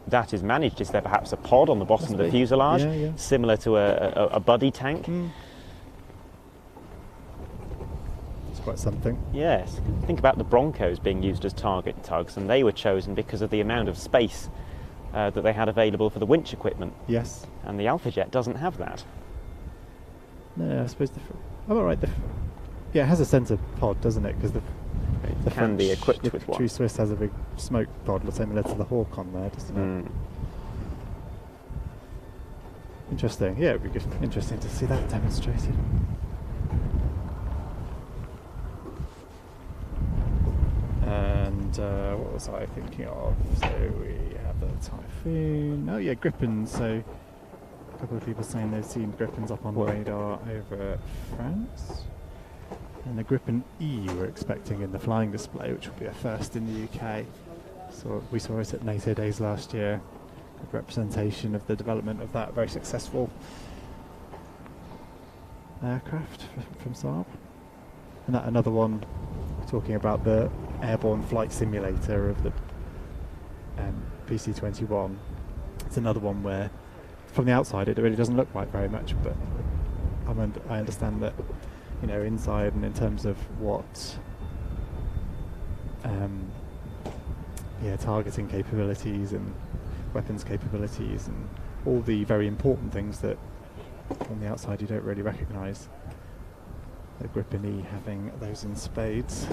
that is managed. Is there perhaps a pod on the bottom of the fuselage, similar to a buddy tank? It's quite something. Yes. Think about the Broncos being used as target tugs, and they were chosen because of the amount of space that they had available for the winch equipment. Yes. And the Alpha Jet doesn't have that. No, I suppose all right. Yeah, it has a sensor pod, doesn't it? Because the can be equipped with one. True Swiss has a big smoke pod, similar to the Hawk on there, doesn't it? Interesting. Yeah, it'd be good. Interesting to see that demonstrated. And what was I thinking of? So we have the Typhoon. Oh yeah, Gripens. So a couple of people saying they've seen Gripens up on the radar over France. And the Gripen E we're expecting in the flying display, which will be a first in the UK. So we saw it at NATO Days last year. Good representation of the development of that very successful aircraft from Saab. And that another one talking about the airborne flight simulator of the PC-21. It's another one where from the outside it really doesn't look like very much, but I understand that, you know, inside and in terms of what targeting capabilities and weapons capabilities and all the very important things that on the outside you don't really recognise. The Gripen E having those in spades.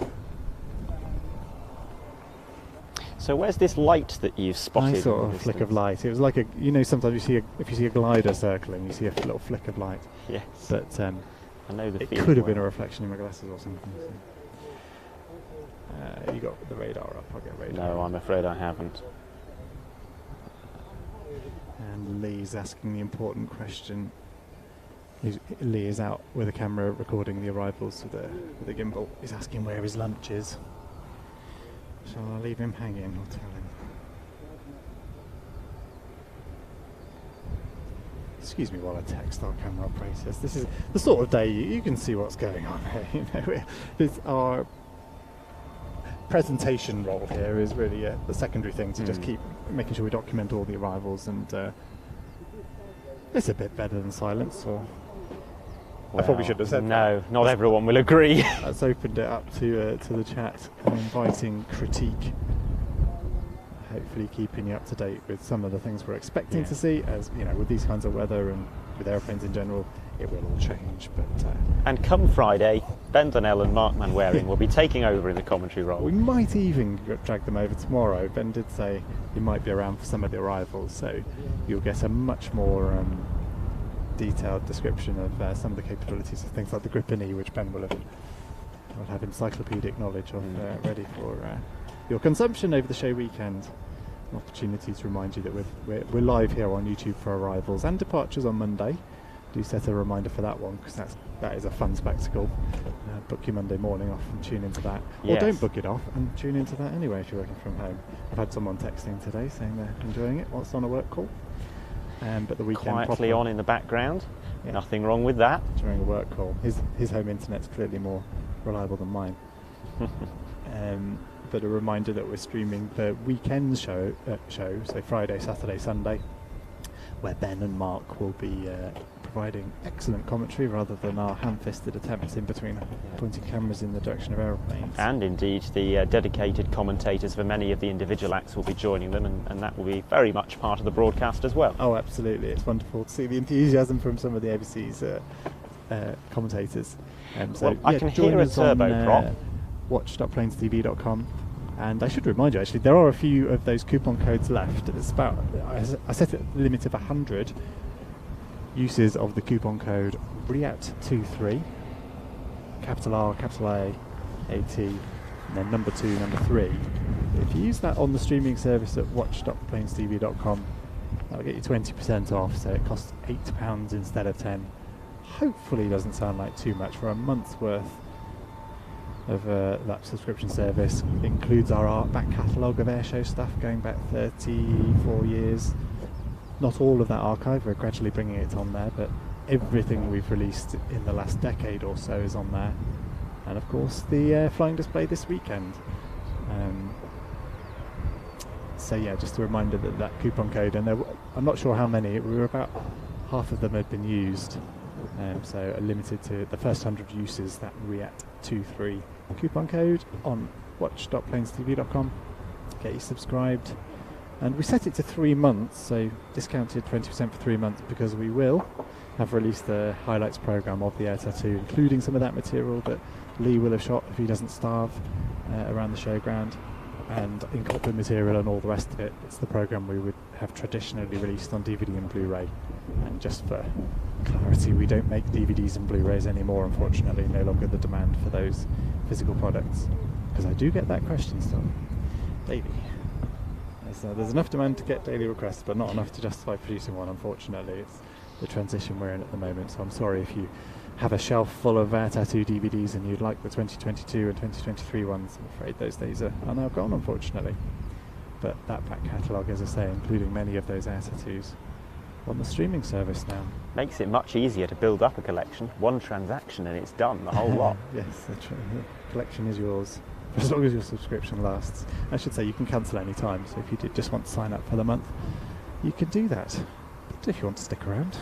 So where's this light that you've spotted? Nice sort of flick of light. It was like sometimes you see if you see a glider circling, you see a little flick of light. Yes. But I know the it could have been a reflection in my glasses or something. So. You got the radar up. I'll get radar. No, I'm afraid I haven't. And Lee's asking the important question. Lee is out with a camera recording the arrivals with the gimbal. He's asking where his lunch is. Shall I leave him hanging or tell him? Excuse me while I text our camera operators. This is the sort of day you can see what's going on here. You know, it's our presentation role here is really the secondary thing to just keep making sure we document all the arrivals, and it's a bit better than silence. Or I probably should have said no. that. Not everyone will agree. That's opened it up to the chat and inviting critique. Hopefully keeping you up to date with some of the things we're expecting to see, as you know, with these kinds of weather and with airplanes in general, it will all change. But and come Friday, Ben Donnell and Mark Manwaring will be taking over in the commentary role. We might even drag them over tomorrow. Ben did say he might be around for some of the arrivals, so you'll get a much more detailed description of some of the capabilities of things like the Gripen E, which Ben will have encyclopedic knowledge of ready for your consumption over the show weekend. An opportunity to remind you that we're live here on YouTube for arrivals and departures on Monday. Do set a reminder for that one, because that is a fun spectacle. Book your Monday morning off and tune into that. Or don't book it off and tune into that anyway if you're working from home. I've had someone texting today saying they're enjoying it whilst on a work call. But the weekend quietly on in the background. Nothing wrong with that. During a work call. His home internet's clearly more reliable than mine. but a reminder that we're streaming the weekend show, so Friday, Saturday, Sunday, where Ben and Mark will be providing excellent commentary rather than our ham-fisted attempts in between pointing cameras in the direction of aeroplanes. And indeed, the dedicated commentators for many of the individual acts will be joining them, and that will be very much part of the broadcast as well. Oh, absolutely. It's wonderful to see the enthusiasm from some of the overseas commentators. So, well, I can hear a turboprop. Watch.planestv.com. And I should remind you, actually, there are a few of those coupon codes left. It's about, I set it the limit of 100 uses of the coupon code REAT23, capital R, capital A, AT, and then number 2, number 3. If you use that on the streaming service at watch.planestv.com, that'll get you 20% off, so it costs £8 instead of 10. Hopefully doesn't sound like too much for a month's worth of that subscription service. It includes our back catalogue of airshow stuff going back 34 years. Not all of that archive, we're gradually bringing it on there, but everything we've released in the last decade or so is on there. And of course the flying display this weekend. So yeah, just a reminder that coupon code, and I'm not sure how many, we were about half of them had been used. So limited to the first 100 uses, that REAT23 coupon code on watch.planestv.com. Get you subscribed. And we set it to 3 months, so discounted 20% for 3 months, because we will have released the highlights programme of the Air Tattoo, including some of that material that Lee will have shot if he doesn't starve around the showground, and in cockpit material and all the rest of it. It's the programme we would have traditionally released on DVD and Blu-ray. And just for clarity, we don't make DVDs and Blu-rays anymore, unfortunately. No longer the demand for those physical products, because I do get that question still daily. There's enough demand to get daily requests, but not enough to justify producing one, unfortunately. It's the transition we're in at the moment, so I'm sorry if you have a shelf full of Air Tattoo DVDs and you'd like the 2022 and 2023 ones. I'm afraid those days are now gone, unfortunately. But that back catalogue, as I say, including many of those Air Tattoos, on the streaming service now. Makes it much easier to build up a collection. One transaction and it's done, the whole lot. Yes, the collection is yours, for as long as your subscription lasts. I should say you can cancel any time, so if you did just want to sign up for the month, you can do that. But if you want to stick around, it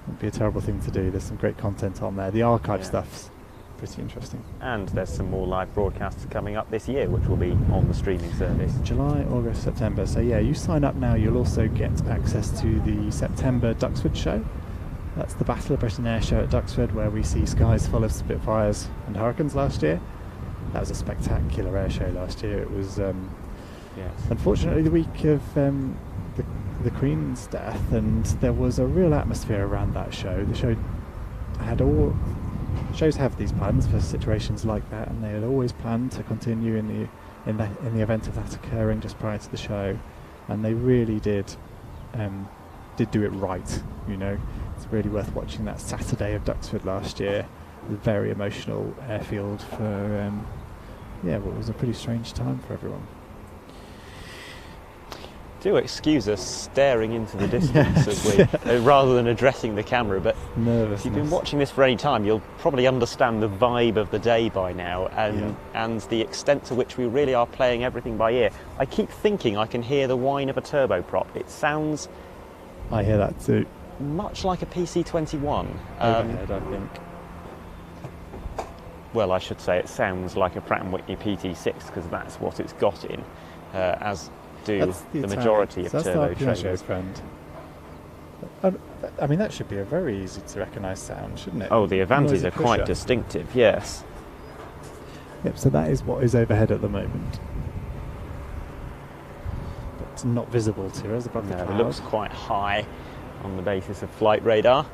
wouldn't be a terrible thing to do. There's some great content on there. The archive stuff's pretty interesting. And there's some more live broadcasts coming up this year, which will be on the streaming service. July, August, September. So yeah, you sign up now, you'll also get access to the September Duxford show. That's the Battle of Britain Air Show at Duxford, where we see skies full of Spitfires and Hurricanes last year. That was a spectacular air show last year. It was unfortunately the week of the Queen's death, and there was a real atmosphere around that show. The show had shows have these plans for situations like that, and they had always planned to continue in the event of that occurring just prior to the show, and they really did do it right. You know, it's really worth watching that Saturday of Duxford last year. A very emotional airfield for what was a pretty strange time for everyone. Do excuse us staring into the distance as we, rather than addressing the camera, but if you've been watching this for any time, you'll probably understand the vibe of the day by now, and the extent to which we really are playing everything by ear. I keep thinking I can hear the whine of a turboprop. It sounds... I hear that too. Much like a PC-21. Overhead, I think. Well, I should say it sounds like a Pratt & Whitney PT6, because that's what it's got in, as do the majority of turbo trailers. Friend. I mean, that should be a very easy to recognise sound, shouldn't it? Oh, the Avantis are quite distinctive, yes. Yep, so that is what is overhead at the moment. But it's not visible to us above the cloud. It looks quite high on the basis of flight radar.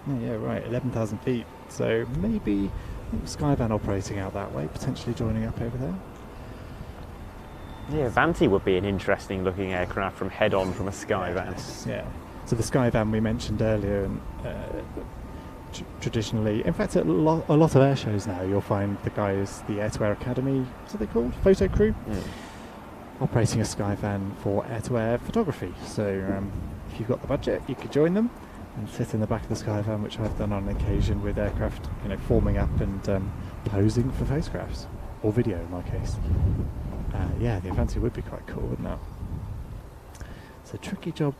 Oh, yeah, right, 11,000 feet. So maybe Skyvan operating out that way, potentially joining up over there. Yeah, Avanti would be an interesting looking aircraft from head-on from a Skyvan. Yes, yeah. So the Skyvan we mentioned earlier, and traditionally, in fact, at a lot of air shows now, you'll find the guys, the Air-to-Air Academy, what's they called? Photo crew? Operating a Skyvan for air-to-air photography. So if you've got the budget, you could join them. and sit in the back of the Skyvan, which I've done on occasion with aircraft, forming up and posing for photographs or video in my case. Yeah, the Avanti would be quite cool, wouldn't it? It's a tricky job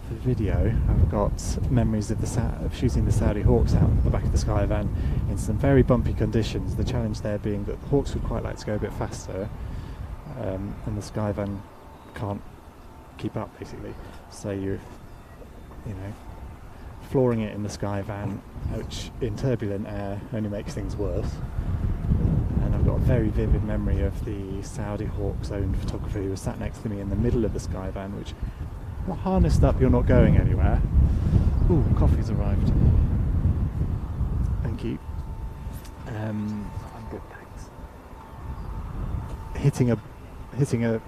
for video. I've got memories of shooting the Saudi Hawks out the back of the Skyvan in some very bumpy conditions. The challenge there being that the Hawks would quite like to go a bit faster, and the Skyvan can't keep up basically. So you're, flooring it in the Skyvan, which in turbulent air only makes things worse. And I've got a very vivid memory of the Saudi Hawks owned photographer who was sat next to me in the middle of the Skyvan, which, not harnessed up, you're not going anywhere. Ooh, coffee's arrived. Thank you. I'm good, thanks. Hitting a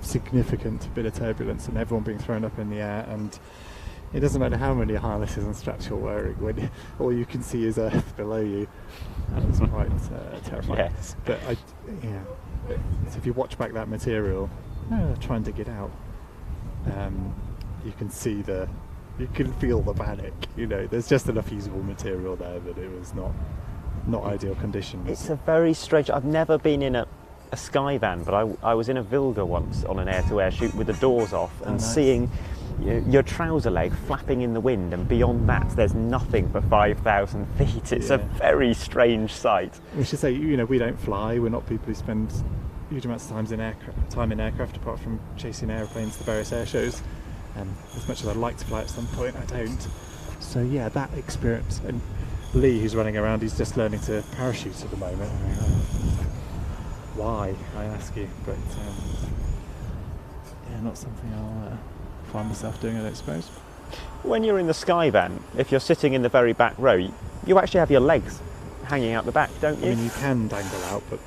significant bit of turbulence and everyone being thrown up in the air, and it doesn't matter how many harnesses and straps you're wearing when all you can see is earth below you. That was quite terrifying. Yes. But so if you watch back that material, try and dig it out. You can see you can feel the panic. There's just enough usable material there that it was not ideal conditions. It's a very strange. I've never been in a Skyvan, but I was in a Vilga once on an air-to-air shoot with the doors off, and nice. Seeing your trouser leg flapping in the wind, and beyond that there's nothing for 5,000 feet. It's a very strange sight. We should say, we don't fly. We're not people who spend huge amounts of time in aircraft apart from chasing airplanes to various air shows. As much as I'd like to fly at some point, I don't. So yeah, that experience. And Lee, who's running around, he's just learning to parachute at the moment. Why, I ask you? But not something I'll find myself doing, I don't suppose. When you're in the Skyvan, if you're sitting in the very back row, you actually have your legs hanging out the back, don't you? I mean, you can dangle out, but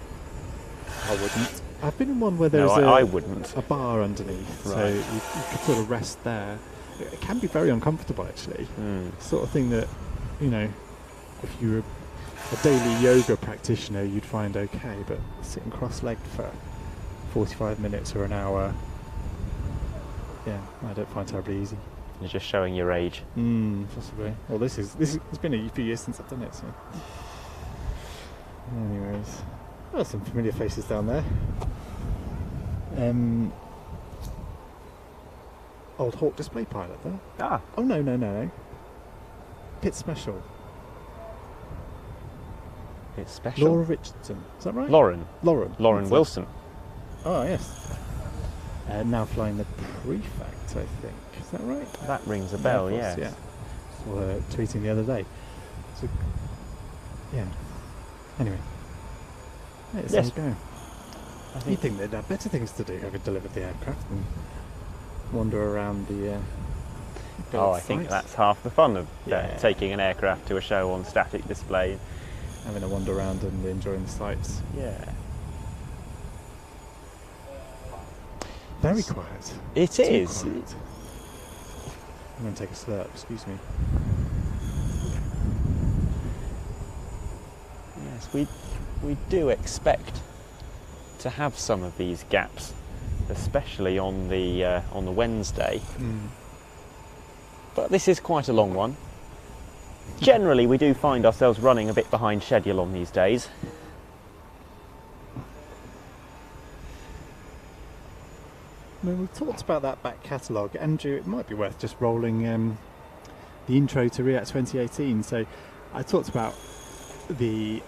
I wouldn't. I've been in one where there's I wouldn't. a bar underneath, Right. so you could sort of rest there. It can be very uncomfortable, actually. Sort of thing that, if you were a daily yoga practitioner, you'd find okay, but sitting cross-legged for 45 minutes or an hour, I don't find terribly easy. You're just showing your age. Possibly. Well, it's been a few years since I've done it, so. Anyways, some familiar faces down there. Old Hawk display pilot there. Ah. Oh no. Pit Special. It's special. Laura Richardson. Is that right? Lauren That's it. Wilson. Oh yes. Now flying the Prefect, I think. Is that right? That rings a bell, Of course, yes. Yeah. So, tweeting the other day. So, yeah. Anyway. It's Yes. all go. You'd think they'd have better things to do having delivered the aircraft than wander around the I think that's half the fun of Yeah. taking an aircraft to a show on static display. having a wander around and enjoying the sights. Yeah. Very quiet. It Too is. quiet. I'm going to take a slurp, excuse me. Yes, we do expect to have some of these gaps, especially on the Wednesday. But this is quite a long one. Generally, we do find ourselves running a bit behind schedule on these days. I mean, we've talked about that back catalogue. Andrew, it might be worth just rolling the intro to React 2018. So I talked about the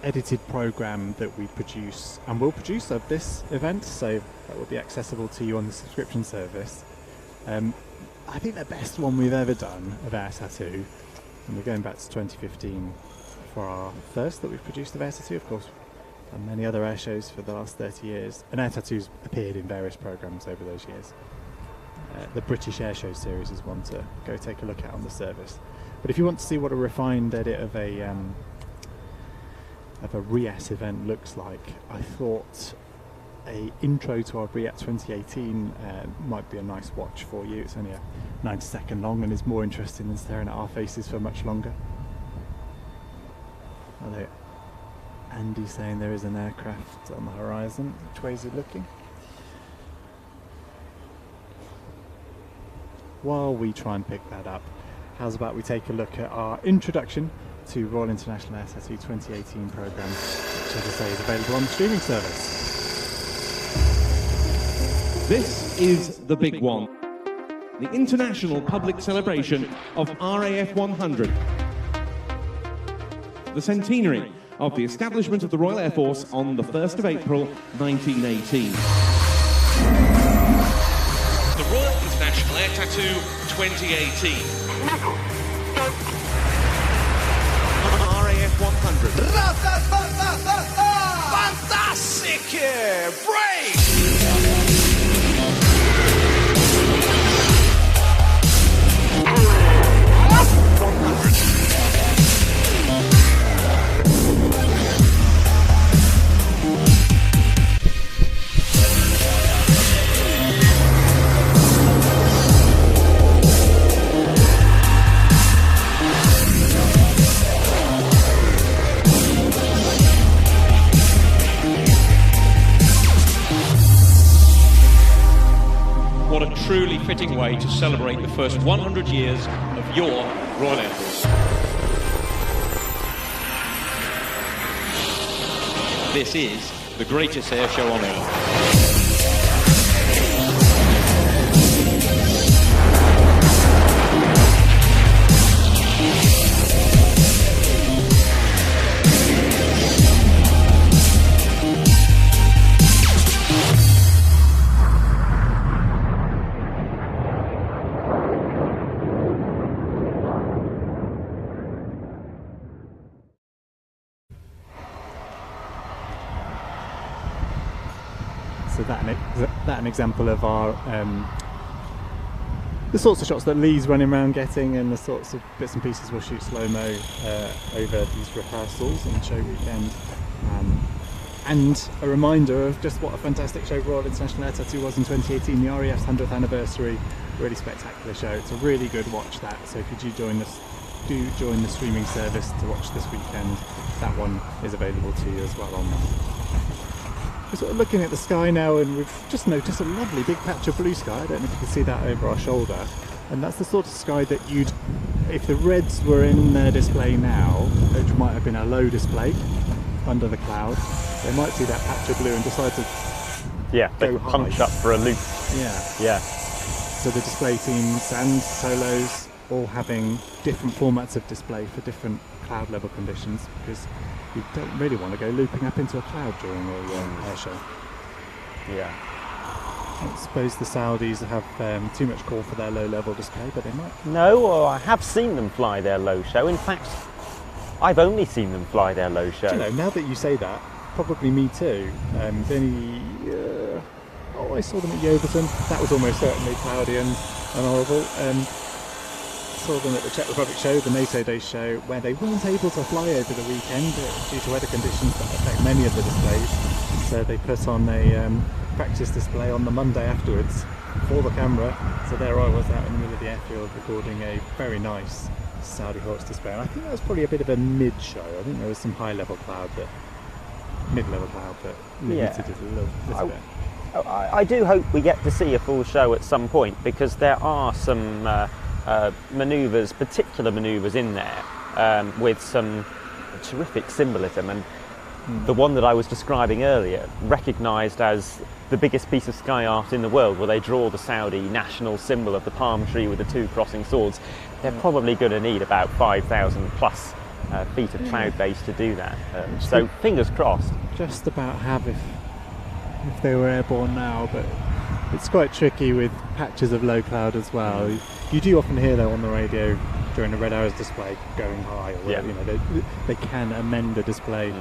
edited programme that we produce and will produce of this event, so that will be accessible to you on the subscription service. I think the best one we've ever done of Air Tattoo, and we're going back to 2015 for our first that we've produced of Air Tattoo, of course, and many other air shows for the last 30 years. And Air Tattoo's appeared in various programmes over those years. The British Air Show series is one to go take a look at on the service. But if you want to see what a refined edit of a RIAT event looks like, I thought a intro to our RIAT 2018 might be a nice watch for you. It's only a 90-second long and is more interesting than staring at our faces for much longer. Although Andy's saying there is an aircraft on the horizon. Which way is it looking? while we try and pick that up, how's about we take a look at our introduction to Royal International Air Tattoo 2018 programme, which, as I say, is available on the streaming service. This is the big one, the international public celebration of RAF 100, the centenary of the establishment of the Royal Air Force on the 1st of April 1918. The Royal International Air Tattoo 2018. RAF 100. Fantastic! Break! What a truly fitting way to celebrate the first 100 years of your Royal Air Force. This is the greatest air show on earth. So that an example of our the sorts of shots that Lee's running around getting, and the sorts of bits and pieces we'll shoot slow-mo over these rehearsals and show weekend. And a reminder of just what a fantastic show Royal International Air Tattoo was in 2018, the RAF's 100th anniversary. Really spectacular show. It's a really good watch, that. So could you join the streaming service to watch this weekend. That one is available to you as well on that. We're sort of looking at the sky now, and we've just noticed a lovely big patch of blue sky. I don't know if you can see that over our shoulder. And that's the sort of sky that you'd, if the reds were in their display now, which might have been a low display under the cloud, they might see that patch of blue and decide to they go punch high. up for a loop. Yeah. So the display teams and solos all having different formats of display for different cloud level conditions, because you don't really want to go looping up into a cloud during a air show. Yeah. I don't suppose the Saudis have too much call for their low level display, but they might. No, well, I have seen them fly their low show. In fact, I've only seen them fly their low show. Do you know, now that you say that, probably me too. I saw them at Yeovilton. That was almost certainly cloudy and horrible. Saw them at the Czech Republic show, the NATO Day show, where they weren't able to fly over the weekend due to weather conditions that affect many of the displays. So they put on a practice display on the Monday afterwards for the camera. So there I was out in the middle of the airfield recording a very nice Saudi Hawks display. And I think that was probably a bit of a mid-show. I think there was some high-level cloud, mid-level cloud that limited it a little bit. I do hope we get to see a full show at some point, because there are some manoeuvres, particular manoeuvres in there with some terrific symbolism, and the one that I was describing earlier, recognised as the biggest piece of sky art in the world, where they draw the Saudi national symbol of the palm tree with the two crossing swords. They're probably going to need about 5,000 plus feet of cloud base to do that. So fingers crossed. Just about have if they were airborne now, but it's quite tricky with patches of low cloud as well. You do often hear though on the radio during a red hours display going high, or they can amend the display.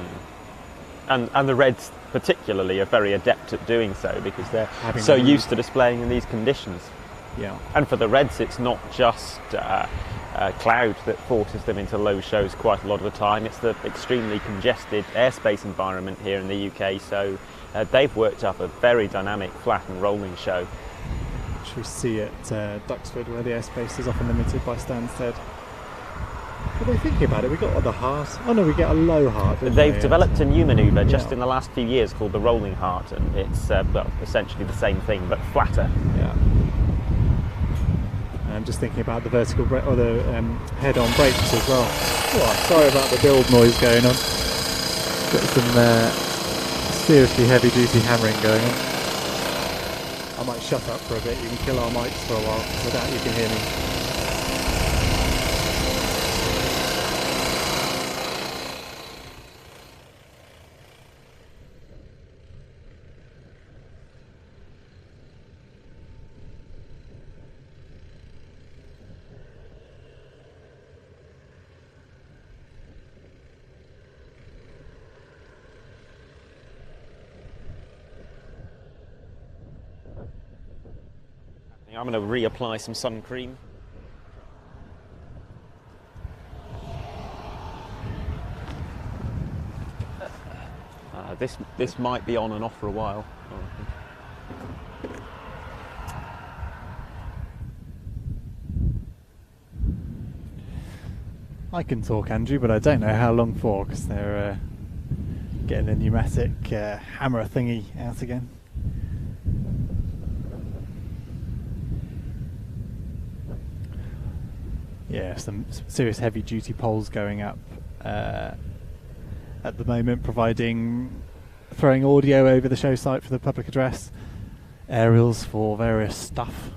And the Reds particularly are very adept at doing so, because they're so used to displaying in these conditions. Yeah. And for the Reds, it's not just cloud that forces them into low shows quite a lot of the time. It's the extremely congested airspace environment here in the UK, so they've worked up a very dynamic flat and rolling show. Which we see at Duxford, where the airspace is often limited by Stansted. What are they thinking about it? We got the heart. Oh no, we get a low heart. They've developed a new manoeuvre just in the last few years called the rolling heart, and it's essentially the same thing but flatter. Yeah. I'm just thinking about the vertical brake or the head-on brakes as well. Oh, sorry about the build noise going on. Got some seriously heavy-duty hammering going on. I might shut up for a bit. You can kill our mics for a while. Without you can hear me. I'm going to reapply some sun cream. This might be on and off for a while. I can talk, Andrew, but I don't know how long for, because they're getting the pneumatic hammer thingy out again. Yeah, some serious heavy-duty poles going up at the moment, throwing audio over the show site for the public address, aerials for various stuff.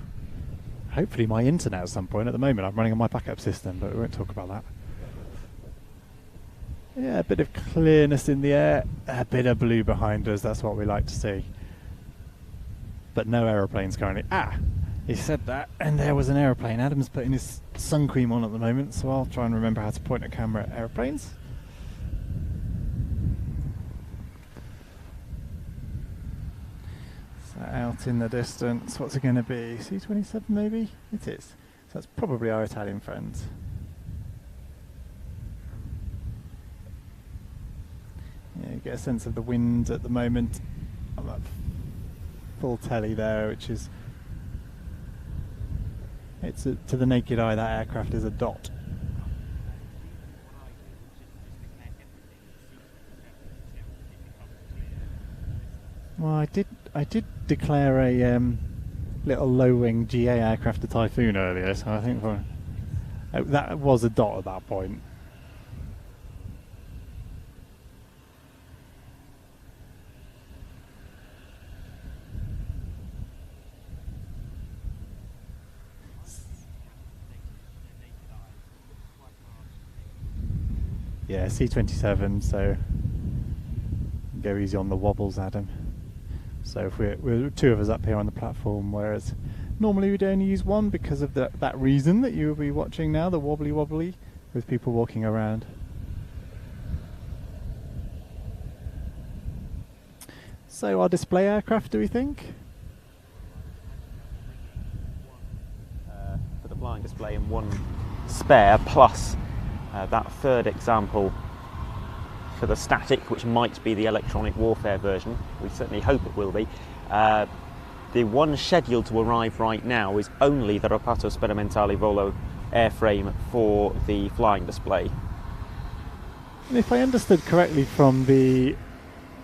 Hopefully my internet at some point. At the moment I'm running on my backup system, but we won't talk about that. Yeah, a bit of clearness in the air, a bit of blue behind us, that's what we like to see. But no aeroplanes currently. He said that, and there was an aeroplane. Adam's putting his sun cream on at the moment, so I'll try and remember how to point a camera at aeroplanes. So out in the distance, what's it going to be? C-27 maybe? It is. So that's probably our Italian friends. Yeah, you get a sense of the wind at the moment on that full telly there, which is... to the naked eye, that aircraft is a dot. Well, I did declare a little low-wing GA aircraft a Typhoon earlier, so I think that was a dot at that point. Yeah, C-27, so go easy on the wobbles, Adam. So if we're two of us up here on the platform, whereas normally we'd only use one because of that reason that you will be watching now, the wobbly with people walking around. So our display aircraft, do we think? For the flying display and one spare, plus that third example for the static, which might be the electronic warfare version. We certainly hope it will be. The one scheduled to arrive right now is only the Reparto Sperimentale Volo airframe for the flying display. And if I understood correctly from the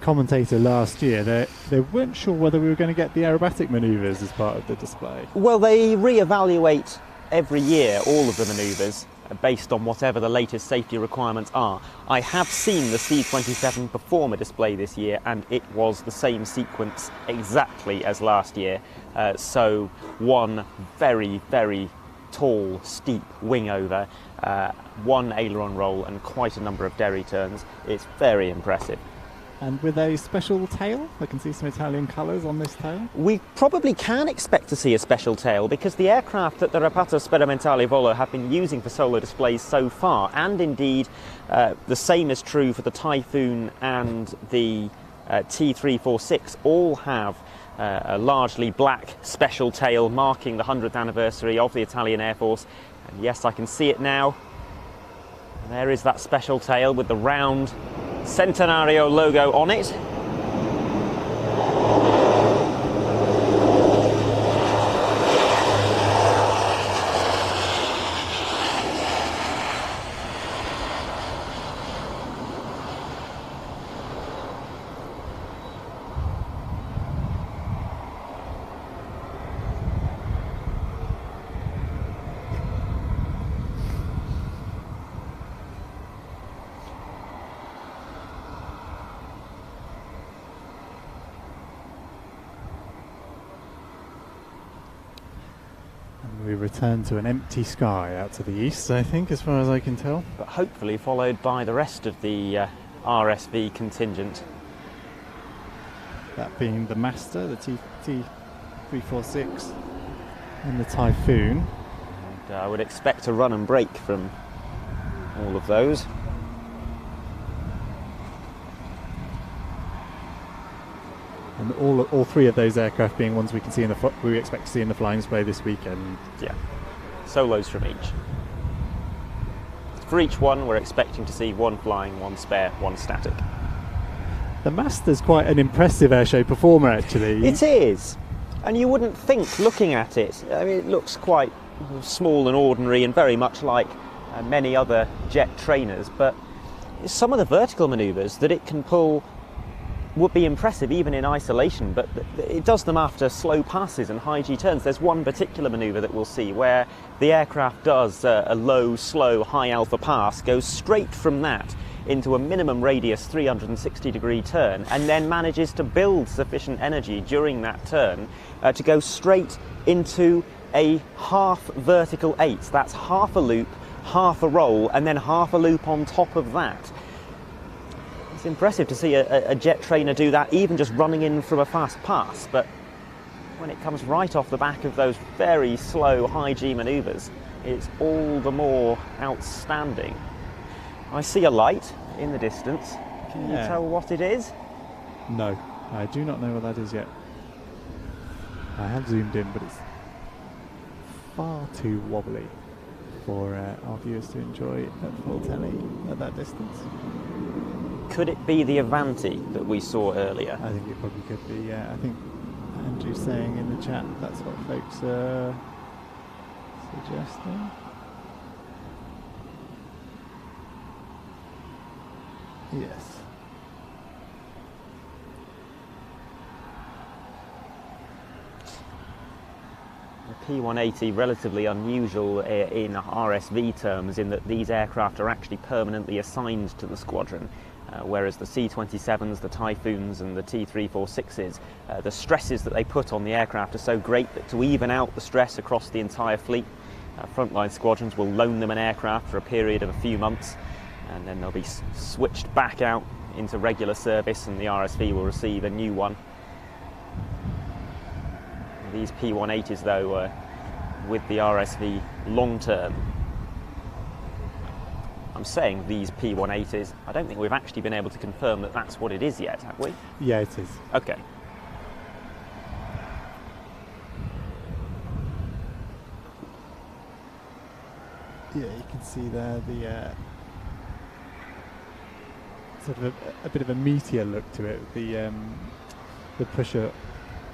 commentator last year, they weren't sure whether we were going to get the aerobatic manoeuvres as part of the display. Well, they re-evaluate every year all of the manoeuvres based on whatever the latest safety requirements are. I have seen the C-27 perform a display this year, and it was the same sequence exactly as last year. So one very, very tall, steep wing over, one aileron roll and quite a number of derry turns. It's very impressive. And with a special tail, I can see some Italian colours on this tail. We probably can expect to see a special tail because the aircraft that the Reparto Sperimentale Volo have been using for solar displays so far, and indeed the same is true for the Typhoon and the T346, all have a largely black special tail marking the 100th anniversary of the Italian Air Force. And yes, I can see it now. There is that special tail with the round Centenario logo on it. turn to an empty sky out to the east, I think, as far as I can tell. But hopefully followed by the rest of the RSV contingent. That being the Master, the T346 and the Typhoon. And I would expect a run and break from all of those. And all three of those aircraft being ones we can see we expect to see in the flying display this weekend. Yeah, solos from each. For each one, we're expecting to see one flying, one spare, one static. The Master's quite an impressive airshow performer, actually. It is, and you wouldn't think looking at it. I mean, it looks quite small and ordinary, and very much like many other jet trainers. But some of the vertical manoeuvres that it can pull would be impressive even in isolation, but it does them after slow passes and high G turns. There's one particular manoeuvre that we'll see where the aircraft does a low, slow, high alpha pass, goes straight from that into a minimum radius 360-degree turn, and then manages to build sufficient energy during that turn to go straight into a half vertical 8. That's half a loop, half a roll, and then half a loop on top of that. It's impressive to see a jet trainer do that, even just running in from a fast pass, but when it comes right off the back of those very slow high G manoeuvres, it's all the more outstanding. I see a light in the distance. Can you tell what it is? No, I do not know what that is yet. I have zoomed in, but it's far too wobbly for our viewers to enjoy at full telly at that distance. Could it be the Avanti that we saw earlier? I think it probably could be, yeah. I think Andrew's saying in the chat that's what folks are suggesting. Yes. The P180 relatively unusual in RSV terms in that these aircraft are actually permanently assigned to the squadron. Whereas the C-27s, the Typhoons and the T-346s, the stresses that they put on the aircraft are so great that to even out the stress across the entire fleet, frontline squadrons will loan them an aircraft for a period of a few months, and then they'll be switched back out into regular service, and the RSV will receive a new one. These P180s, though, with the RSV long term. I'm saying these P180s. I don't think we've actually been able to confirm that that's what it is yet, have we? Yeah, it is. Okay. Yeah, you can see there the sort of a bit of a meteor look to it. The pusher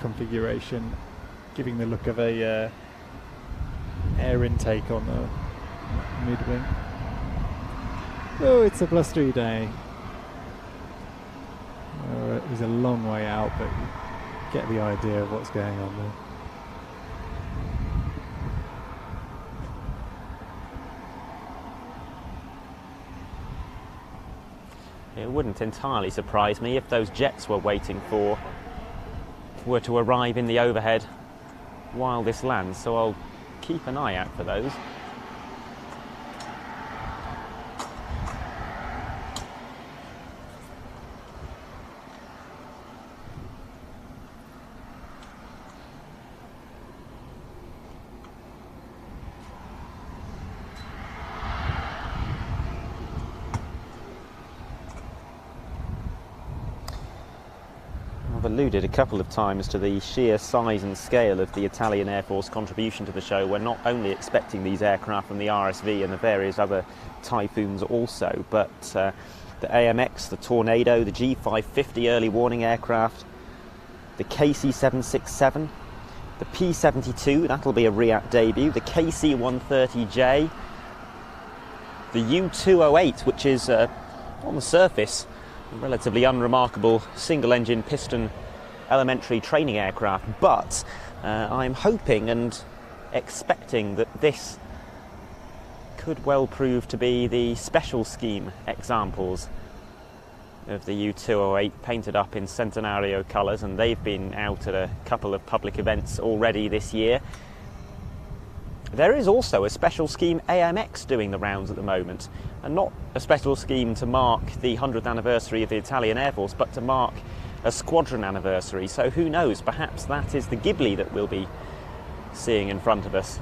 configuration, giving the look of a air intake on the mid-wing. Oh, it's a blustery day. He's a long way out, but you get the idea of what's going on there. It wouldn't entirely surprise me if those jets we're waiting for were to arrive in the overhead while this lands, so I'll keep an eye out for those. Alluded a couple of times to the sheer size and scale of the Italian Air Force contribution to the show. We're not only expecting these aircraft from the RSV and the various other Typhoons also, but the AMX, the Tornado, the G550 early warning aircraft, the KC-767, the P-72, that'll be a RIAT debut, the KC-130J, the U-208, which is on the surface a relatively unremarkable single-engine piston elementary training aircraft, but I'm hoping and expecting that this could well prove to be the special scheme examples of the U-208 painted up in Centenario colours, and they've been out at a couple of public events already this year. There is also a special scheme AMX doing the rounds at the moment, and not a special scheme to mark the 100th anniversary of the Italian Air Force, but to mark a squadron anniversary. So who knows, perhaps that is the Ghibli that we'll be seeing in front of us.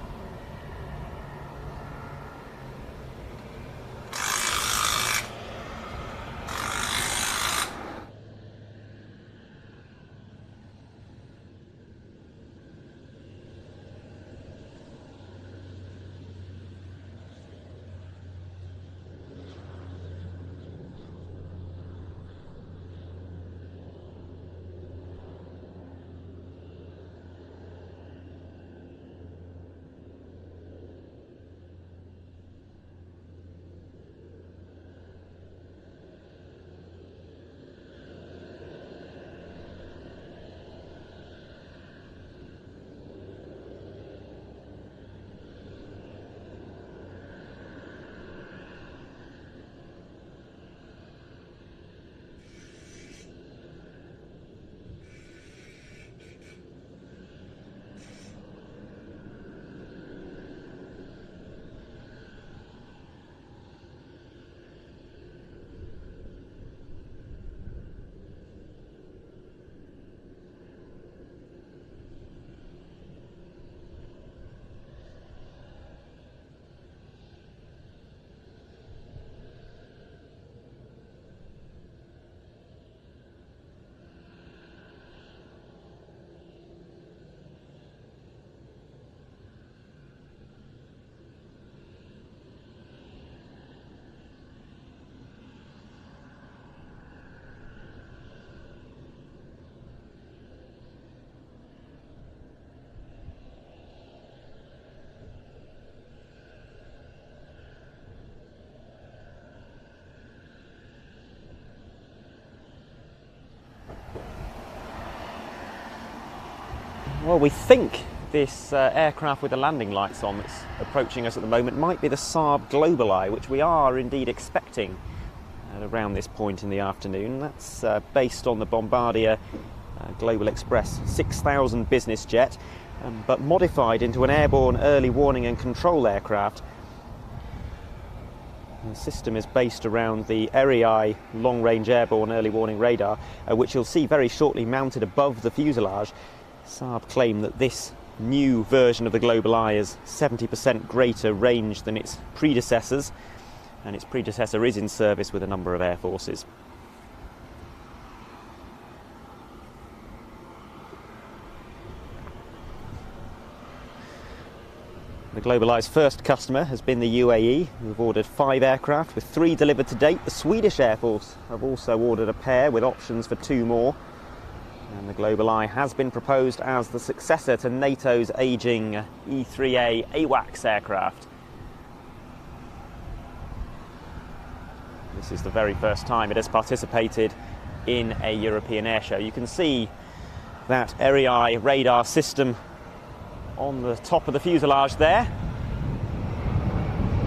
Well, we think this aircraft with the landing lights on that's approaching us at the moment might be the Saab GlobalEye, which we are indeed expecting at around this point in the afternoon. That's based on the Bombardier Global Express 6000 business jet, but modified into an airborne early warning and control aircraft. The system is based around the RAF long-range airborne early warning radar, which you'll see very shortly mounted above the fuselage. Saab claim that this new version of the GlobalEye has 70% greater range than its predecessors, and its predecessor is in service with a number of air forces. The GlobalEye's first customer has been the UAE, who have ordered 5 aircraft, with 3 delivered to date. The Swedish Air Force have also ordered a pair, with options for 2 more. And the GlobalEye has been proposed as the successor to NATO's ageing E-3A AWACS aircraft. This is the very first time it has participated in a European airshow. You can see that RAI radar system on the top of the fuselage there.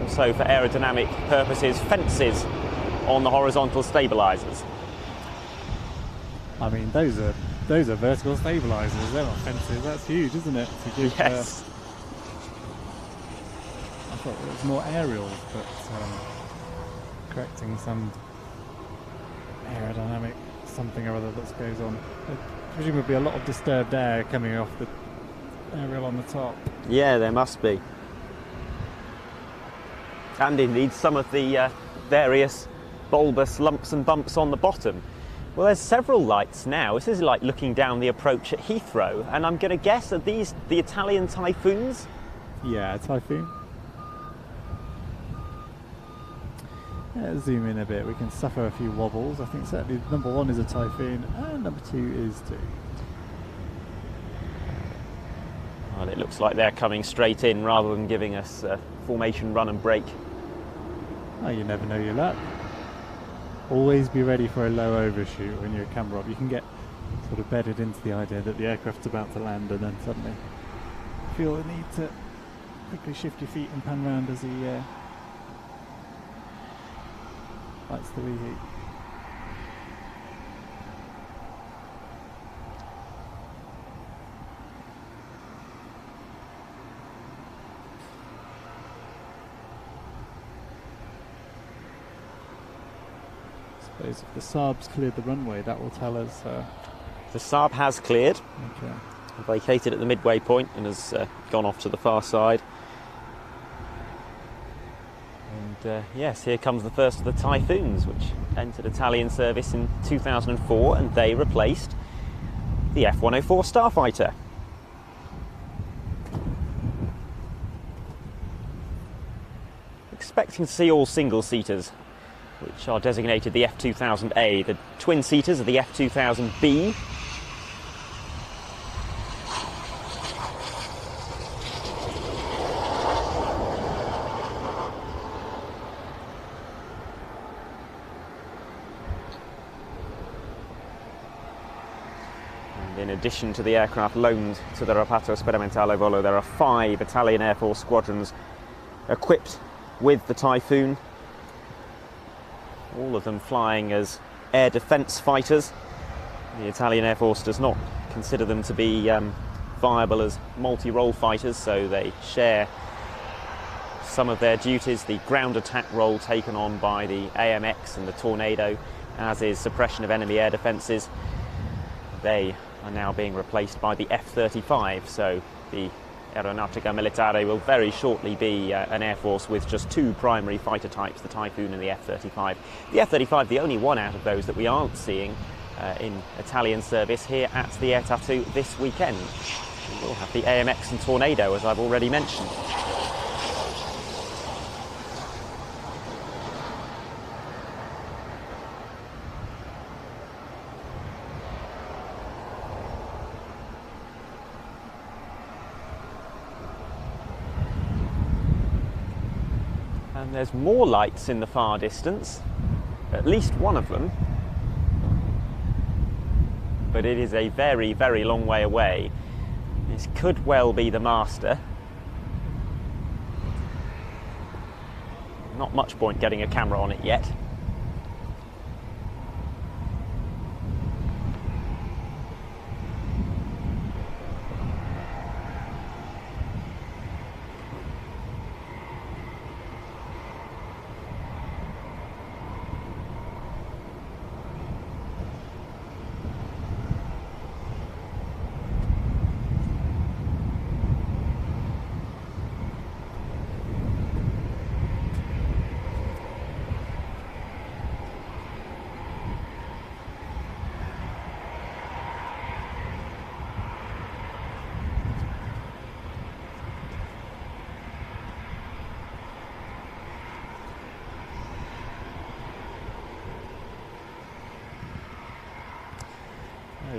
Also, for aerodynamic purposes, fences on the horizontal stabilisers. I mean, those are vertical stabilisers. They're not fences. That's huge, isn't it? To give, yes. I thought it was more aerial, but correcting some aerodynamic something or other that goes on. Presumably a lot of disturbed air coming off the aerial on the top. Yeah, there must be. And indeed some of the various bulbous lumps and bumps on the bottom. Well, there's several lights now. This is like looking down the approach at Heathrow, and I'm going to guess, are these the Italian Typhoons? Yeah, Typhoon. Yeah, zoom in a bit. We can suffer a few wobbles. I think certainly number 1 is a Typhoon, and number 2 is 2. Well, it looks like they're coming straight in rather than giving us a formation run and break. Oh, you never know your luck. Always be ready for a low overshoot when you're a camera op. You can get sort of bedded into the idea that the aircraft's about to land, and then suddenly feel the need to quickly shift your feet and pan round as he lights the reheat. If the Saab's cleared the runway, that will tell us. The Saab has cleared, Okay. vacated at the midway point and has gone off to the far side. And yes, here comes the first of the Typhoons, which entered Italian service in 2004, and they replaced the F-104 Starfighter. Expecting to see all single-seaters, which are designated the F-2000A. The twin-seaters are the F-2000B. In addition to the aircraft loaned to the Reparto Sperimentale Volo, there are 5 Italian Air Force squadrons equipped with the Typhoon, all of them flying as air defence fighters. The Italian Air Force does not consider them to be viable as multi-role fighters, so they share some of their duties. The ground attack role taken on by the AMX and the Tornado, as is suppression of enemy air defences. They are now being replaced by the F-35, so the Aeronautica Militare will very shortly be an air force with just 2 primary fighter types, the Typhoon and the F-35. The F-35, the only one out of those that we aren't seeing in Italian service here at the Air Tattoo this weekend. We'll have the AMX and Tornado, as I've already mentioned. And there's more lights in the far distance, at least one of them, but it is a very, very long way away. This could well be the master. Not much point getting a camera on it yet.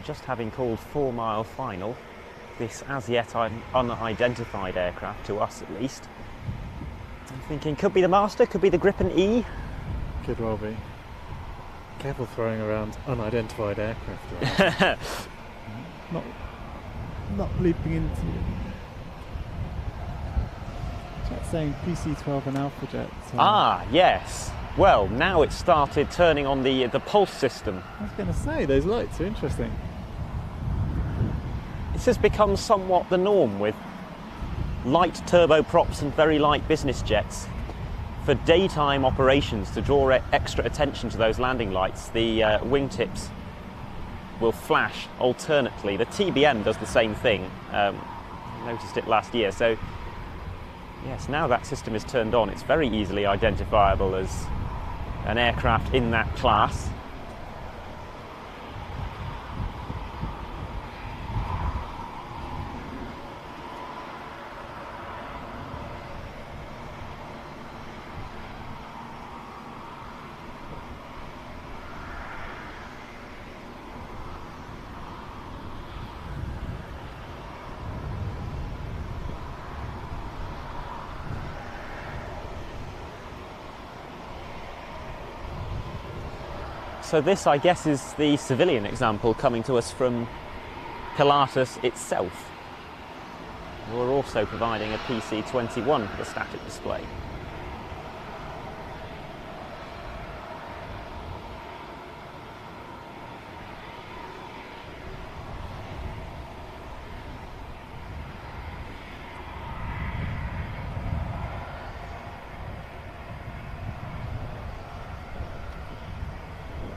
Just having called 4 mile final, this as yet unidentified aircraft, to us at least. I'm thinking could be the master, could be the Gripen E. Could well be. Careful throwing around unidentified aircraft. not leaping into. Chat's saying PC-12 and Alpha Jet. Ah, yes. Well, now it's started turning on the pulse system. I was going to say, those lights are interesting. This has become somewhat the norm with light turboprops and very light business jets. For daytime operations, to draw extra attention to those landing lights, the wingtips will flash alternately. The TBM does the same thing. Noticed it last year. So, yes, now that system is turned on, it's very easily identifiable as an aircraft in that class. So this, I guess, is the civilian example coming to us from Pilatus itself. We're also providing a PC-21 for the static display.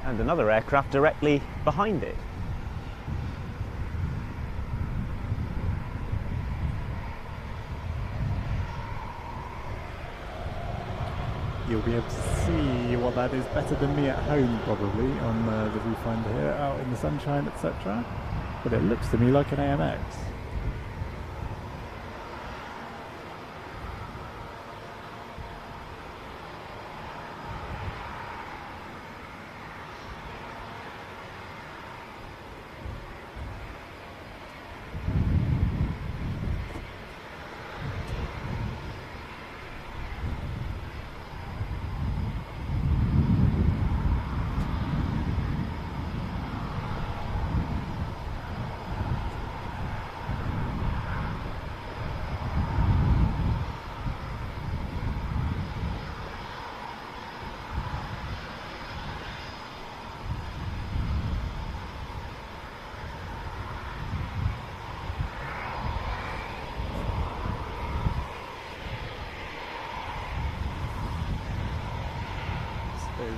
and another aircraft directly behind it. You'll be able to see what that is better than me at home, probably, on the viewfinder here, out in the sunshine, etc. But it looks to me like an AMX.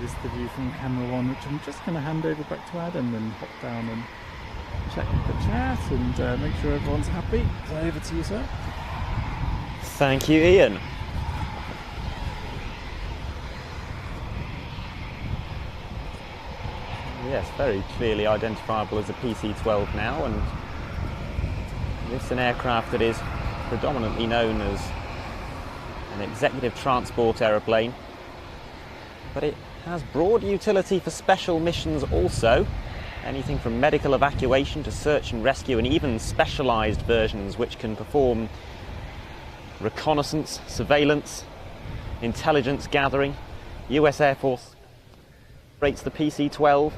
This is the view from camera 1, which I'm just going to hand over back to Adam and hop down and check the chat and make sure everyone's happy. So over to you, sir. Thank you, Ian. Yes, very clearly identifiable as a PC-12 now, and this is an aircraft that is predominantly known as an executive transport aeroplane, but it has broad utility for special missions also, anything from medical evacuation to search and rescue, and even specialised versions which can perform reconnaissance, surveillance, intelligence gathering. US Air Force rates the PC-12.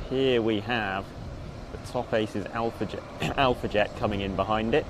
Here we have the Top Aces Alpha Jet coming in behind it.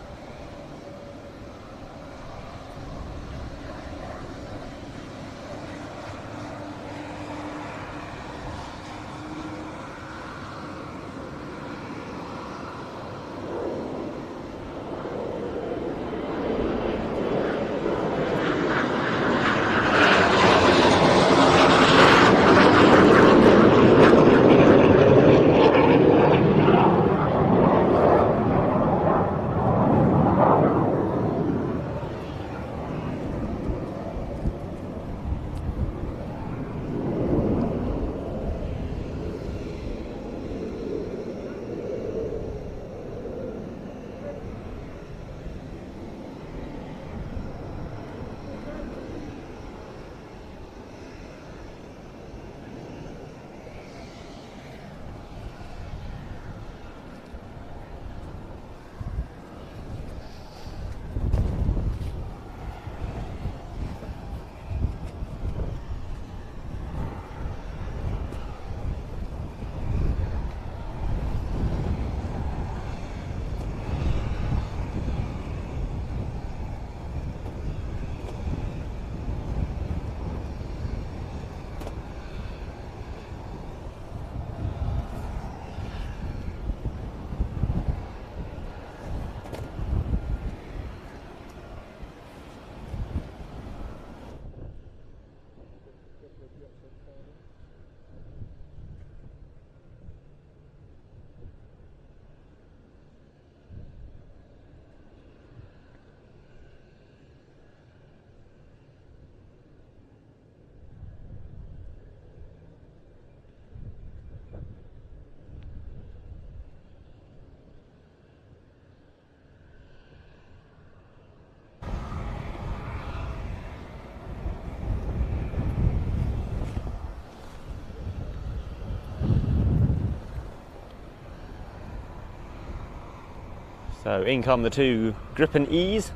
So in come the two Gripen E's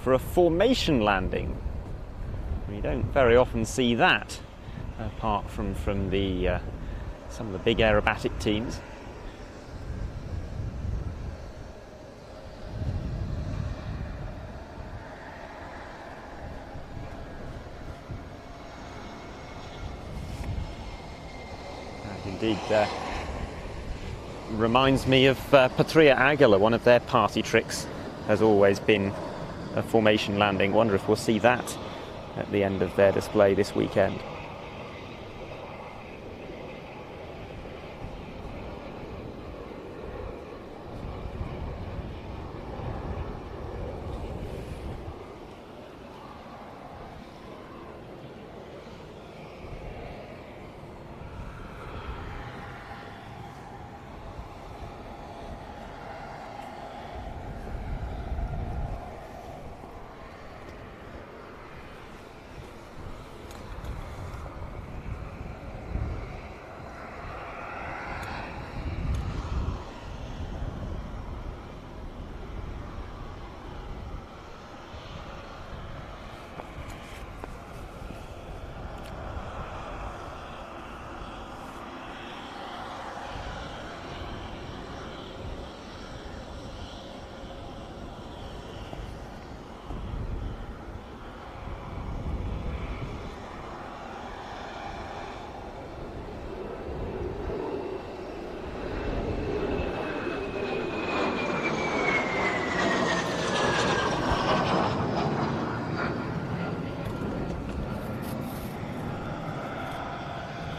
for a formation landing. You don't very often see that, apart from the some of the big aerobatic teams. Indeed, reminds me of Patria Aguila. One of their party tricks has always been a formation landing. Wonder if we'll see that at the end of their display this weekend.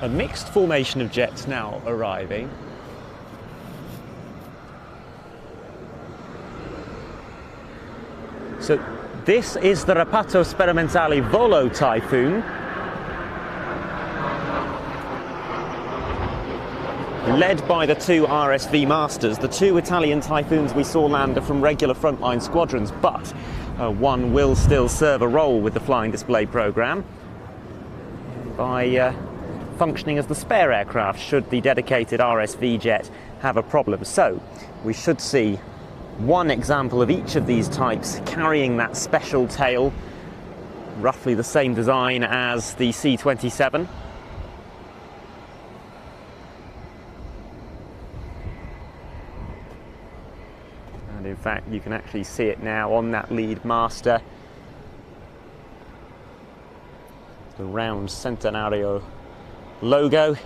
A mixed formation of jets now arriving. So this is the Reparto Sperimentale Volo Typhoon. Led by the two RSV Masters. The two Italian Typhoons we saw land are from regular frontline squadrons, but one will still serve a role with the flying display programme by functioning as the spare aircraft should the dedicated RSV jet have a problem. So we should see one example of each of these types carrying that special tail, roughly the same design as the C-27. And in fact you can actually see it now on that lead master. The round Centenario logo.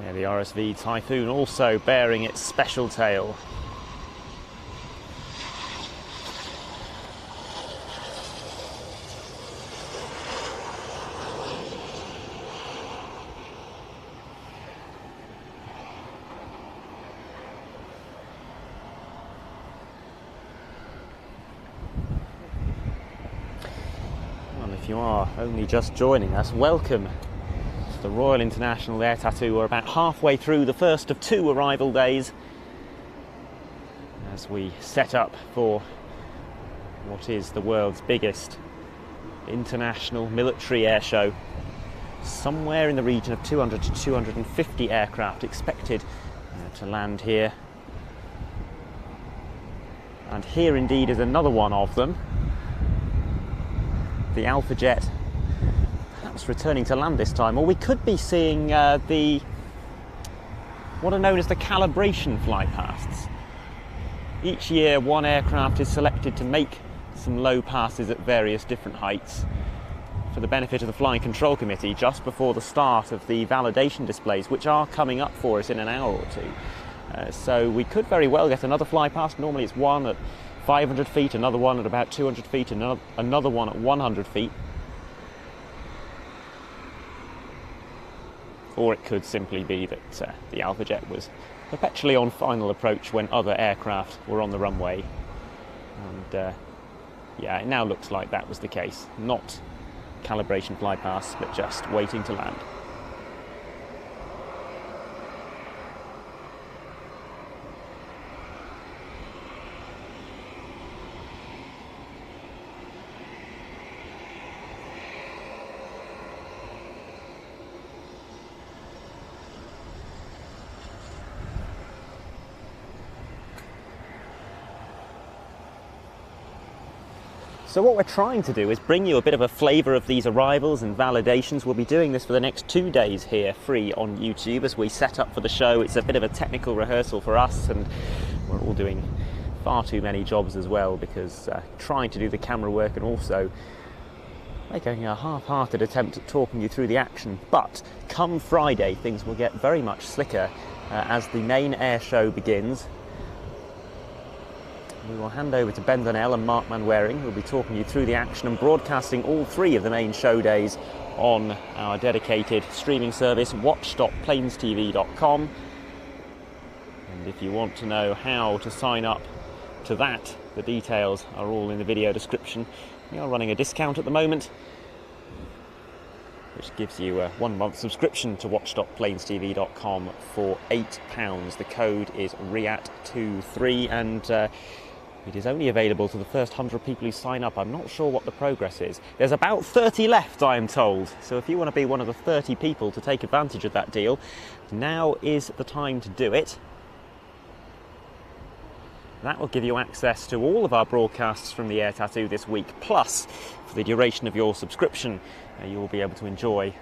Yeah, the RSV Typhoon also bearing its special tail. If you are only just joining us, welcome to the Royal International Air Tattoo. We're about halfway through the first of 2 arrival days as we set up for what is the world's biggest international military air show. Somewhere in the region of 200 to 250 aircraft expected to land here. And here indeed is another one of them. The Alpha Jet, perhaps returning to land this time. Or we could be seeing what are known as the calibration fly pasts. Each year one aircraft is selected to make some low passes at various different heights for the benefit of the Flying Control Committee just before the start of the validation displays, which are coming up for us in an hour or two. So we could very well get another fly past. Normally it's one at 500 feet, another one at about 200 feet, another one at 100 feet. Or it could simply be that the Alpha Jet was perpetually on final approach when other aircraft were on the runway. And yeah, it now looks like that was the case. Not calibration fly pass, but just waiting to land. So what we're trying to do is bring you a bit of a flavour of these arrivals and validations. We'll be doing this for the next 2 days here, free on YouTube, as we set up for the show. It's a bit of a technical rehearsal for us, and we're all doing far too many jobs as well, because trying to do the camera work and also making a half-hearted attempt at talking you through the action. But come Friday, things will get very much slicker as the main air show begins. We will hand over to Ben Donnell and Mark Manwaring, who will be talking you through the action and broadcasting all 3 of the main show days on our dedicated streaming service, watch.planestv.com. And if you want to know how to sign up to that, the details are all in the video description. We are running a discount at the moment, which gives you a 1-month subscription to watch.planestv.com for £8. The code is REAT23, and it is only available to the first 100 people who sign up. I'm not sure what the progress is. There's about 30 left, I am told. So if you want to be one of the 30 people to take advantage of that deal, now is the time to do it. That will give you access to all of our broadcasts from the Air Tattoo this week, plus for the duration of your subscription, you will be able to enjoy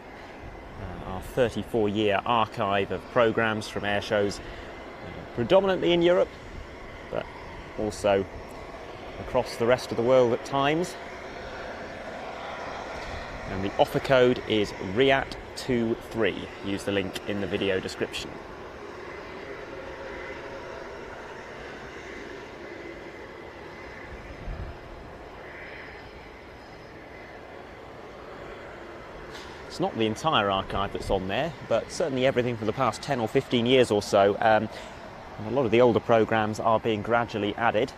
our 34-year archive of programmes from air shows, predominantly in Europe, but also across the rest of the world at times. And the offer code is REAT23. Use the link in the video description. It's not the entire archive that's on there, but certainly everything for the past 10 or 15 years or so. And a lot of the older programmes are being gradually added.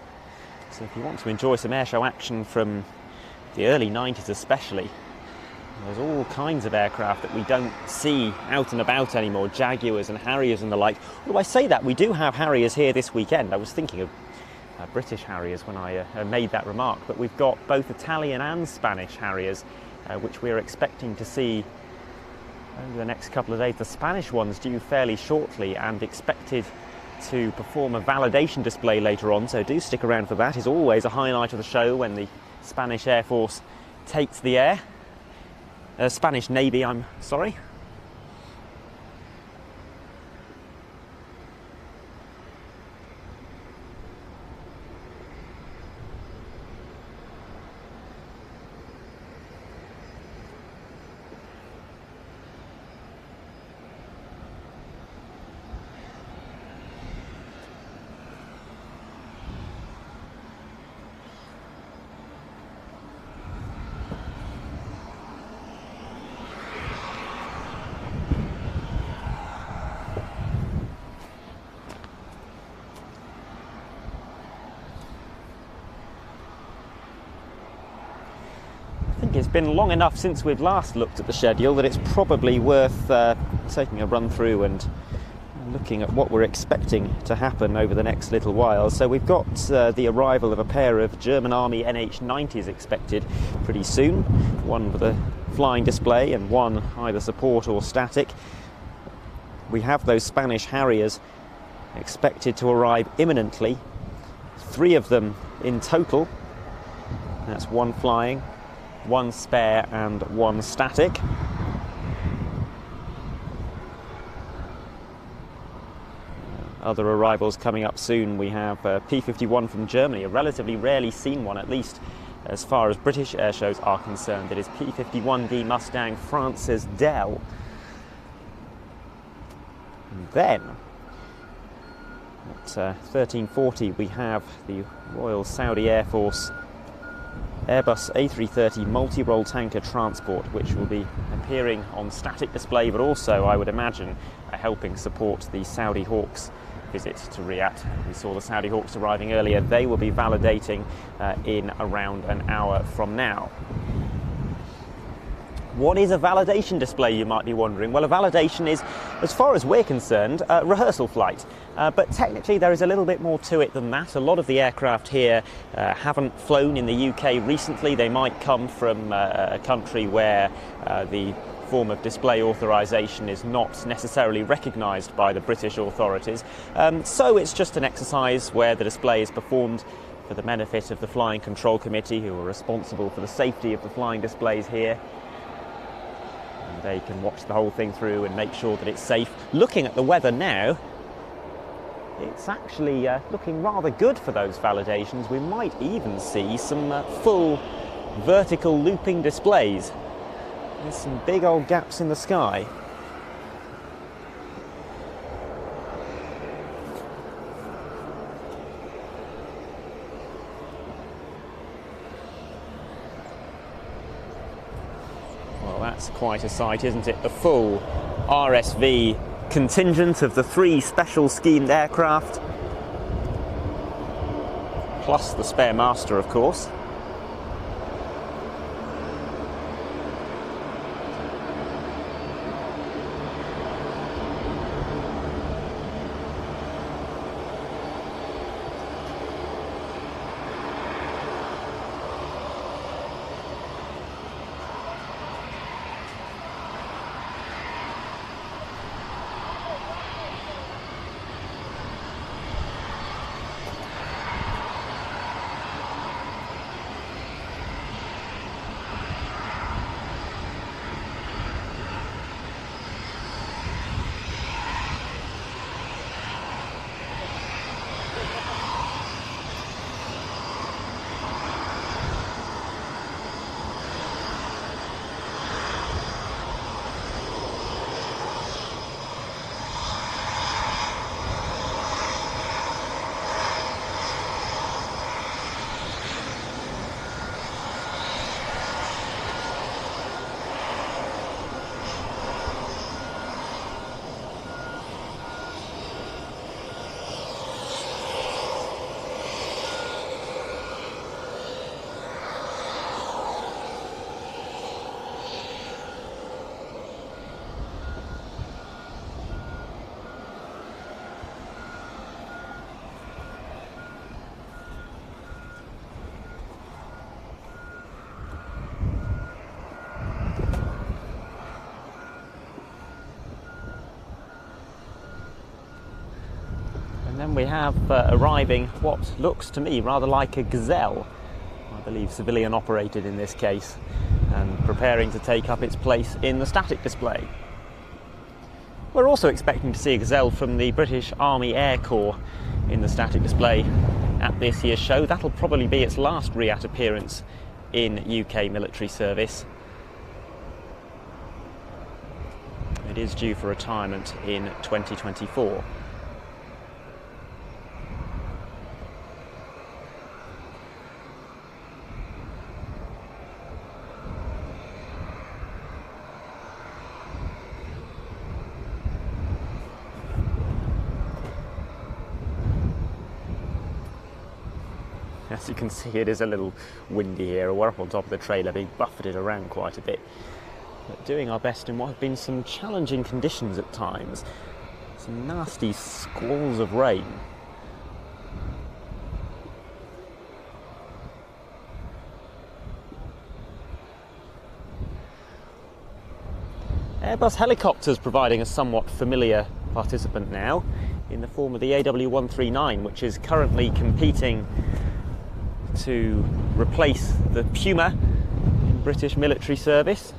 So if you want to enjoy some airshow action from the early 90s especially, there's all kinds of aircraft that we don't see out and about anymore, Jaguars and Harriers and the like. Although I say that, we do have Harriers here this weekend. I was thinking of British Harriers when I made that remark, but we've got both Italian and Spanish Harriers, which we're expecting to see over the next couple of days. The Spanish one's due fairly shortly and expected to perform a validation display later on, so do stick around for that. It's always a highlight of the show when the Spanish Air Force takes the air. Spanish Navy, I'm sorry. think it's been long enough since we've last looked at the schedule that it's probably worth taking a run through and looking at what we're expecting to happen over the next little while. So we've got the arrival of a pair of German Army NH90s expected pretty soon, one with a flying display and one either support or static. We have those Spanish Harriers expected to arrive imminently, 3 of them in total. That's 1 flying, 1 spare and 1 static. Other arrivals coming up soon. We have P-51 from Germany, a relatively rarely seen one, at least as far as British air shows are concerned. It is P-51D Mustang Francis Dell. And then at 1340 we have the Royal Saudi Air Force Airbus A330 multi-role tanker transport, which will be appearing on static display, but also, I would imagine, helping support the Saudi Hawks visit to Riyadh. We saw the Saudi Hawks arriving earlier. They will be validating in around an hour from now. What is a validation display, you might be wondering? Well, a validation is, as far as we're concerned, a rehearsal flight. But technically there is a little bit more to it than that. A lot of the aircraft here haven't flown in the UK recently. They might come from a country where the form of display authorization is not necessarily recognised by the British authorities. So it's just an exercise where the display is performed for the benefit of the Flying Control Committee, who are responsible for the safety of the flying displays here. And they can watch the whole thing through and make sure that it's safe. Looking at the weather now, it's actually looking rather good for those validations. We might even see some full vertical looping displays. There's some big old gaps in the sky. Well, that's quite a sight, isn't it? The full RSV contingent of the 3 special schemed aircraft, plus the spare master, of course. And then we have arriving what looks to me rather like a Gazelle, I believe civilian operated in this case, and preparing to take up its place in the static display. We're also expecting to see a Gazelle from the British Army Air Corps in the static display at this year's show. That'll probably be its last RIAT appearance in UK military service. It is due for retirement in 2024. As you can see, it is a little windy here. We're up on top of the trailer, being buffeted around quite a bit. But doing our best in what have been some challenging conditions at times. Some nasty squalls of rain. Airbus helicopters providing a somewhat familiar participant now in the form of the AW139, which is currently competing to replace the Puma in British military service.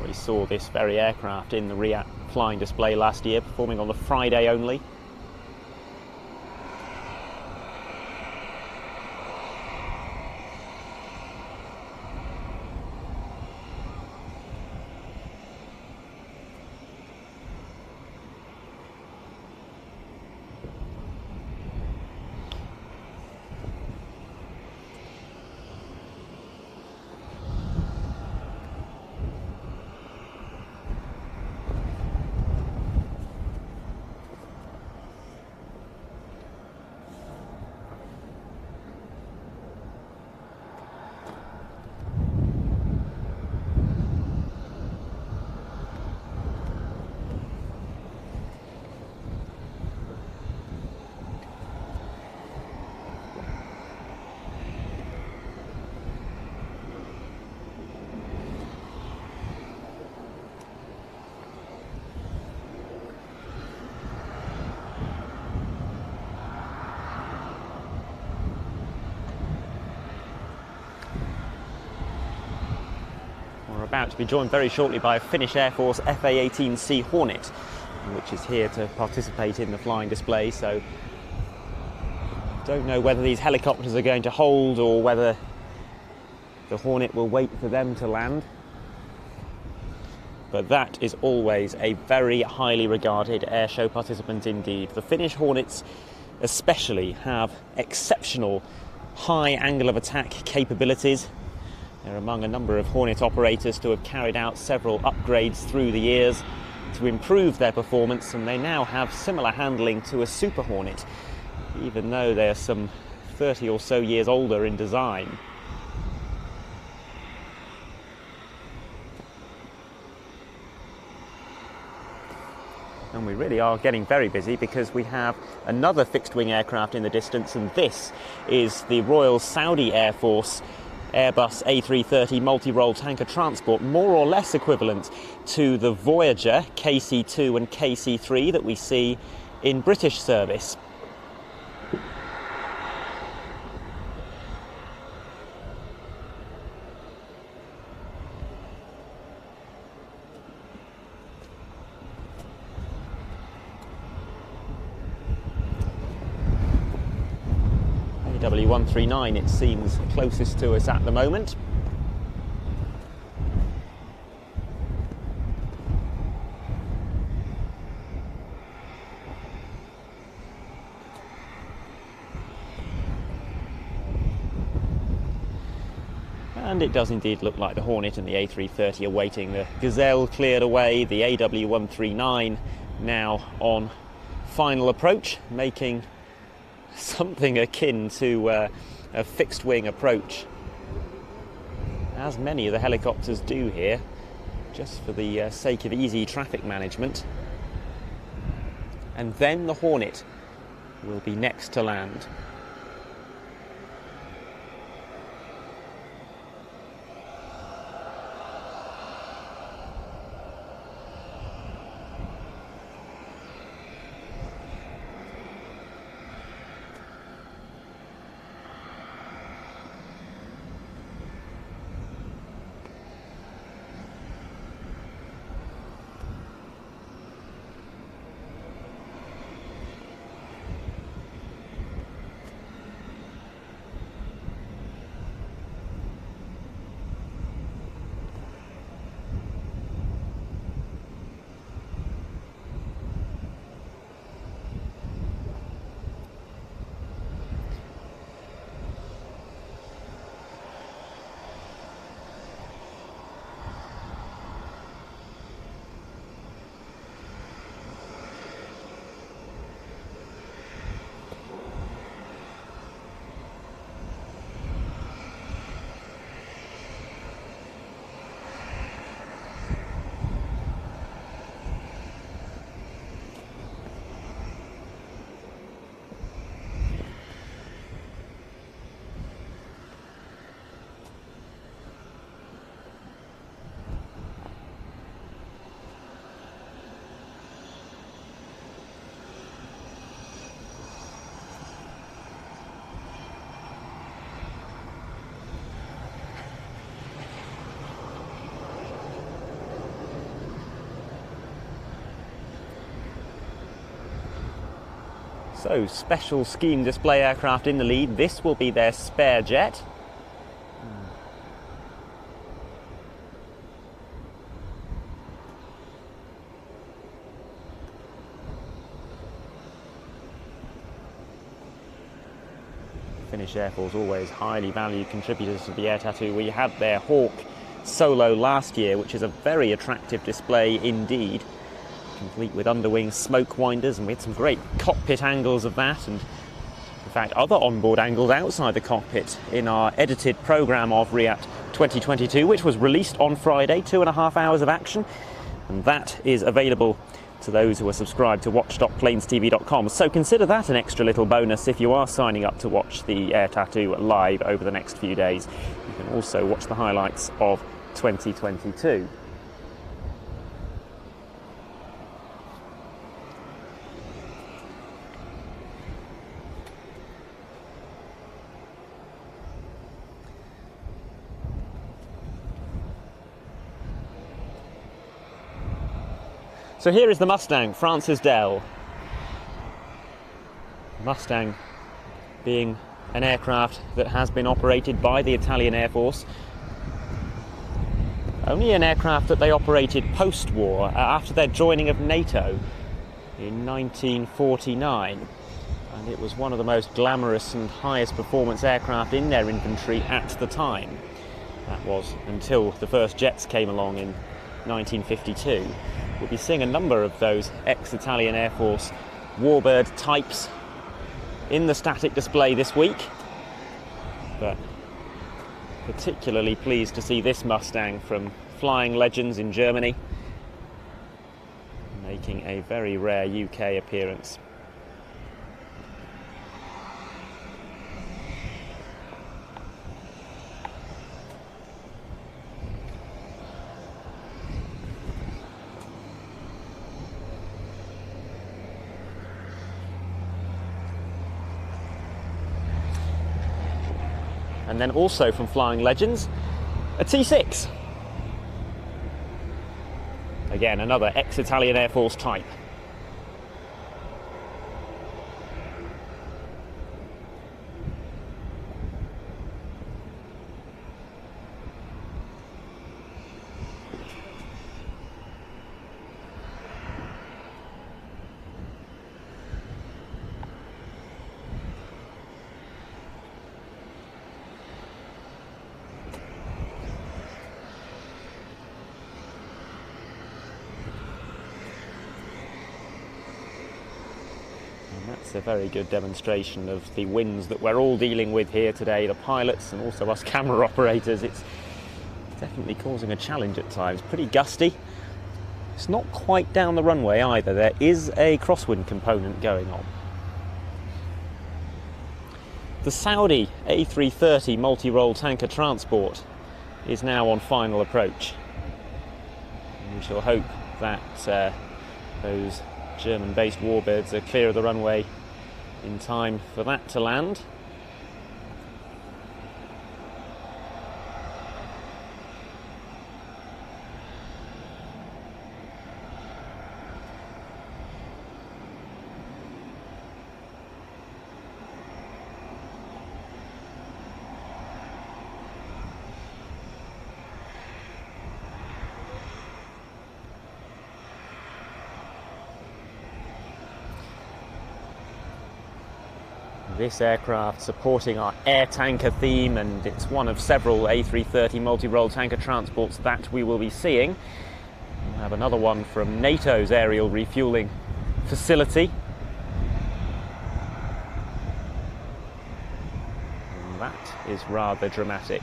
We saw this very aircraft in the RIAT flying display last year, performing on the Friday only. About to be joined very shortly by a Finnish Air Force FA-18C Hornet, which is here to participate in the flying display. So don't know whether these helicopters are going to hold or whether the Hornet will wait for them to land. But that is always a very highly regarded airshow participant indeed. The Finnish Hornets especially have exceptional high angle of attack capabilities. They're among a number of Hornet operators to have carried out several upgrades through the years to improve their performance, and they now have similar handling to a Super Hornet, even though they're some 30 or so years older in design. And we really are getting very busy because we have another fixed-wing aircraft in the distance, and this is the Royal Saudi Air Force Airbus A330 multi-role tanker transport, more or less equivalent to the Voyager KC-2 and KC-3 that we see in British service. AW139, it seems, closest to us at the moment. And it does indeed look like the Hornet and the A330 are waiting. The Gazelle cleared away, the AW139 now on final approach, making something akin to a fixed-wing approach, as many of the helicopters do here, just for the sake of easy traffic management. And then the Hornet will be next to land. So, special scheme display aircraft in the lead. This will be their spare jet. Finnish Air Force always highly valued contributors to the air tattoo. We had their Hawk Solo last year, which is a very attractive display indeed, complete with underwing smoke winders, and we had some great cockpit angles of that, and in fact other onboard angles outside the cockpit in our edited programme of RIAT 2022, which was released on Friday. 2.5 hours of action, and that is available to those who are subscribed to watch.planestv.com. So consider that an extra little bonus if you are signing up to watch the air tattoo live over the next few days. You can also watch the highlights of 2022. So here is the Mustang, Francis Dell. Mustang being an aircraft that has been operated by the Italian Air Force. Only an aircraft that they operated post-war, after their joining of NATO in 1949. And it was one of the most glamorous and highest performance aircraft in their inventory at the time. That was until the first jets came along in 1952. We'll be seeing a number of those ex-Italian Air Force Warbird types in the static display this week, but particularly pleased to see this Mustang from Flying Legends in Germany, making a very rare UK appearance. And then also from Flying Legends, a T6. Again, another ex-Italian Air Force type. A very good demonstration of the winds that we're all dealing with here today, the pilots and also us camera operators. It's definitely causing a challenge at times. Pretty gusty. It's not quite down the runway either. There is a crosswind component going on. The Saudi A330 multi-role tanker transport is now on final approach. And we shall hope that those German-based warbirds are clear of the runway in time for that to land. This aircraft supporting our air tanker theme, and it's one of several A330 multi-role tanker transports that we will be seeing. We'll have another one from NATO's aerial refuelling facility. And that is rather dramatic.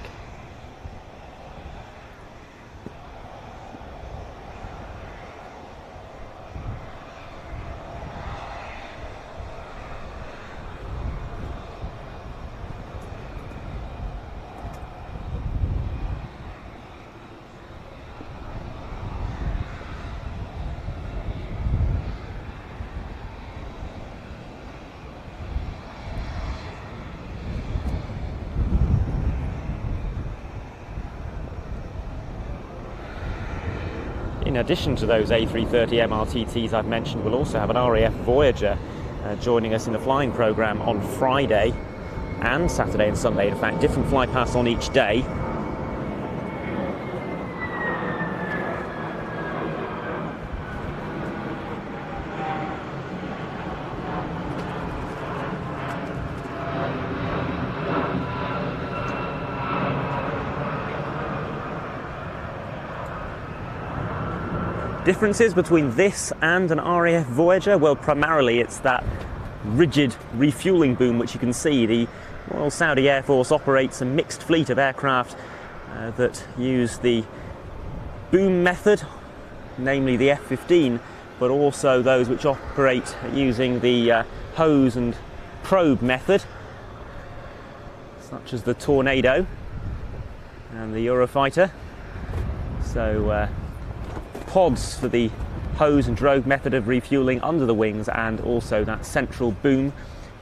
In addition to those A330 MRTTs I've mentioned, we'll also have an RAF Voyager joining us in the flying programme on Friday and Saturday and Sunday. In fact, different fly paths on each day. Differences between this and an RAF Voyager? Well, primarily it's that rigid refuelling boom which you can see. The Royal Saudi Air Force operates a mixed fleet of aircraft that use the boom method, namely the F-15, but also those which operate using the hose and probe method, such as the Tornado and the Eurofighter. So pods for the hose and drogue method of refuelling under the wings, and also that central boom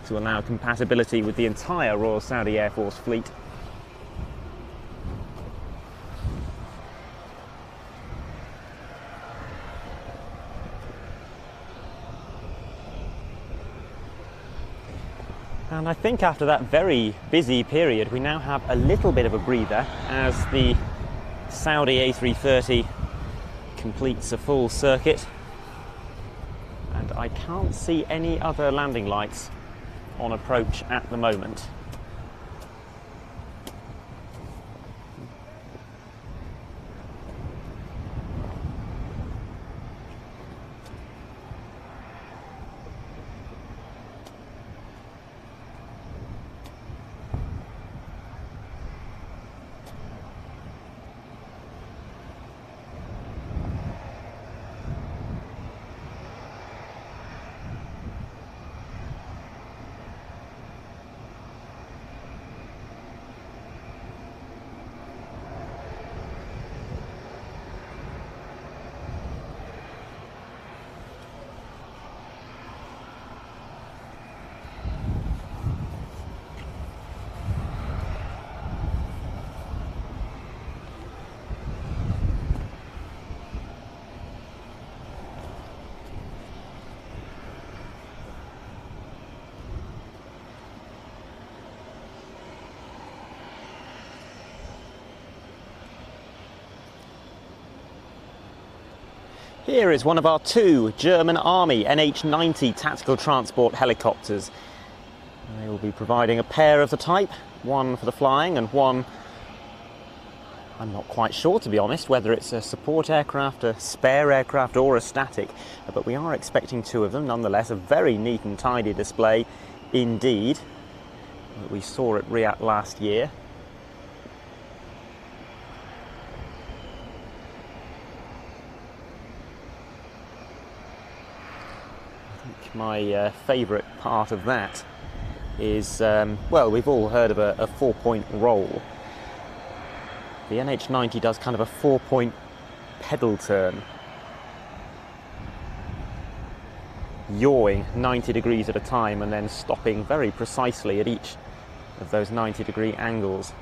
to allow compatibility with the entire Royal Saudi Air Force fleet. And I think after that very busy period, we now have a little bit of a breather as the Saudi A330 completes a full circuit, and I can't see any other landing lights on approach at the moment. Here is one of our two German Army NH-90 tactical transport helicopters. They will be providing a pair of the type, one for the flying and one, I'm not quite sure to be honest, whether it's a support aircraft, a spare aircraft or a static, but we are expecting two of them. Nonetheless, a very neat and tidy display indeed that we saw at Riyadh last year. My favourite part of that is, well, we've all heard of a 4-point roll. The NH-90 does kind of a 4-point pedal turn, yawing 90 degrees at a time and then stopping very precisely at each of those 90-degree angles.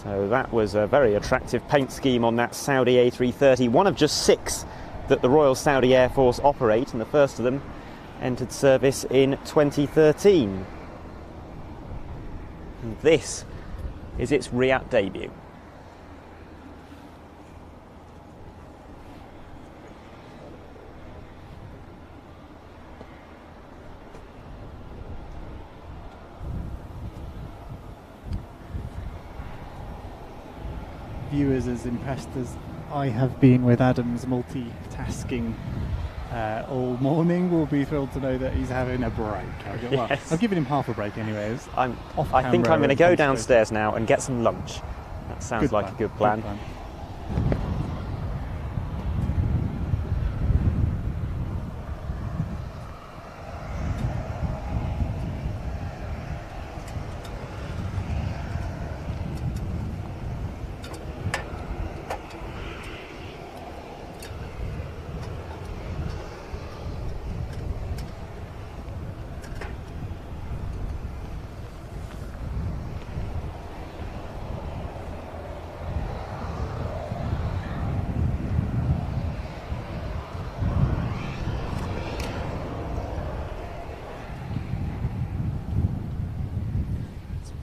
So that was a very attractive paint scheme on that Saudi A330, one of just 6 that the Royal Saudi Air Force operate, and the first of them entered service in 2013. And this is its Riyadh debut. Viewers as impressed as I have been with Adam's multitasking all morning will be thrilled to know that he's having a break. Well, Yes. I've given him half a break anyways. I think I'm going to go downstairs now and get some lunch. That sounds like a good plan.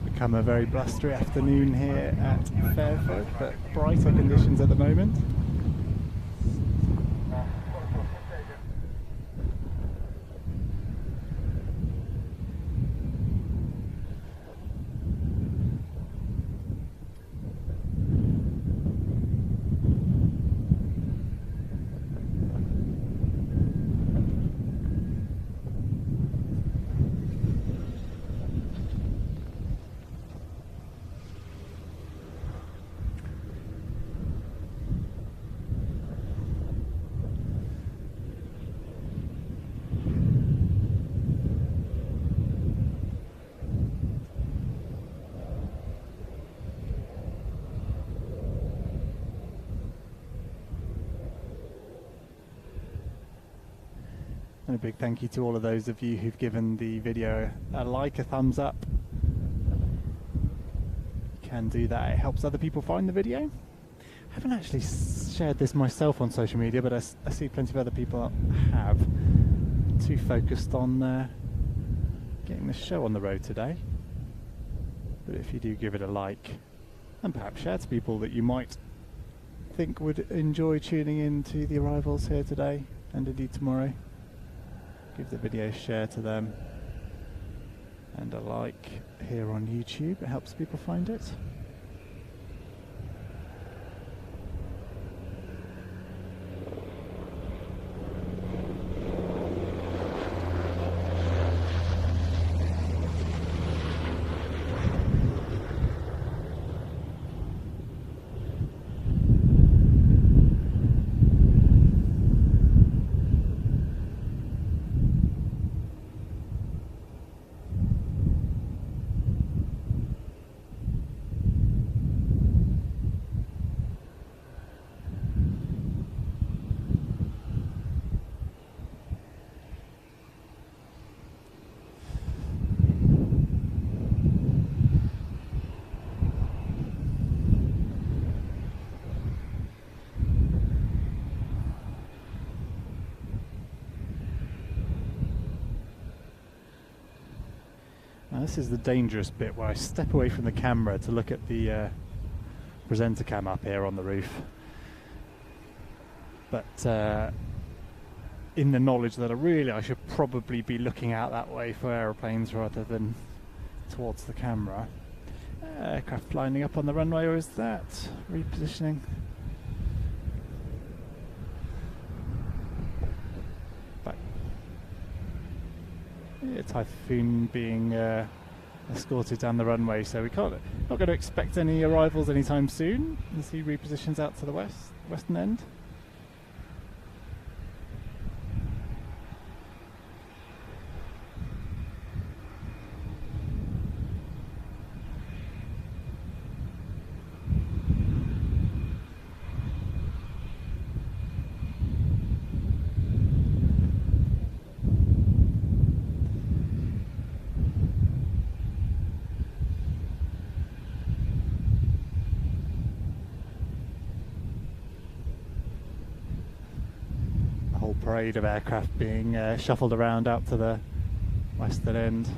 Become a very blustery afternoon here at Fairford, but brighter conditions at the moment. And a big thank you to all of those of you who've given the video a like, a thumbs up. You can do that, it helps other people find the video. I haven't actually shared this myself on social media, but I see plenty of other people have. Too focused on getting the show on the road today. But if you do give it a like, and perhaps share to people that you might think would enjoy tuning in to the arrivals here today and indeed tomorrow, give the video a share to them and a like here on YouTube. It helps people find it. Now this is the dangerous bit where I step away from the camera to look at the presenter cam up here on the roof. But in the knowledge that I should probably be looking out that way for aeroplanes rather than towards the camera. Aircraft lining up on the runway, or is that repositioning? Yeah, Typhoon being escorted down the runway, so we not going to expect any arrivals anytime soon as he repositions out to the western end. parade of aircraft being shuffled around out to the western end.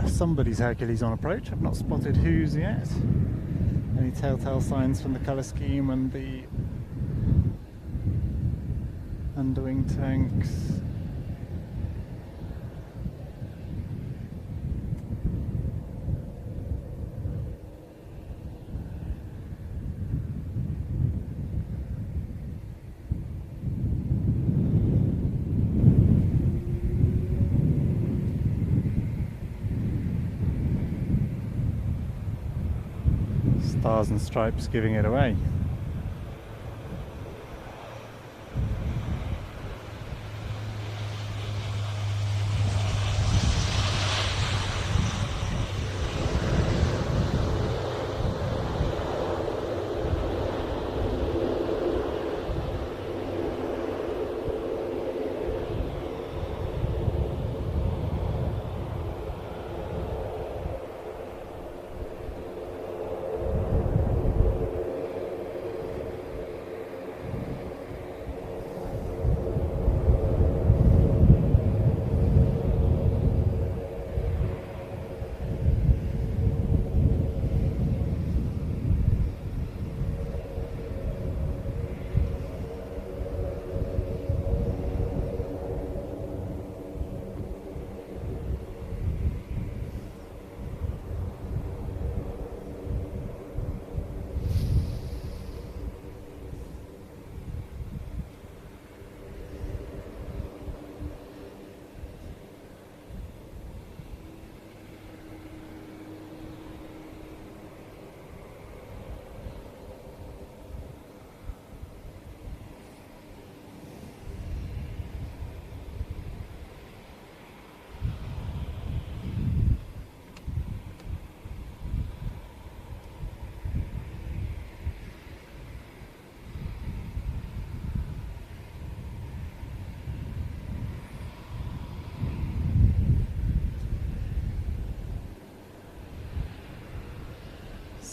Somebody's Hercules on approach. I've not spotted whose yet. Any telltale signs from the colour scheme and the underwing tanks? Stars and stripes giving it away.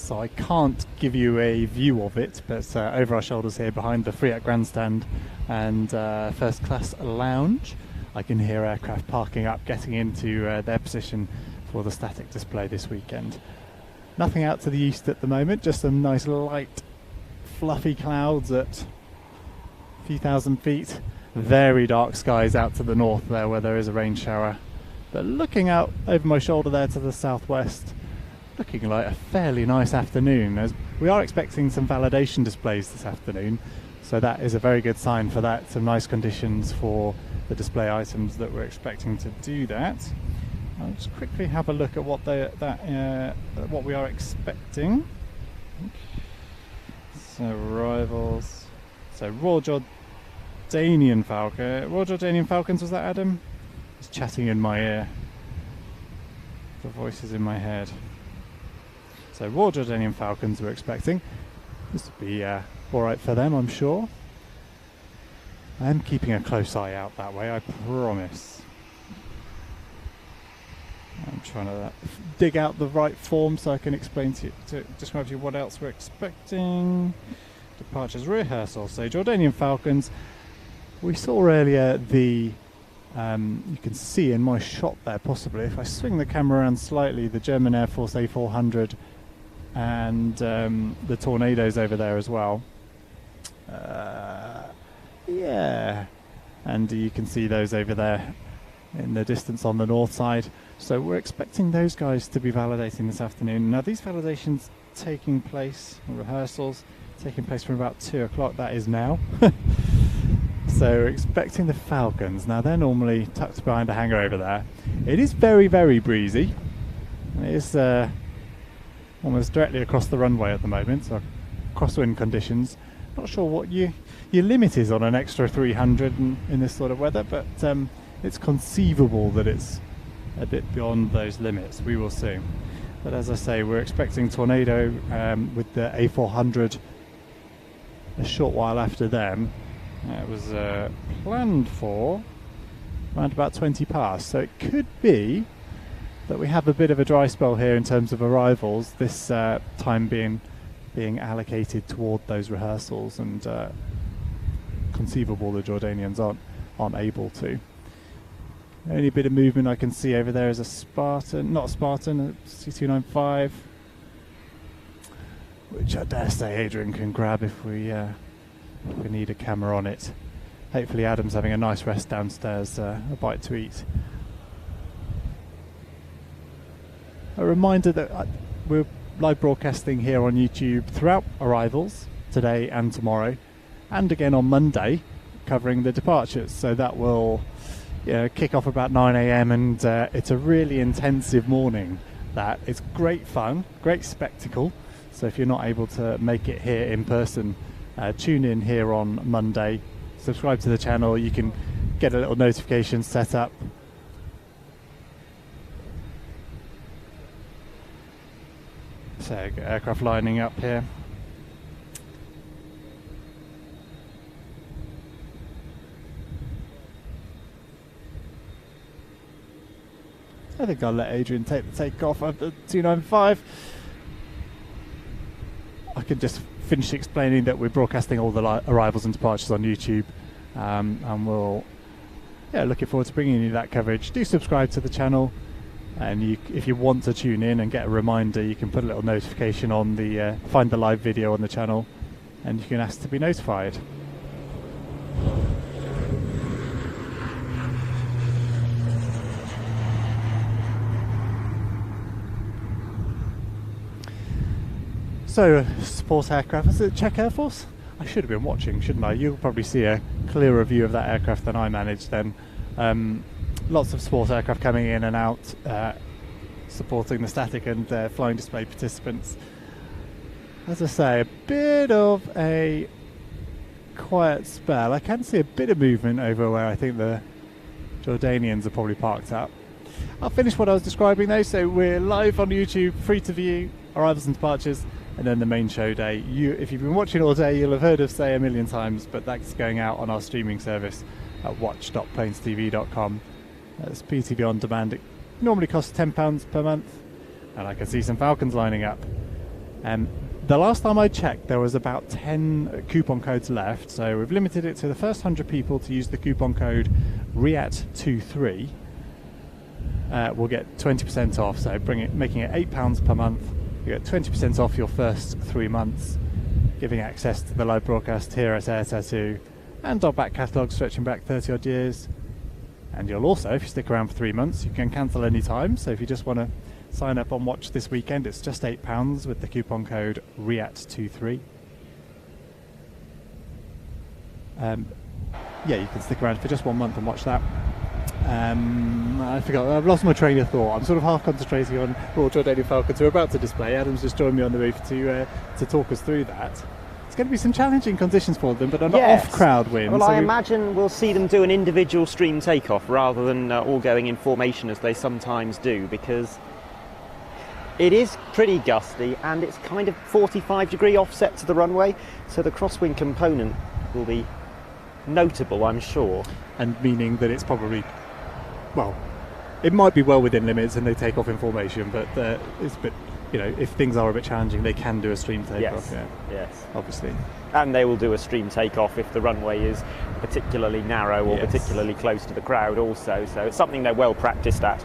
so I can't give you a view of it, but over our shoulders here behind the Free Out Grandstand and first class lounge, I can hear aircraft parking up, getting into their position for the static display this weekend. Nothing out to the east at the moment, just some nice light fluffy clouds at a few thousand feet. Very dark skies out to the north there where there is a rain shower. But looking out over my shoulder there to the southwest, looking like a fairly nice afternoon, as we are expecting some validation displays this afternoon, so that is a very good sign for that. Some nice conditions for the display items that we're expecting to do that. I'll just quickly have a look at what what we are expecting. So arrivals. So Royal Jordanian Falcons, was that Adam? It's chatting in my ear. The voices in my head. So Royal Jordanian Falcons we're expecting. This will be alright for them, I'm sure. I am keeping a close eye out that way, I promise. I'm trying to dig out the right form so I can explain to describe to you what else we're expecting. Departures rehearsal. So Jordanian Falcons, we saw earlier the you can see in my shot there possibly, if I swing the camera around slightly, the German Air Force A400 and the Tornadoes over there as well. Yeah, and you can see those over there in the distance on the north side. So we're expecting those guys to be validating this afternoon. Now these validations taking place, rehearsals taking place from about 2 o'clock, that is now. So we're expecting the Falcons. Now they're normally tucked behind a hangar over there. It is very, very breezy. It is almost directly across the runway at the moment, so crosswind conditions. Not sure what your limit is on an extra 300 in this sort of weather, but it's conceivable that it's a bit beyond those limits. We will see. But as I say, we're expecting Tornado with the A400 a short while after them. It was planned for around about 20 past, so it could be that we have a bit of a dry spell here in terms of arrivals, this time being allocated toward those rehearsals, and conceivable the Jordanians aren't able to. The only bit of movement I can see over there is a Spartan, not a Spartan, a C295, which I dare say Adrian can grab if we need a camera on it. Hopefully Adam's having a nice rest downstairs, a bite to eat. A reminder that we're live broadcasting here on YouTube throughout arrivals today and tomorrow, and again on Monday covering the departures, so that will kick off about 9 AM and it's a really intensive morning. That it's great fun, great spectacle. So if you're not able to make it here in person, tune in here on Monday, subscribe to the channel, you can get a little notification set up. So aircraft lining up here. I think I'll let Adrian take the takeoff of the 295. I can just finish explaining that we're broadcasting all the arrivals and departures on YouTube, and we'll looking forward to bringing you that coverage. Do subscribe to the channel, and if you want to tune in and get a reminder, you can put a little notification on the find the live video on the channel, and you can ask to be notified. So, support aircraft, is it Czech Air Force? I should have been watching, shouldn't I? You'll probably see a clearer view of that aircraft than I managed then. Lots of support aircraft coming in and out, supporting the static and flying display participants. As I say, a bit of a quiet spell. I can see a bit of movement over where I think the Jordanians are probably parked up. I'll finish what I was describing though. So we're live on YouTube, free to view, arrivals and departures, and then the main show day. If you've been watching all day, you'll have heard us say a million times, but that's going out on our streaming service at watch.planestv.com. It's PTV on demand. It normally costs £10 per month, and I can see some Falcons lining up. The last time I checked, there was about 10 coupon codes left, so we've limited it to the first 100 people to use the coupon code REAT23. We'll get 20% off, so making it £8 per month. You get 20% off your first 3 months, giving access to the live broadcast here at Air Tattoo and our back catalogue stretching back 30 odd years. And you'll also, if you stick around for 3 months, you can cancel any time. So if you just want to sign up on watch this weekend, it's just £8 with the coupon code REAT23. Yeah, you can stick around for just 1 month and watch that. I forgot, I've lost my train of thought. I'm sort of half concentrating on Royal Jordanian Falcons who are about to display. Adam's just joined me on the roof to talk us through that. It's going to be some challenging conditions for them, but an off-crowd win. Well, so I imagine we'll see them do an individual stream takeoff rather than all going in formation as they sometimes do, because it is pretty gusty and it's kind of 45-degree offset to the runway, so the crosswind component will be notable, I'm sure. And meaning that it's probably, well, it might be well within limits and they take off in formation, but it's a bit, you know, if things are a bit challenging, they can do a stream takeoff. Yes, obviously. And they will do a stream takeoff if the runway is particularly narrow or particularly close to the crowd also, so it's something they're well practiced at.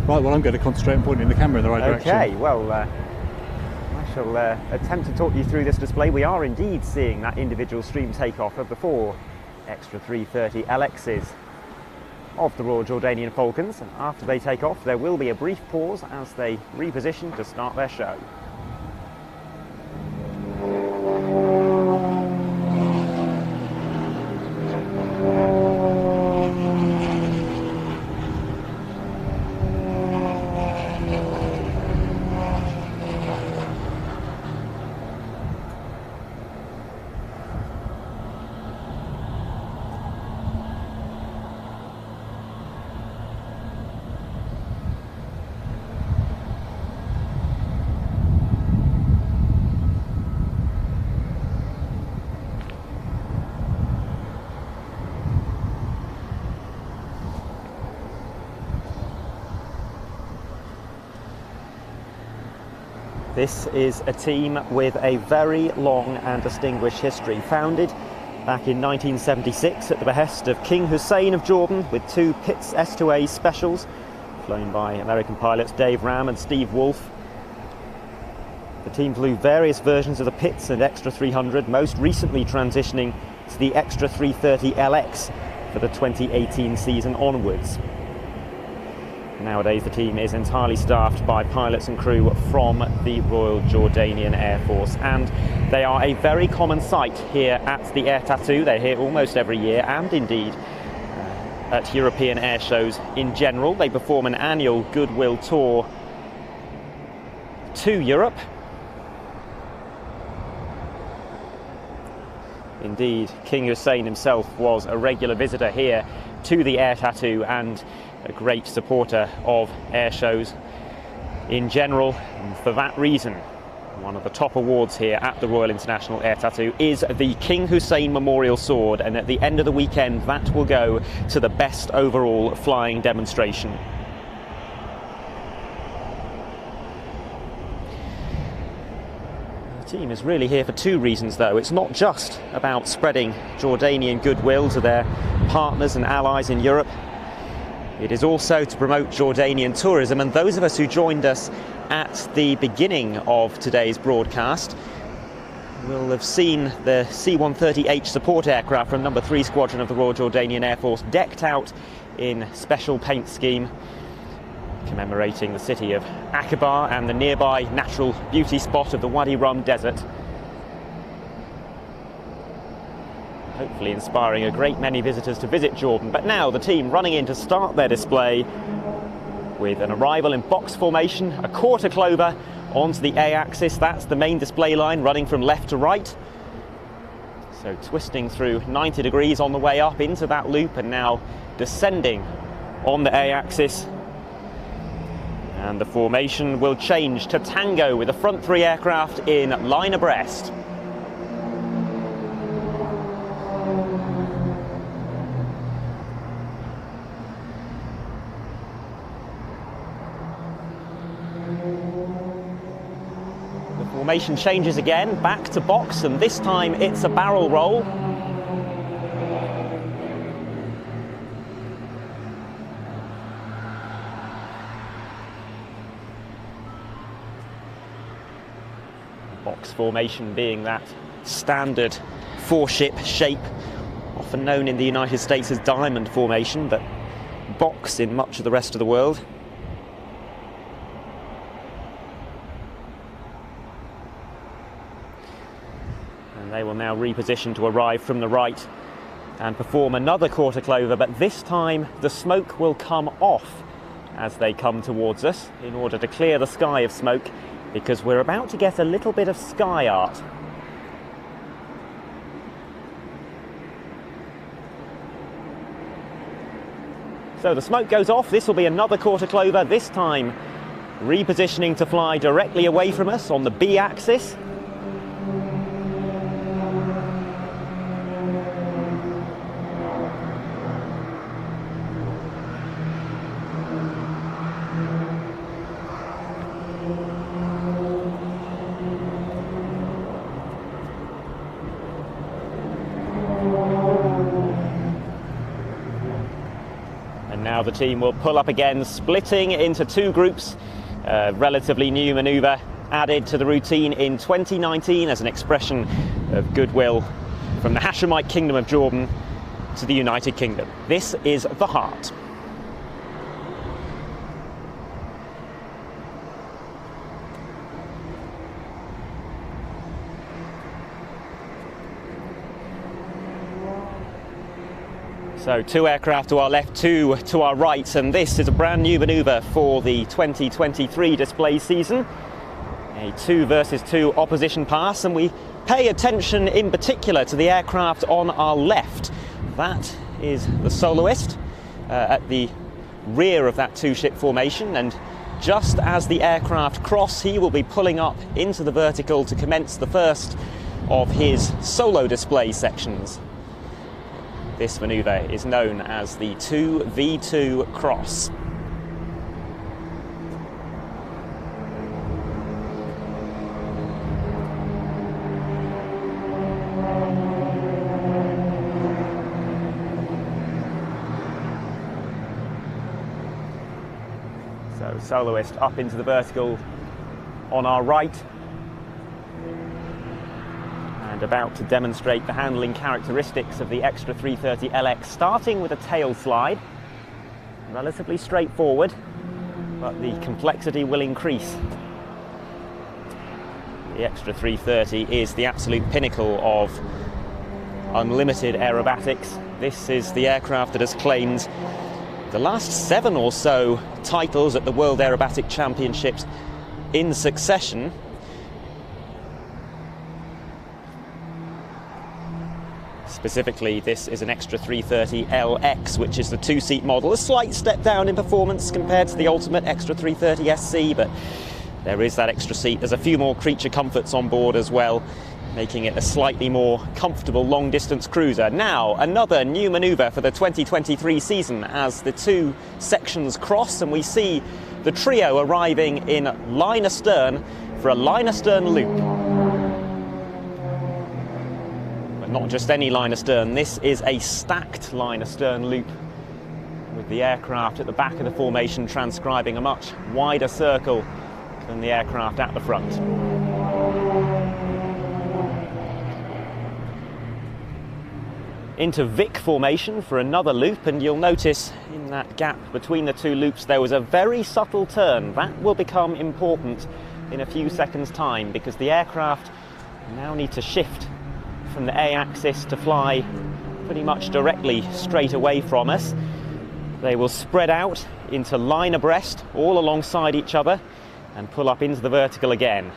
Right, well, I'm going to concentrate on pointing the camera in the right direction. Okay, well, I shall attempt to talk you through this display. We are indeed seeing that individual stream takeoff of the 4 extra 330 LXs of the Royal Jordanian Falcons, and after they take off there will be a brief pause as they reposition to start their show. This is a team with a very long and distinguished history, founded back in 1976 at the behest of King Hussein of Jordan, with 2 Pitts S2A specials flown by American pilots Dave Ram and Steve Wolf. The team flew various versions of the Pitts and Extra 300, most recently transitioning to the Extra 330 LX for the 2018 season onwards. Nowadays the team is entirely staffed by pilots and crew from the Royal Jordanian Air Force, and they are a very common sight here at the Air Tattoo. They're here almost every year, and indeed at European air shows in general. They perform an annual goodwill tour to Europe. Indeed, King Hussein himself was a regular visitor here to the Air Tattoo and a great supporter of air shows in general. And for that reason, one of the top awards here at the Royal International Air Tattoo is the King Hussein Memorial Sword, and at the end of the weekend that will go to the best overall flying demonstration. The team is really here for 2 reasons though. It's not just about spreading Jordanian goodwill to their partners and allies in Europe. It is also to promote Jordanian tourism, and those of us who joined us at the beginning of today's broadcast will have seen the C-130H support aircraft from number 3 Squadron of the Royal Jordanian Air Force decked out in special paint scheme commemorating the city of Aqaba and the nearby natural beauty spot of the Wadi Rum Desert, hopefully inspiring a great many visitors to visit Jordan. But now the team running in to start their display with an arrival in box formation, a quarter clover onto the A-axis. That's the main display line running from left to right. So twisting through 90 degrees on the way up into that loop and now descending on the A-axis. And the formation will change to tango with the front 3 aircraft in line abreast. Formation changes again, back to box, and this time it's a barrel roll. Box formation being that standard four-ship shape, often known in the United States as diamond formation, but box in much of the rest of the world. And they will now reposition to arrive from the right and perform another quarter clover, but this time the smoke will come off as they come towards us in order to clear the sky of smoke, because we're about to get a little bit of sky art. So the smoke goes off. This will be another quarter clover, this time repositioning to fly directly away from us on the B axis. Now the team will pull up again, splitting into two groups. Relatively new manoeuvre added to the routine in 2019 as an expression of goodwill from the Hashemite Kingdom of Jordan to the United Kingdom. This is the Heart. So two aircraft to our left, two to our right, and this is a brand new manoeuvre for the 2023 display season. A 2 versus 2 opposition pass, and we pay attention in particular to the aircraft on our left. That is the soloist at the rear of that two-ship formation, and just as the aircraft cross, he will be pulling up into the vertical to commence the first of his solo display sections. This manoeuvre is known as the 2v2 cross. So soloist up into the vertical on our right, and about to demonstrate the handling characteristics of the Extra 330 LX, starting with a tail slide. Relatively straightforward, but the complexity will increase. The Extra 330 is the absolute pinnacle of unlimited aerobatics. This is the aircraft that has claimed the last 7 or so titles at the World Aerobatic Championships in succession. Specifically, this is an Extra 330 LX, which is the 2-seat model. A slight step down in performance compared to the ultimate Extra 330 SC, but there is that extra seat. There's a few more creature comforts on board as well, making it a slightly more comfortable long-distance cruiser. Now, another new manoeuvre for the 2023 season as the two sections cross, and we see the trio arriving in line astern for a line astern loop. Not just any line astern, this is a stacked line astern loop, with the aircraft at the back of the formation transcribing a much wider circle than the aircraft at the front. Into Vic formation for another loop, and you'll notice in that gap between the two loops there was a very subtle turn. That will become important in a few seconds' time, because the aircraft now need to shift from the A axis to fly pretty much directly straight away from us. They will spread out into line abreast all alongside each other and pull up into the vertical again.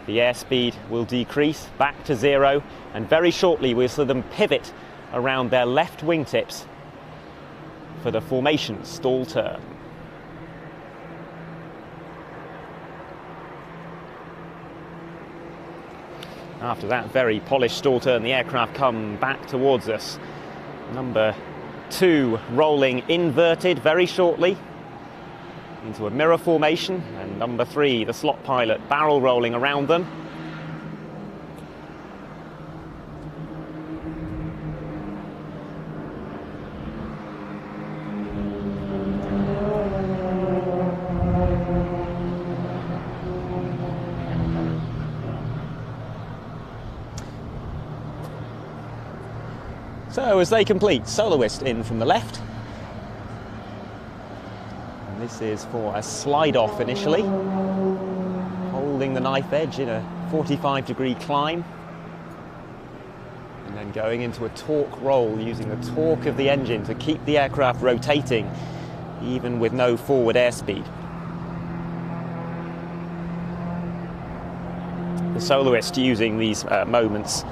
The airspeed will decrease back to 0, and very shortly we'll see them pivot around their left wingtips for the formation stall turn. After that very polished stall turn, the aircraft come back towards us. Number 2 rolling inverted very shortly into a mirror formation, and Number 3, the slot pilot, barrel rolling around them. So as they complete, soloist in from the left. And this is for a slide off initially, holding the knife edge in a 45-degree climb. And then going into a torque roll, using the torque of the engine to keep the aircraft rotating, even with no forward airspeed. The soloist using these moments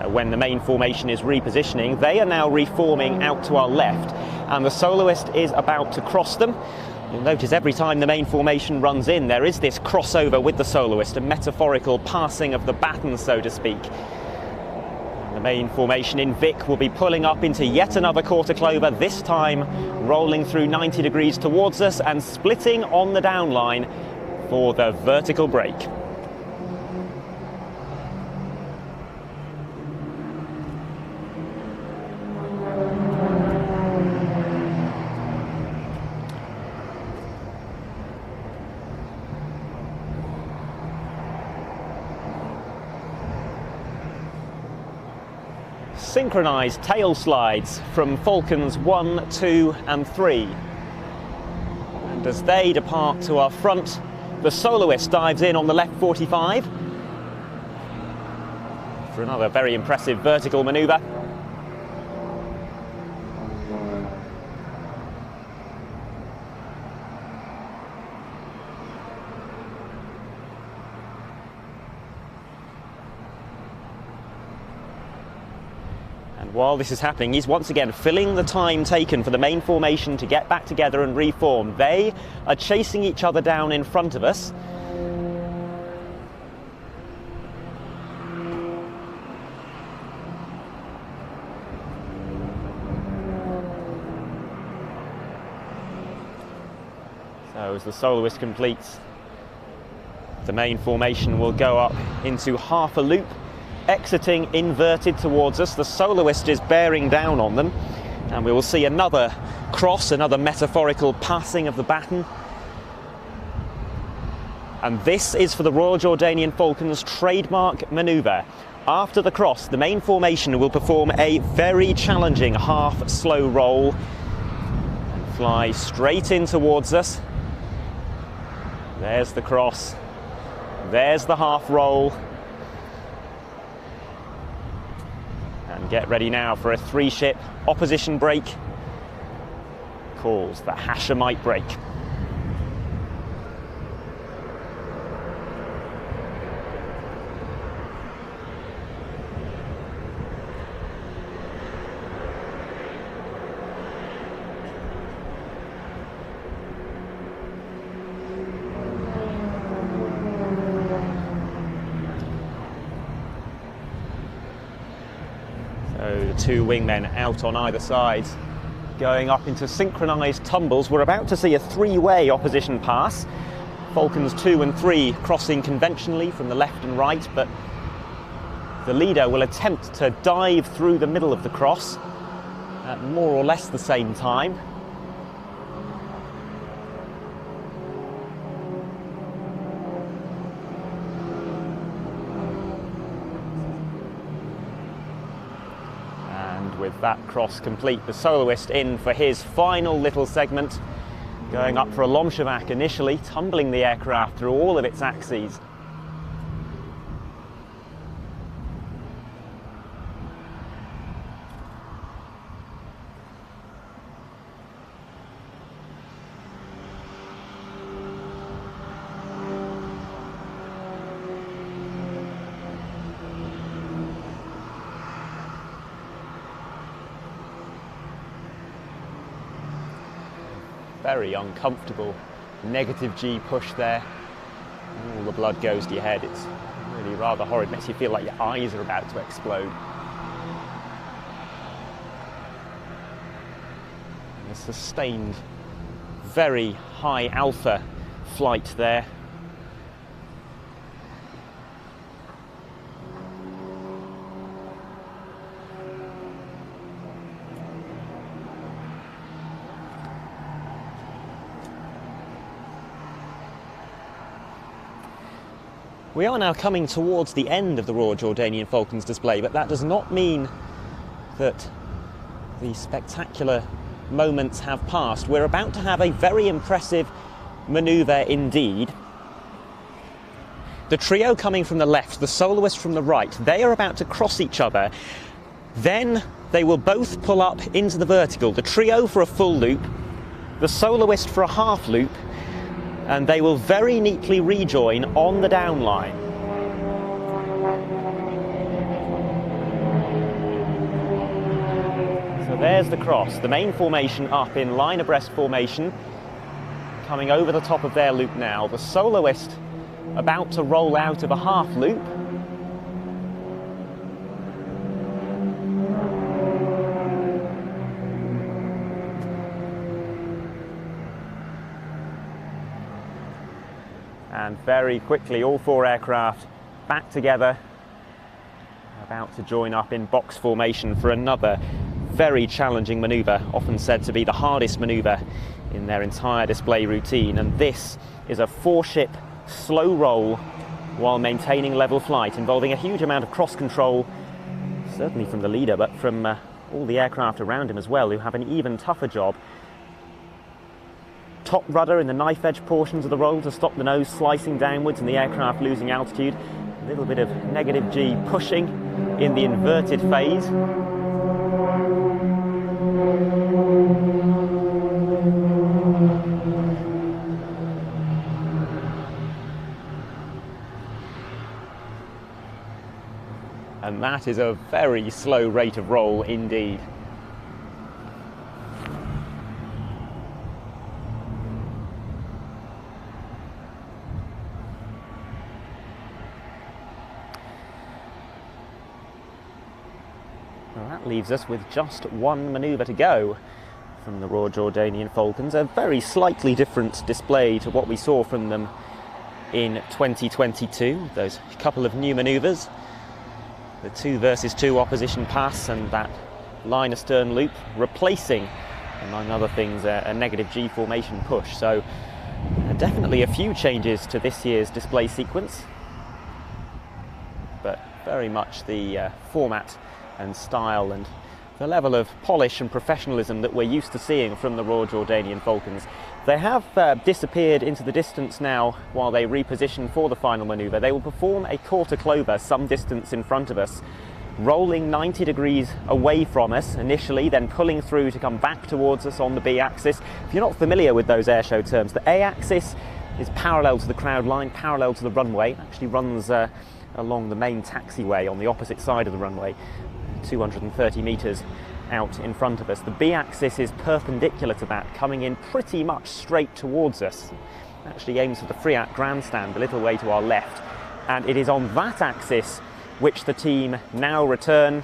when the main formation is repositioning. They are now reforming out to our left, and the soloist is about to cross them. You'll notice every time the main formation runs in, there is this crossover with the soloist, a metaphorical passing of the baton, so to speak. The main formation in Vic will be pulling up into yet another quarter clover, this time rolling through 90 degrees towards us and splitting on the downline for the vertical brake. Synchronised tail slides from Falcons 1, 2 and 3. And as they depart to our front, the soloist dives in on the left 45 for another very impressive vertical manoeuvre. While this is happening, he's once again filling the time taken for the main formation to get back together and reform. They are chasing each other down in front of us. So as the soloist completes, the main formation will go up into half a loop, exiting inverted towards us. The soloist is bearing down on them, and we will see another cross, another metaphorical passing of the baton. And this is for the Royal Jordanian Falcons' trademark manoeuvre. After the cross, the main formation will perform a very challenging half slow roll and fly straight in towards us. There's the cross, there's the half roll. And get ready now for a 3-ship opposition brake, called the Hashemite brake. So the two wingmen out on either side, going up into synchronised tumbles. We're about to see a 3-way opposition pass. Falcons 2 and 3 crossing conventionally from the left and right, but the leader will attempt to dive through the middle of the cross at more or less the same time. With that cross complete, the soloist in for his final little segment, going up for a Lomshavak initially, tumbling the aircraft through all of its axes. Very uncomfortable negative G push there. All the blood goes to your head. It's really rather horrid. Makes you feel like your eyes are about to explode. And a sustained, very high alpha flight there. We are now coming towards the end of the Royal Jordanian Falcons display, but that does not mean that the spectacular moments have passed. We're about to have a very impressive manoeuvre indeed. The trio coming from the left, the soloist from the right, they are about to cross each other. Then they will both pull up into the vertical, the trio for a full loop, the soloist for a half loop, and they will very neatly rejoin on the down line. So there's the cross, the main formation up in line abreast formation, coming over the top of their loop now. The soloist about to roll out of a half loop. And very quickly, all four aircraft back together, about to join up in box formation for another very challenging manoeuvre, often said to be the hardest manoeuvre in their entire display routine. And this is a four-ship slow roll while maintaining level flight, involving a huge amount of cross control, certainly from the leader, but from all the aircraft around him as well, who have an even tougher job. Top rudder in the knife edge portions of the roll to stop the nose slicing downwards and the aircraft losing altitude. A little bit of negative G pushing in the inverted phase. And that is a very slow rate of roll indeed. Well, that leaves us with just one manoeuvre to go from the Royal Jordanian Falcons. A very slightly different display to what we saw from them in 2022. Those couple of new manoeuvres, the 2 versus 2 opposition pass and that line astern loop, replacing, among other things, a negative G formation push. So definitely a few changes to this year's display sequence, but very much the format and style and the level of polish and professionalism that we're used to seeing from the Royal Jordanian Falcons. They have disappeared into the distance now while they reposition for the final manoeuvre. They will perform a quarter clover some distance in front of us, rolling 90 degrees away from us initially, then pulling through to come back towards us on the B axis. If you're not familiar with those airshow terms, the A axis is parallel to the crowd line, parallel to the runway. It actually runs along the main taxiway on the opposite side of the runway, 230 metres out in front of us. The B axis is perpendicular to that, coming in pretty much straight towards us. Actually aims for the Friat grandstand a little way to our left, and it is on that axis which the team now return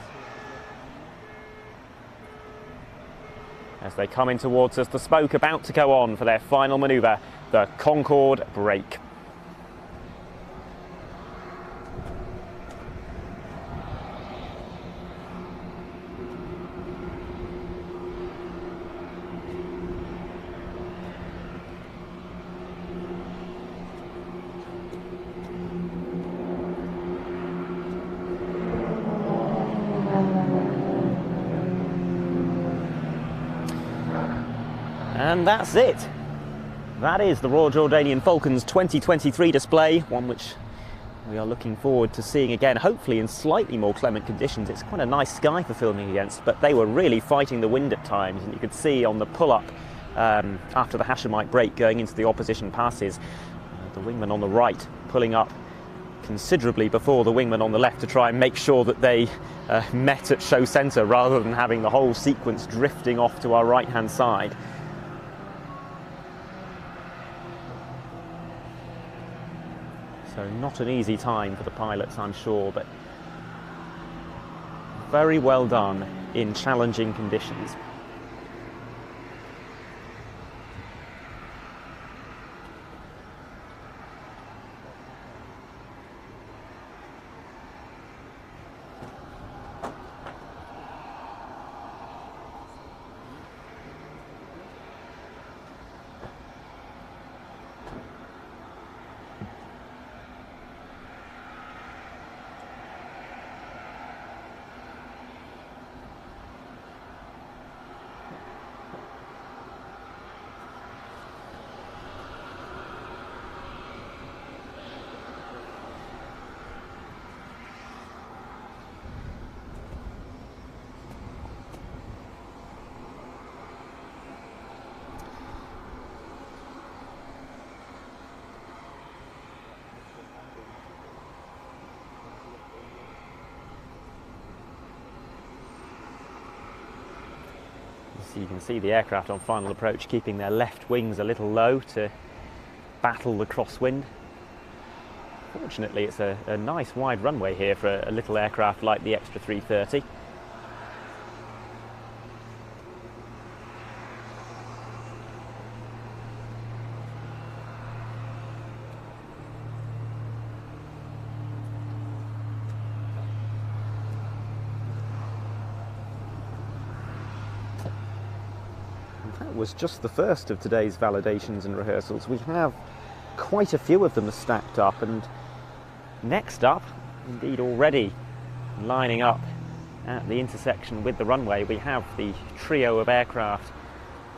as they come in towards us. The smoke about to go on for their final manoeuvre, the Concorde break. And that's it. That is the Royal Jordanian Falcons 2023 display, one which we are looking forward to seeing again, hopefully in slightly more clement conditions. It's quite a nice sky for filming against, but they were really fighting the wind at times, and you could see on the pull-up after the Hashemite break going into the opposition passes, the wingman on the right pulling up considerably before the wingman on the left to try and make sure that they met at show centre rather than having the whole sequence drifting off to our right-hand side. So not an easy time for the pilots, I'm sure, but very well done in challenging conditions. So you can see the aircraft on final approach keeping their left wings a little low to battle the crosswind. Fortunately, it's a nice wide runway here for a little aircraft like the Extra 330. That was just the first of today's validations and rehearsals. We have quite a few of them stacked up, and next up, indeed already lining up at the intersection with the runway, we have the trio of aircraft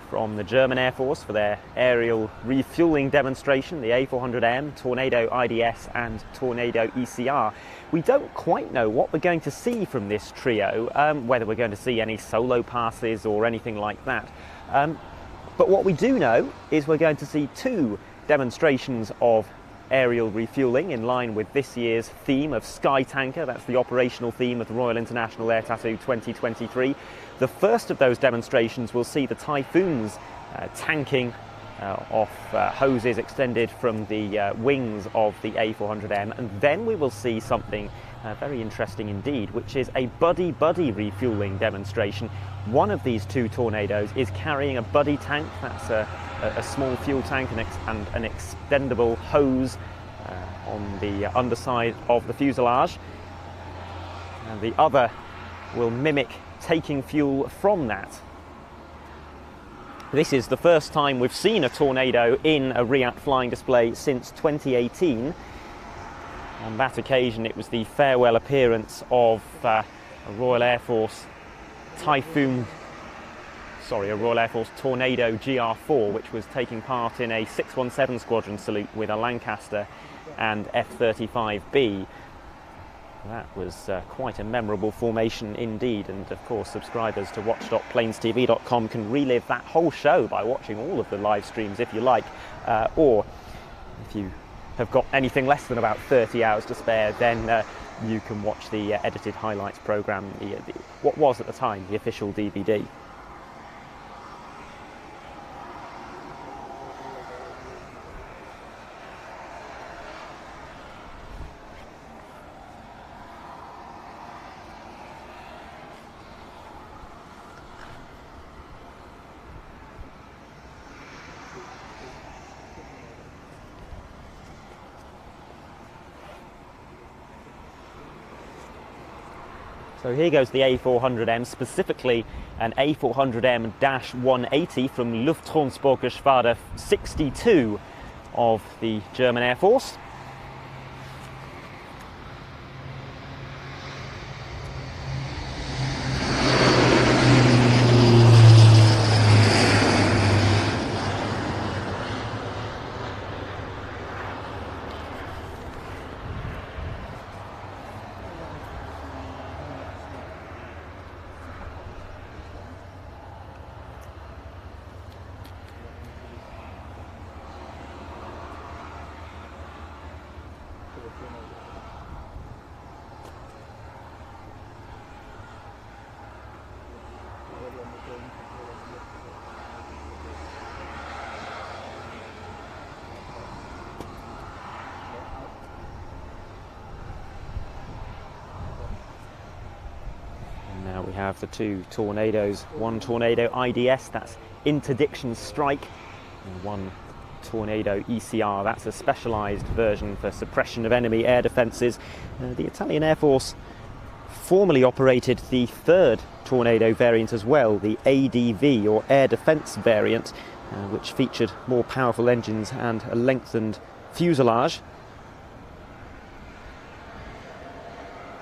from the German Air Force for their aerial refueling demonstration, the A400M, Tornado IDS and Tornado ECR. We don't quite know what we're going to see from this trio, whether we're going to see any solo passes or anything like that. But what we do know is we're going to see two demonstrations of aerial refueling in line with this year's theme of Sky Tanker. That's the operational theme of the Royal International Air Tattoo 2023. The first of those demonstrations will see the Typhoons tanking off hoses extended from the wings of the A400M, and then we will see something very interesting indeed, which is a buddy-buddy refueling demonstration. One of these two Tornadoes is carrying a buddy tank. That's a small fuel tank and an extendable hose on the underside of the fuselage, and the other will mimic taking fuel from that. This is the first time we've seen a Tornado in a RIAT flying display since 2018. On that occasion it was the farewell appearance of a Royal Air Force Tornado GR4, which was taking part in a 617 squadron salute with a Lancaster and F-35B. That was quite a memorable formation indeed, and of course subscribers to watch.planestv.com can relive that whole show by watching all of the live streams if you like, or if you have got anything less than about 30 hours to spare, then you can watch the edited highlights programme, what was at the time the official DVD. So here goes the A400M, specifically an A400M-180 from Lufttransportgeschwader 62 of the German Air Force. Now we have the two Tornadoes, one Tornado IDS, that's Interdiction Strike, and one Tornado ECR, that's a specialised version for suppression of enemy air defences. The Italian Air Force formerly operated the third Tornado variant as well, the ADV or Air Defence variant, which featured more powerful engines and a lengthened fuselage.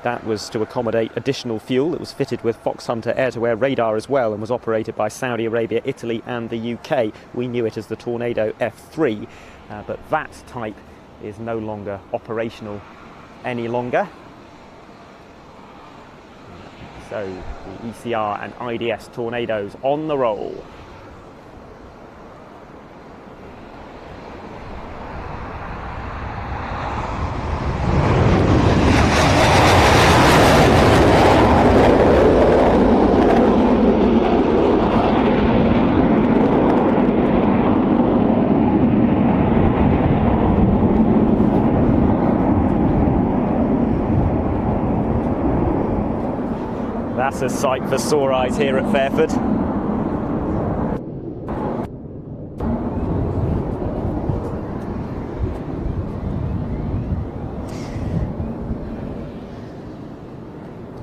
That was to accommodate additional fuel. It was fitted with Foxhunter air-to-air radar as well and was operated by Saudi Arabia, Italy and the UK. We knew it as the Tornado F3, but that type is no longer operational any longer. So the ECR and IDS Tornadoes on the roll. It's a sight for sore eyes here at Fairford.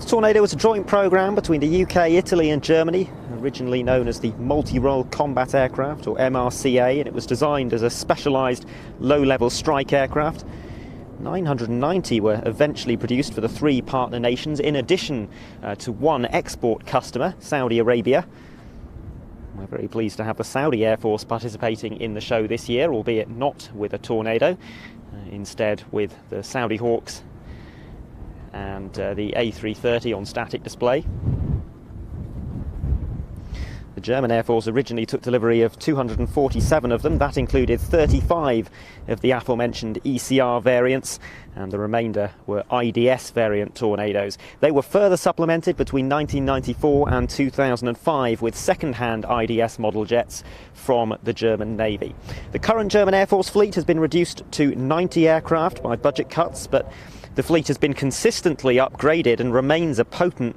Tornado was a joint programme between the UK, Italy and Germany, originally known as the Multi-Role Combat Aircraft, or MRCA, and it was designed as a specialised low-level strike aircraft. 990 were eventually produced for the 3 partner nations, in addition to 1 export customer, Saudi Arabia. We're very pleased to have the Saudi Air Force participating in the show this year, albeit not with a Tornado, instead with the Saudi Hawks and the A330 on static display. The German Air Force originally took delivery of 247 of them. That included 35 of the aforementioned ECR variants, and the remainder were IDS variant Tornadoes. They were further supplemented between 1994 and 2005 with second-hand IDS model jets from the German Navy. The current German Air Force fleet has been reduced to 90 aircraft by budget cuts, but the fleet has been consistently upgraded and remains a potent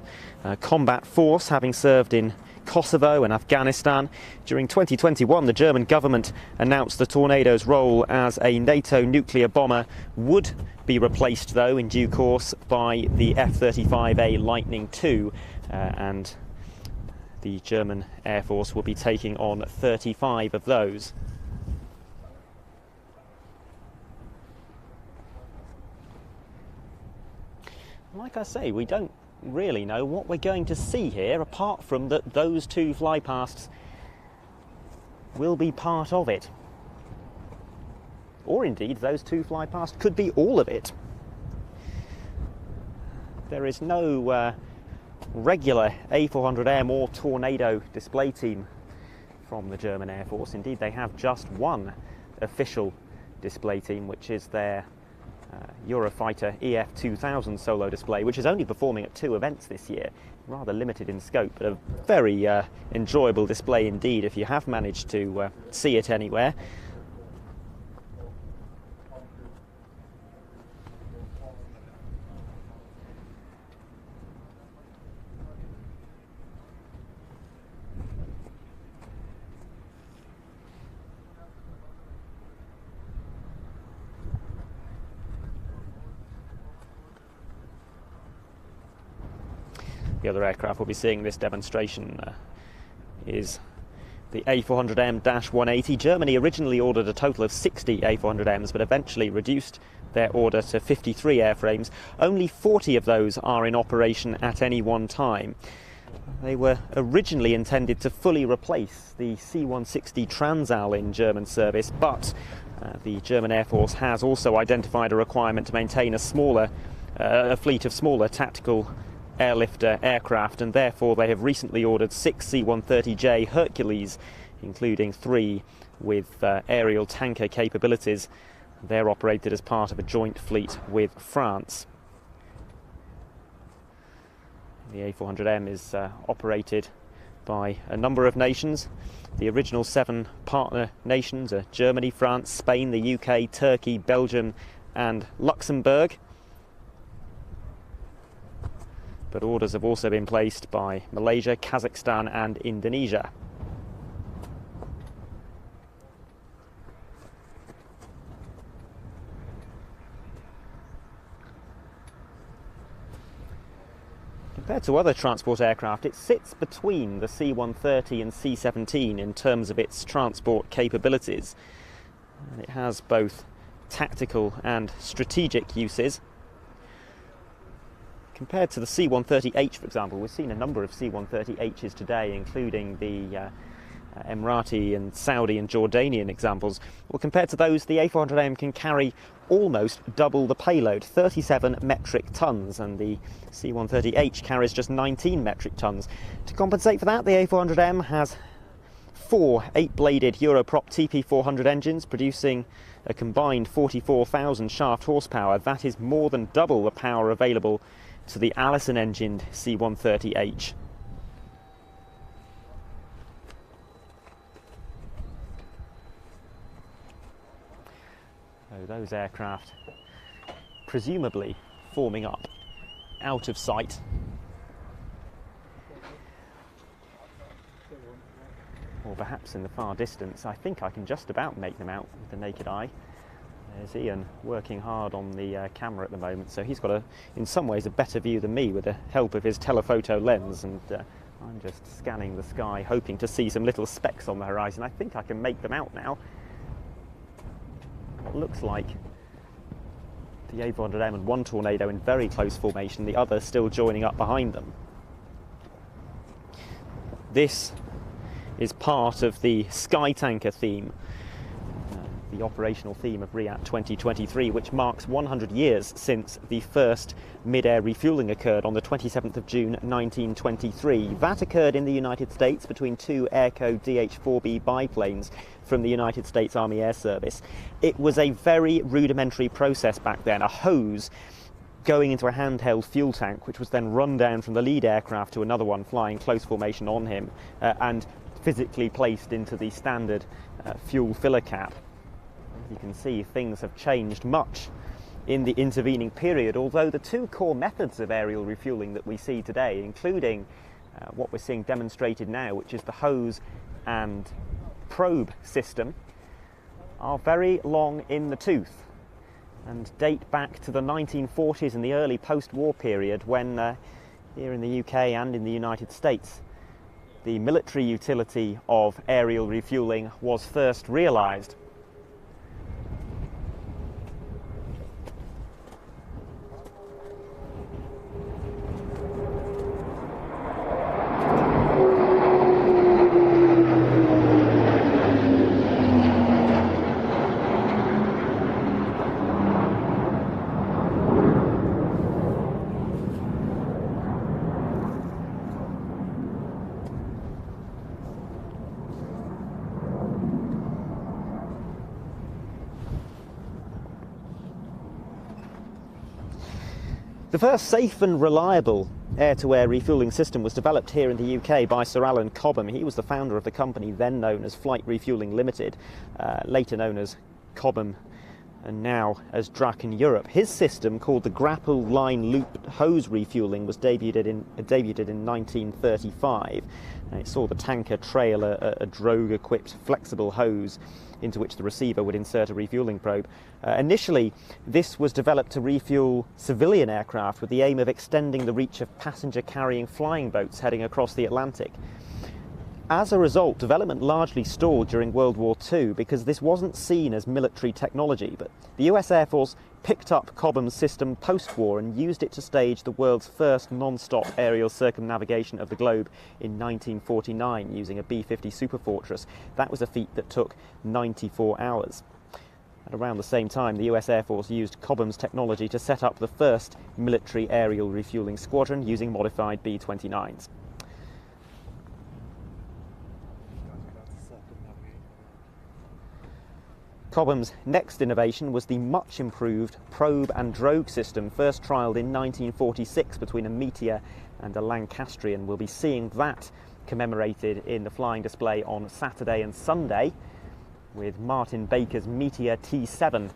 combat force, having served in Kosovo and Afghanistan. During 2021, the German government announced the Tornado's role as a NATO nuclear bomber would be replaced, though, in due course by the F-35A Lightning II, and the German Air Force will be taking on 35 of those. Like I say, we don't really know what we're going to see here, apart from that those 2 flypasts will be part of it. Or indeed, those 2 flypasts could be all of it. There is no regular A400M or Tornado display team from the German Air Force. Indeed, they have just one official display team, which is their Eurofighter EF-2000 solo display, which is only performing at 2 events this year. Rather limited in scope, but a very enjoyable display indeed if you have managed to see it anywhere. The other aircraft we'll be seeing in this demonstration is the A400M-180. Germany originally ordered a total of 60 A400Ms, but eventually reduced their order to 53 airframes. Only 40 of those are in operation at any one time. They were originally intended to fully replace the C-160 Transall in German service, but the German Air Force has also identified a requirement to maintain a fleet of smaller tactical airlifter aircraft, and therefore they have recently ordered 6 C-130J Hercules, including 3 with aerial tanker capabilities. They're operated as part of a joint fleet with France. The A400M is operated by a number of nations. The original 7 partner nations are Germany, France, Spain, the UK, Turkey, Belgium and Luxembourg. But orders have also been placed by Malaysia, Kazakhstan and Indonesia. Compared to other transport aircraft, it sits between the C-130 and C-17 in terms of its transport capabilities. It has both tactical and strategic uses. Compared to the C-130H, for example, we've seen a number of C-130Hs today, including the Emirati and Saudi and Jordanian examples. Well, compared to those, the A400M can carry almost double the payload, 37 metric tons, and the C-130H carries just 19 metric tons. To compensate for that, the A400M has 4 8-bladed Europrop TP400 engines, producing a combined 44,000 shaft horsepower. That is more than double the power available to the Allison-engined C-130H. So those aircraft presumably forming up out of sight. perhaps in the far distance. I think I can just about make them out with the naked eye. There's Ian working hard on the camera at the moment, so he's got in some ways a better view than me with the help of his telephoto lens, and I'm just scanning the sky hoping to see some little specks on the horizon. I think I can make them out now. What looks like the A400M and one tornado in very close formation, the other still joining up behind them. This is part of the Sky Tanker theme, the operational theme of RIAT 2023, which marks 100 years since the first mid-air refuelling occurred on the 27th of June 1923. That occurred in the United States between two Airco DH-4B biplanes from the United States Army Air Service. It was a very rudimentary process back then, a hose going into a handheld fuel tank, which was then run down from the lead aircraft to another one flying close formation on him, and physically placed into the standard fuel filler cap. As you can see, things have changed much in the intervening period, although the two core methods of aerial refuelling that we see today, including what we're seeing demonstrated now, which is the hose and probe system, are very long in the tooth and date back to the 1940s and the early post-war period when here in the UK and in the United States the military utility of aerial refuelling was first realised. The first safe and reliable air-to-air refuelling system was developed here in the UK by Sir Alan Cobham. He was the founder of the company then known as Flight Refuelling Limited, later known as Cobham and now as Draken Europe. His system, called the grapple line loop hose refuelling, was debuted in 1935. And it saw the tanker trail a drogue-equipped flexible hose into which the receiver would insert a refuelling probe. Initially, this was developed to refuel civilian aircraft with the aim of extending the reach of passenger-carrying flying boats heading across the Atlantic. As a result, development largely stalled during World War II because this wasn't seen as military technology, but the US Air Force picked up Cobham's system post-war and used it to stage the world's first non-stop aerial circumnavigation of the globe in 1949 using a B-50 Superfortress. That was a feat that took 94 hours. At around the same time, the US Air Force used Cobham's technology to set up the first military aerial refuelling squadron using modified B-29s. Cobham's next innovation was the much improved probe and drogue system, first trialled in 1946 between a Meteor and a Lancastrian. We'll be seeing that commemorated in the flying display on Saturday and Sunday, with Martin Baker's Meteor T7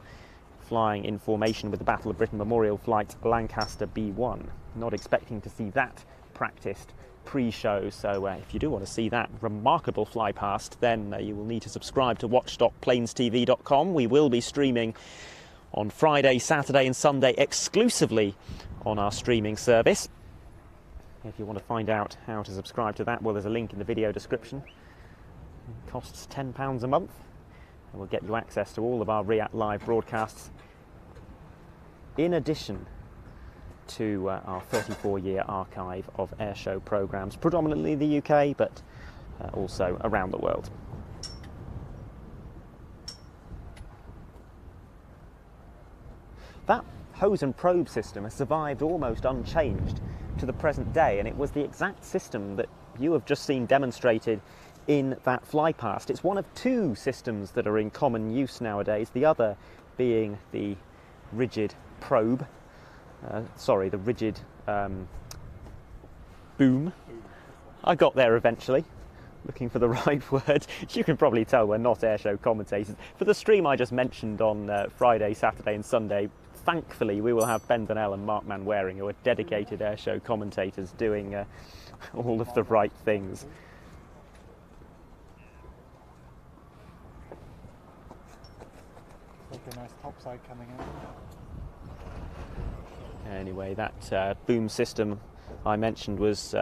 flying in formation with the Battle of Britain Memorial Flight Lancaster B1. Not expecting to see that practiced pre-show, so if you do want to see that remarkable fly past, then you will need to subscribe to watch.planestv.com. We will be streaming on Friday, Saturday and Sunday exclusively on our streaming service. If you want to find out how to subscribe to that, well, there's a link in the video description. It costs £10 a month and will get you access to all of our RIAT live broadcasts, in addition to our 34-year archive of airshow programmes, predominantly the UK, but also around the world. That hose and probe system has survived almost unchanged to the present day, and it was the exact system that you have just seen demonstrated in that flypast. It's one of two systems that are in common use nowadays, the other being the rigid probe. The rigid boom. I got there eventually, looking for the right word. You can probably tell we're not airshow commentators. For the stream I just mentioned on Friday, Saturday and Sunday, thankfully we will have Ben Donnell and Mark Manwaring, who are dedicated airshow commentators, doing all of the right things. Hopefully a nice topside coming out. Anyway, that boom system I mentioned was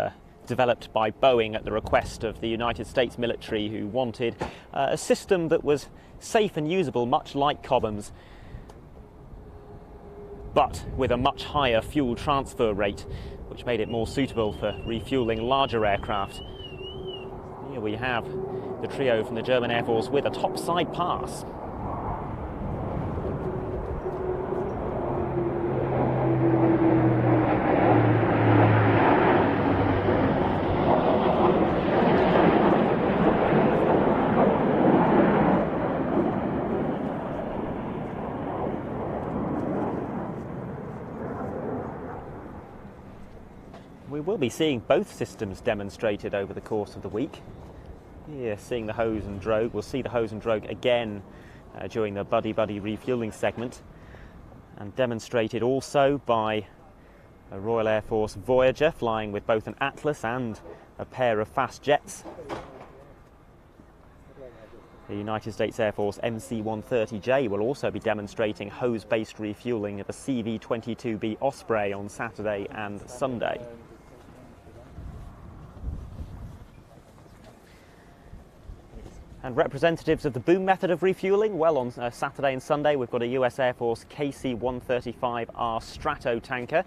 developed by Boeing at the request of the United States military, who wanted a system that was safe and usable, much like Cobham's, but with a much higher fuel transfer rate, which made it more suitable for refuelling larger aircraft. Here we have the trio from the German Air Force with a topside pass. We will be seeing both systems demonstrated over the course of the week. Here, seeing the hose and drogue. We'll see the hose and drogue again during the buddy-buddy refuelling segment, and demonstrated also by a Royal Air Force Voyager flying with both an Atlas and a pair of fast jets. The United States Air Force MC-130J will also be demonstrating hose-based refuelling of a CV-22B Osprey on Saturday and Sunday. And representatives of the boom method of refuelling, well, on Saturday and Sunday we've got a US Air Force KC-135R Strato tanker,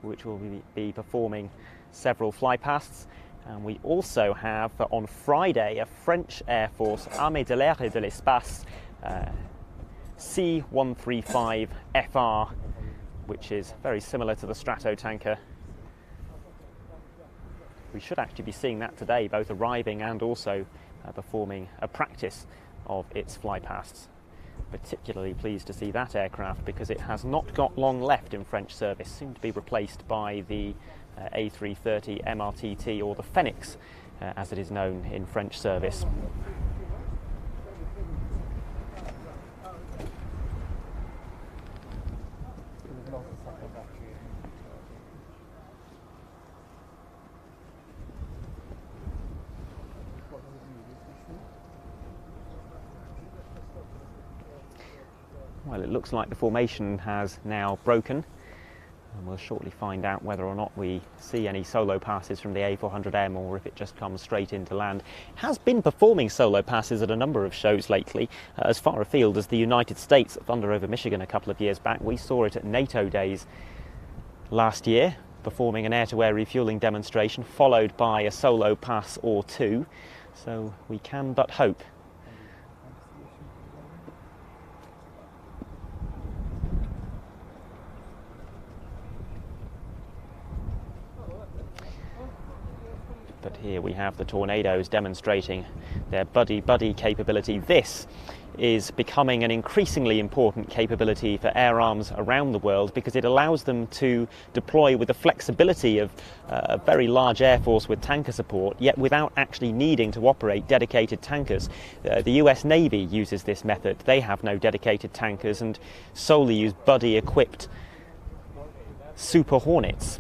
which will be performing several flypasts. And we also have on Friday a French Air Force Armée de l'Air et de l'Espace C-135FR, which is very similar to the Strato tanker. We should actually be seeing that today, both arriving and also performing a practice of its flypasts. Particularly pleased to see that aircraft because it has not got long left in French service, soon to be replaced by the A330 MRTT, or the Phoenix as it is known in French service. Well, it looks like the formation has now broken, and we'll shortly find out whether or not we see any solo passes from the A400M or if it just comes straight into land. It has been performing solo passes at a number of shows lately, as far afield as the United States. Thunder over Michigan a couple of years back. We saw it at NATO Days last year, performing an air-to-air refuelling demonstration followed by a solo pass or two, so we can but hope. But here we have the Tornadoes demonstrating their buddy-buddy capability. This is becoming an increasingly important capability for air arms around the world because it allows them to deploy with the flexibility of a very large air force with tanker support, yet without actually needing to operate dedicated tankers. The US Navy uses this method. They have no dedicated tankers and solely use buddy-equipped Super Hornets.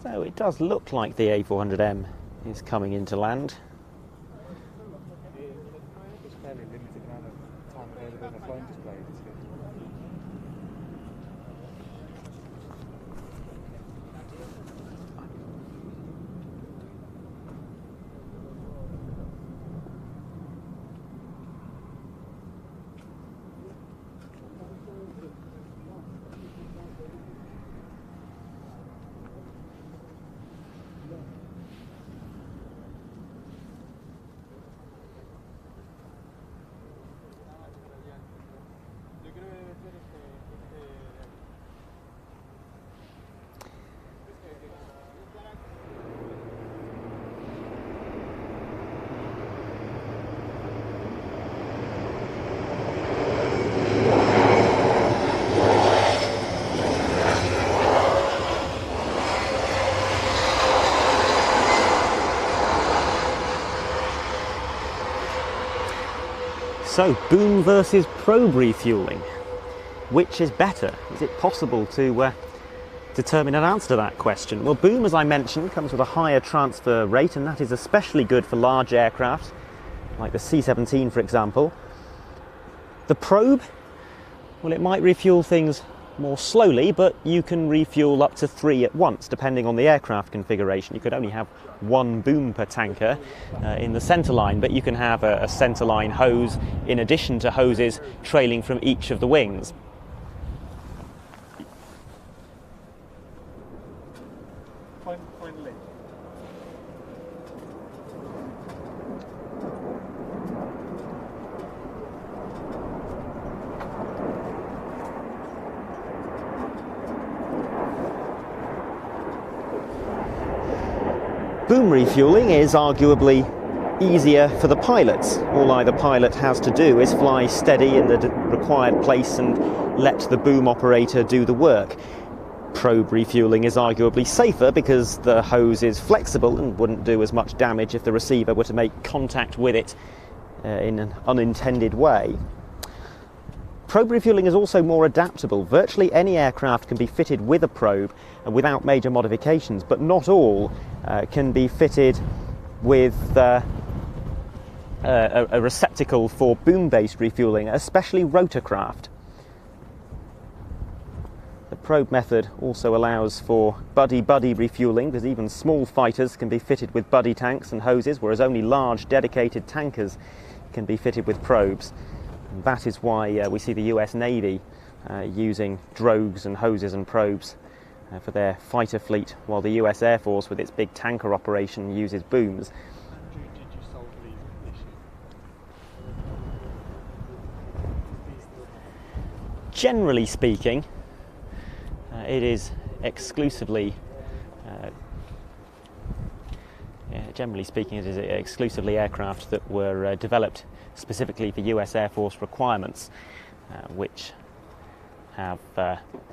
So it does look like the A400M is coming into land. There's fairly limited amount of time available in the flying display this year. So, boom versus probe refuelling. Which is better? Is it possible to determine an answer to that question? Well, boom, as I mentioned, comes with a higher transfer rate, and that is especially good for large aircraft, like the C-17, for example. The probe, well, it might refuel things more slowly, but you can refuel up to 3 at once, depending on the aircraft configuration. You could only have 1 boom per tanker in the centerline, but you can have a centerline hose in addition to hoses trailing from each of the wings. Finally. Boom refueling is arguably easier for the pilots. All either pilot has to do is fly steady in the required place and let the boom operator do the work. Probe refueling is arguably safer because the hose is flexible and wouldn't do as much damage if the receiver were to make contact with it in an unintended way. Probe refueling is also more adaptable. Virtually any aircraft can be fitted with a probe without major modifications, but not all can be fitted with a receptacle for boom-based refueling, especially rotorcraft. The probe method also allows for buddy-buddy refueling, because even small fighters can be fitted with buddy tanks and hoses, whereas only large dedicated tankers can be fitted with probes. And that is why we see the US Navy using drogues and hoses and probes for their fighter fleet, while the US Air Force, with its big tanker operation, uses booms. Did you solve the issue? Generally speaking, it is exclusively aircraft that were developed specifically for US Air Force requirements, which have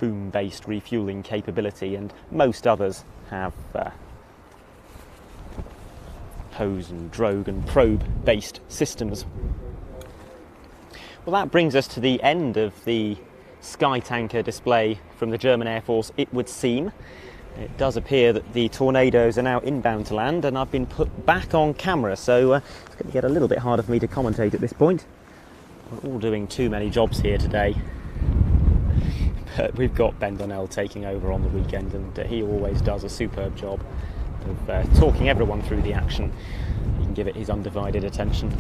boom-based refueling capability, and most others have hose and drogue and probe-based systems. Well, that brings us to the end of the Sky Tanker display from the German Air Force, it would seem. It does appear that the Tornadoes are now inbound to land, and I've been put back on camera, so it's going to get a little bit harder for me to commentate at this point. We're all doing too many jobs here today. But we've got Ben Donnell taking over on the weekend, and he always does a superb job of talking everyone through the action. He can give it his undivided attention.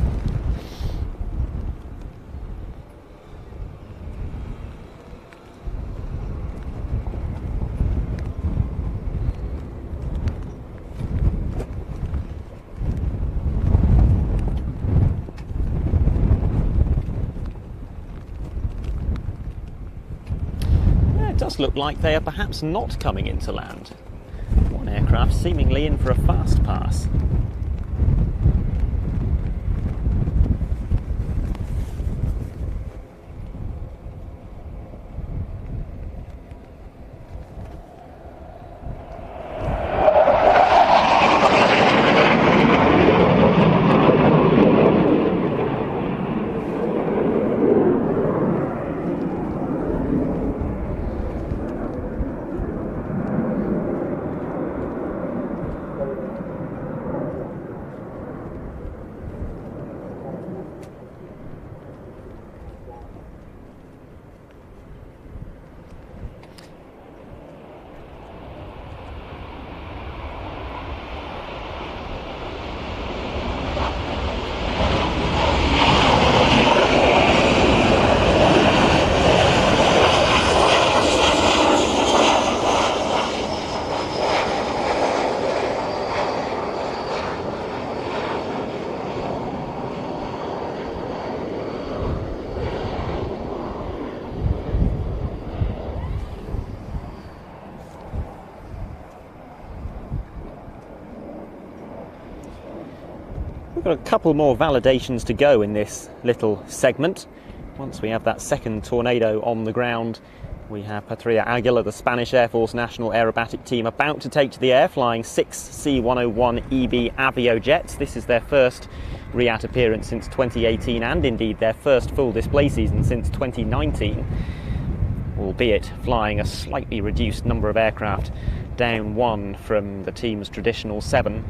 Look like they are perhaps not coming into land. One aircraft seemingly in for a fast pass. We've got a couple more validations to go in this little segment. Once we have that second Tornado on the ground, we have Patria Aguila, the Spanish Air Force National Aerobatic Team, about to take to the air, flying 6 C-101 EB Avio jets. This is their first RIAT appearance since 2018, and indeed their first full display season since 2019, albeit flying a slightly reduced number of aircraft, down one from the team's traditional 7.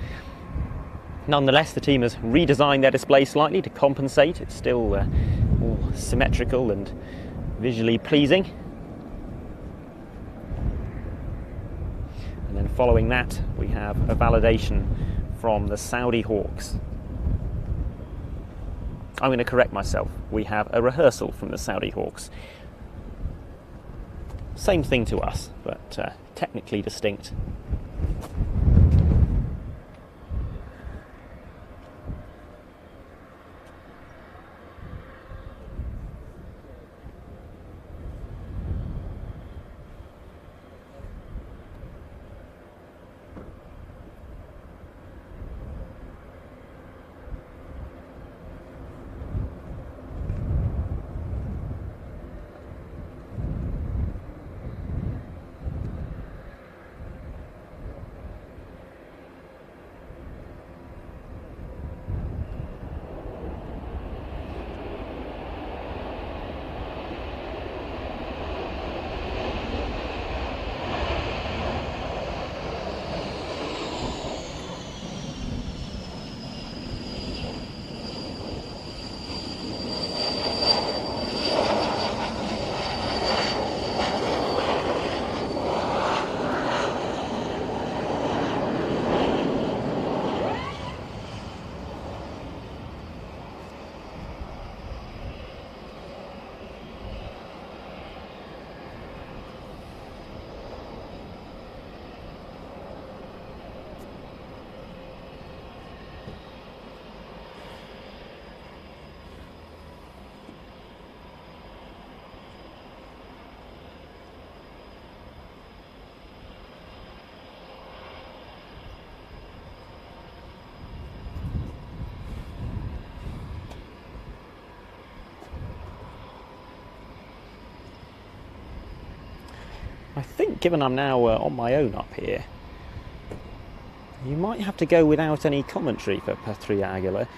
Nonetheless, the team has redesigned their display slightly to compensate. It's still more symmetrical and visually pleasing. And then following that, we have a validation from the Saudi Hawks. I'm going to correct myself. We have a rehearsal from the Saudi Hawks. Same thing to us, but technically distinct. I think, given I'm now on my own up here, you might have to go without any commentary for Patria Aguila,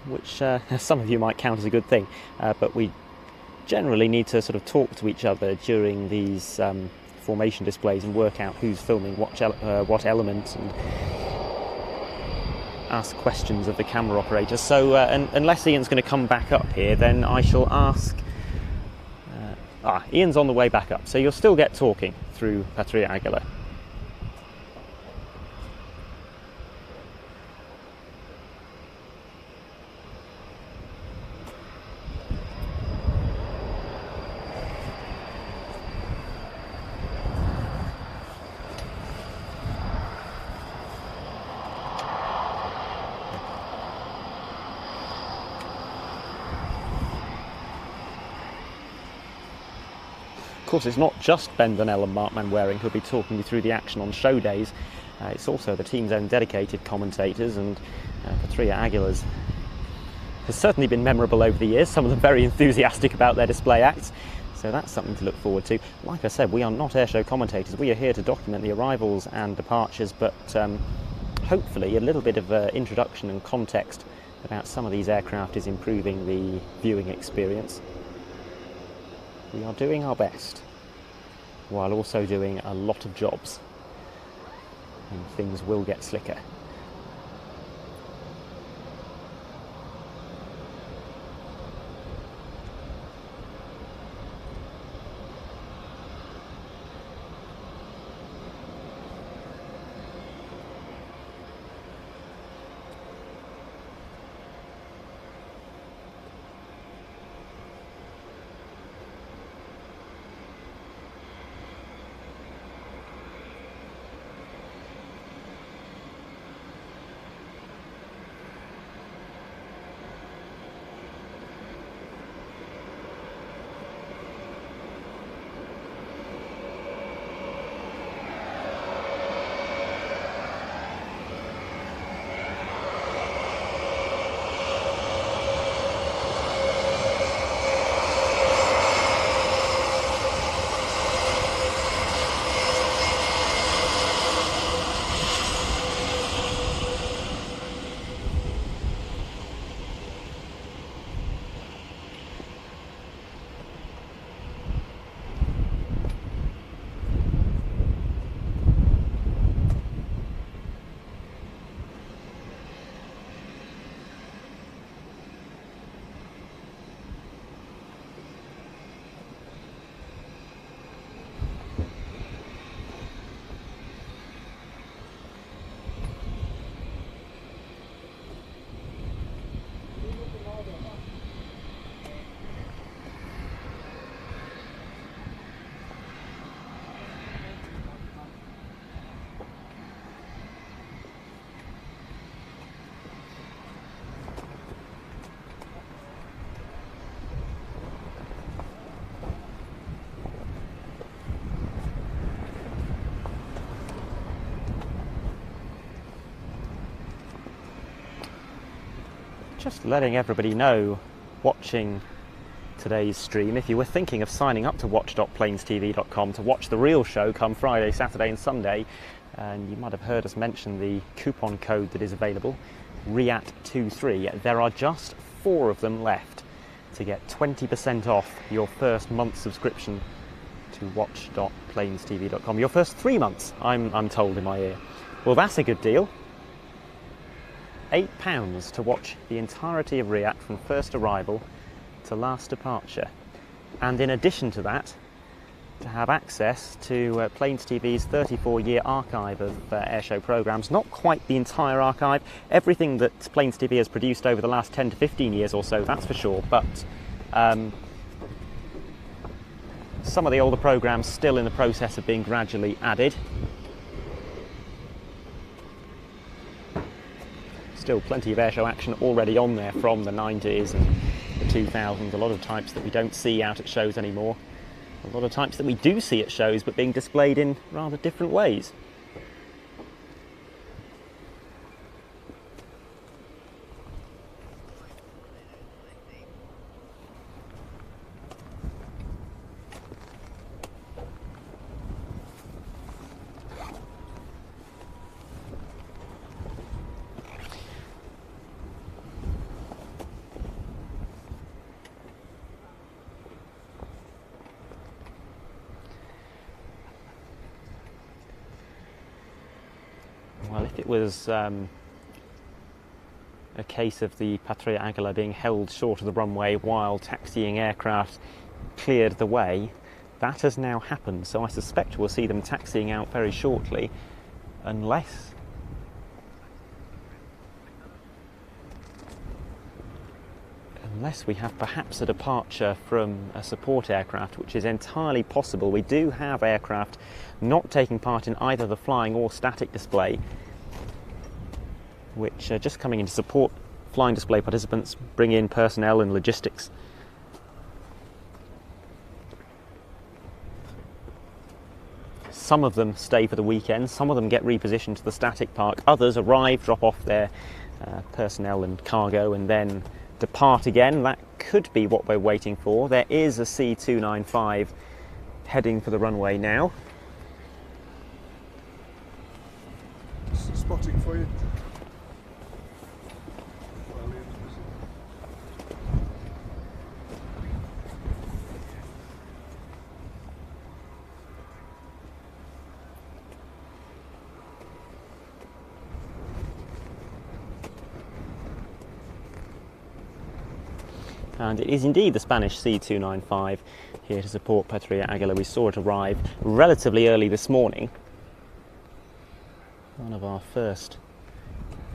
which some of you might count as a good thing, but we generally need to sort of talk to each other during these formation displays and work out who's filming what element, and ask questions of the camera operator. So unless Ian's going to come back up here, then I shall ask... Ian's on the way back up, so you'll still get talking through Patria Aguila. Of course, it's not just Ben Donnell and Mark Manwaring who'll be talking you through the action on show days. It's also the team's own dedicated commentators, and Patria Aguila's has certainly been memorable over the years, some of them very enthusiastic about their display acts, so that's something to look forward to. Like I said, we are not airshow commentators, we are here to document the arrivals and departures, but hopefully a little bit of introduction and context about some of these aircraft is improving the viewing experience. We are doing our best, while also doing a lot of jobs, and things will get slicker. Just letting everybody know watching today's stream, if you were thinking of signing up to watch.planestv.com to watch the real show come Friday, Saturday and Sunday, and you might have heard us mention the coupon code that is available, REAT23. There are just 4 of them left to get 20% off your first month subscription to watch.planestv.com. Your first 3 months, I'm told in my ear. Well, that's a good deal. £8 to watch the entirety of REAT from first arrival to last departure. And in addition to that, to have access to Plains TV's 34-year archive of airshow programmes. Not quite the entire archive, everything that Plains TV has produced over the last 10 to 15 years or so, that's for sure, but some of the older programmes still in the process of being gradually added. Still plenty of airshow action already on there from the 90s and the 2000s, a lot of types that we don't see out at shows anymore. A lot of types that we do see at shows but being displayed in rather different ways. Well, if it was a case of the Patria Aguila being held short of the runway while taxiing aircraft cleared the way, that has now happened. So I suspect we'll see them taxiing out very shortly, unless we have perhaps a departure from a support aircraft, which is entirely possible. We do have aircraft not taking part in either the flying or static display, which are just coming in to support flying display participants, bring in personnel and logistics. Some of them stay for the weekend, some of them get repositioned to the static park, others arrive, drop off their personnel and cargo and then depart again. That could be what we're waiting for. There is a C295 heading for the runway now. Spotting for you. And it is indeed the Spanish C295 here to support Patria Aguila. We saw it arrive relatively early this morning. One of our first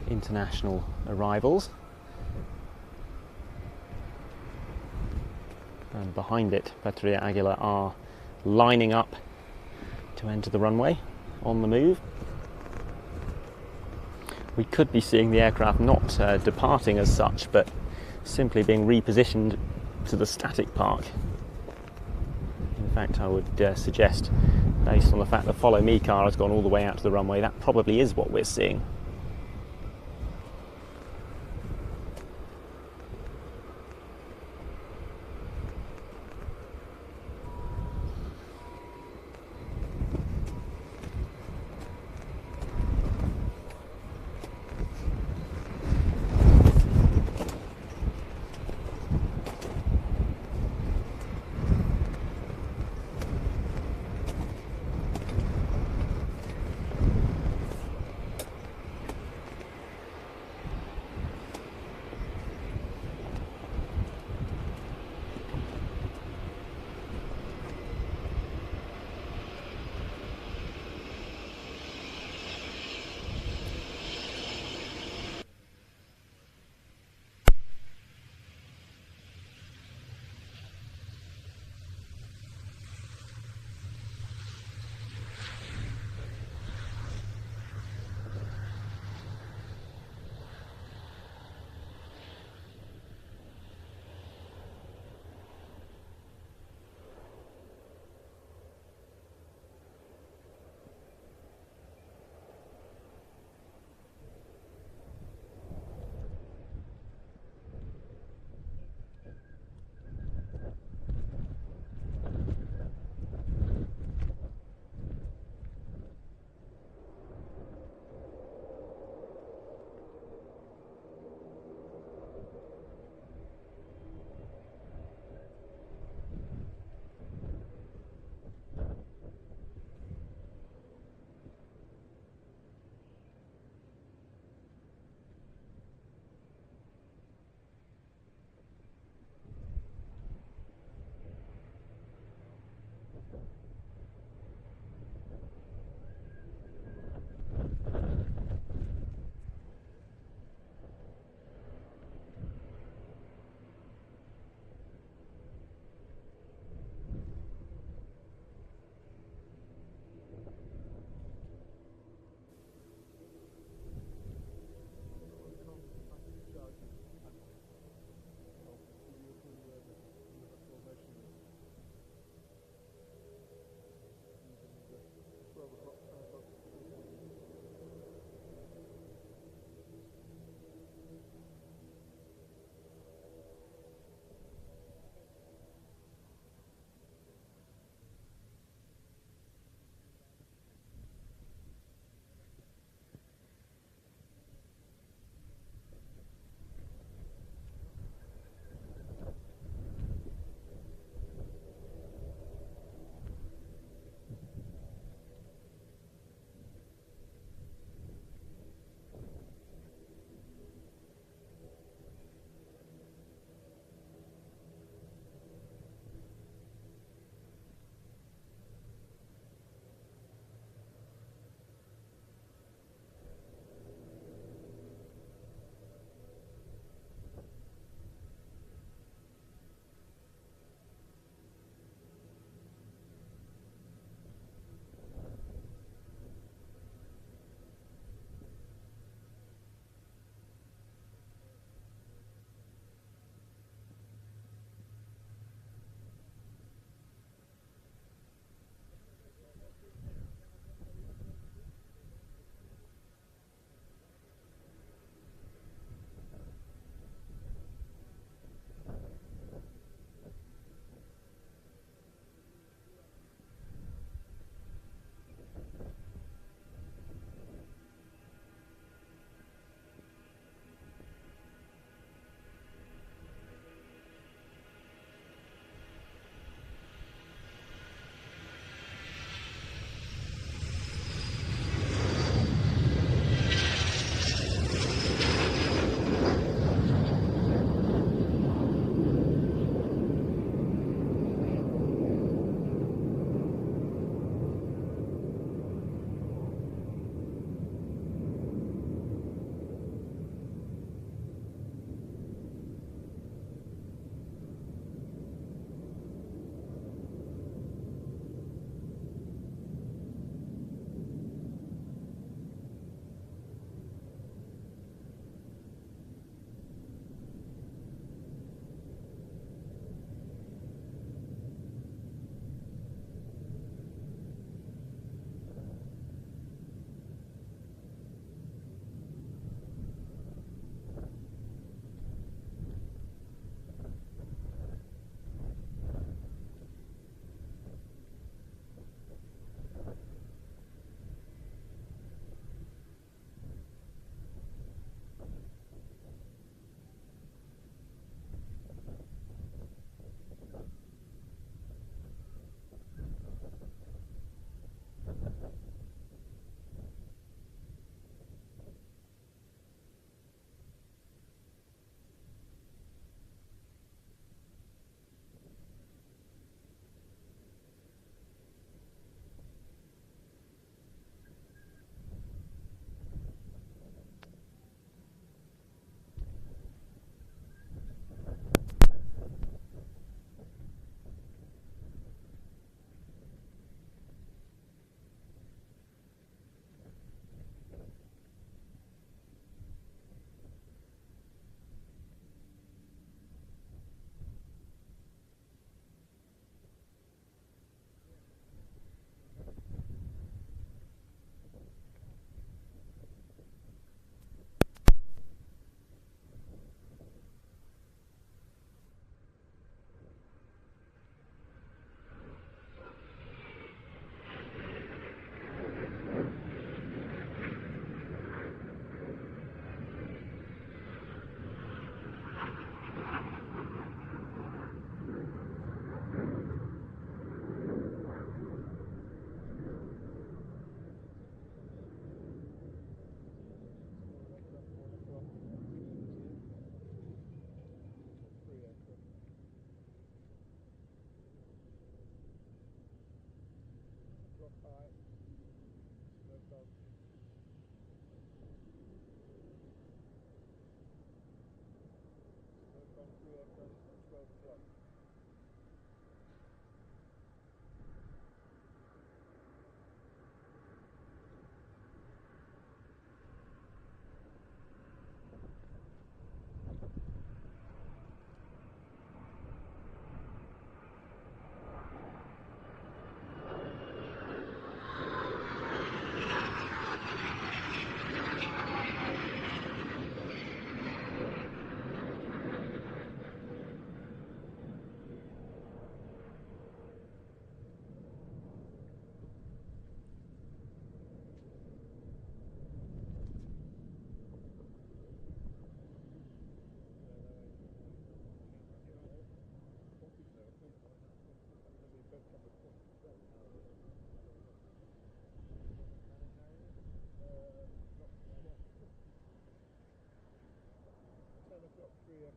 international arrivals. And behind it, Patria Aguila are lining up to enter the runway on the move. We could be seeing the aircraft not departing as such, but simply being repositioned to the static park. In fact, I would suggest, based on the fact the Follow Me car has gone all the way out to the runway, that probably is what we're seeing.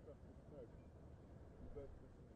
aircraft of smoke. You both listening.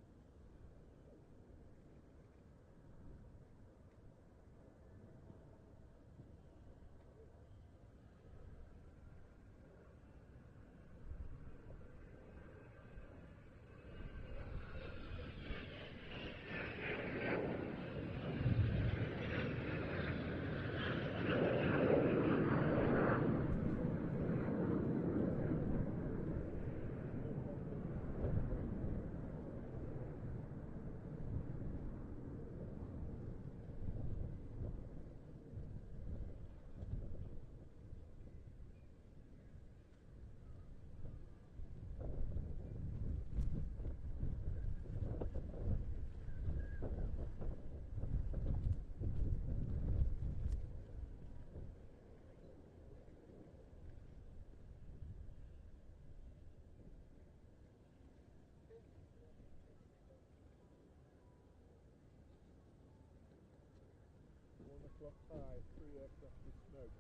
High, 3 aircraft of smoke.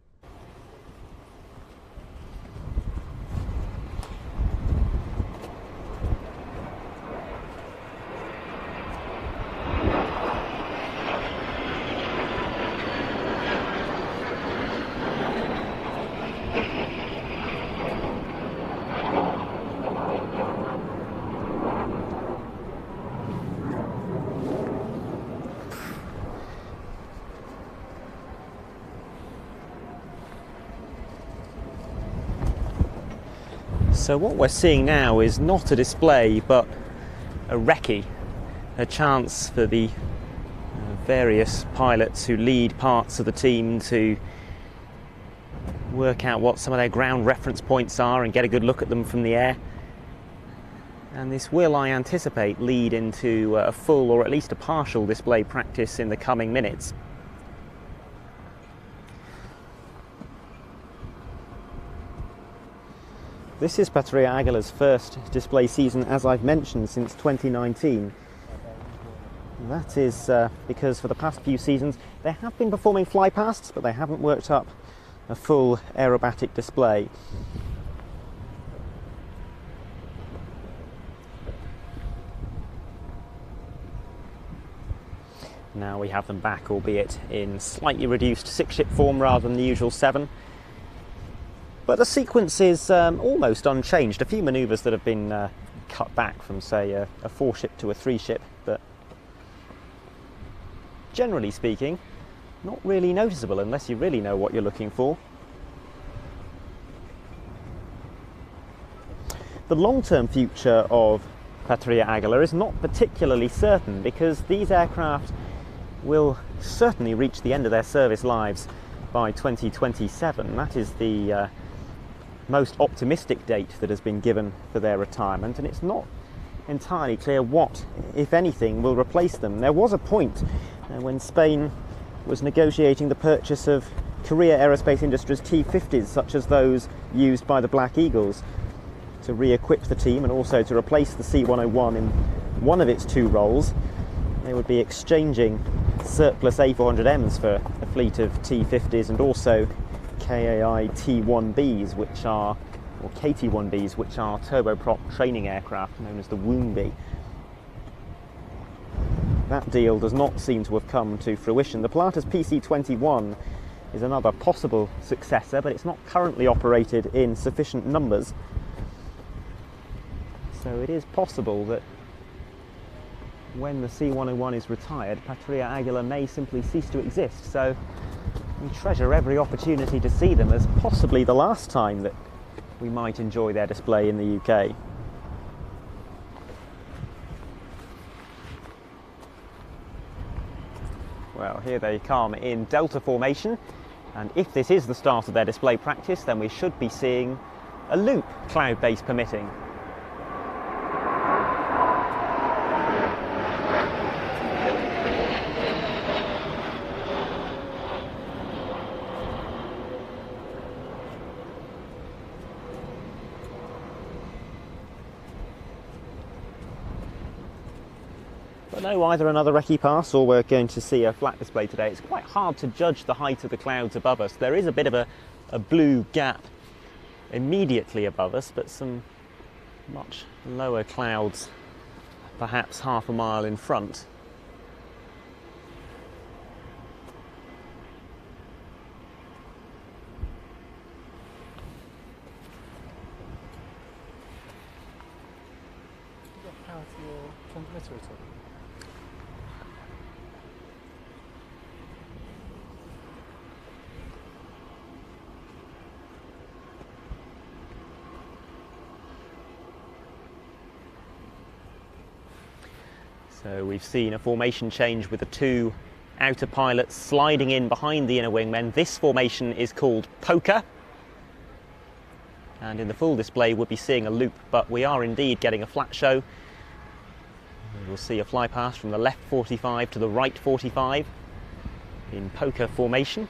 So what we're seeing now is not a display but a recce, a chance for the various pilots who lead parts of the team to work out what some of their ground reference points are and get a good look at them from the air. And this will, I anticipate, lead into a full or at least a partial display practice in the coming minutes. This is Patria Aguilar's first display season, as I've mentioned, since 2019. That is because for the past few seasons they have been performing flypasts, but they haven't worked up a full aerobatic display. Now we have them back, albeit in slightly reduced 6-ship form rather than the usual 7. But the sequence is almost unchanged. A few manoeuvres that have been cut back from, say, a 4-ship to a 3-ship, but generally speaking, not really noticeable unless you really know what you're looking for. The long-term future of Patria Aguilar is not particularly certain, because these aircraft will certainly reach the end of their service lives by 2027. That is the most optimistic date that has been given for their retirement, and it's not entirely clear what, if anything, will replace them. There was a point when Spain was negotiating the purchase of Korea Aerospace Industries T-50s, such as those used by the Black Eagles, to re-equip the team and also to replace the C-101 in one of its 2 roles. They would be exchanging surplus A400Ms for a fleet of T-50s and also KAI T-1Bs, which are, or KT-1Bs, which are turboprop training aircraft known as the Woombi. That deal does not seem to have come to fruition. The Pilatus PC-21 is another possible successor, but it's not currently operated in sufficient numbers. So it is possible that when the C-101 is retired, Patria Aguilar may simply cease to exist. So we treasure every opportunity to see them as possibly the last time that we might enjoy their display in the UK. Well, here they come in delta formation, and if this is the start of their display practice, then we should be seeing a loop, cloud base permitting. But no, either another recce pass or we're going to see a flat display today. It's quite hard to judge the height of the clouds above us. There is a bit of a blue gap immediately above us, but some much lower clouds, perhaps half a mile in front. Power to your transmitter at all? So we've seen a formation change with the two outer pilots sliding in behind the inner wingmen. This formation is called poker. And in the full display we'll be seeing a loop, but we are indeed getting a flat show. We'll see a fly pass from the left 45 to the right 45 in poker formation.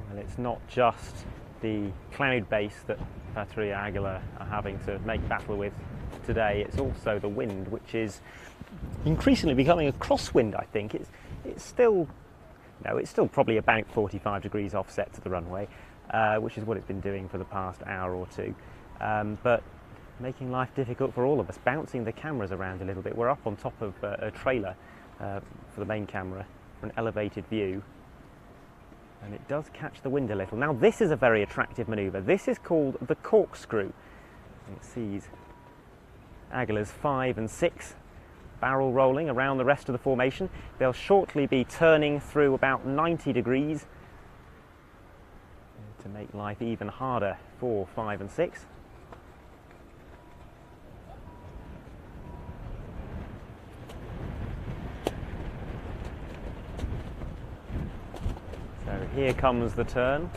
Well, it's not just the cloud base that Patria Aguilar are having to make battle with today, it's also the wind, which is increasingly becoming a crosswind. I think it's still probably about 45 degrees offset to the runway, which is what it's been doing for the past hour or two, but making life difficult for all of us, bouncing the cameras around a little bit. We're up on top of a trailer for the main camera for an elevated view, And it does catch the wind a little. Now this is a very attractive manoeuvre. This is called the corkscrew. It sees Aguilas 5 and 6 barrel rolling around the rest of the formation. They'll shortly be turning through about 90 degrees to make life even harder for 5 and 6. So here comes the turn.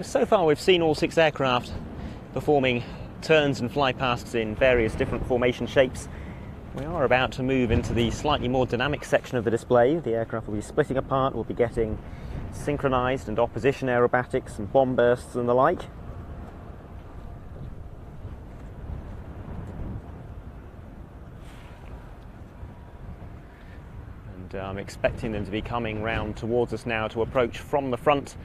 So far we've seen all 6 aircraft performing turns and flypasts in various different formation shapes. We are about to move into the slightly more dynamic section of the display. The aircraft will be splitting apart, we'll be getting synchronised and opposition aerobatics and bomb bursts and the like. And I'm expecting them to be coming round towards us now to approach from the front.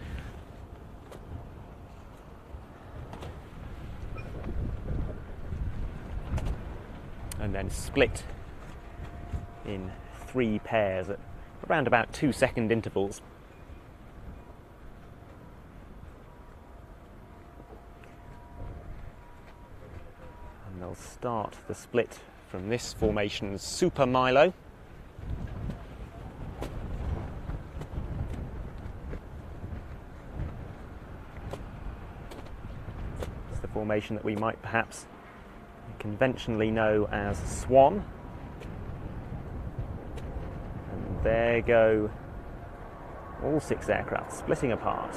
And then split in 3 pairs at around about 2-second intervals. And they'll start the split from this formation's Super Milo. It's the formation that we might perhaps conventionally know as Swan. And there go all 6 aircraft splitting apart.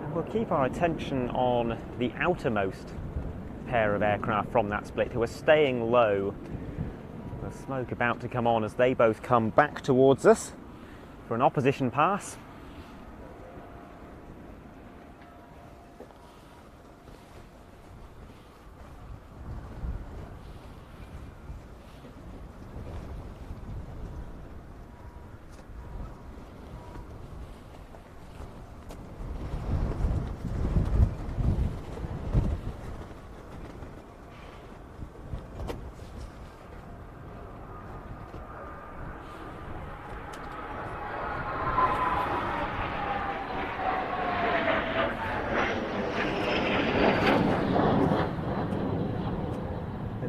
And we'll keep our attention on the outermost pair of aircraft from that split who are staying low. The smoke about to come on as they both come back towards us for an opposition pass.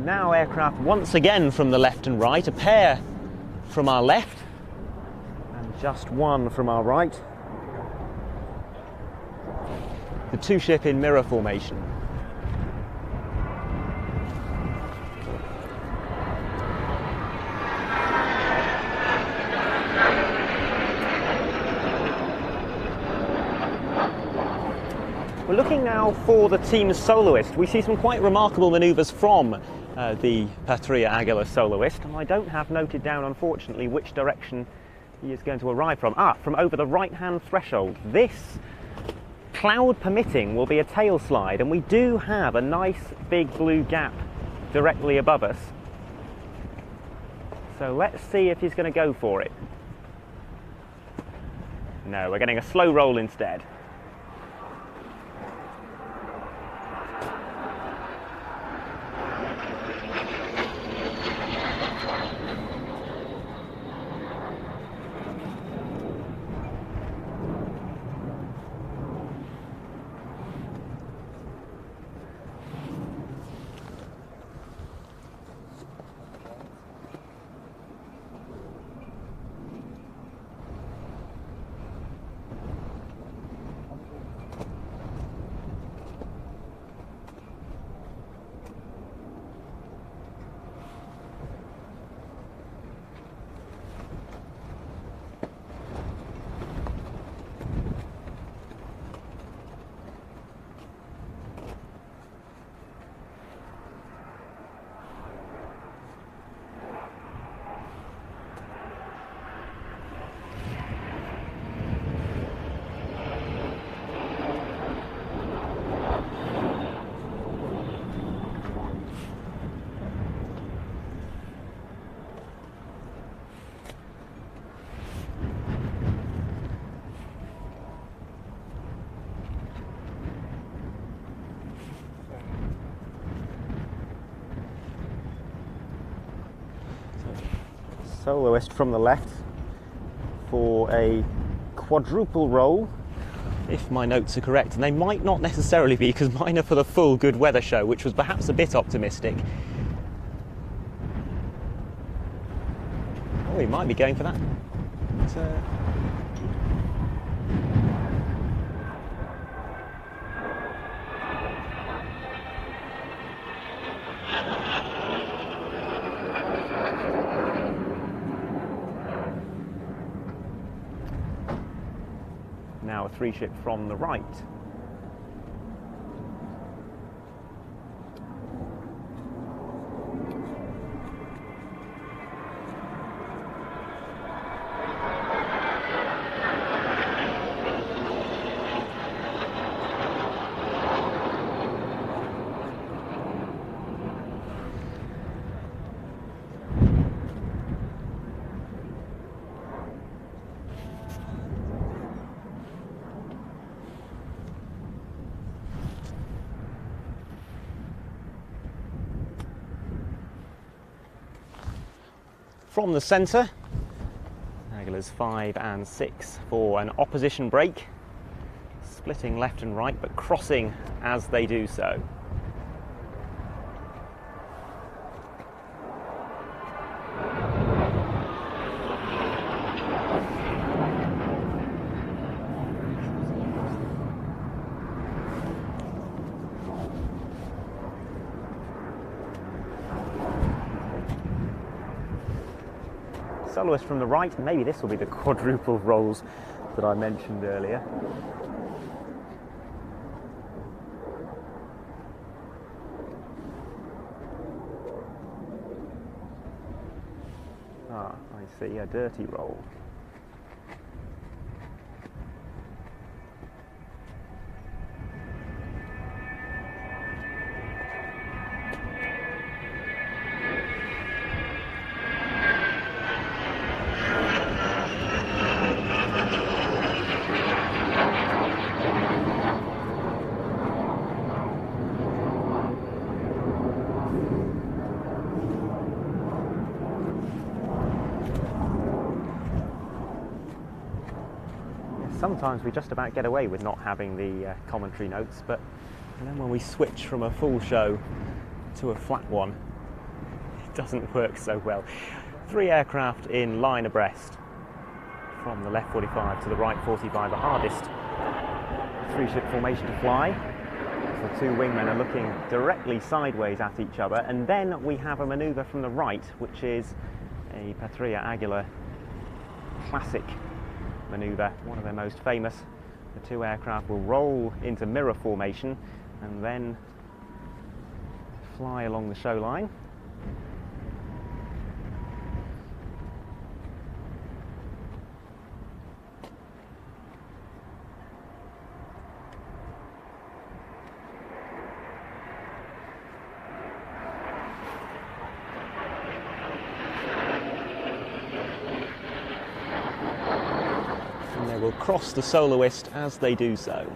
Now aircraft once again from the left and right, a pair from our left and just one from our right. The 2-ship in mirror formation. We're looking now for the team's soloist. We see some quite remarkable manoeuvres from the Patria Aguila soloist, and I don't have noted down, unfortunately, which direction he is going to arrive from. From over the right-hand threshold. This, cloud permitting, will be a tail slide, and we do have a nice big blue gap directly above us. So let's see if he's going to go for it. No, we're getting a slow roll instead. Soloist from the left for a quadruple roll, if my notes are correct, and they might not necessarily be, because mine are for the full good weather show, which was perhaps a bit optimistic. Oh, he might be going for that. Now a three ship from the right. From the centre, Aguilas 5 and 6 for an opposition break, splitting left and right but crossing as they do so. Soloist from the right, maybe this will be the quadruple rolls that I mentioned earlier. Ah, I see, a dirty roll. Sometimes we just about get away with not having the commentary notes, but then when we switch from a full show to a flat one, it doesn't work so well. 3 aircraft in line abreast, from the left 45 to the right 45, the hardest 3-ship formation to fly. The 2 wingmen are looking directly sideways at each other, and then we have a manoeuvre from the right, which is a Patria Aguila classic manoeuvre, one of their most famous. The 2 aircraft will roll into mirror formation and then fly along the show line. Will cross the soloist as they do so.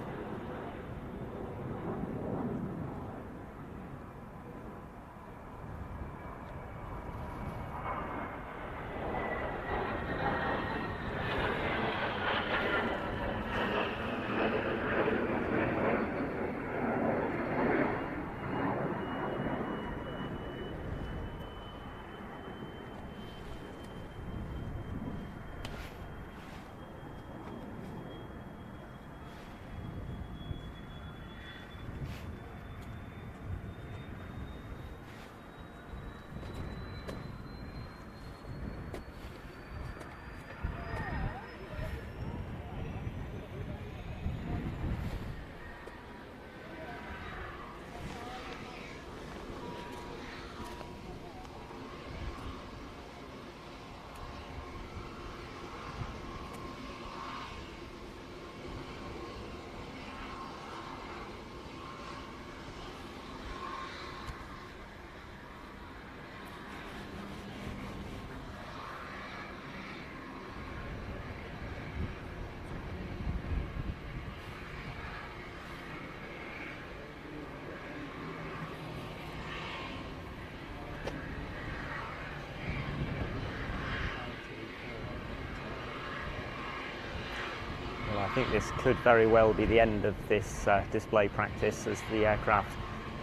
think this could very well be the end of this display practice, as the aircraft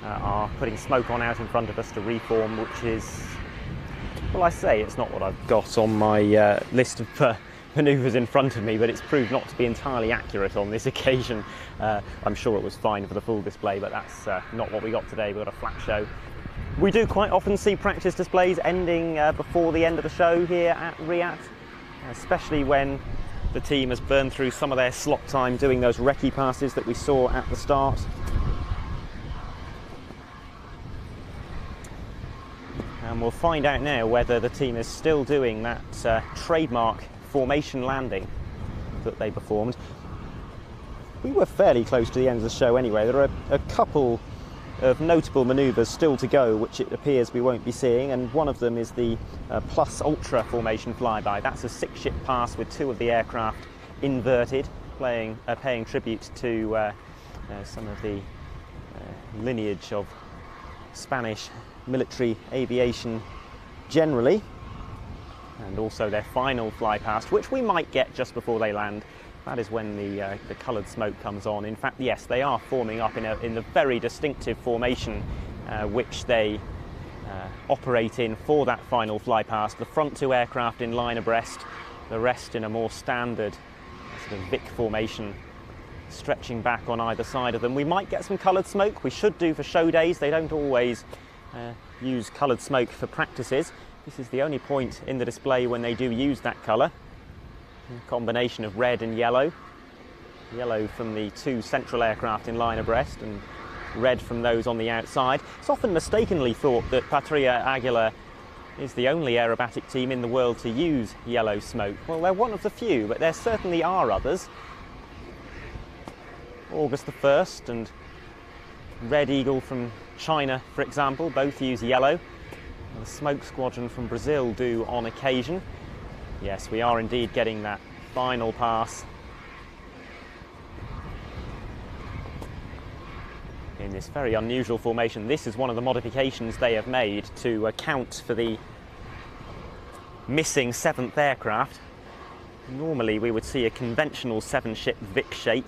are putting smoke on out in front of us to reform, which is, well, I say it's not what I've got on my list of manoeuvres in front of me, but it's proved not to be entirely accurate on this occasion. I'm sure it was fine for the full display, but that's not what we got today. We got a flat show. We do quite often see practice displays ending before the end of the show here at Riyadh, especially when the team has burned through some of their slot time doing those recce passes that we saw at the start. And we'll find out now whether the team is still doing that trademark formation landing that they performed. We were fairly close to the end of the show anyway. There are a couple of notable manoeuvres still to go, which it appears we won't be seeing, and one of them is the Plus Ultra formation flyby. That's a 6-ship pass with 2 of the aircraft inverted, paying tribute to some of the lineage of Spanish military aviation generally, and also their final fly past, which we might get just before they land. That is when the coloured smoke comes on. In fact, yes, they are forming up in the very distinctive formation which they operate in for that final fly past. The front 2 aircraft in line abreast, the rest in a more standard sort of Vic formation, stretching back on either side of them. We might get some coloured smoke. We should do for show days. They don't always use coloured smoke for practices. This is the only point in the display when they do use that colour. A combination of red and yellow. Yellow from the 2 central aircraft in line abreast and red from those on the outside. It's often mistakenly thought that Patria Aguila is the only aerobatic team in the world to use yellow smoke. Well, they're one of the few, but there certainly are others. August the 1st and Red Eagle from China, for example, both use yellow. The Smoke Squadron from Brazil do on occasion. Yes, we are indeed getting that final pass in this very unusual formation. This is one of the modifications they have made to account for the missing 7th aircraft. Normally we would see a conventional 7-ship Vic shape.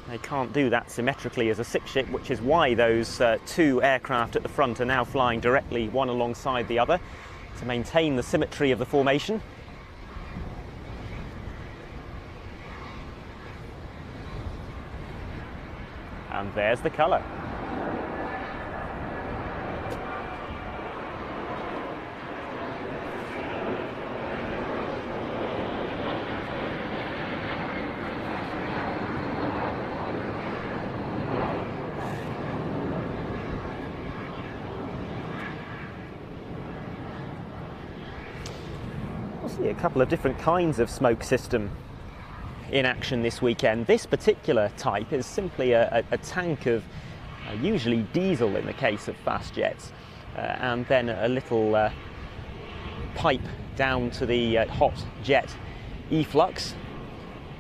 They can't do that symmetrically as a 6-ship, which is why those 2 aircraft at the front are now flying directly one alongside the other to maintain the symmetry of the formation. And there's the colour. A couple of different kinds of smoke system in action this weekend. This particular type is simply a tank of usually diesel in the case of fast jets, and then a little pipe down to the hot jet efflux.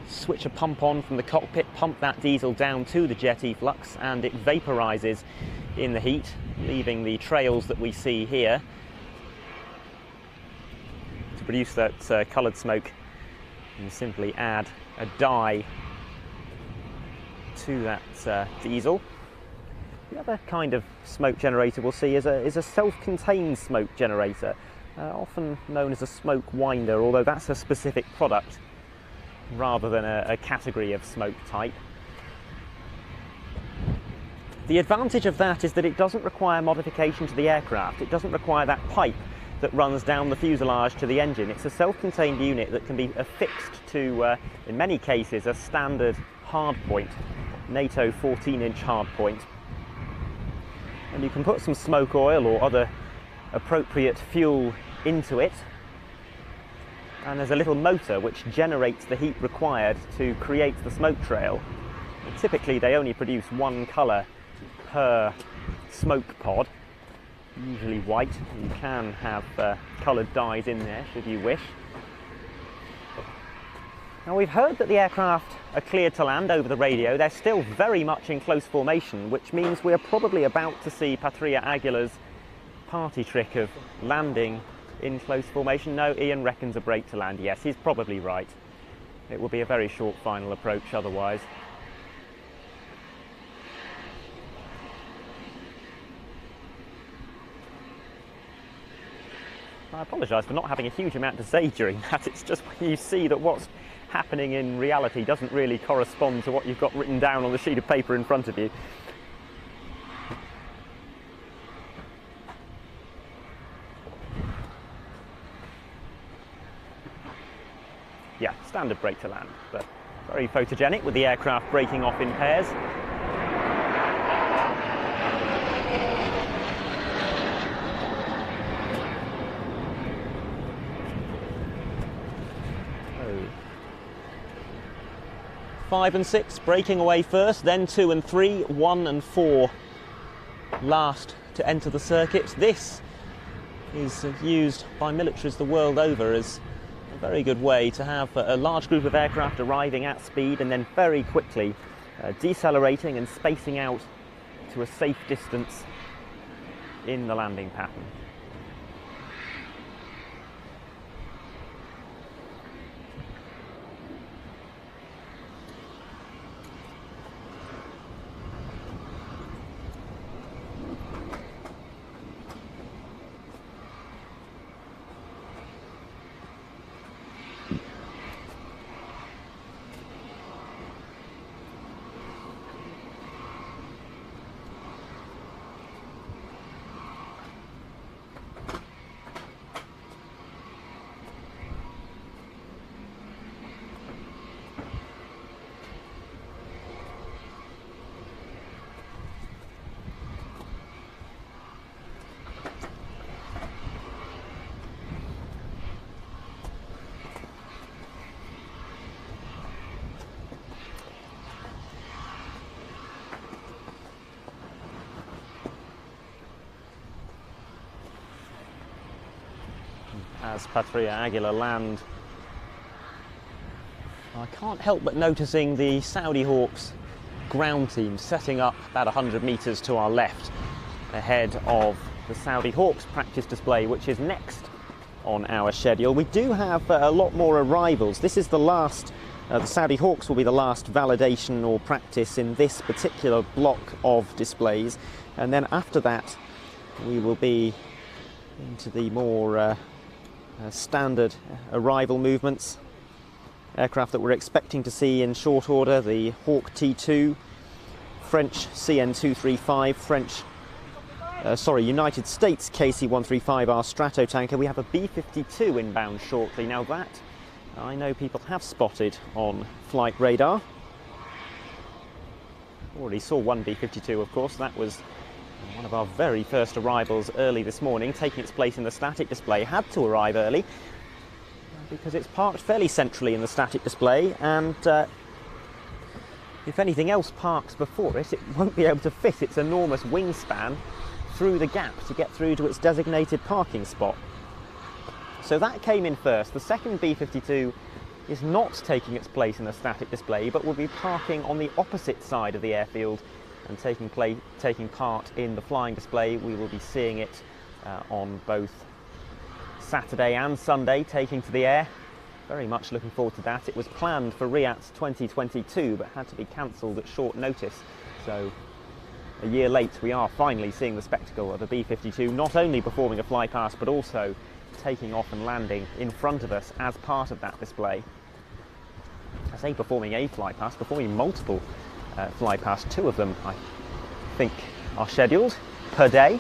Switch a pump on from the cockpit, pump that diesel down to the jet efflux, and it vaporizes in the heat, leaving the trails that we see here. Produce that coloured smoke, and you simply add a dye to that diesel. The other kind of smoke generator we'll see is a self-contained smoke generator, often known as a smoke winder, although that's a specific product rather than a category of smoke type. The advantage of that is that it doesn't require modification to the aircraft. It doesn't require that pipe that runs down the fuselage to the engine. It's a self-contained unit that can be affixed to, in many cases, a standard hardpoint, NATO 14-inch hardpoint. And you can put some smoke oil or other appropriate fuel into it, and there's a little motor which generates the heat required to create the smoke trail. And typically they only produce 1 colour per smoke pod, usually white. You can have coloured dyes in there should you wish. Now, we've heard that the aircraft are cleared to land over the radio. They're still very much in close formation, which means we're probably about to see Patria Aguila's party trick of landing in close formation. No, Ian reckons a break to land. Yes, he's probably right. It will be a very short final approach otherwise. I apologise for not having a huge amount to say during that. It's just when you see that what's happening in reality doesn't really correspond to what you've got written down on the sheet of paper in front of you. Yeah, standard brake to land, but very photogenic with the aircraft breaking off in pairs. Oh. 5 and 6 breaking away first, then 2 and 3, 1 and 4 last to enter the circuit. This is used by militaries the world over as a very good way to have a large group of aircraft arriving at speed and then very quickly decelerating and spacing out to a safe distance in the landing pattern. As Patria Aguila land, I can't help but noticing the Saudi Hawks ground team setting up about 100 metres to our left ahead of the Saudi Hawks practice display, which is next on our schedule. We do have a lot more arrivals. This is the last, the Saudi Hawks will be the last validation or practice in this particular block of displays, and then after that we will be into the more standard arrival movements. Aircraft that we're expecting to see in short order: the Hawk T2, French CN-235, United States KC-135R Stratotanker. We have a B-52 inbound shortly. Now that I know people have spotted on flight radar. Already saw one B-52, of course. That was one of our very first arrivals early this morning, taking its place in the static display. Had to arrive early because it's parked fairly centrally in the static display, and if anything else parks before it, it won't be able to fit its enormous wingspan through the gap to get through to its designated parking spot. So that came in first. The second B-52 is not taking its place in the static display, but will be parking on the opposite side of the airfield and taking part in the flying display. We will be seeing it on both Saturday and Sunday, taking to the air. Very much looking forward to that. It was planned for Riyadh 2022, but had to be cancelled at short notice. So a year late, we are finally seeing the spectacle of a B-52, not only performing a flypast, but also taking off and landing in front of us as part of that display. I say performing a flypast, performing multiple flypast. 2 of them, I think, are scheduled per day.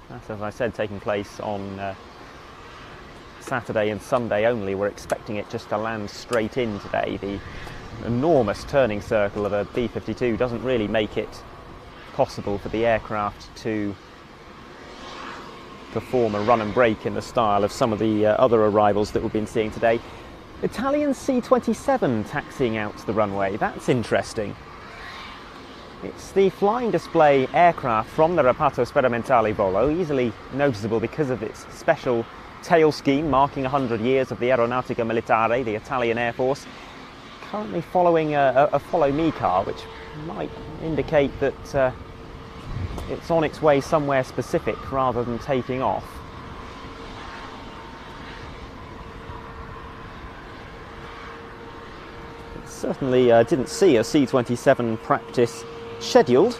That's, as I said, taking place on Saturday and Sunday only. We're expecting it just to land straight in today. The enormous turning circle of a B-52 doesn't really make it possible for the aircraft to perform a run and brake in the style of some of the other arrivals that we've been seeing today. Italian C-27 taxiing out to the runway. That's interesting. It's the flying display aircraft from the Reparto Sperimentale Volo, easily noticeable because of its special tail scheme marking 100 years of the Aeronautica Militare, the Italian Air Force. Currently following a follow me car, which might indicate that it's on its way somewhere specific rather than taking off. Certainly didn't see a C-27 practice scheduled.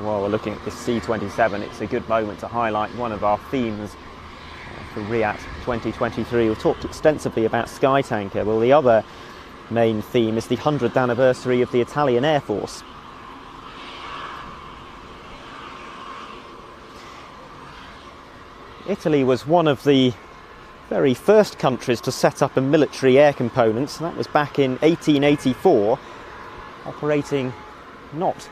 While we're looking at this C-27, it's a good moment to highlight one of our themes for RIAT 2023. We've talked extensively about Sky Tanker. Well, the other main theme is the 100th anniversary of the Italian Air Force. Italy was one of the very first countries to set up a military air component. That was back in 1884, operating not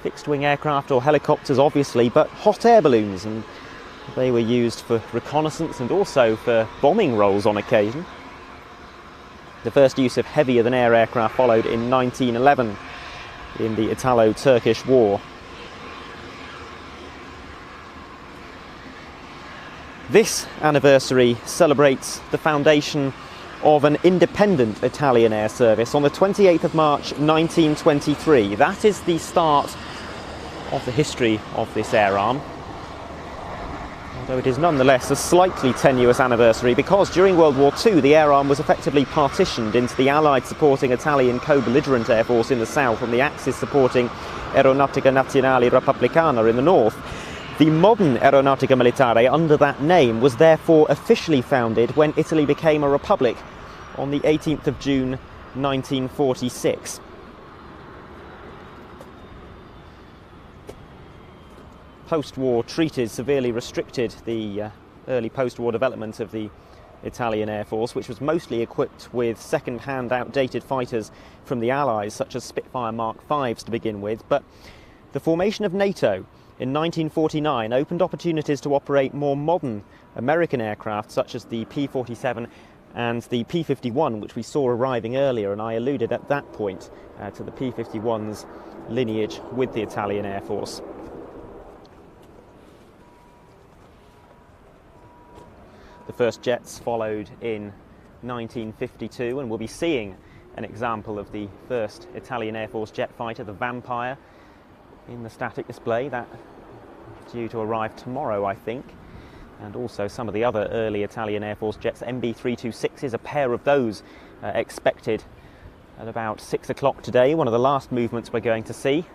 fixed-wing aircraft or helicopters, obviously, but hot air balloons, and they were used for reconnaissance and also for bombing roles on occasion. The first use of heavier-than-air aircraft followed in 1911 in the Italo-Turkish War. This anniversary celebrates the foundation of an independent Italian air service on the 28th of March 1923. That is the start of the history of this air arm, although it is nonetheless a slightly tenuous anniversary because during World War II the air arm was effectively partitioned into the Allied supporting Italian co-belligerent air force in the south and the Axis supporting Aeronautica Nazionale Repubblicana in the north. The modern Aeronautica Militare under that name was therefore officially founded when Italy became a republic on the 18th of June 1946. Post-war treaties severely restricted the early post-war development of the Italian Air Force, which was mostly equipped with second-hand outdated fighters from the Allies, such as Spitfire Mark V's to begin with. But the formation of NATO in 1949 opened opportunities to operate more modern American aircraft, such as the P-47 and the P-51, which we saw arriving earlier, and I alluded at that point to the P-51's lineage with the Italian Air Force. The first jets followed in 1952, and we'll be seeing an example of the first Italian Air Force jet fighter, the Vampire, in the static display. That due to arrive tomorrow, I think. And also some of the other early Italian Air Force jets, MB326s, a pair of those expected at about 6 o'clock today, one of the last movements we're going to see.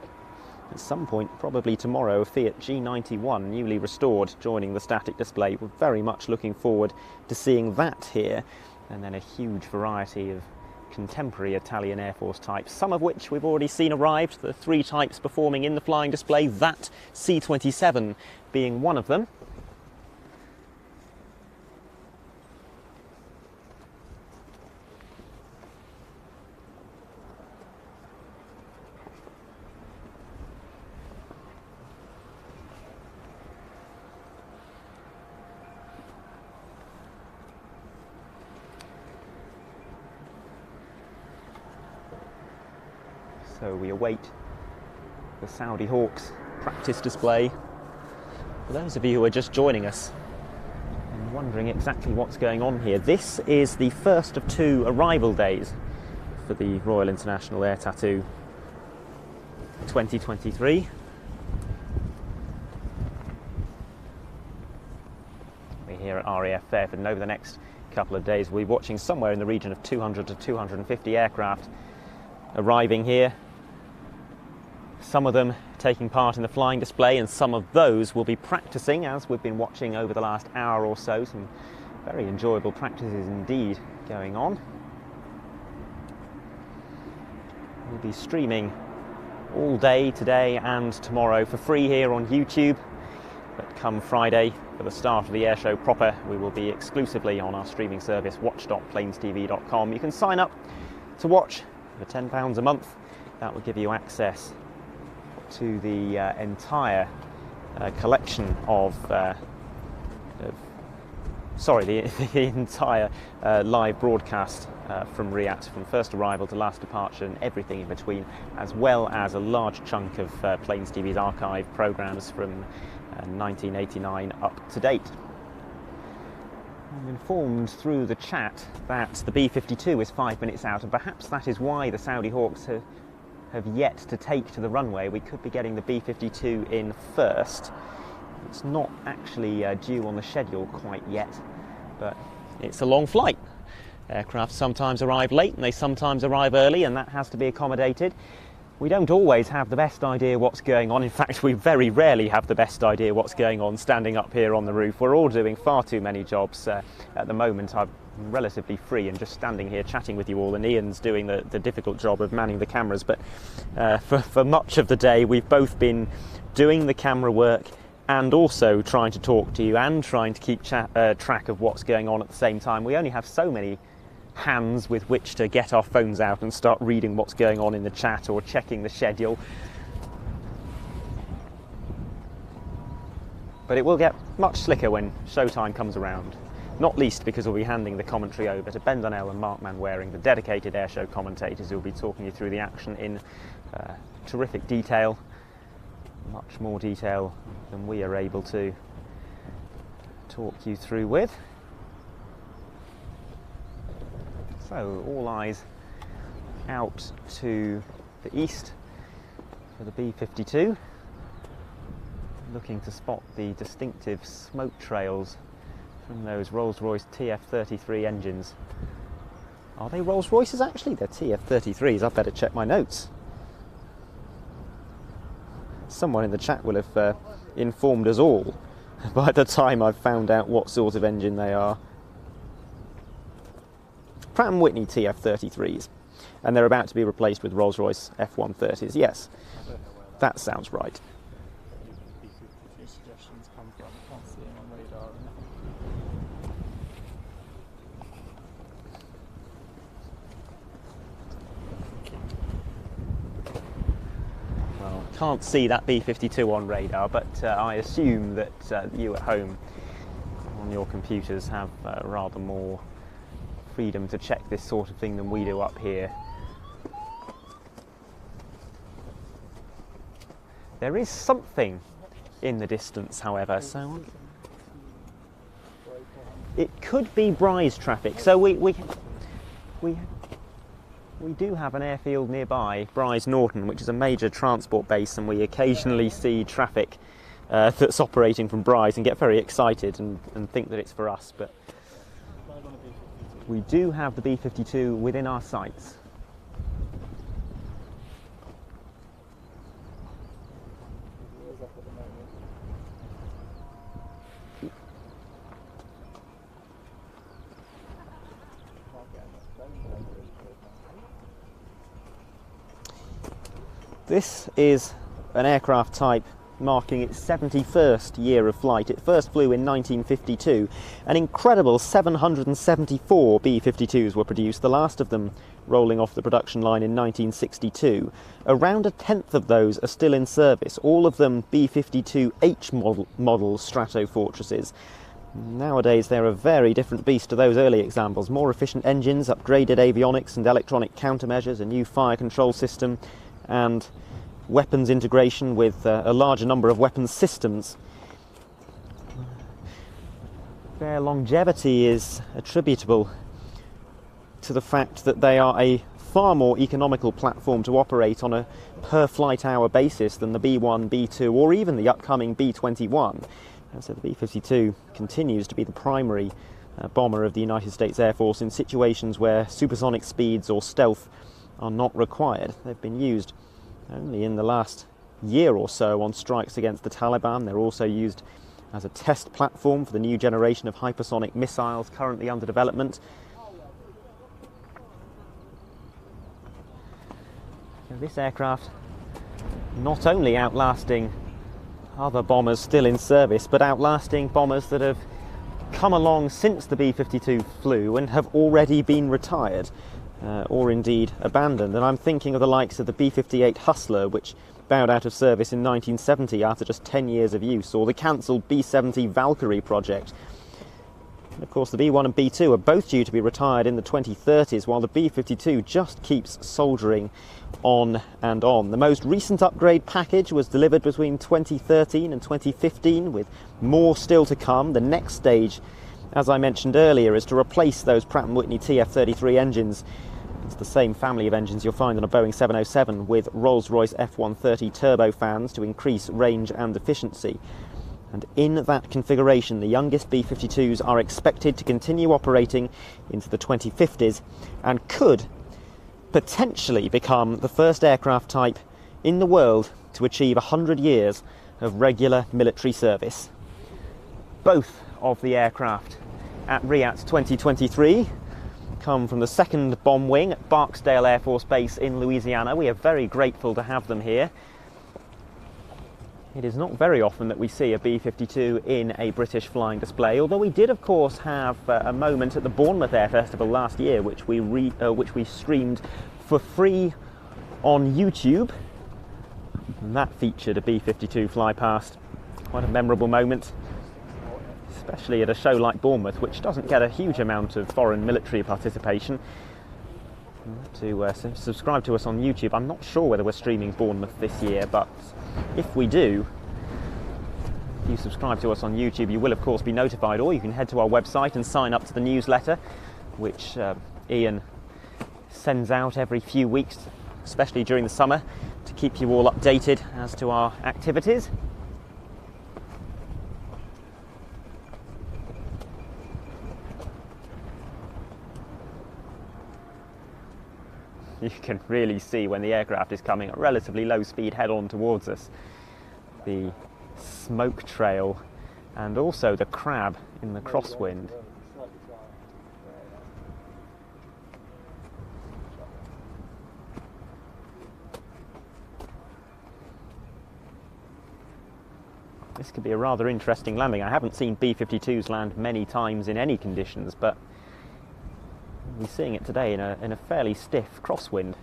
At some point, probably tomorrow, a Fiat G91, newly restored, joining the static display. We're very much looking forward to seeing that here. And then a huge variety of contemporary Italian Air Force types, some of which we've already seen arrived. The 3 types performing in the flying display, that C-27 being one of them. So we await the Saudi Hawks practice display. For those of you who are just joining us and wondering exactly what's going on here, this is the first of 2 arrival days for the Royal International Air Tattoo 2023. We're here at RAF Fairford, and over the next couple of days we'll be watching somewhere in the region of 200 to 250 aircraft arriving here. Some of them taking part in the flying display, and some of those will be practicing, as we've been watching over the last hour or so. Some very enjoyable practices indeed going on. We'll be streaming all day today and tomorrow for free here on YouTube, but come Friday, for the start of the air show proper, we will be exclusively on our streaming service watch.planestv.com. You can sign up to watch for £10 a month. That will give you access to the entire collection of the entire live broadcast from Riyadh, from first arrival to last departure and everything in between, as well as a large chunk of Plains TV's archive programmes from 1989 up to date. I'm informed through the chat that the B-52 is 5 minutes out, and perhaps that is why the Saudi Hawks have yet to take to the runway. We could be getting the B-52 in first. It's not actually due on the schedule quite yet, but it's a long flight. Aircraft sometimes arrive late and they sometimes arrive early, and that has to be accommodated. We don't always have the best idea what's going on. In fact, we very rarely have the best idea what's going on standing up here on the roof. We're all doing far too many jobs. At the moment, I'm relatively free and just standing here chatting with you all, and Ian's doing the difficult job of manning the cameras. But for much of the day, we've both been doing the camera work and also trying to talk to you and trying to keep track of what's going on at the same time. We only have so many hands with which to get our phones out and start reading what's going on in the chat or checking the schedule. But it will get much slicker when showtime comes around, not least because we'll be handing the commentary over to Ben Donnell and Mark Manwaring, the dedicated airshow commentators who will be talking you through the action in terrific detail, much more detail than we are able to talk you through with. So all eyes out to the east for the B-52, looking to spot the distinctive smoke trails from those Rolls-Royce TF33 engines. Are they Rolls-Royces actually? They're TF33s. I'd better check my notes. Someone in the chat will have informed us all by the time I've found out what sort of engine they are. Pratt & Whitney TF33s, and they're about to be replaced with Rolls-Royce F130s. Yes, that sounds right. Well, can't see that B-52 on radar, but I assume that you at home on your computers have rather more freedom to check this sort of thing than we do up here. There is something in the distance, however, so it could be Bryce traffic. So we do have an airfield nearby, Bryce Norton, which is a major transport base, and we occasionally see traffic that's operating from Bryce and get very excited and think that it's for us, but we do have the B-52 within our sights. This is an aircraft type marking its 71st year of flight. It first flew in 1952. An incredible 774 B-52s were produced, the last of them rolling off the production line in 1962. Around a tenth of those are still in service, all of them B-52H model Stratofortresses. Nowadays they're a very different beast to those early examples. More efficient engines, upgraded avionics and electronic countermeasures, a new fire control system, and weapons integration with a larger number of weapons systems. Their longevity is attributable to the fact that they are a far more economical platform to operate on a per flight hour basis than the B-1, B-2 or even the upcoming B-21. And so the B-52 continues to be the primary bomber of the United States Air Force in situations where supersonic speeds or stealth are not required. They've been used only in the last year or so on strikes against the Taliban. They're also used as a test platform for the new generation of hypersonic missiles currently under development. And this aircraft not only outlasting other bombers still in service, but outlasting bombers that have come along since the B-52 flew and have already been retired. or indeed abandoned. And I'm thinking of the likes of the B-58 Hustler, which bowed out of service in 1970 after just 10 years of use, or the cancelled B-70 Valkyrie project. And of course, the B-1 and B-2 are both due to be retired in the 2030s, while the B-52 just keeps soldiering on and on. The most recent upgrade package was delivered between 2013 and 2015, with more still to come. The next stage, as I mentioned earlier, is to replace those Pratt & Whitney TF33 engines. It's the same family of engines you'll find on a Boeing 707 with Rolls-Royce F130 turbofans to increase range and efficiency. And in that configuration, the youngest B-52s are expected to continue operating into the 2050s and could potentially become the first aircraft type in the world to achieve 100 years of regular military service. Both of the aircraft at RIAT 2023 come from the 2nd Bomb Wing at Barksdale Air Force Base in Louisiana. We are very grateful to have them here. It is not very often that we see a B-52 in a British flying display, although we did of course have a moment at the Bournemouth Air Festival last year which we streamed for free on YouTube, and that featured a B-52 fly past. Quite a memorable moment, especially at a show like Bournemouth, which doesn't get a huge amount of foreign military participation. To subscribe to us on YouTube. I'm not sure whether we're streaming Bournemouth this year, but if we do, if you subscribe to us on YouTube, you will of course be notified, or you can head to our website and sign up to the newsletter, which Ian sends out every few weeks, especially during the summer, to keep you all updated as to our activities. You can really see when the aircraft is coming at relatively low speed head-on towards us, the smoke trail and also the crab in the crosswind. This could be a rather interesting landing. I haven't seen B-52s land many times in any conditions, but we're seeing it today in a fairly stiff crosswind.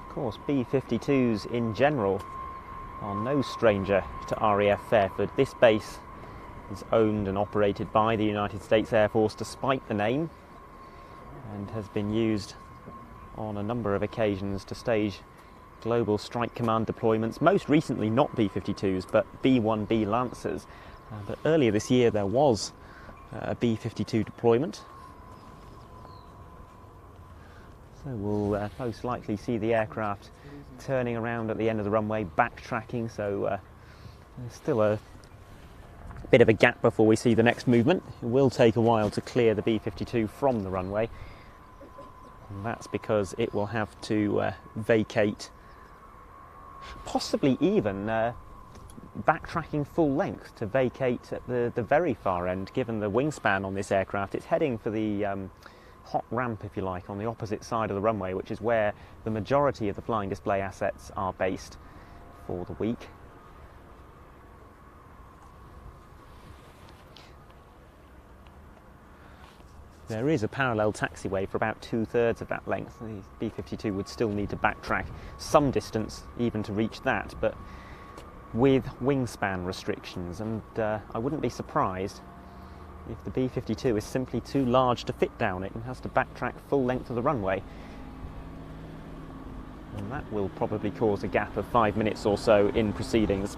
Of course, B-52s in general are no stranger to RAF Fairford. This base is owned and operated by the United States Air Force despite the name, and has been used on a number of occasions to stage global strike command deployments, most recently not B-52s but B-1B Lancers. But earlier this year there was a B-52 deployment. So we'll most likely see the aircraft turning around at the end of the runway, backtracking, so there's still a bit of a gap before we see the next movement. It will take a while to clear the B-52 from the runway, and that's because it will have to vacate, possibly even backtracking full length to vacate at the very far end. Given the wingspan on this aircraft, it's heading for the hot ramp, if you like, on the opposite side of the runway, which is where the majority of the flying display assets are based for the week. There is a parallel taxiway for about 2/3 of that length. The B-52 would still need to backtrack some distance even to reach that, but with wingspan restrictions, and I wouldn't be surprised if the B-52 is simply too large to fit down it and has to backtrack full length of the runway. And that will probably cause a gap of 5 minutes or so in proceedings.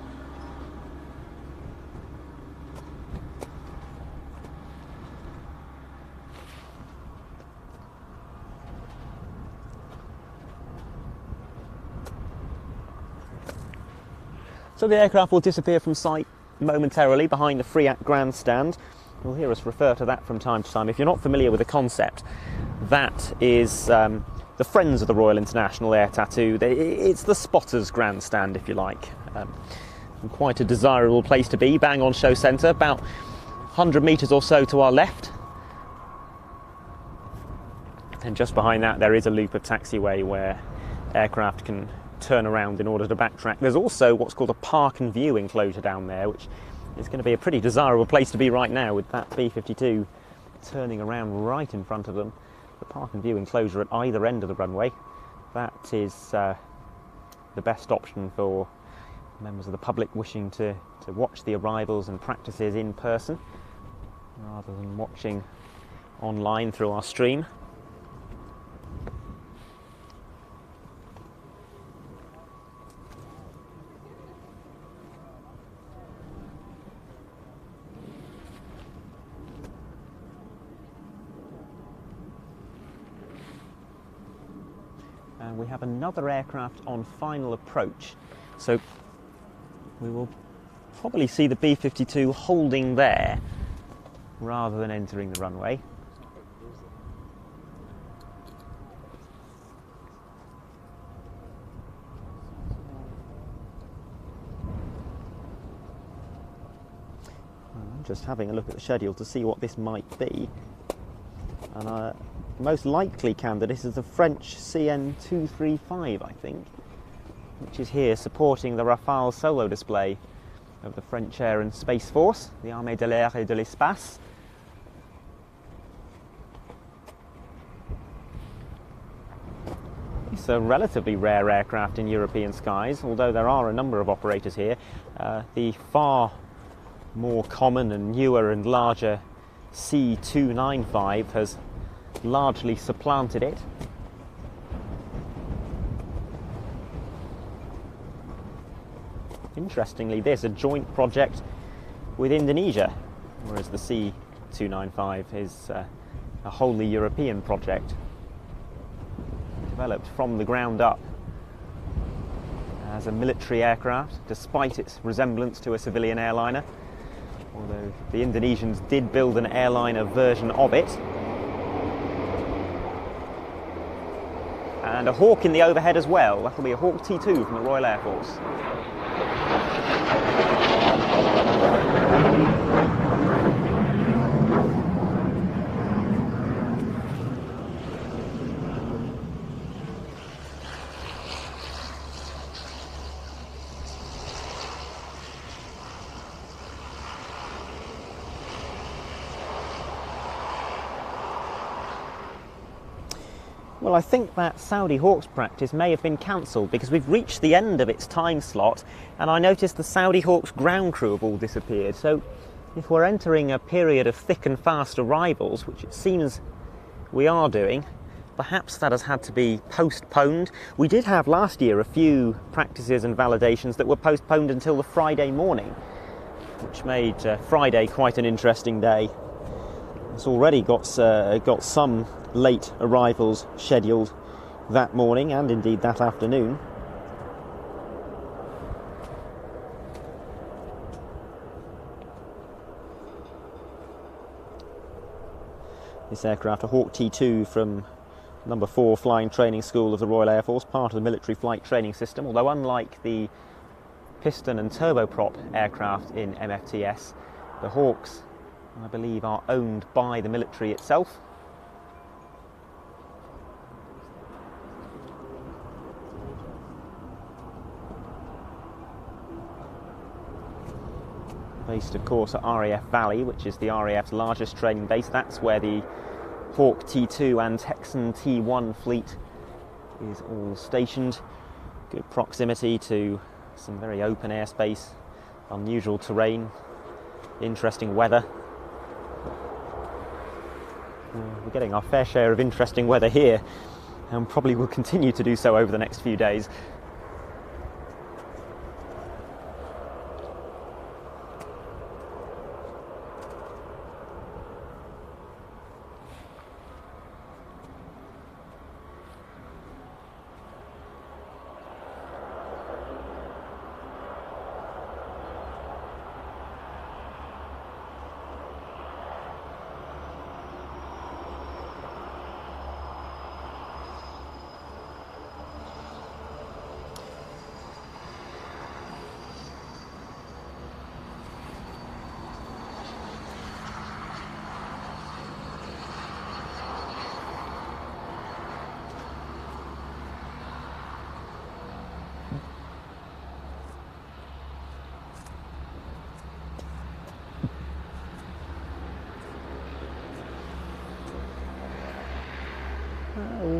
So the aircraft will disappear from sight momentarily behind the Freak grandstand. You'll hear us refer to that from time to time. If you're not familiar with the concept, that is the Friends of the Royal International Air Tattoo. It's the spotters grandstand, if you like. And quite a desirable place to be, bang on show centre, about 100 metres or so to our left. And just behind that there is a loop of taxiway where aircraft can turn around in order to backtrack. There's also what's called a park and view enclosure down there, which is going to be a pretty desirable place to be right now with that B-52 turning around right in front of them. The park and view enclosure at either end of the runway. That is the best option for members of the public wishing to watch the arrivals and practices in person rather than watching online through our stream. And we have another aircraft on final approach, so we will probably see the B-52 holding there rather than entering the runway. I'm just having a look at the schedule to see what this might be, and most likely candidate is the French CN-235, I think, which is here supporting the Rafale solo display of the French Air and Space Force, the Armée de l'Air et de l'Espace. It's a relatively rare aircraft in European skies, although there are a number of operators here. The far more common and newer and larger C295 has largely supplanted it. Interestingly, this is a joint project with Indonesia, whereas the C295 is a wholly European project, developed from the ground up as a military aircraft, despite its resemblance to a civilian airliner, although the Indonesians did build an airliner version of it. And a Hawk in the overhead as well. That'll be a Hawk T2 from the Royal Air Force. Well, I think that Saudi Hawks practice may have been cancelled because we've reached the end of its time slot, and I noticed the Saudi Hawks ground crew have all disappeared. So if we're entering a period of thick and fast arrivals, which it seems we are doing, perhaps that has had to be postponed. We did have last year a few practices and validations that were postponed until the Friday morning, which made Friday quite an interesting day. It's already got some late arrivals scheduled that morning and indeed that afternoon. This aircraft, a Hawk T2 from number 4 Flying Training School of the Royal Air Force, part of the military flight training system, although unlike the piston and turboprop aircraft in MFTS, the Hawks, I believe, are owned by the military itself. based of course at RAF Valley, which is the RAF's largest training base. That's where the Hawk T2 and Texan T1 fleet is all stationed. Good proximity to some very open airspace, unusual terrain, interesting weather. We're getting our fair share of interesting weather here, and probably will continue to do so over the next few days.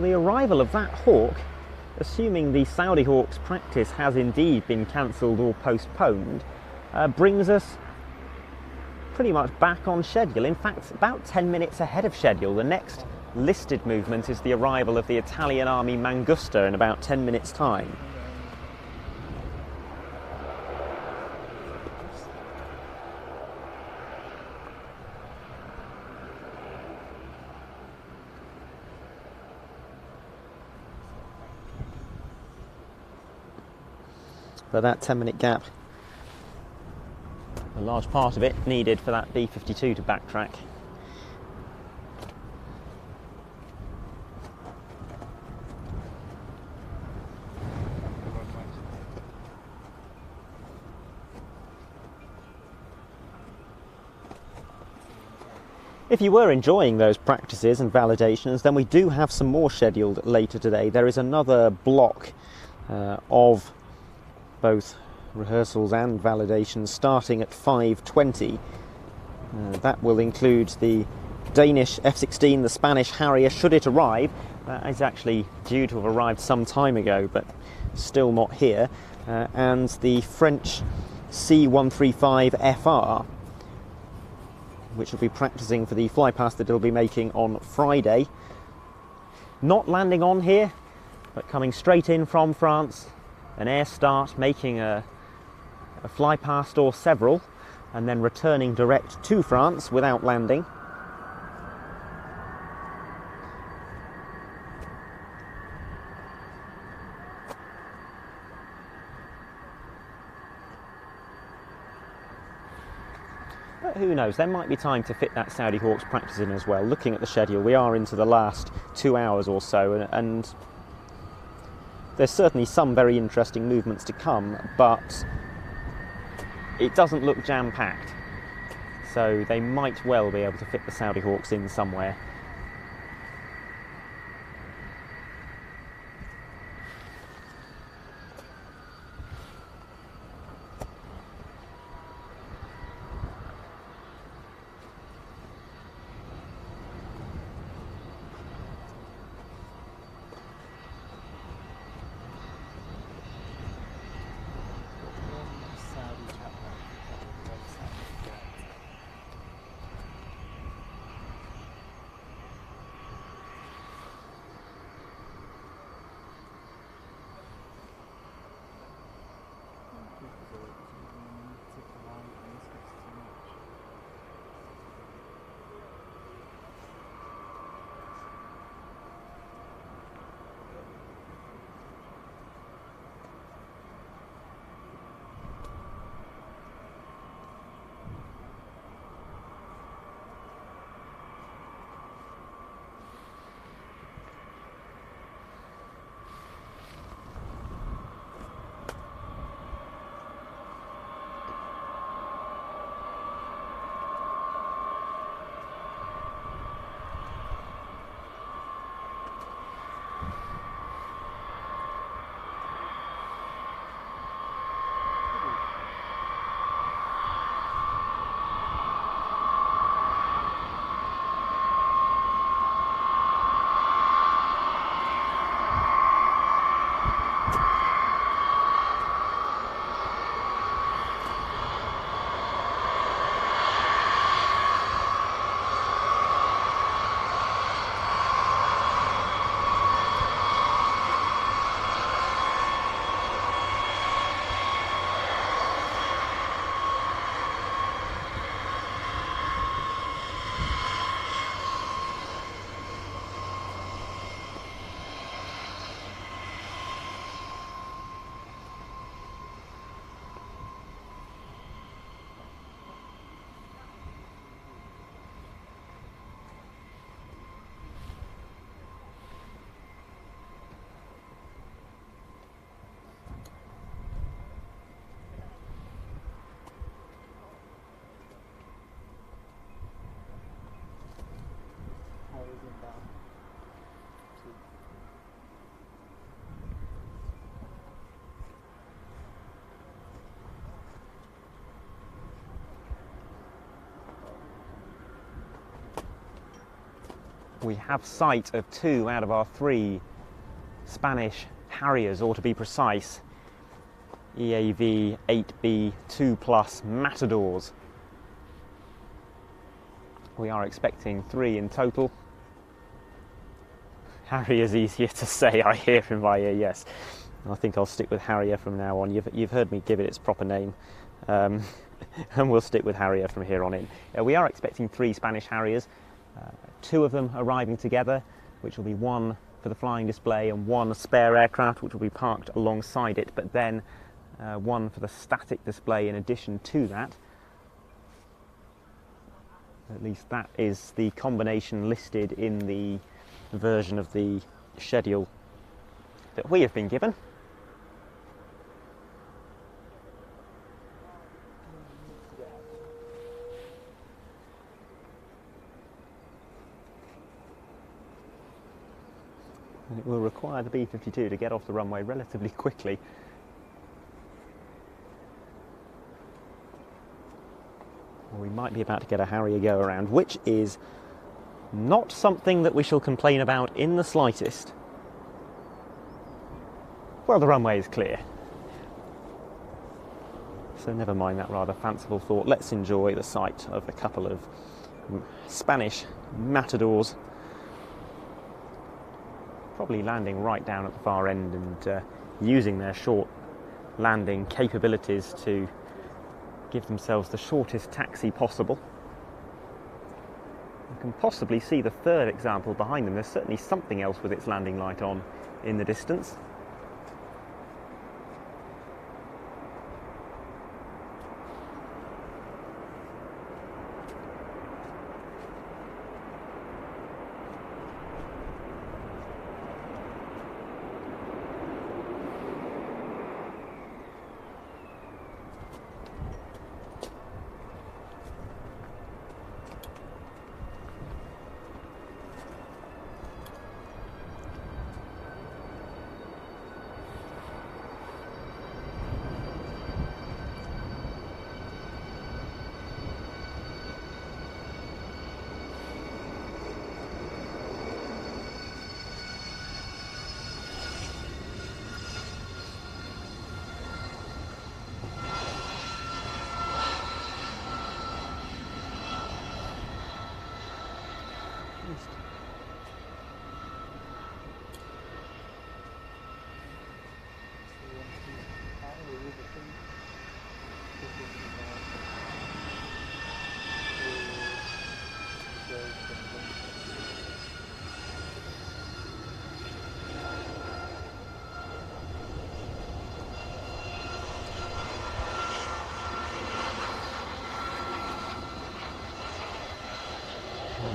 The arrival of that Hawk, assuming the Saudi Hawk's practice has indeed been cancelled or postponed, brings us pretty much back on schedule. In fact, about 10 minutes ahead of schedule. The next listed movement is the arrival of the Italian Army Mangusta in about 10 minutes' time. But that 10-minute gap, a large part of it needed for that B-52 to backtrack. If you were enjoying those practices and validations, then we do have some more scheduled later today. There is another block of both rehearsals and validations starting at 5:20. That will include the Danish F-16, the Spanish Harrier, should it arrive. That is actually due to have arrived some time ago, but still not here. And the French C-135FR, which will be practicing for the flypast that it'll be making on Friday. Not landing on here, but coming straight in from France. An air start, making a fly past or several, and then returning direct to France without landing. But who knows, there might be time to fit that Saudi Hawks practice in as well. Looking at the schedule, we are into the last 2 hours or so, and there's certainly some very interesting movements to come, but it doesn't look jam-packed. So they might well be able to fit the Saudi Hawks in somewhere. we have sight of 2 out of our 3 Spanish Harriers, or to be precise, EAV 8B 2+ Matadors. We are expecting 3 in total. Harrier's easier to say, I hear in my ear, yes. I think I'll stick with Harrier from now on. You've heard me give it its proper name. And we'll stick with Harrier from here on in. We are expecting 3 Spanish Harriers, 2 of them arriving together, which will be 1 for the flying display and 1 spare aircraft which will be parked alongside it, but then 1 for the static display in addition to that. At least that is the combination listed in the version of the schedule that we have been given. And it will require the B-52 to get off the runway relatively quickly. We might be about to get a Harrier go around, which is not something that we shall complain about in the slightest. Well, the runway is clear. So never mind that rather fanciful thought. Let's enjoy the sight of a couple of Spanish Matadors, probably landing right down at the far end and using their short landing capabilities to give themselves the shortest taxi possible. You can possibly see the 3rd example behind them. There's certainly something else with its landing light on in the distance.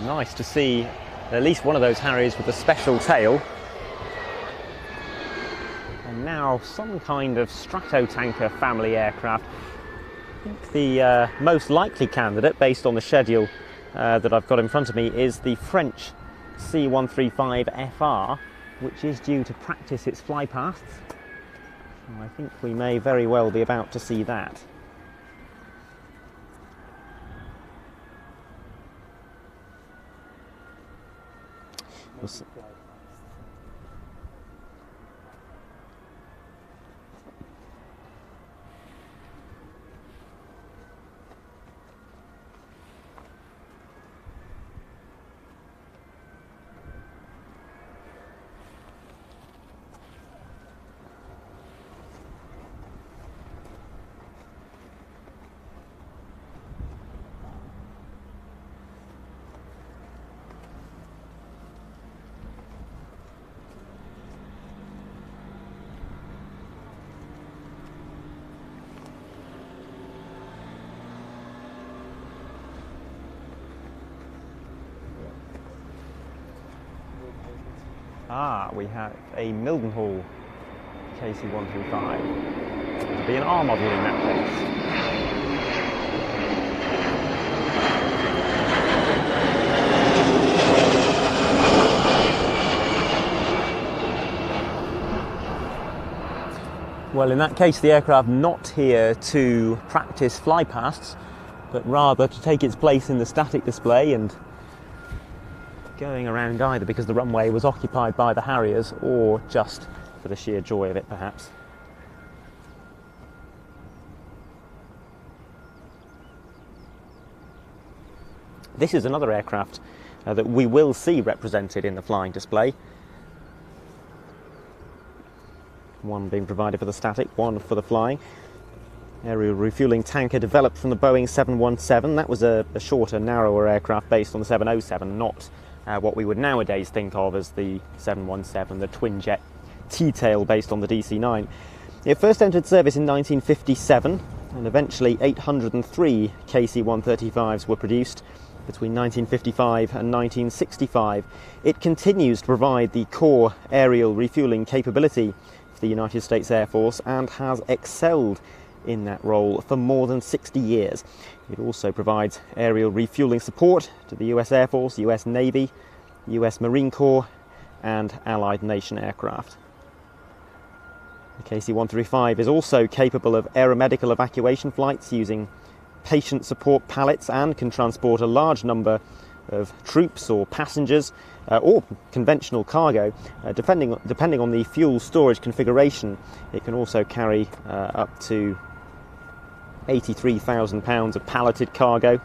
Nice to see at least one of those Harriers with a special tail. And now some kind of Stratotanker family aircraft. I think the most likely candidate, based on the schedule that I've got in front of me, is the French C-135FR, which is due to practice its flypasts. So I think we may very well be about to see that. We have a Mildenhall KC-135. It'll be an R model in that case. Well, in that case, the aircraft not here to practice flypasts, but rather to take its place in the static display and going around either because the runway was occupied by the Harriers or just for the sheer joy of it, perhaps. This is another aircraft that we will see represented in the flying display. One being provided for the static, one for the flying. Aerial refuelling tanker developed from the Boeing 717. That was a shorter, narrower aircraft based on the 707, not what we would nowadays think of as the 717, the twin-jet T-tail based on the DC-9. It first entered service in 1957, and eventually 803 KC-135s were produced between 1955 and 1965. It continues to provide the core aerial refuelling capability for the United States Air Force and has excelled in that role for more than 60 years. It also provides aerial refuelling support to the US Air Force, US Navy, US Marine Corps and Allied nation aircraft. The KC-135 is also capable of aeromedical evacuation flights using patient support pallets and can transport a large number of troops or passengers or conventional cargo. Depending on the fuel storage configuration, it can also carry up to 83,000 pounds of palleted cargo.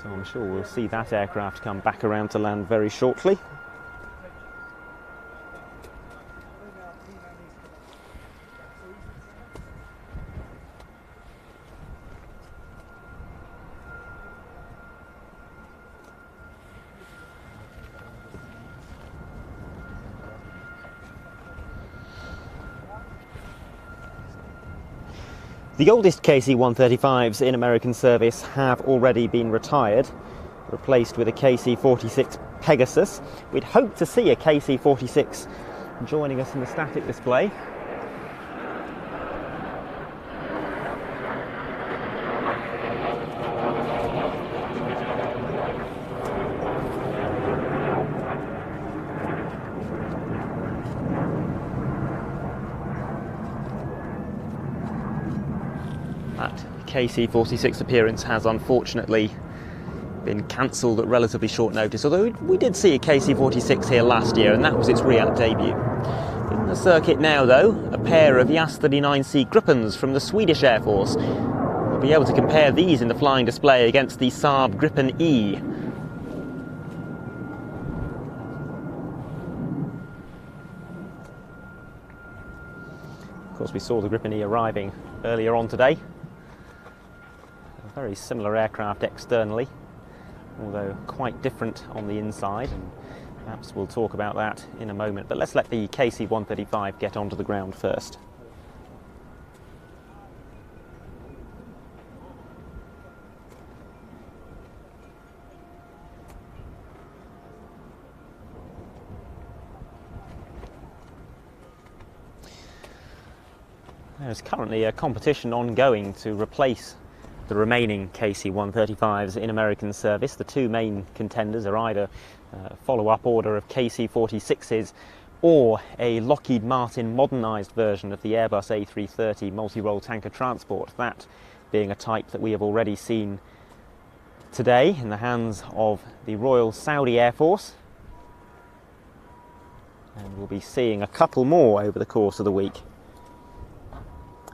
So I'm sure we'll see that aircraft come back around to land very shortly. The oldest KC-135s in American service have already been retired, replaced with a KC-46 Pegasus. We'd hoped to see a KC-46 joining us in the static display. That KC-46 appearance has unfortunately been cancelled at relatively short notice, although we did see a KC-46 here last year and that was its RIAT debut. In the circuit now though, a pair of JAS 39C Gripens from the Swedish Air Force. We'll be able to compare these in the flying display against the Saab Gripen E. Of course we saw the Gripen E arriving earlier on today. Very similar aircraft externally, although quite different on the inside, and perhaps we'll talk about that in a moment. But let's let the KC-135 get onto the ground first. There's currently a competition ongoing to replace the remaining KC-135s in American service. The two main contenders are either a follow-up order of KC-46s or a Lockheed Martin modernised version of the Airbus A330 multi-role tanker transport, that being a type that we have already seen today in the hands of the Royal Saudi Air Force. And we'll be seeing a couple more over the course of the week.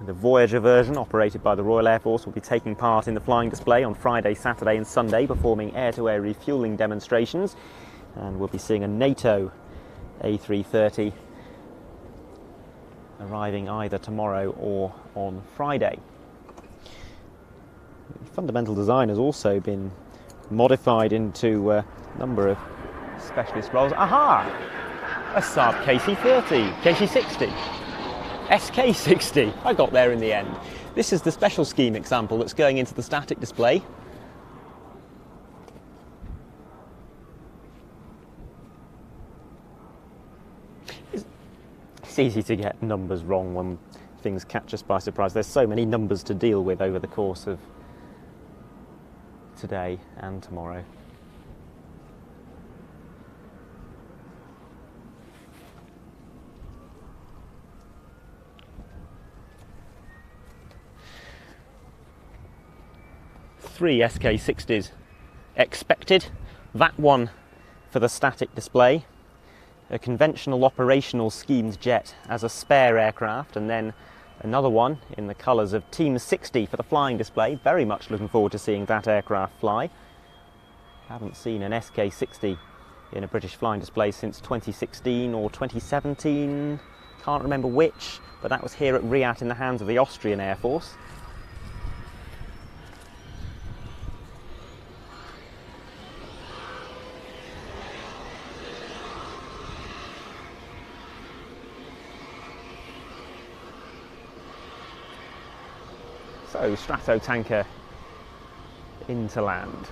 The Voyager version, operated by the Royal Air Force, will be taking part in the flying display on Friday, Saturday and Sunday, performing air-to-air refuelling demonstrations. And we'll be seeing a NATO A330 arriving either tomorrow or on Friday. The fundamental design has also been modified into a number of specialist roles. Aha! A Saab KC-30, KC-60. SK60, I got there in the end. This is the special scheme example that's going into the static display. It's easy to get numbers wrong when things catch us by surprise. There's so many numbers to deal with over the course of today and tomorrow. 3 SK60s expected. That one for the static display, a conventional operational schemed jet as a spare aircraft, and then another one in the colours of Team 60 for the flying display. Very much looking forward to seeing that aircraft fly. Haven't seen an SK60 in a British flying display since 2016 or 2017, can't remember which, but that was here at Riyadh in the hands of the Austrian Air Force. So, Stratotanker into land.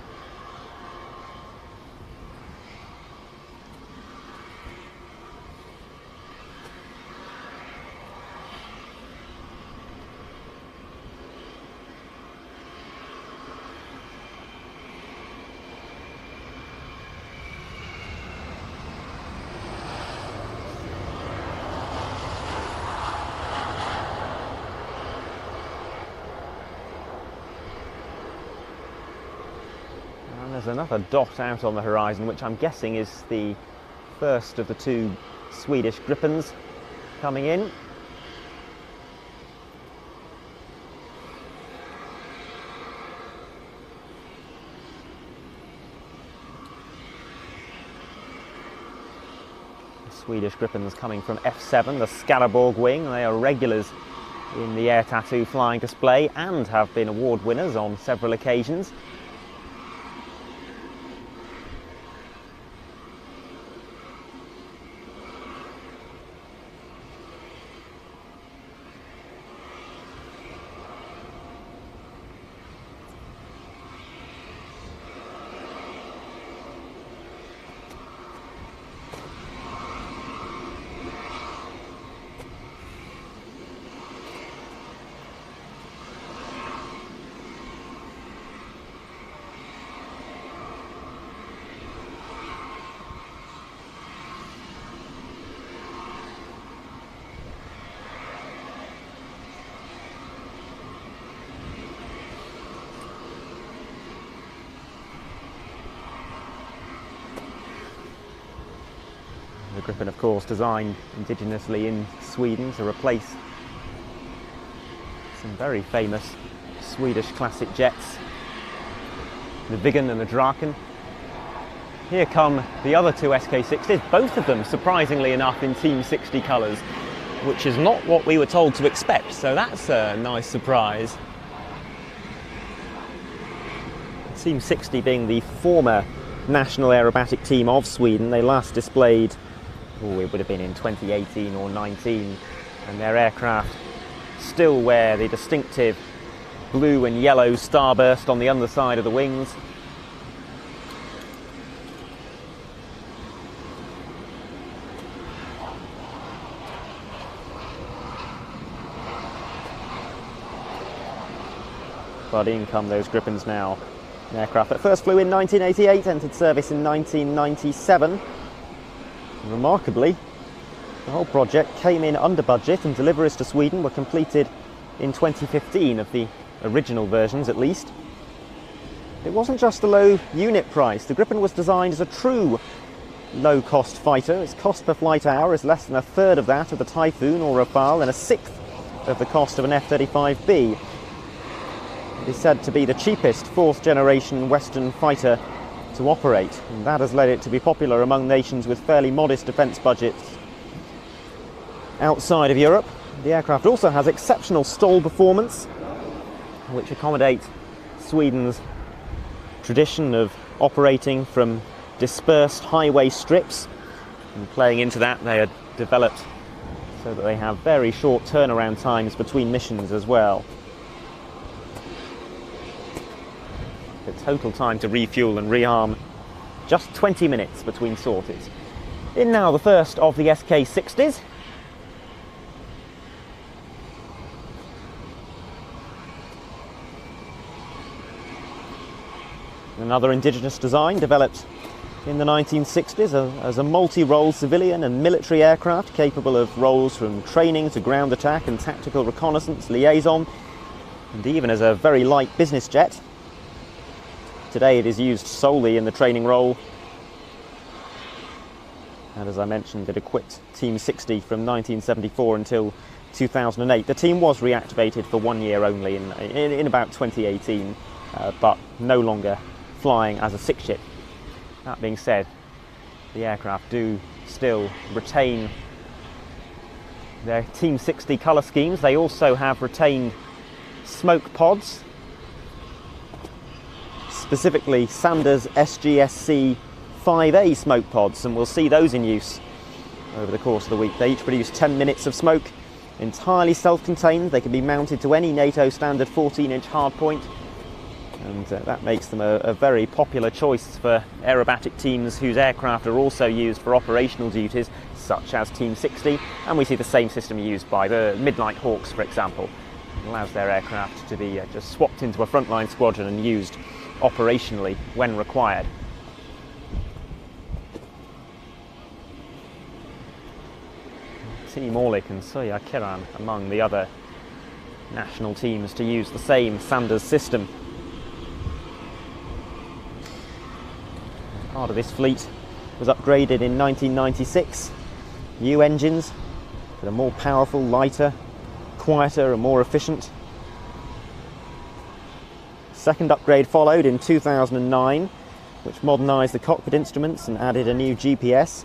There's another dot out on the horizon, which I'm guessing is the first of the 2 Swedish Gripens coming in. The Swedish Gripens coming from F7, the Skaraborg wing. They are regulars in the Air Tattoo flying display and have been award winners on several occasions. The Gripen, of course, designed indigenously in Sweden to replace some very famous Swedish classic jets, the Viggen and the Draken. Here come the other 2 SK60s, both of them, surprisingly enough, in Team 60 colours, which is not what we were told to expect, so that's a nice surprise. Team 60 being the former national aerobatic team of Sweden. They last displayed, it would have been in 2018 or 19, and their aircraft still wear the distinctive blue and yellow starburst on the underside of the wings. But in come those Gripens now. An aircraft that first flew in 1988, entered service in 1997. Remarkably, the whole project came in under budget, and deliveries to Sweden were completed in 2015, of the original versions at least. It wasn't just a low unit price. The Gripen was designed as a true low-cost fighter. Its cost per flight hour is less than a third of that of the Typhoon or Rafale, and a sixth of the cost of an F-35B. It is said to be the cheapest 4th generation Western fighter to operate, and that has led it to be popular among nations with fairly modest defence budgets outside of Europe. The aircraft also has exceptional stall performance, which accommodates Sweden's tradition of operating from dispersed highway strips, and playing into that, they are developed so that they have very short turnaround times between missions as well. The total time to refuel and rearm, just 20 minutes between sorties. In now the first of the SK60s. Another indigenous design developed in the 1960s as a multi-role civilian and military aircraft capable of roles from training to ground attack and tactical reconnaissance, liaison, and even as a very light business jet. Today it is used solely in the training role. And as I mentioned, it equipped Team 60 from 1974 until 2008. The team was reactivated for 1 year only in about 2018, but no longer flying as a six ship. That being said, the aircraft do still retain their Team 60 colour schemes. They also have retained smoke pods, specifically Sanders SGSC 5A smoke pods, and we'll see those in use over the course of the week. They each produce 10 minutes of smoke, entirely self-contained. They can be mounted to any NATO standard 14-inch hardpoint, and that makes them a very popular choice for aerobatic teams whose aircraft are also used for operational duties, such as Team 60, and we see the same system used by the Midnight Hawks, for example. It allows their aircraft to be just swapped into a frontline squadron and used operationally when required. Team Orlik and Soya Kiran among the other national teams to use the same Sanders system. Part of this fleet was upgraded in 1996. New engines that are more powerful, lighter, quieter and more efficient. Second upgrade followed in 2009, which modernised the cockpit instruments and added a new GPS.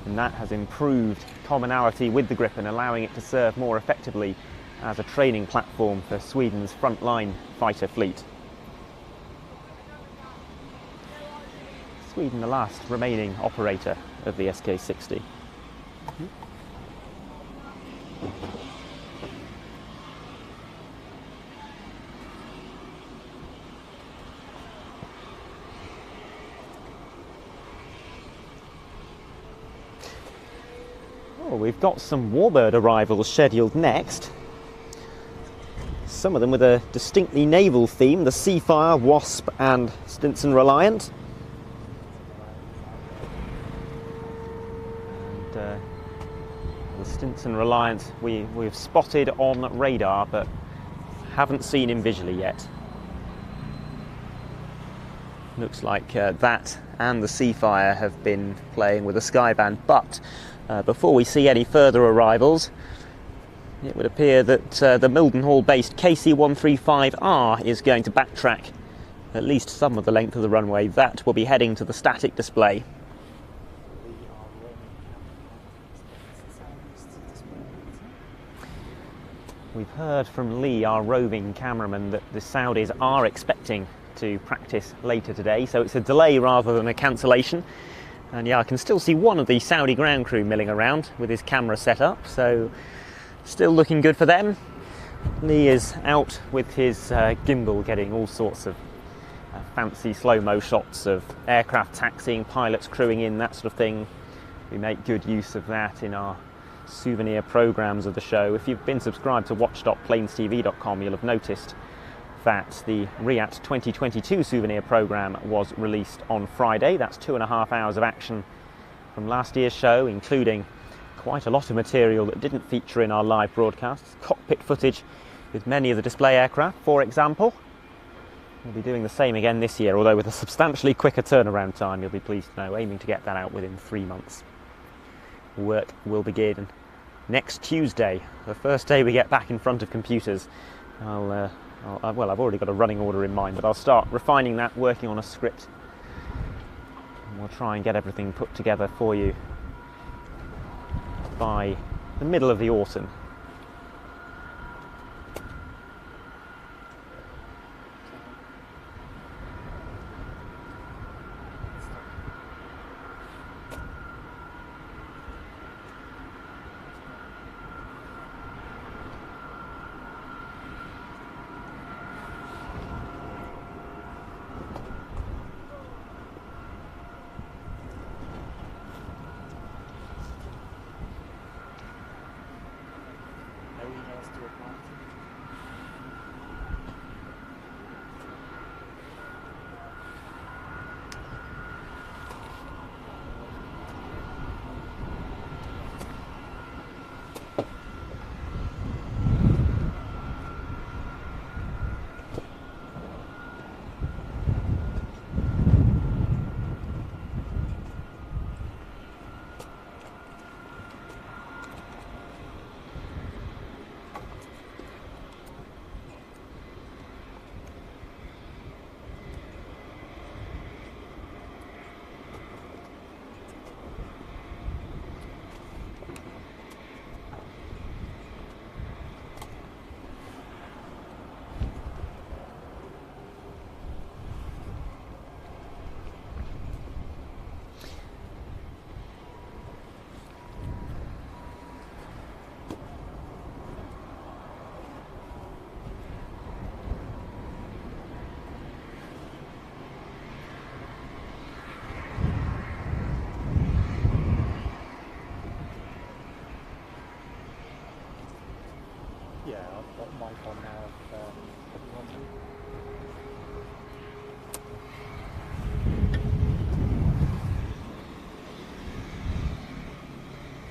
And that has improved commonality with the Gripen, allowing it to serve more effectively as a training platform for Sweden's frontline fighter fleet. Sweden, the last remaining operator of the SK-60. Oh, we've got some Warbird arrivals scheduled next. Some of them with a distinctly naval theme, the Seafire, Wasp and Stinson Reliant. The Stinson Reliant we've spotted on radar but haven't seen him visually yet. Looks like that and the Seafire have been playing with the Skyband, but before we see any further arrivals, it would appear that the Mildenhall-based KC-135R is going to backtrack at least some of the length of the runway. That will be heading to the static display. We've heard from Lee, our roving cameraman, that the Saudis are expecting to practice later today, so it's a delay rather than a cancellation. And yeah, I can still see one of the Saudi ground crew milling around with his camera set up, so still looking good for them. Lee is out with his gimbal, getting all sorts of fancy slow-mo shots of aircraft taxiing, pilots crewing in, that sort of thing. We make good use of that in our souvenir programs of the show. If you've been subscribed to watch.planestv.com, you'll have noticed that the RIAT 2022 souvenir program was released on Friday. That's 2.5 hours of action from last year's show, including quite a lot of material that didn't feature in our live broadcasts. Cockpit footage with many of the display aircraft, for example. We'll be doing the same again this year, although with a substantially quicker turnaround time, you'll be pleased to know, aiming to get that out within 3 months. Work will begin next Tuesday, the first day we get back in front of computers. Well, I've already got a running order in mind, but I'll start refining that, working on a script. And we'll try and get everything put together for you by the middle of the autumn. got mic on now if you want to.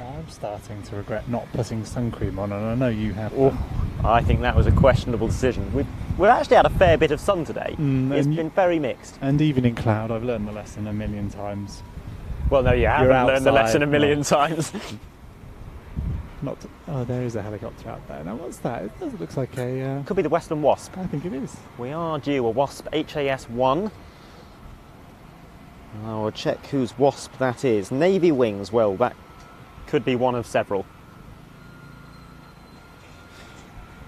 I'm starting to regret not putting sun cream on, and I know you have. Oh, I think that was a questionable decision. We've actually had a fair bit of sun today. It's been very mixed. And even in cloud, I've learned the lesson a million times. Well, no, you haven't learned the lesson a million outside, times. Oh, there is a helicopter out there. Now, what's that? It looks like a... Could be the Western Wasp. I think it is. We are due a Wasp HAS-1. I will check whose Wasp that is. Navy wings, well, that could be one of several.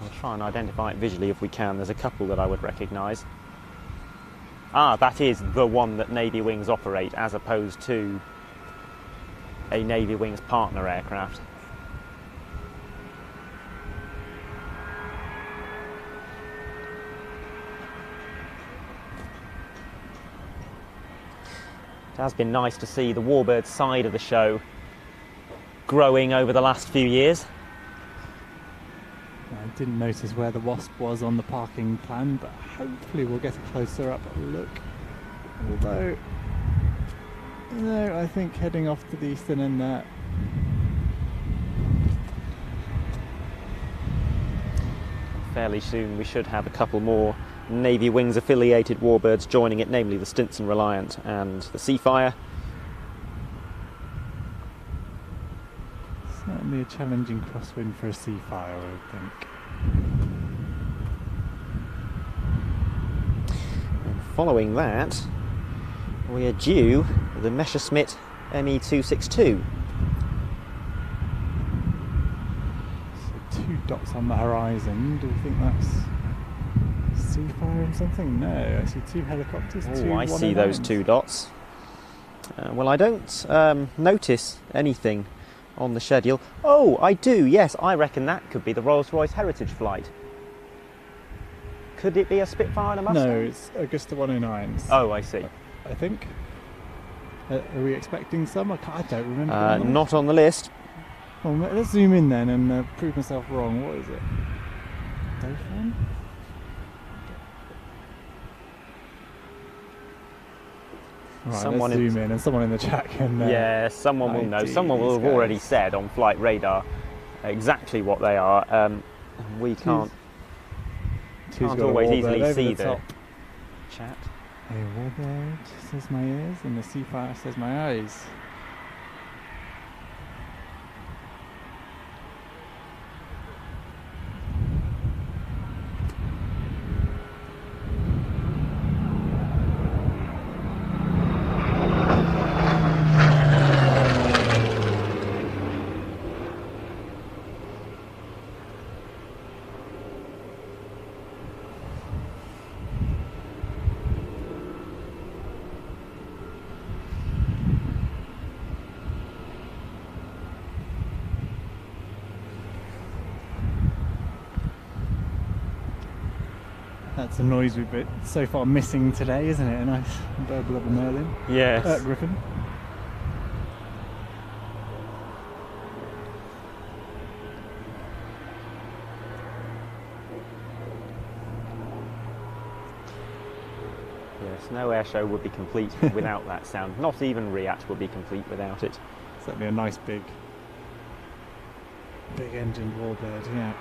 We'll try and identify it visually if we can. There's a couple that I would recognise. Ah, that is the one that Navy wings operate, as opposed to a Navy wings partner aircraft. It has been nice to see the Warbird side of the show growing over the last few years. I didn't notice where the Wasp was on the parking plan, but hopefully we'll get a closer up look. Although, no, I think heading off to the eastern end there. Fairly soon we should have a couple more Navy Wings affiliated Warbirds joining it, namely the Stinson Reliant and the Seafire. Certainly a challenging crosswind for a Seafire, I would think. And following that, we are due the Messerschmitt ME262. So 2 dots on the horizon. Do we think that's Seafire and something? No, I see 2 helicopters. Oh, I see those 2 dots. Well, I don't notice anything on the schedule. Oh, I do, yes, I reckon that could be the Rolls-Royce Heritage flight. Could it be a Spitfire and a Mustang? No, it's Augusta 109s. Oh, I see. I think. Are we expecting some? I don't remember. Not on the list. Well, let's zoom in then and prove myself wrong. What is it? Dauphin? Right, Someone let's zoom in, and someone in the chat can... yeah, someone will know. Someone will have already said on flight radar exactly what they are. We can't always easily see the chat. A Warbird says my ears, and the Seafire says my eyes. That's a noise we've been so far missing today, isn't it? A nice burble of a Merlin. Yes. Griffin. Yes, no air show would be complete without that sound. Not even React would be complete without it. Certainly a nice big engined Warbird, yeah.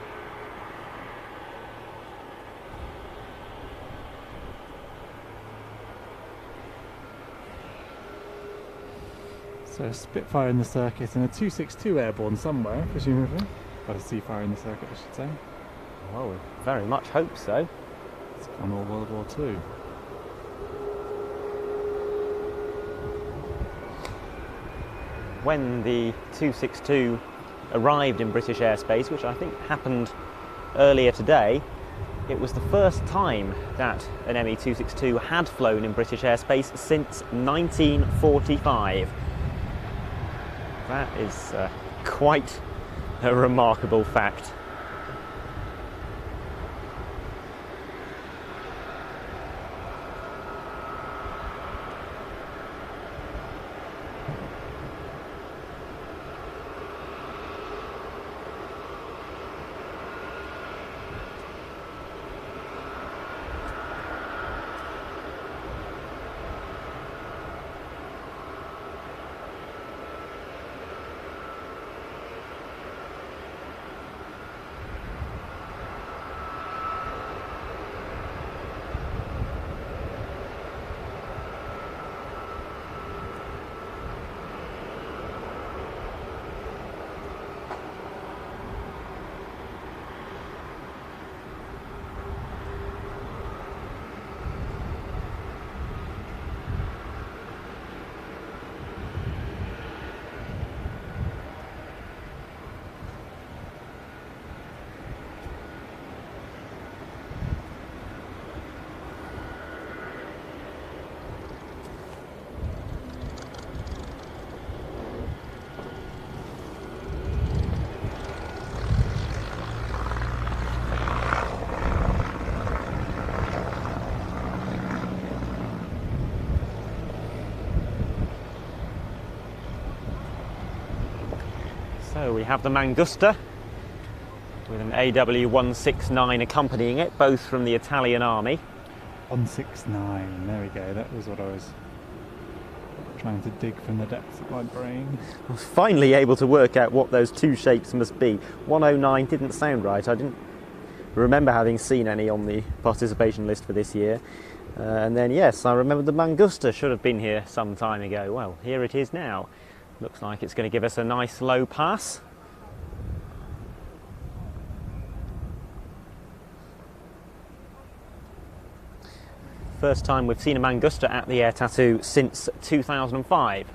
So a Spitfire in the circuit and a 262 airborne somewhere, presumably. But a Seafire in the circuit, I should say. Well, we very much hope so. It's gone all World War II. When the 262 arrived in British airspace, which I think happened earlier today, it was the first time that an ME262 had flown in British airspace since 1945. That is quite a remarkable fact. So we have the Mangusta with an AW169 accompanying it, both from the Italian Army. 169, there we go, that was what I was trying to dig from the depths of my brain. I was finally able to work out what those two shapes must be. 109 didn't sound right. I didn't remember having seen any on the participation list for this year. And then, yes, I remember the Mangusta should have been here some time ago. Well, here it is now. Looks like it's going to give us a nice low pass. First time we've seen a Mangusta at the Air Tattoo since 2005.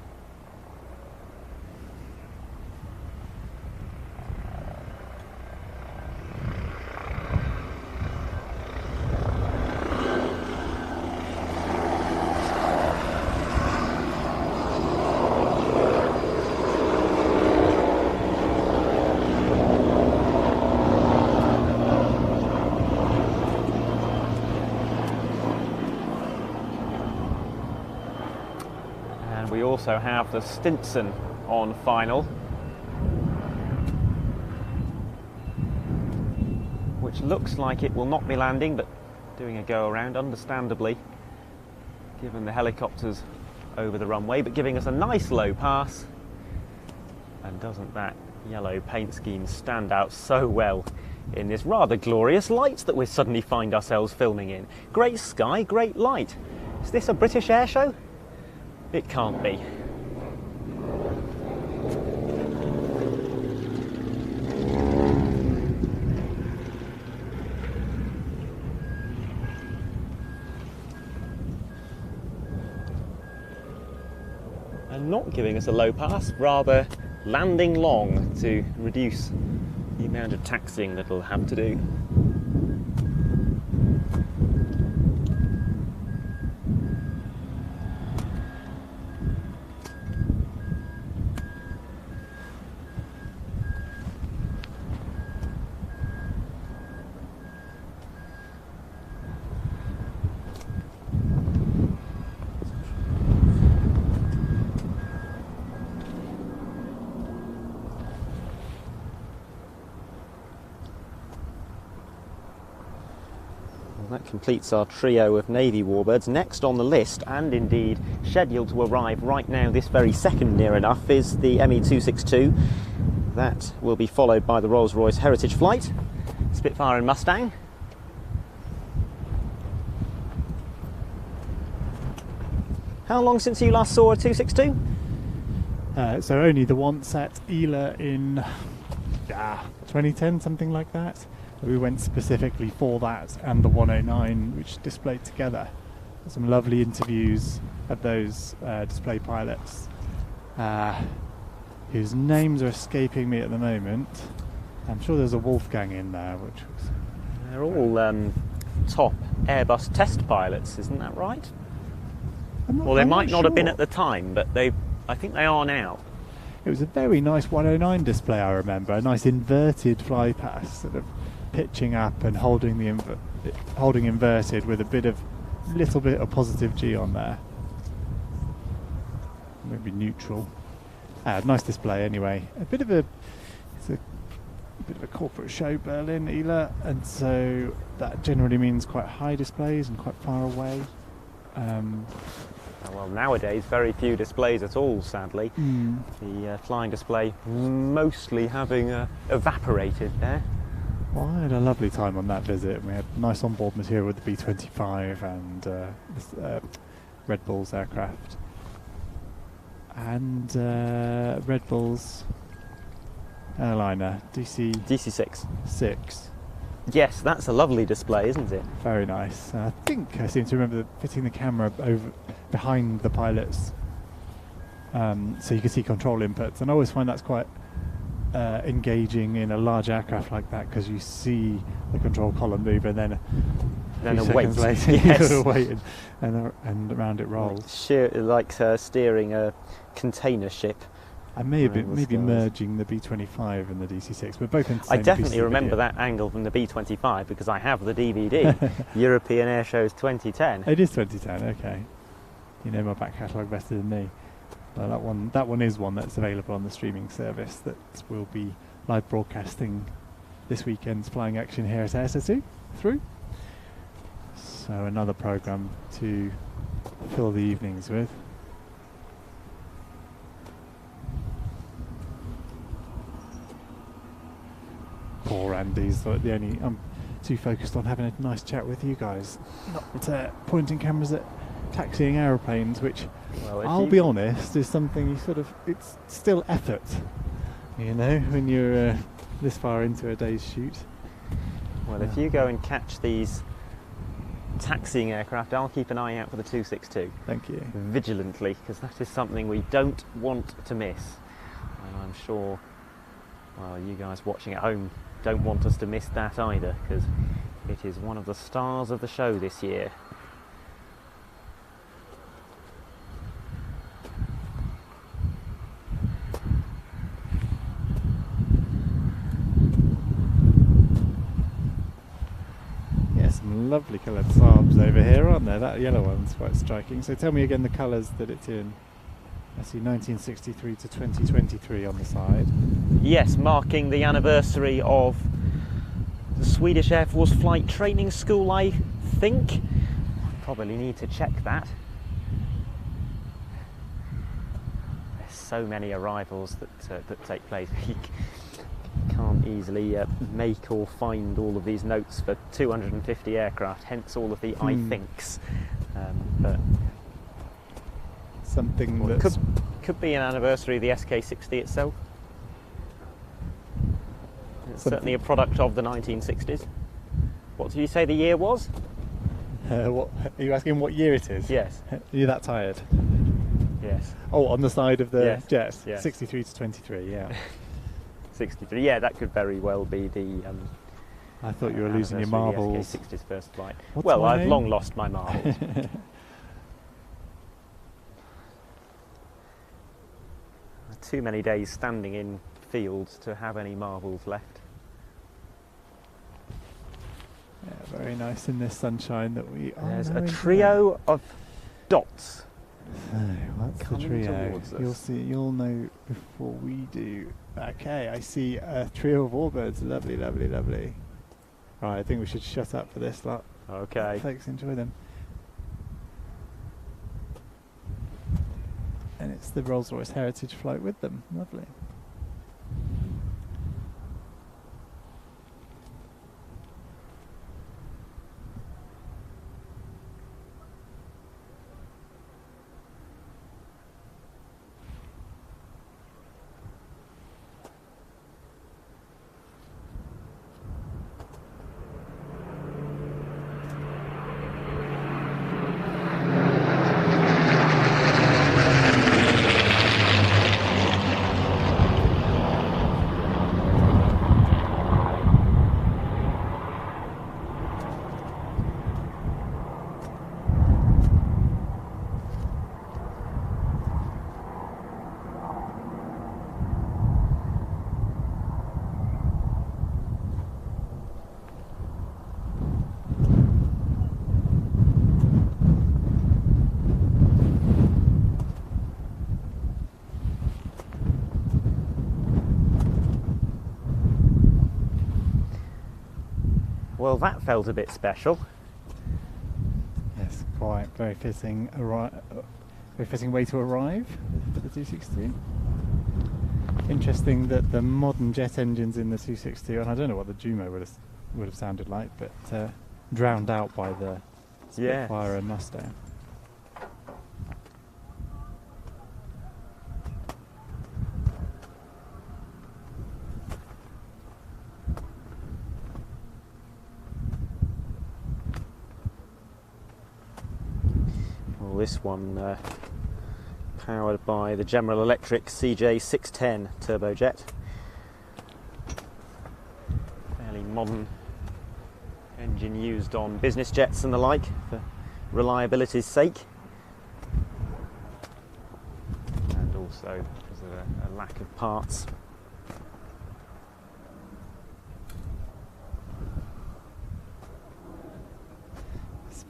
We also have the Stinson on final, which looks like it will not be landing, but doing a go around, understandably, given the helicopters over the runway, but giving us a nice low pass. And doesn't that yellow paint scheme stand out so well in this rather glorious light that we suddenly find ourselves filming in? Great sky, great light. Is this a British air show? It can't be. And not giving us a low pass, rather landing long to reduce the amount of taxiing that it'll have to do. That completes our trio of Navy warbirds. Next on the list, and indeed scheduled to arrive right now this very second near enough, is the ME-262. That will be followed by the Rolls-Royce Heritage Flight, Spitfire and Mustang. How long since you last saw a 262? So only the once at Ela in 2010, something like that. We went specifically for that and the 109, which displayed together. Some lovely interviews of those display pilots, whose names are escaping me at the moment. I'm sure there's a Wolfgang in there, which was... They're all top Airbus test pilots, isn't that right? Well, they might not have been at the time, but I think they are now. It was a very nice 109 display, I remember. A nice inverted fly pass, sort of pitching up and holding inverted with a little bit of positive G on there. Maybe neutral. Nice display anyway. It's a bit of a corporate show, Berlin, Ela, and so that generally means quite high displays and quite far away. Well, nowadays very few displays at all, sadly. The flying display mostly having evaporated there. Well, I had a lovely time on that visit. We had nice onboard material with the B-25 and this, Red Bull's aircraft. And Red Bull's airliner, DC-6. Yes, that's a lovely display, isn't it? Very nice. I think I seem to remember fitting the camera over behind the pilots, so you can see control inputs. And I always find that's quite engaging in a large aircraft like that, because you see the control column move, and then a wait. Later, yes. you sort of wait, and around it rolls. Like steering a container ship. I may have been merging the B-25 and the DC-6. We're both in the same I definitely piece of remember video. that angle from the B-25 because I have the DVD. European Air Shows 2010. It is 2010, okay. You know my back catalogue better than me. Well, that one is one that's available on the streaming service that will be live broadcasting this weekend's flying action here at ASA2 through. So another programme to fill the evenings with. Poor Andy's the only. I'm too focused on having a nice chat with you guys, not pointing cameras at taxiing aeroplanes, which I'll be honest is something you sort of. It's still effort, you know, when you're this far into a day's shoot. Well, if you go and catch these taxiing aircraft, I'll keep an eye out for the 262. Thank you. Vigilantly, because that is something we don't want to miss. And I'm sure, well, you guys watching at home don't want us to miss that either, because it is one of the stars of the show this year. Some lovely coloured Saabs over here, aren't there? That yellow one's quite striking. So tell me again the colours that it's in. I see 1963 to 2023 on the side. Yes, marking the anniversary of the Swedish Air Force Flight Training School, I think. Probably need to check that. There's so many arrivals that take place. Can't easily make or find all of these notes for 250 aircraft, hence all of the I thinks. But something well, that could be an anniversary of the SK-60 itself. It's certainly a product of the 1960s. What did you say the year was? What, are you asking what year it is? Yes. Are you that tired? Yes. Oh, on the side of the jets? Yes. 63 to 23, yeah. 63, yeah, that could very well be the I thought you were losing your marbles. The SK-60's first flight. What's well, my I've name? long lost my marbles. Too many days standing in fields to have any marbles left. Yeah, very nice in this sunshine that we are. There's now a into trio of dots. So, what's the coming trio? towards us. You'll see. You'll know before we do. Okay, I see a trio of warbirds. Lovely, lovely, lovely. Right, I think we should shut up for this lot. Okay. Folks, enjoy them. And it's the Rolls-Royce Heritage flight with them. Lovely. Well, that felt a bit special. Yes, quite. Very fitting. Very fitting way to arrive for the 260. Interesting that the modern jet engines in the 260, and I don't know what the Jumo would have sounded like, but drowned out by the Spitfire and Mustang. This one powered by the General Electric CJ610 turbojet. Fairly modern engine used on business jets and the like for reliability's sake. And also because of a lack of parts.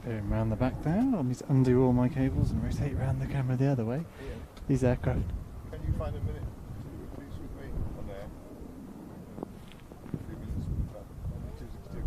Going round the back there. I'll need to undo all my cables and rotate around the camera the other way. These aircraft. Can you find a minute to do a piece with me on there? A few minutes with that on the 262.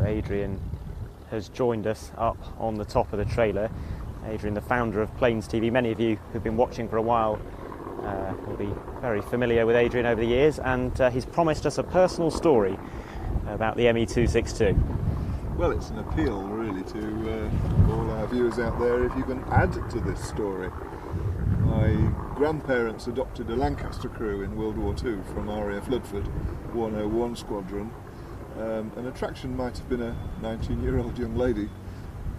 Adrian has joined us up on the top of the trailer. Adrian, the founder of Planes TV. Many of you who've been watching for a while will be very familiar with Adrian over the years, and he's promised us a personal story about the ME262. Well, it's an appeal really to all our viewers out there if you can add to this story. My grandparents adopted a Lancaster crew in World War II from RAF Fairford 101 Squadron. An attraction might have been a 19-year-old young lady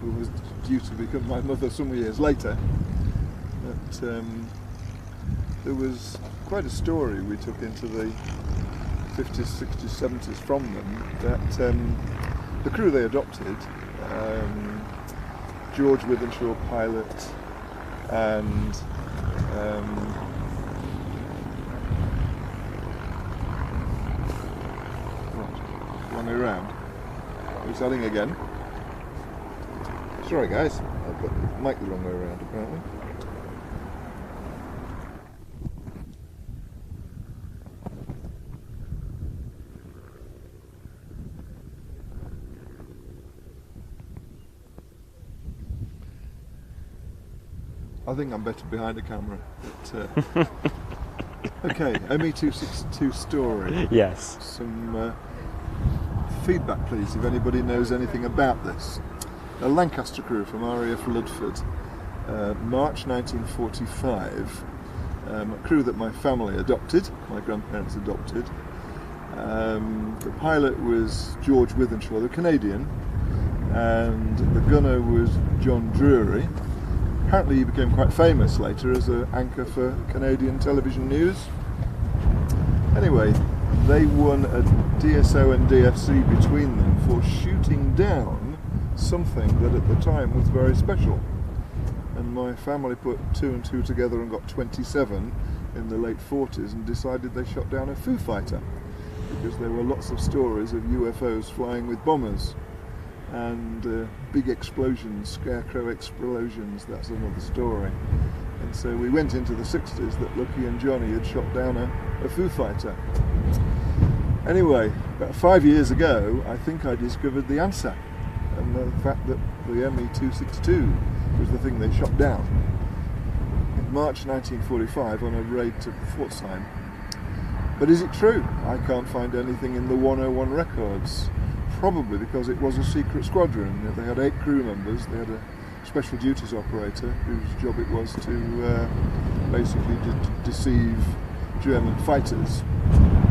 who was due to become my mother some years later. But there was quite a story we took into the 50s, 60s, 70s from them, that the crew they adopted, George Withenshaw, pilot, and wrong way round. We're selling again. Sorry guys, I've got the mic the wrong way around apparently. I think I'm better behind the camera. But, okay, ME262 story. Yes. Some feedback please, if anybody knows anything about this. A Lancaster crew from RAF Fairford, March 1945, a crew that my family adopted, my grandparents adopted. The pilot was George Withenshaw, the Canadian, and the gunner was John Drury. Apparently he became quite famous later as an anchor for Canadian television news. Anyway, they won a DSO and DFC between them for shooting down something that at the time was very special. And my family put 2 and 2 together and got 27 in the late 40s and decided they shot down a Foo Fighter, because there were lots of stories of UFOs flying with bombers and big explosions, scarecrow explosions. That's another story. And so we went into the 60s that Lucky and Johnny had shot down a Foo Fighter. Anyway, about 5 years ago, I think I discovered the answer, and the fact that the ME262 was the thing they shot down in March 1945 on a raid to Pforzheim. But is it true? I can't find anything in the 101 records. Probably because it was a secret squadron. They had 8 crew members. They had a special duties operator whose job it was to basically deceive German fighters.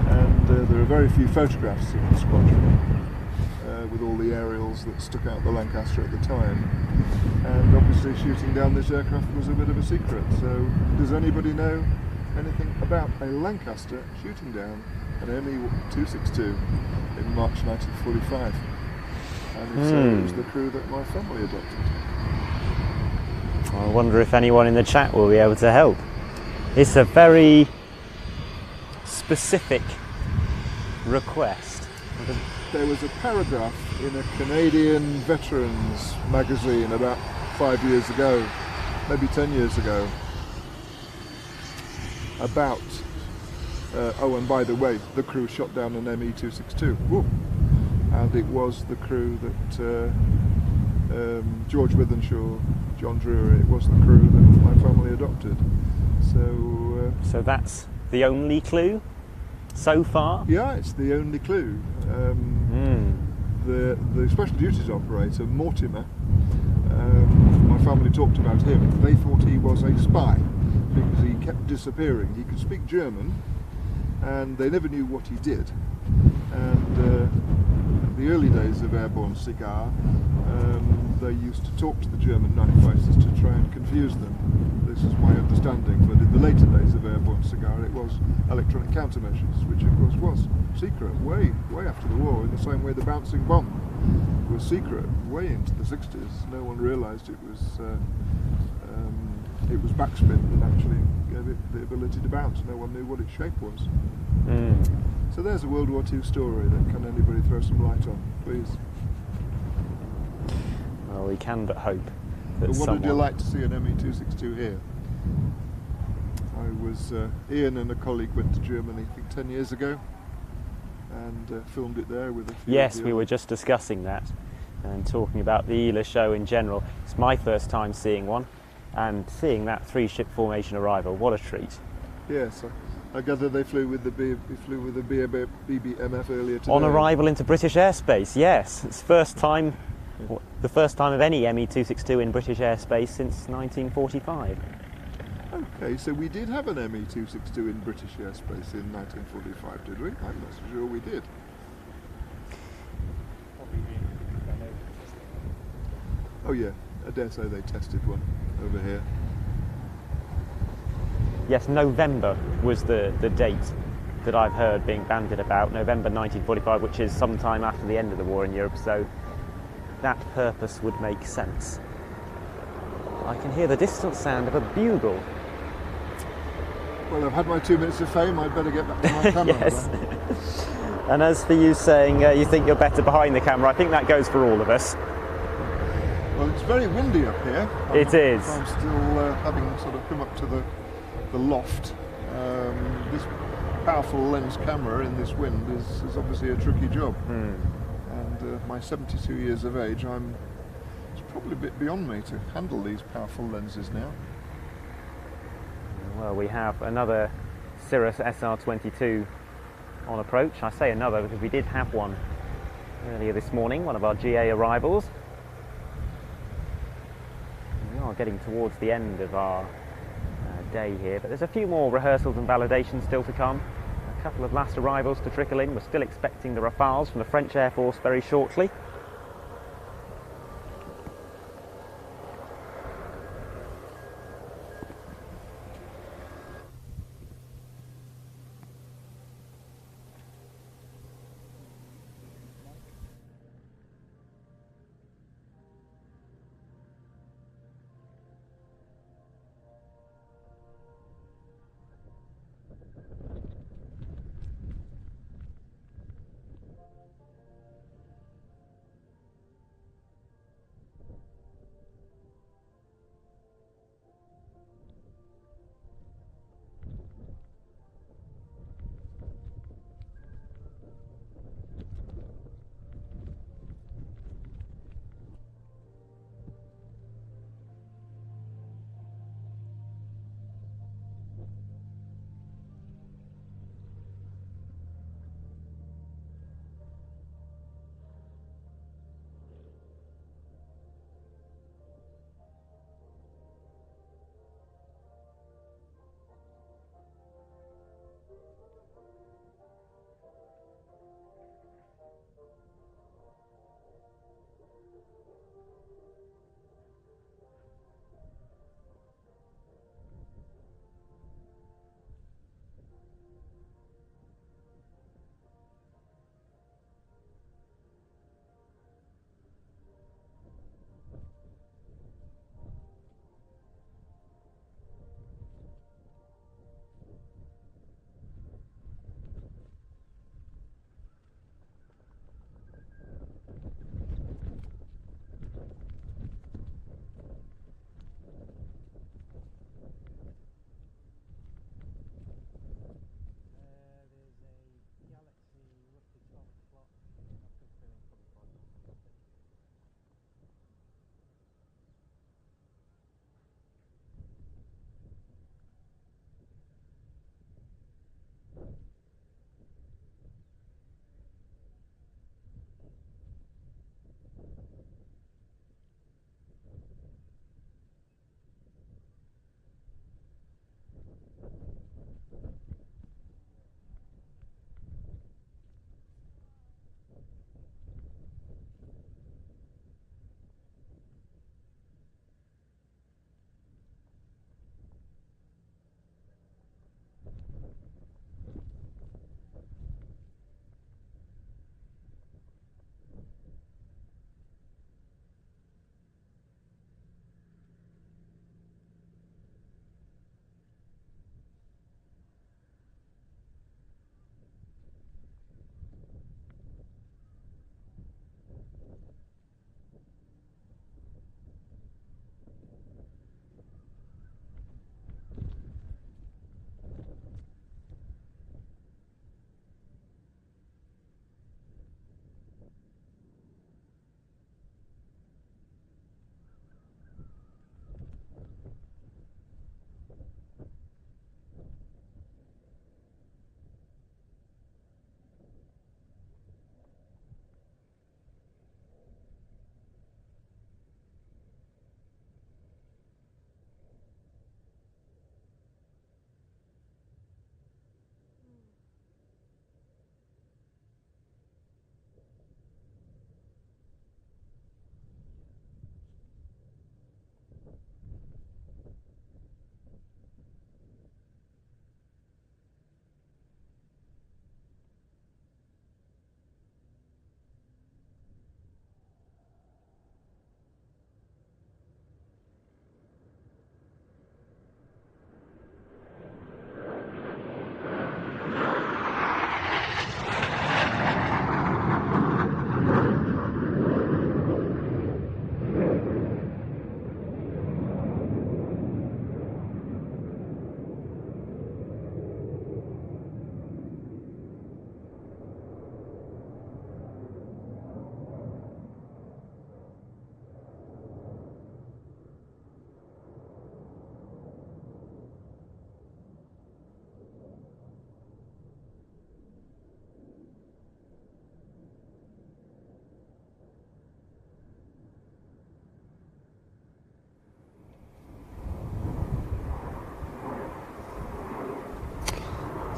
And there are very few photographs of the squadron with all the aerials that stuck out the Lancaster at the time. And obviously shooting down this aircraft was a bit of a secret. So does anybody know anything about a Lancaster shooting down an ME262 in March 1945? And if so, it was the crew that my family adopted. I wonder if anyone in the chat will be able to help. It's a very specific request. There was a paragraph in a Canadian veterans magazine about 5 years ago, maybe 10 years ago, about oh, and by the way, the crew shot down an ME262. Woo. And it was the crew that George Withenshaw, John Drury, it was the crew that my family adopted. So that's the only clue so far? Yeah, it's the only clue. The special duties operator, Mortimer, my family talked about him. They thought he was a spy because he kept disappearing. He could speak German, and they never knew what he did. And the early days of Airborne Cigar, they used to talk to the German night fighters to try and confuse them. This is my understanding, but in the later days of Airborne Cigar it was electronic countermeasures, which of course was secret way after the war, in the same way the bouncing bomb was secret way into the 60s. No one realised it was backspin that actually gave it the ability to bounce. No one knew what its shape was. So there's a World War II story that can anybody throw some light on, please. Well, we can but hope that But what someone... would you like to see an ME262 here? I was, Ian and a colleague went to Germany, I think 10 years ago, and filmed it there with a few Yes, we were just discussing that and talking about the ELA show in general. It's my first time seeing one, and seeing that 3-ship formation arrival, what a treat. Yes, I gather they flew with the BBMF earlier today. On arrival into British airspace, yes. It's the first time of any ME262 in British airspace since 1945. Okay, so we did have an ME262 in British airspace in 1945, did we? I'm not so sure we did. Oh yeah, I dare say they tested one over here. Yes, November was the date that I've heard being bandied about, November 1945, which is sometime after the end of the war in Europe, so that purpose would make sense. I can hear the distant sound of a bugle. Well, I've had my 2 minutes of fame, I'd better get back to my camera. Yes. And as for you saying you think you're better behind the camera, I think that goes for all of us. Well, it's very windy up here. It is. I'm still having sort of come up to the loft. This powerful lens camera in this wind is obviously a tricky job. And my 72 years of age, it's probably a bit beyond me to handle these powerful lenses now. Well, we have another Cirrus SR22 on approach. I say another because we did have one earlier this morning, one of our GA arrivals. We are getting towards the end of our day here, but there's a few more rehearsals and validations still to come. A couple of last arrivals to trickle in. We're still expecting the Rafales from the French Air Force very shortly.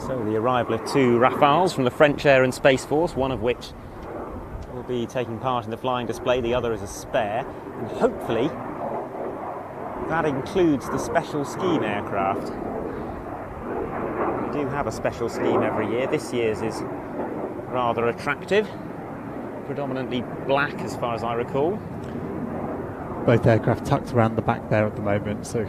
So the arrival of 2 Rafales from the French Air and Space Force, one of which will be taking part in the flying display, the other is a spare, and hopefully that includes the special scheme aircraft. We do have a special scheme every year. This year's is rather attractive, predominantly black as far as I recall. Both aircraft tucked around the back there at the moment, so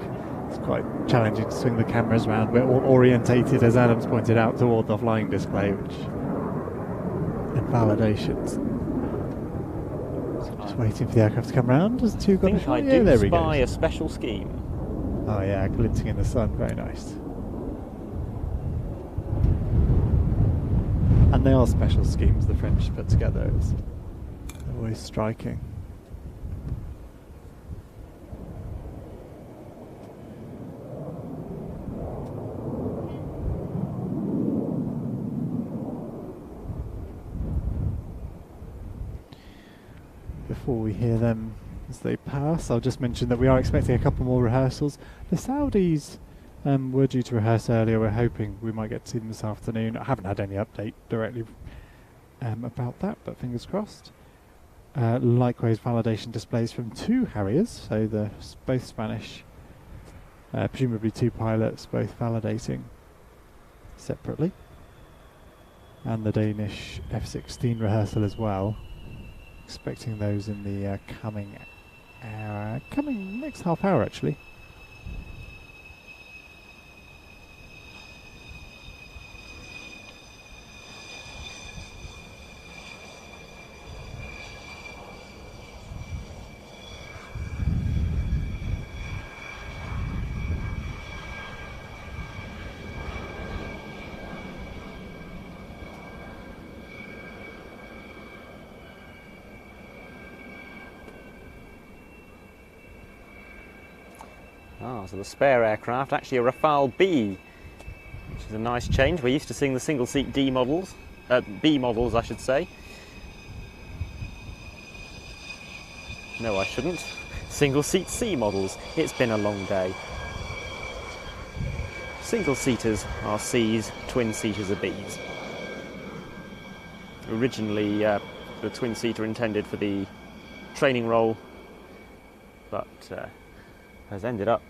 it's quite challenging to swing the cameras around. We're all orientated, as Adam's pointed out, toward the flying display, which and validations. So just waiting for the aircraft to come round. There's 2 got I think I yeah, do there we spy go. a special scheme. Oh yeah, glinting in the sun, very nice. And they are special schemes the French put together. It's always striking. Before we hear them as they pass, I'll just mention that we are expecting a couple more rehearsals. The Saudis were due to rehearse earlier. We're hoping we might get to see them this afternoon. I haven't had any update directly about that, but fingers crossed. Likewise, validation displays from 2 Harriers, so both Spanish, presumably 2 pilots, both validating separately. And the Danish F-16 rehearsal as well. Expecting those in the coming next half hour actually. So the spare aircraft, actually a Rafale B, which is a nice change. We're used to seeing the single-seat B models, I should say. No, I shouldn't. Single-seat C models. It's been a long day. Single-seaters are Cs, twin-seaters are Bs. Originally, the twin-seater intended for the training role, but has ended up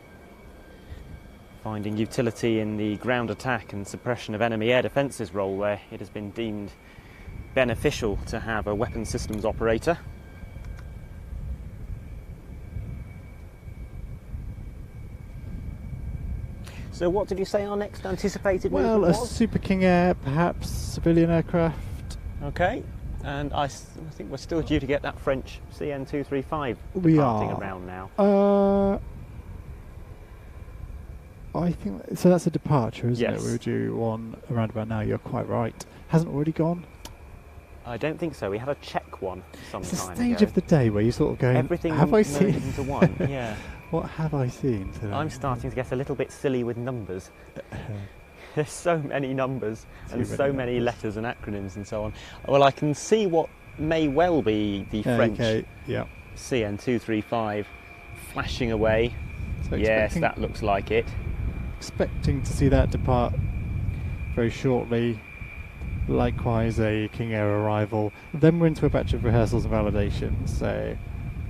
finding utility in the ground attack and suppression of enemy air defences role, where it has been deemed beneficial to have a weapons systems operator. So what did you say our next anticipated movement Well, a was? Super King Air, perhaps civilian aircraft. Okay, and I think we're still due to get that French CN-235 We departing are. around now. I think so. That's a departure, isn't Yes. it? We were due one around about now. You're quite right. Hasn't already gone. I don't think so. We had a check one some It's the time stage ago. of the day where you sort of go, Everything have I merges seen? into one. Yeah. What have I seen today? I'm starting to get a little bit silly with numbers. There's so many numbers and so many letters and acronyms and so on. Well, I can see what may well be the French yeah. CN-235 flashing away. So Yes, that looks like it. expecting to see that depart very shortly. Likewise, a King Air arrival. Then we're into a batch of rehearsals and validations. So,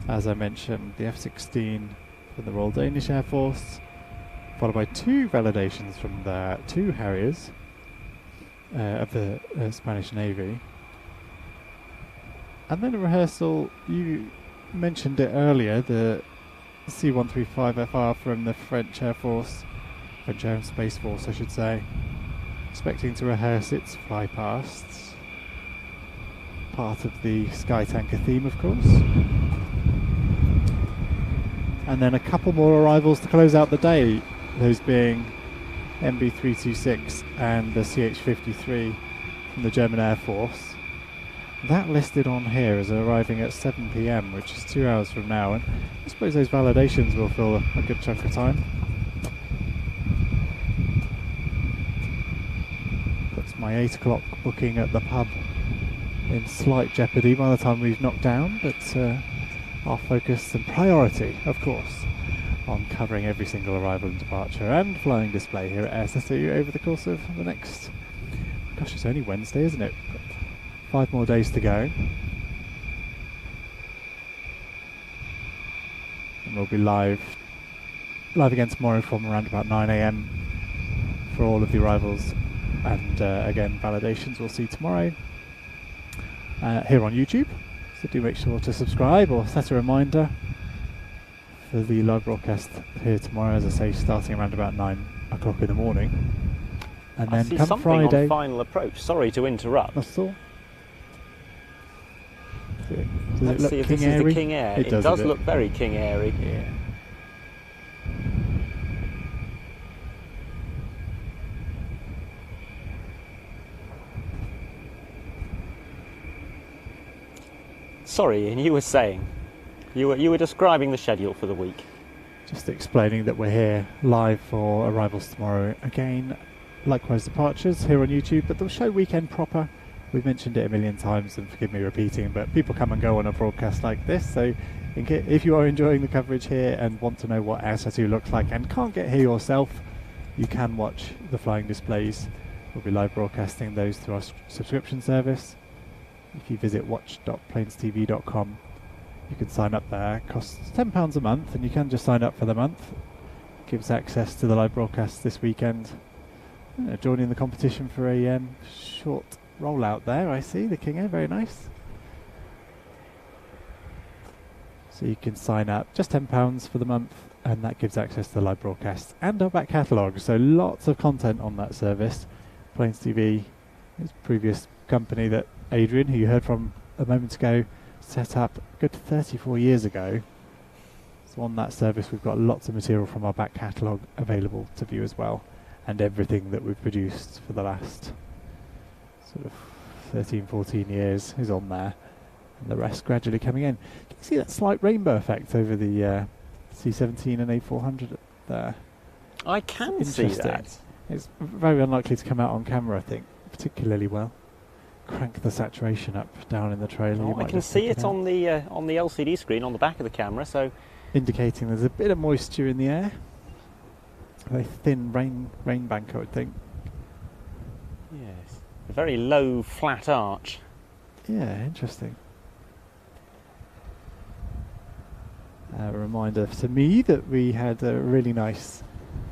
as I mentioned, the F-16 from the Royal Danish Air Force, followed by 2 validations from the 2 Harriers of the Spanish Navy. And then a rehearsal, you mentioned it earlier, the C-135FR from the French Air Force, French Air and Space Force I should say, expecting to rehearse its flypasts. Part of the Sky Tanker theme, of course. And then a couple more arrivals to close out the day, those being MB326 and the CH-53 from the German Air Force. That listed on here as arriving at 7 PM, which is 2 hours from now, and I suppose those validations will fill a good chunk of time. Puts my 8 o'clock booking at the pub in slight jeopardy by the time we've knocked down, but our focus and priority, of course, on covering every single arrival and departure and flying display here at SSU over the course of the next Gosh, it's only Wednesday, isn't it? 5 more days to go. And we'll be live again tomorrow from around about 9 AM for all of the arrivals. And again, validations we'll see tomorrow here on YouTube. So do make sure to subscribe or set a reminder for the live broadcast here tomorrow, as I say, starting around about 9 o'clock in the morning. And I then see come something Friday. on final approach. Sorry to interrupt. That's all. Does Let's it look see if King this is Airy? the King Air. It does does a bit. look very King Airy. Yeah. Sorry, Ian, you were saying, you were describing the schedule for the week. Just explaining that we're here live for arrivals tomorrow. Again, likewise departures here on YouTube, but the show weekend proper. We've mentioned it a million times, and forgive me repeating, but people come and go on a broadcast like this, so if you are enjoying the coverage here and want to know what Air Tattoo looks like and can't get here yourself, you can watch the flying displays. We'll be live broadcasting those through our subscription service. If you visit watch.planestv.com, you can sign up there. It costs £10 a month, and you can just sign up for the month. Gives access to the live broadcast this weekend. Joining the competition for a short rollout there, I see, the King Air, very nice. So you can sign up, just £10 for the month, and that gives access to the live broadcast and our back catalogue. So lots of content on that service. Plains TV is a previous company that Adrian, who you heard from a moment ago, set up a good 34 years ago. So on that service we've got lots of material from our back catalogue available to view as well, and everything that we've produced for the last sort of 13-14 years is on there, and the rest gradually coming in. Can you see that slight rainbow effect over the C-17 and A400 there? I can see that. It's very unlikely to come out on camera, I think, particularly well. Crank the saturation up down in the trailer. Oh, I can see it on the LCD screen on the back of the camera, so indicating there's a bit of moisture in the air. A very thin rain bank, I would think. yes, a very low flat arch. Yeah, interesting. A reminder to me that we had a really nice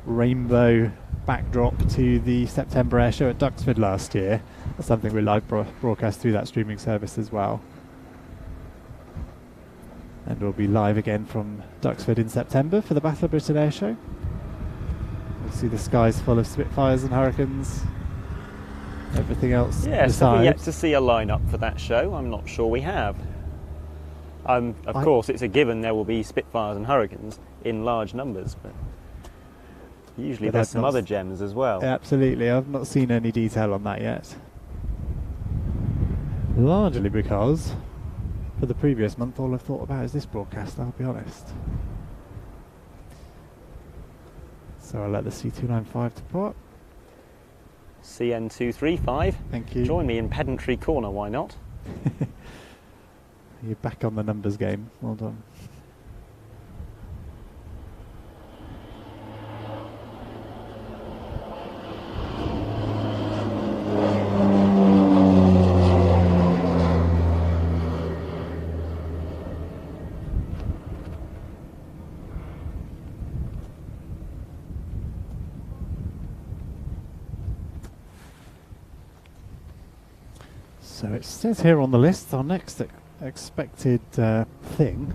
rainbow backdrop to the September air show at Duxford last year. That's something we live broadcast through that streaming service as well. And we'll be live again from Duxford in September for the Battle of Britain air show. We'll see the skies full of Spitfires and Hurricanes. Everything else Yes, have we yet besides. to see a lineup for that show? I'm not sure we have. Of course, it's a given there will be Spitfires and Hurricanes in large numbers, but usually there's some other gems as well. Absolutely, I've not seen any detail on that yet. Largely because for the previous month all I've thought about is this broadcast, I'll be honest. So I'll let the C295 depart. CN235. Thank you. Join me in Pedantry Corner, why not? You're back on the numbers game, well done. So it says here on the list, our next expected thing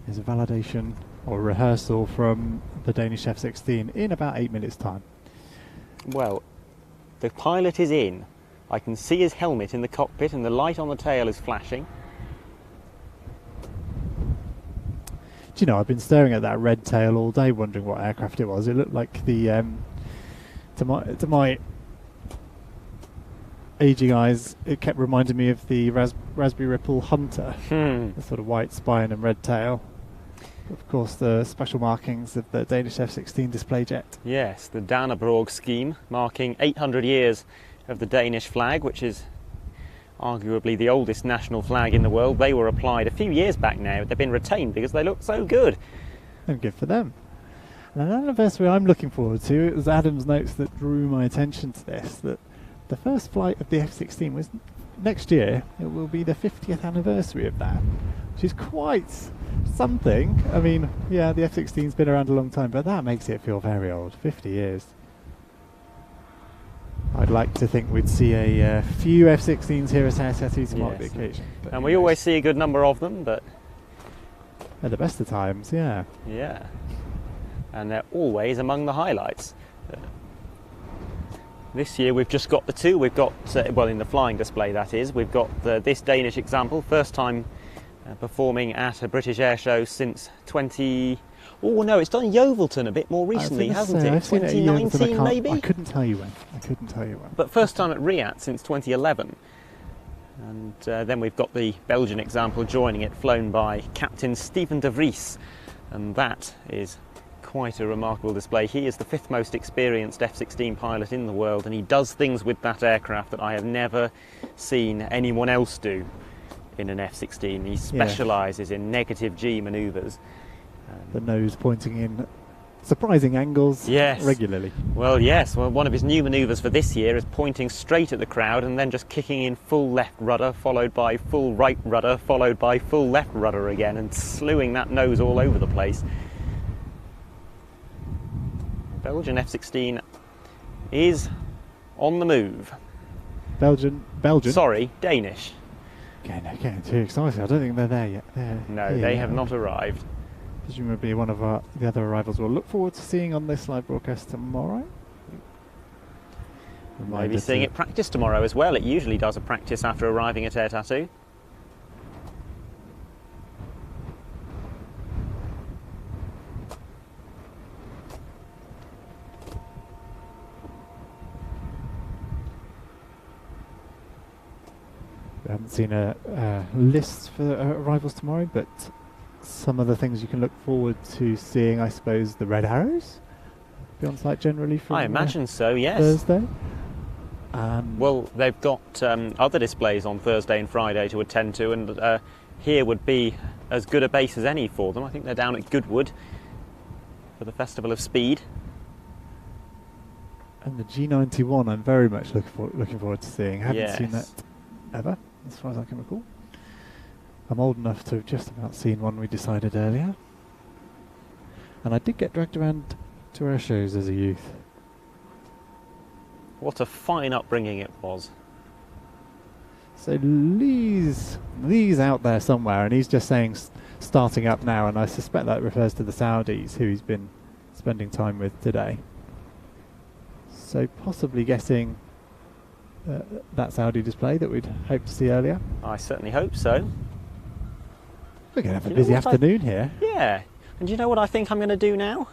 is a validation or rehearsal from the Danish F-16 in about 8 minutes' time. Well, the pilot is in. I can see his helmet in the cockpit and the light on the tail is flashing. Do you know, I've been staring at that red tail all day wondering what aircraft it was. It looked like the, to my aging eyes, it kept reminding me of the Raspberry Ripple Hunter, the sort of white spine and red tail. Of course, the special markings of the Danish F-16 display jet. Yes, the Dannebrog scheme, marking 800 years of the Danish flag, which is arguably the oldest national flag in the world. They were applied a few years back now. They've been retained because they look so good. And good for them. And an anniversary I'm looking forward to, it was Adam's notes that drew my attention to this, that the first flight of the F-16 was next year. It will be the 50th anniversary of that, which is quite something. I mean, yeah, the F-16's been around a long time, but that makes it feel very old. 50 years. I'd like to think we'd see a few F-16s here at Air Tattoo to mark the occasion. And we always see a good number of them, but at the best of times, yeah. Yeah. And they're always among the highlights. This year we've just got the two. We've got, well, in the flying display that is, we've got this Danish example, first time performing at a British air show since 20... Oh no, it's done Yeovilton a bit more recently, hasn't it? 2019 maybe? I couldn't tell you when. But first time at Riyadh since 2011. And then we've got the Belgian example joining it, flown by Captain Steven de Vries. And that is quite a remarkable display. He is the 5th most experienced F-16 pilot in the world, and he does things with that aircraft that I have never seen anyone else do in an F-16. He specialises in negative G manoeuvres. The nose pointing in surprising angles regularly. Well, yes. Well, one of his new manoeuvres for this year is pointing straight at the crowd and then just kicking in full left rudder, followed by full right rudder, followed by full left rudder again, and slewing that nose all over the place. Belgian F-16 is on the move. Belgian? Sorry, Danish. Getting too excited. I don't think they're there yet. No, they have not arrived. Presumably one of the other arrivals we'll look forward to seeing on this live broadcast tomorrow. Maybe seeing it practice tomorrow as well. It usually does a practice after arriving at Air Tattoo. We haven't seen a list for arrivals tomorrow, but some of the things you can look forward to seeing, I suppose, the red arrows be on site generally from I imagine so, yes. Thursday. Well, they've got other displays on Thursday and Friday to attend to, and here would be as good a base as any for them. I think they're down at Goodwood for the Festival of Speed. And the G91 I'm very much looking forward to seeing. I haven't seen that ever, as far as I can recall. I'm old enough to have just about seen one we decided earlier. And I did get dragged around to air shows as a youth. What a fine upbringing it was. So Lee's out there somewhere, and he's just saying starting up now, and I suspect that refers to the Saudis who he's been spending time with today. So possibly getting that Saudi display that we'd hoped to see earlier. I certainly hope so. We're going to have a busy afternoon here. Yeah. And do you know what I think I'm going to do now?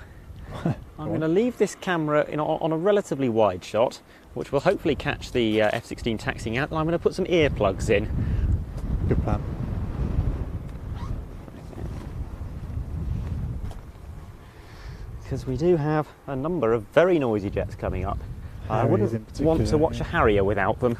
I'm going to leave this camera on a relatively wide shot, which will hopefully catch the F-16 taxiing out, and I'm going to put some earplugs in. Good plan. Because we do have a number of very noisy jets coming up. I wouldn't want to watch a Harrier without them.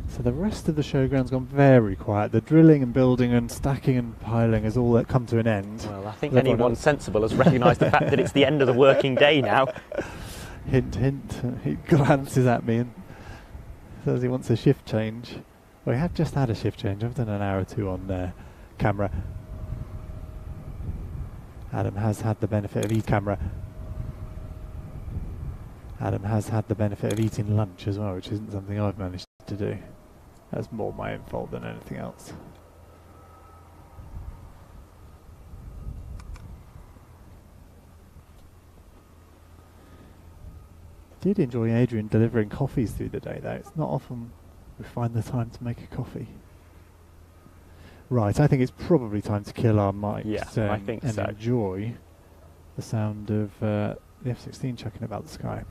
So the rest of the showground's gone very quiet. The drilling and building and stacking and piling has all come to an end. Well, I think anyone sensible has recognised the fact that it's the end of the working day now. Hint, hint. He glances at me and says he wants a shift change. Well, we have just had a shift change. I've done an hour or two on camera. Adam has had the benefit of camera. Adam has had the benefit of eating lunch as well, which isn't something I've managed to do. That's more my own fault than anything else. Did enjoy Adrian delivering coffees through the day though. It's not often we find the time to make a coffee. Right, I think it's probably time to kill our mics I think and so. enjoy the sound of the F-16 chucking about the sky.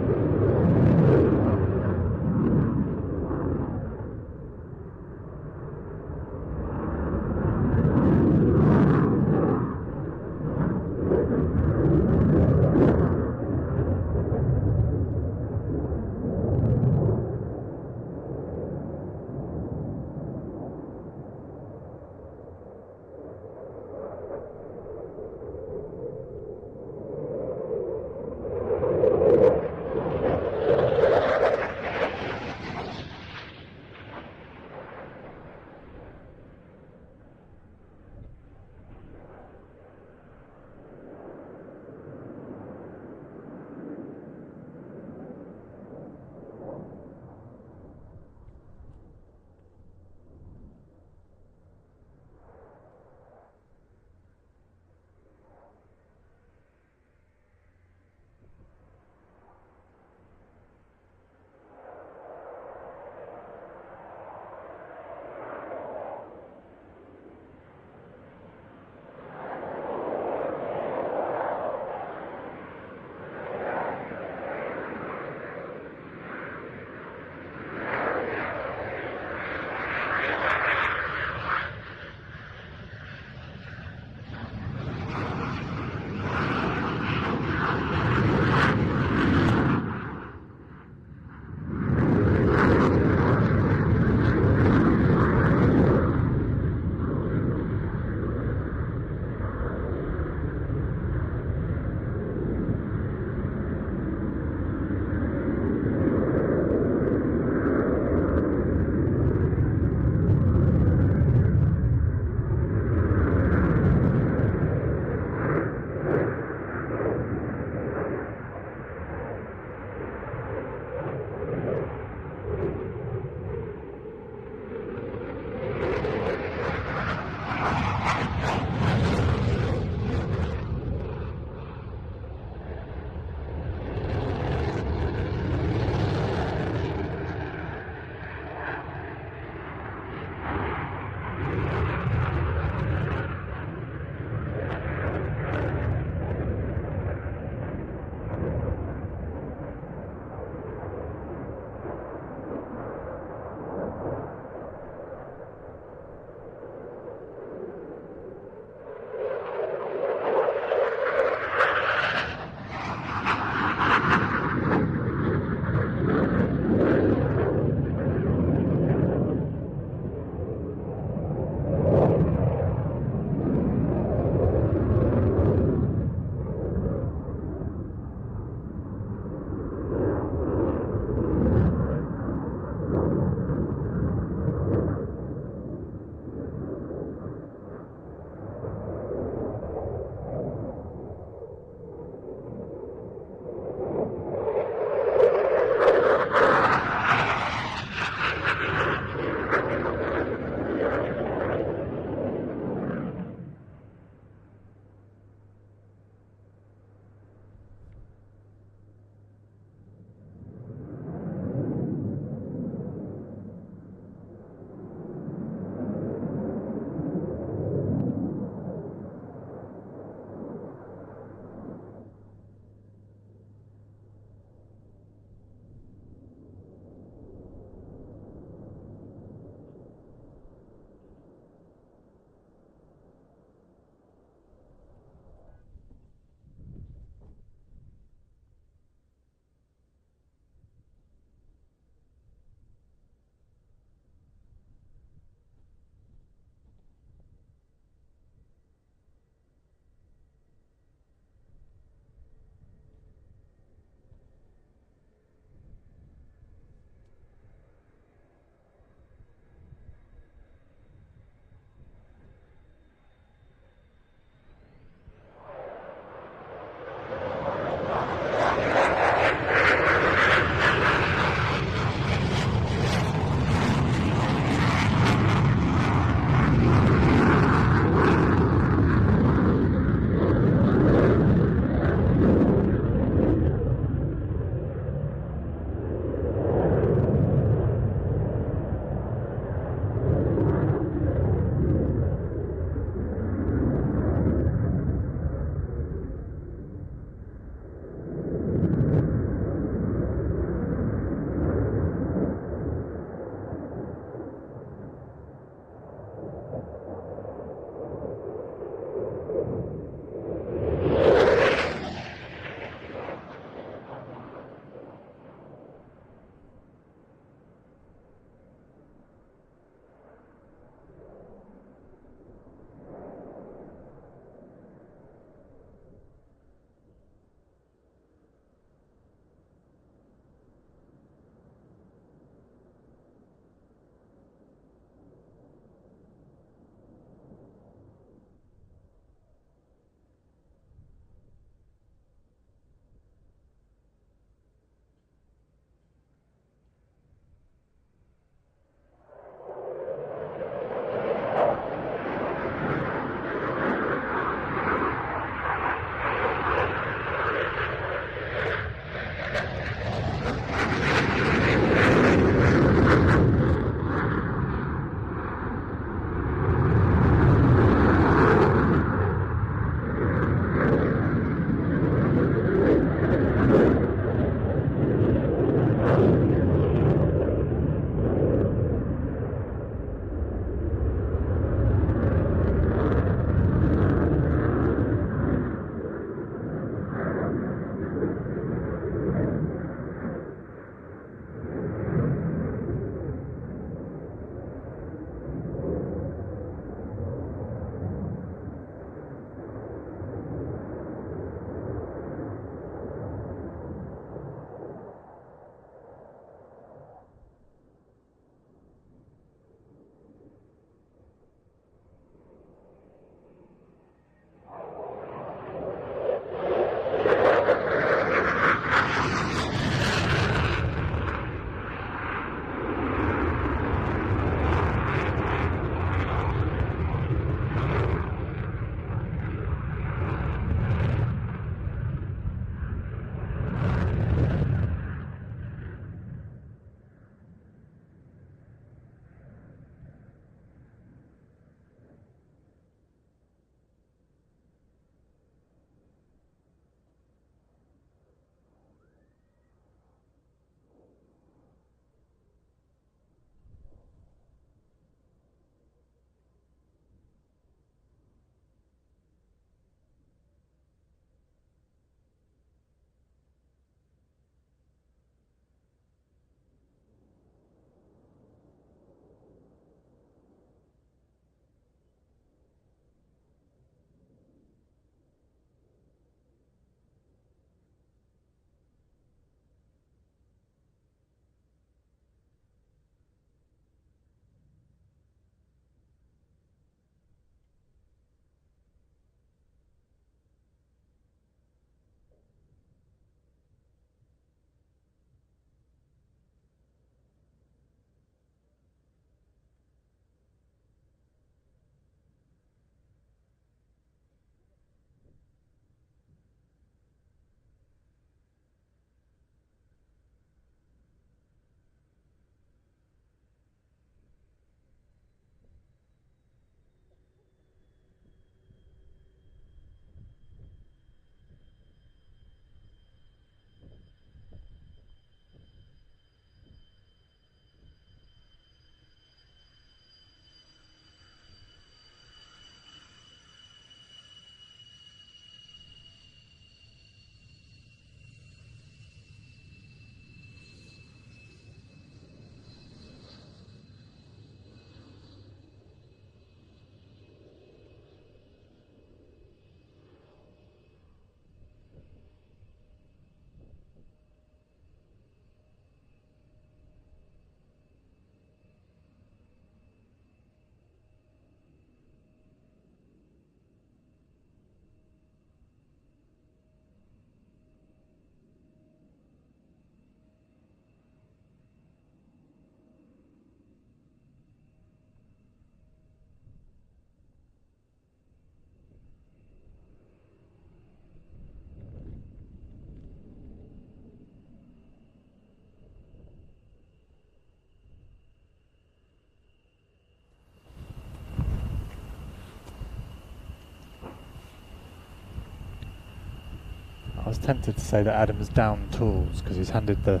was tempted to say that Adam's down tools because he's handed the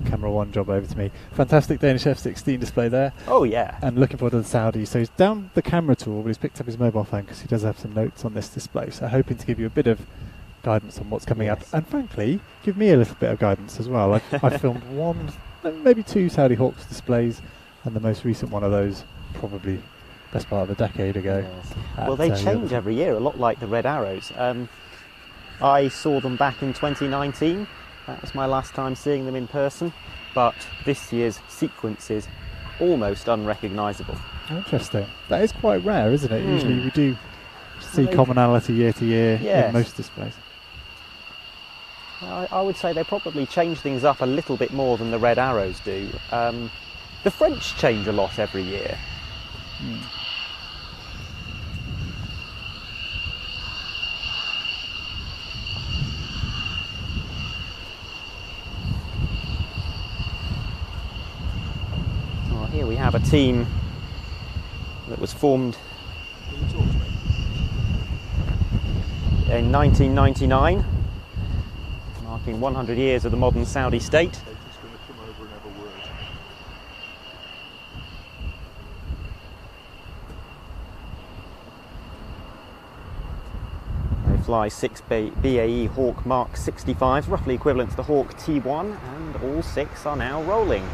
camera one job over to me. Fantastic Danish F16 display there. Oh yeah. And looking forward to the Saudi. So he's down the camera tool, but he's picked up his mobile phone because he does have some notes on this display. So hoping to give you a bit of guidance on what's coming up. And frankly, give me a little bit of guidance as well. I filmed one, maybe two Saudi Hawks displays, and the most recent one of those probably best part of a decade ago. Yes. Well, they change every year, a lot like the Red Arrows. I saw them back in 2019. That was my last time seeing them in person, but this year's sequence is almost unrecognisable. Interesting. That is quite rare, isn't it? Usually we do see commonality year to year in most displays. I would say they probably change things up a little bit more than the Red Arrows do. The French change a lot every year. Here we have a team that was formed in 1999, marking 100 years of the modern Saudi state. They're just going to come over and have a word. They fly 6 BAE Hawk Mark 65s, roughly equivalent to the Hawk T1, and all 6 are now rolling.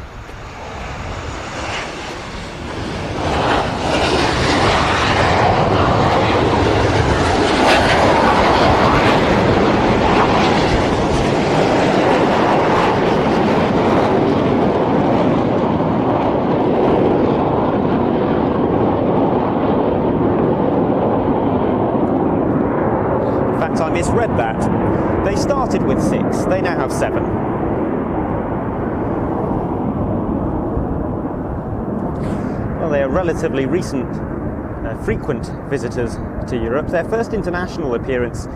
Misread that. They started with 6, they now have 7. Well, they are relatively recent, frequent visitors to Europe. Their first international appearance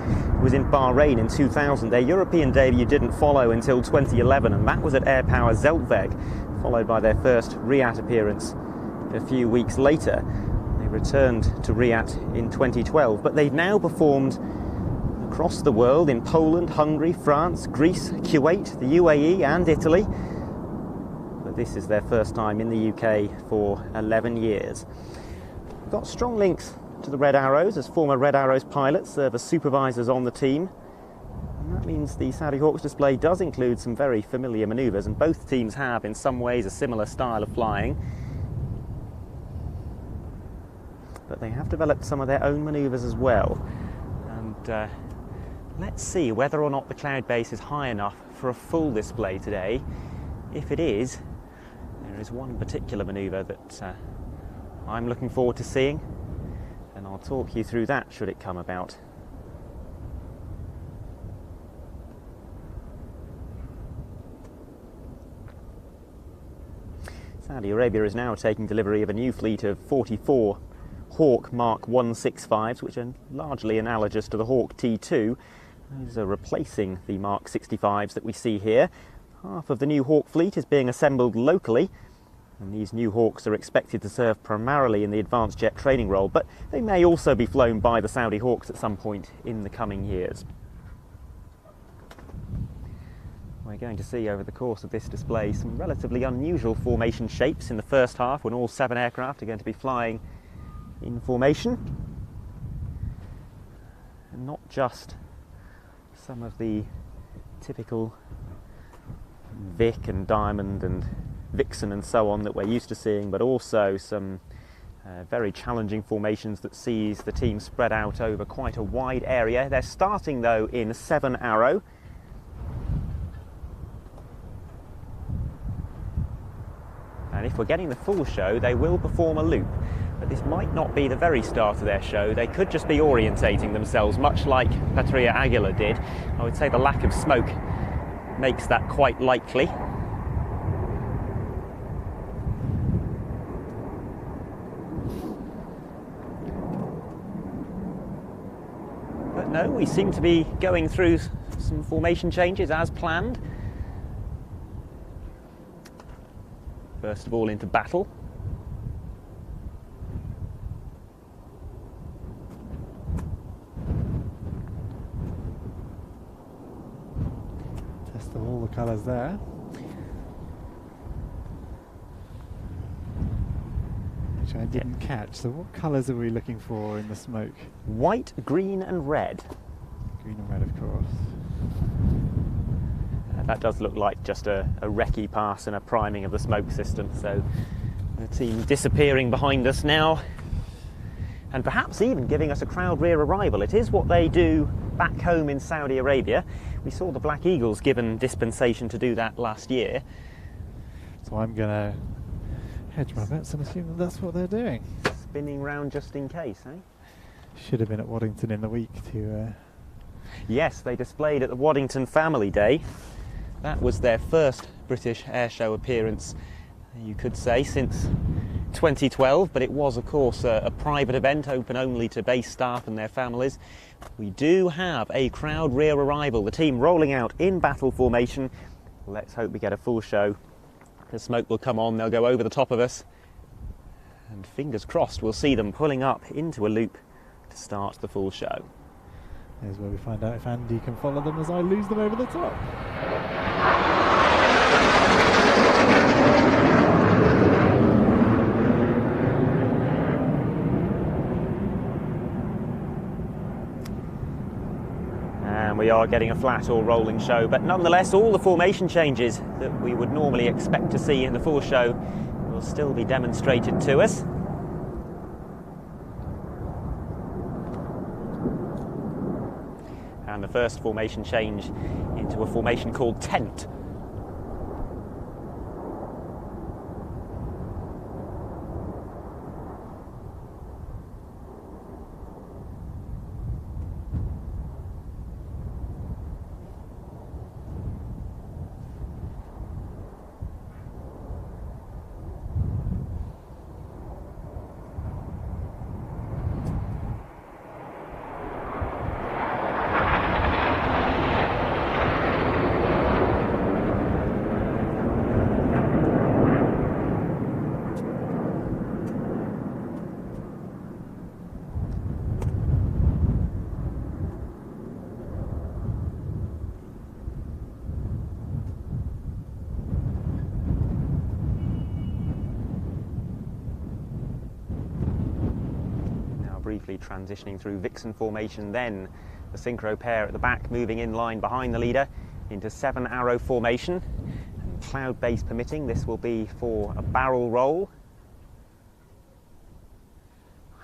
was in Bahrain in 2000. Their European debut didn't follow until 2011, and that was at Air Power Zeltweg, followed by their first Riyadh appearance a few weeks later. They returned to Riyadh in 2012, but they've now performed across the world in Poland, Hungary, France, Greece, Kuwait, the UAE and Italy. But this is their first time in the UK for 11 years. We've got strong links to the Red Arrows, as former Red Arrows pilots serve as supervisors on the team. And that means the Saudi Hawks display does include some very familiar manoeuvres, and both teams have in some ways a similar style of flying. But they have developed some of their own manoeuvres as well. And let's see whether or not the cloud base is high enough for a full display today. If it is, there is one particular manoeuvre that I'm looking forward to seeing, and I'll talk you through that should it come about. Saudi Arabia is now taking delivery of a new fleet of 44 Hawk Mark 165s, which are largely analogous to the Hawk T2. These are replacing the Mark 65s that we see here. Half of the new Hawk fleet is being assembled locally, and these new Hawks are expected to serve primarily in the advanced jet training role, but they may also be flown by the Saudi Hawks at some point in the coming years. We're going to see over the course of this display some relatively unusual formation shapes in the first half, when all 7 aircraft are going to be flying in formation, and not just some of the typical Vic and Diamond and Vixen and so on that we're used to seeing, but also some very challenging formations that sees the team spread out over quite a wide area. They're starting though in 7 Arrow. And if we're getting the full show, they will perform a loop. But this might not be the very start of their show. They could just be orientating themselves, much like Patria Aguila did. I would say the lack of smoke makes that quite likely. But no, we seem to be going through some formation changes as planned. First of all, into battle. colours there. Which I didn't catch. So what colours are we looking for in the smoke? White, green and red. Green and red, of course. That does look like just a recce pass and a priming of the smoke system. So the team disappearing behind us now, and perhaps even giving us a crowd rear arrival. It is what they do back home in Saudi Arabia. We saw the Black Eagles given dispensation to do that last year. So I'm going to hedge my bets and assume that that's what they're doing. Spinning round just in case, eh? Should have been at Waddington in the week to... Yes, they displayed at the Waddington Family Day. That was their first British Airshow appearance, you could say, since 2012, but it was, of course, a private event open only to base staff and their families. We do have a crowd rear arrival, the team rolling out in battle formation. Let's hope we get a full show. The smoke will come on, they'll go over the top of us, and fingers crossed we'll see them pulling up into a loop to start the full show. Here's where we find out if Andy can follow them as I lose them over the top. And we are getting a flat or rolling show, but nonetheless all the formation changes that we would normally expect to see in the full show will still be demonstrated to us. And the first formation change into a formation called tent. Briefly transitioning through Vixen formation, then the synchro pair at the back moving in line behind the leader into 7 arrow formation, and cloud base permitting, this will be for a barrel roll.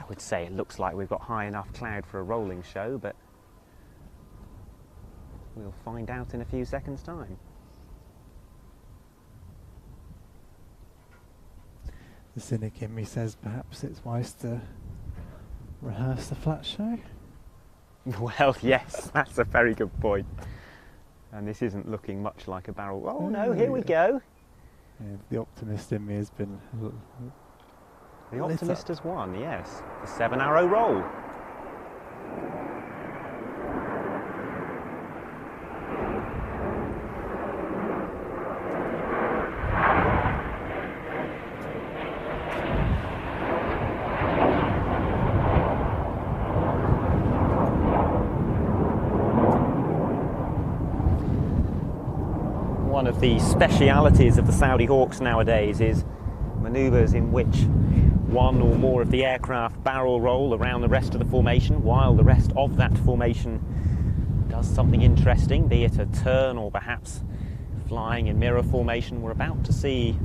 I would say it looks like we've got high enough cloud for a rolling show, but we'll find out in a few seconds' time. The cynic in me says perhaps it's wise to rehearse the flat show? Well, yes, that's a very good point. And this isn't looking much like a barrel. Oh no, here we go. Yeah, the optimist in me has been... The optimist has won, yes. The 7 arrow roll. One of the specialities of the Saudi Hawks nowadays is manoeuvres in which one or more of the aircraft barrel roll around the rest of the formation while the rest of that formation does something interesting, be it a turn or perhaps flying in mirror formation. We're about to see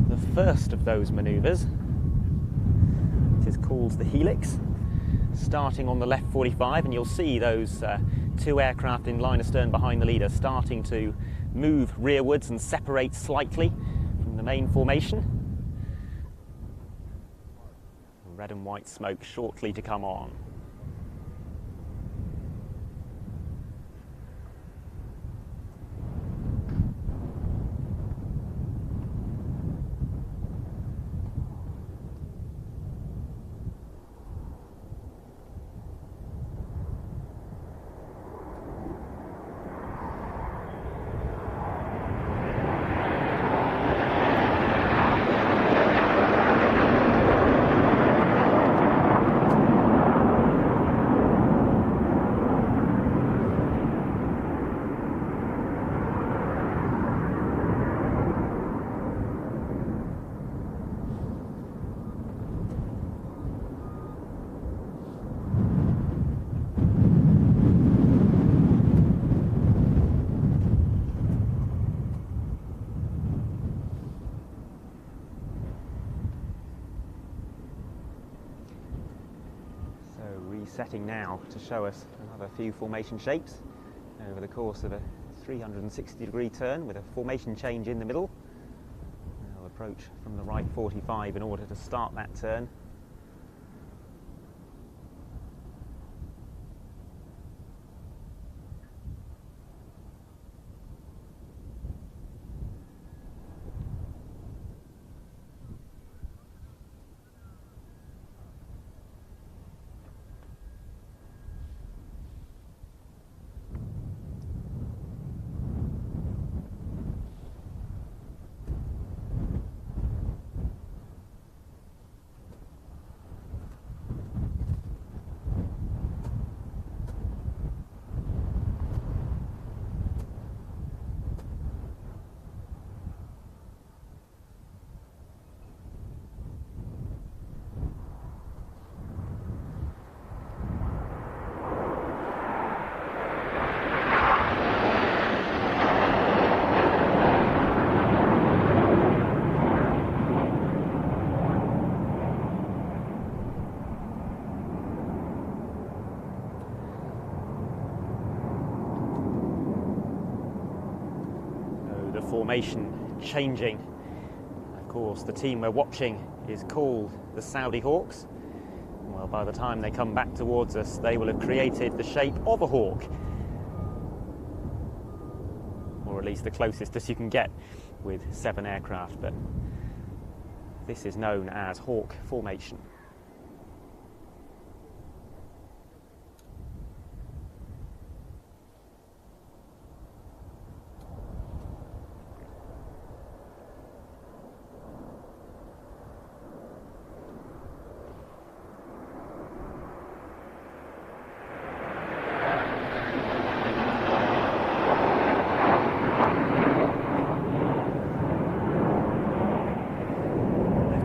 the first of those manoeuvres. It is called the helix, starting on the left 45, and you'll see those two aircraft in line astern behind the leader starting to move rearwards and separate slightly from the main formation. Red and white smoke shortly to come on. setting now to show us another few formation shapes over the course of a 360-degree turn with a formation change in the middle. They'll approach from the right 45 in order to start that turn. Formation changing. Of course, the team we're watching is called the Saudi Hawks. Well, by the time they come back towards us, they will have created the shape of a hawk, or at least the closest that you can get with 7 aircraft, but this is known as Hawk formation.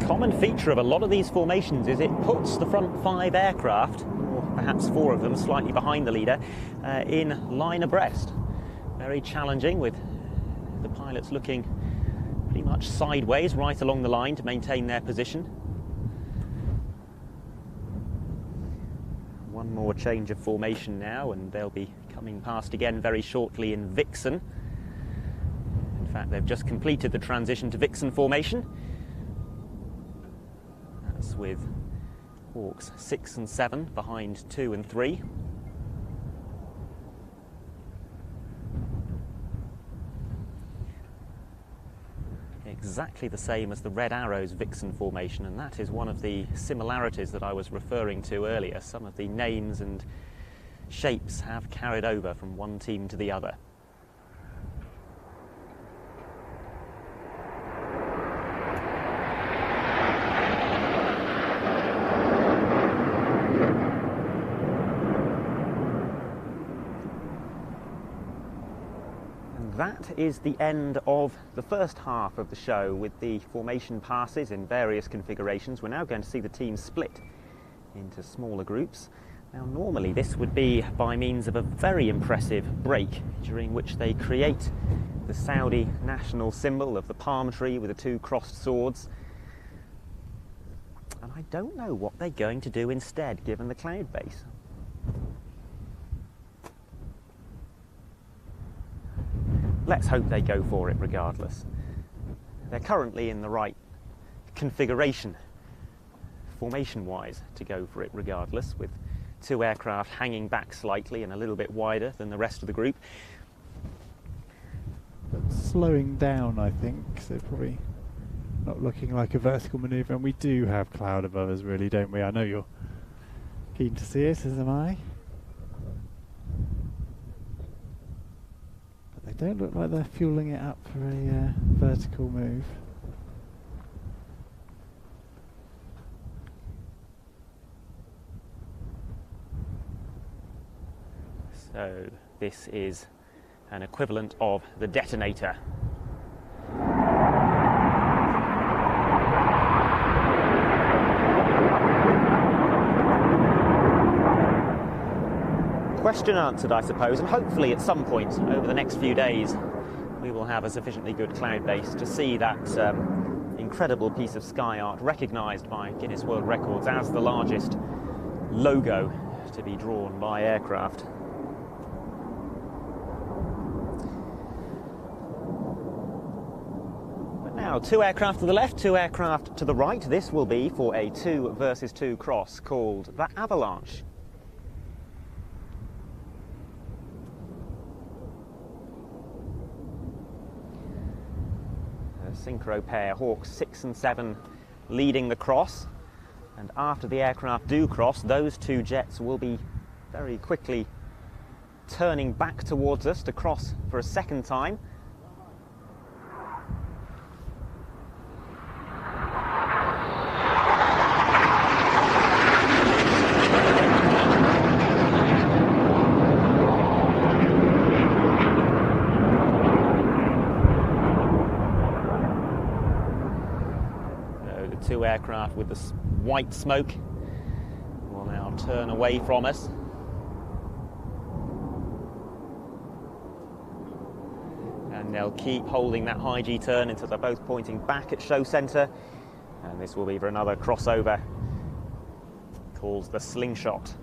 Common feature of a lot of these formations is it puts the front 5 aircraft, or perhaps 4 of them slightly behind the leader, in line abreast. Very challenging, with the pilots looking pretty much sideways right along the line to maintain their position. One more change of formation now, and they'll be coming past again very shortly in Vixen. In fact, they've just completed the transition to Vixen formation. With Hawks 6 and 7 behind 2 and 3. Exactly the same as the Red Arrows Vixen formation, and that is one of the similarities that I was referring to earlier. Some of the names and shapes have carried over from one team to the other. That is the end of the first half of the show with the formation passes in various configurations. We're now going to see the teams split into smaller groups. Now, normally this would be by means of a very impressive break, during which they create the Saudi national symbol of the palm tree with the 2 crossed swords. And I don't know what they're going to do instead, given the cloud base. Let's hope they go for it regardless. They're currently in the right configuration, formation-wise, to go for it regardless, with 2 aircraft hanging back slightly and a little bit wider than the rest of the group. But slowing down, I think, so probably not looking like a vertical manoeuvre. And we do have cloud above us, really, don't we? I know you're keen to see it, as am I. They don't look like they're fueling it up for a vertical move. So this is an equivalent of the detonator. Question answered, I suppose, and hopefully at some point over the next few days we will have a sufficiently good cloud base to see that incredible piece of sky art recognised by Guinness World Records as the largest logo to be drawn by aircraft. But now, 2 aircraft to the left, 2 aircraft to the right. This will be for a 2 versus 2 cross called the Avalanche. Synchro pair, Hawks 6 and 7 leading the cross, and after the aircraft do cross, those 2 jets will be very quickly turning back towards us to cross for a second time. Two aircraft with the white smoke will now turn away from us. And they'll keep holding that high G turn until they're both pointing back at show centre. And this will be for another crossover called the Slingshot.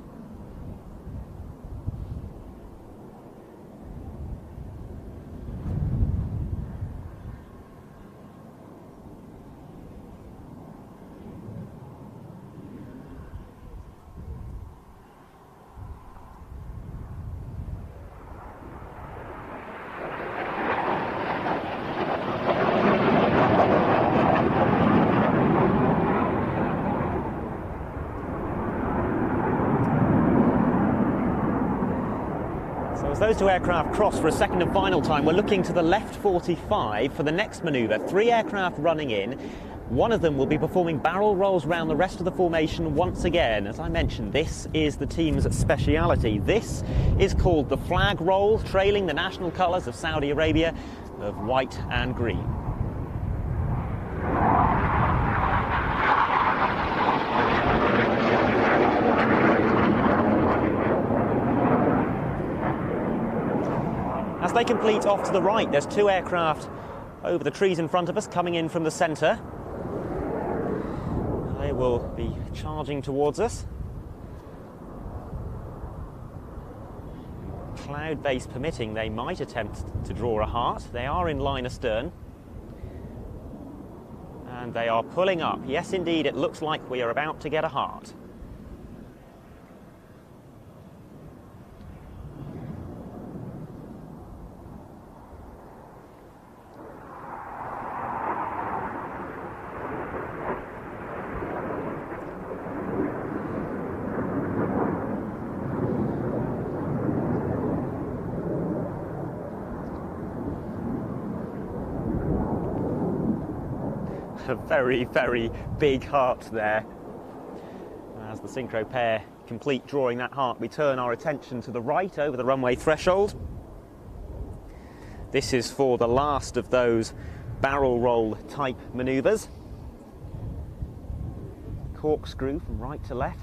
As those 2 aircraft cross for a second and final time, we're looking to the left 45 for the next manoeuvre. 3 aircraft running in. One of them will be performing barrel rolls round the rest of the formation once again. As I mentioned, this is the team's speciality. This is called the flag roll, trailing the national colours of Saudi Arabia of white and green. As they complete off to the right, there's 2 aircraft over the trees in front of us coming in from the centre. They will be charging towards us. Cloud base permitting, they might attempt to draw a heart. They are in line astern. And they are pulling up. Yes, indeed, it looks like we are about to get a heart. A very, very big heart there. As the synchro pair complete drawing that heart, we turn our attention to the right over the runway threshold. This is for the last of those barrel roll type manoeuvres. Corkscrew from right to left.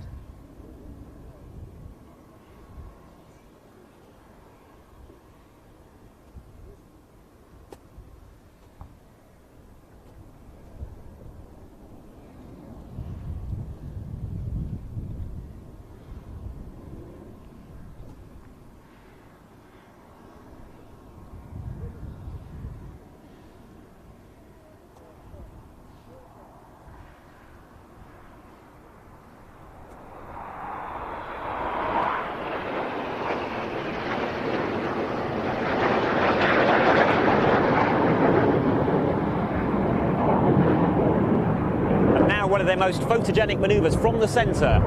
One of their most photogenic manoeuvres from the centre.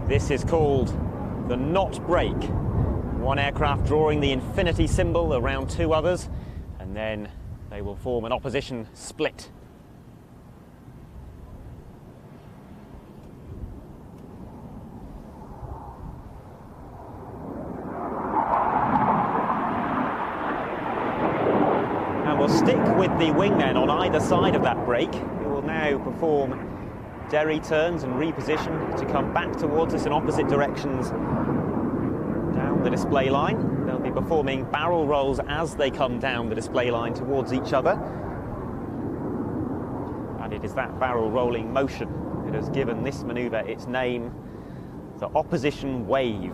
This is called the knot break. 1 aircraft drawing the infinity symbol around 2 others, and then they will form an opposition split. And we'll stick with the wingmen on either side of that break. Now perform derry turns and reposition to come back towards us in opposite directions down the display line. They'll be performing barrel rolls as they come down the display line towards each other. And it is that barrel rolling motion that has given this manoeuvre its name, for opposition wave.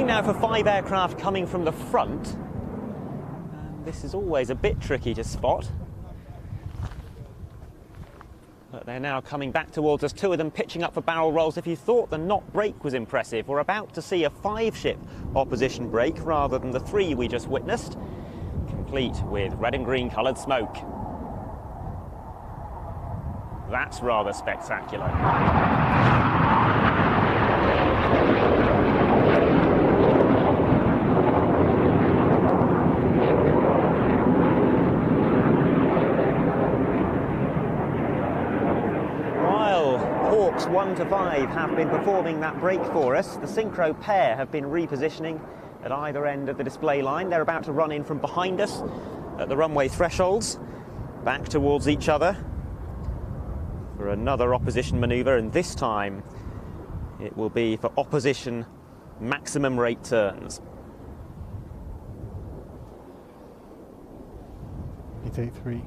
Now for 5 aircraft coming from the front. This is always a bit tricky to spot. But they're now coming back towards us, 2 of them pitching up for barrel rolls. If you thought the knot break was impressive, we're about to see a 5-ship opposition break rather than the 3 we just witnessed, complete with red and green coloured smoke. That's rather spectacular. Hawks 1 to 5 have been performing that break for us. The synchro pair have been repositioning at either end of the display line. They're about to run in from behind us at the runway thresholds, back towards each other for another opposition manoeuvre, and this time it will be for opposition maximum rate turns. 883.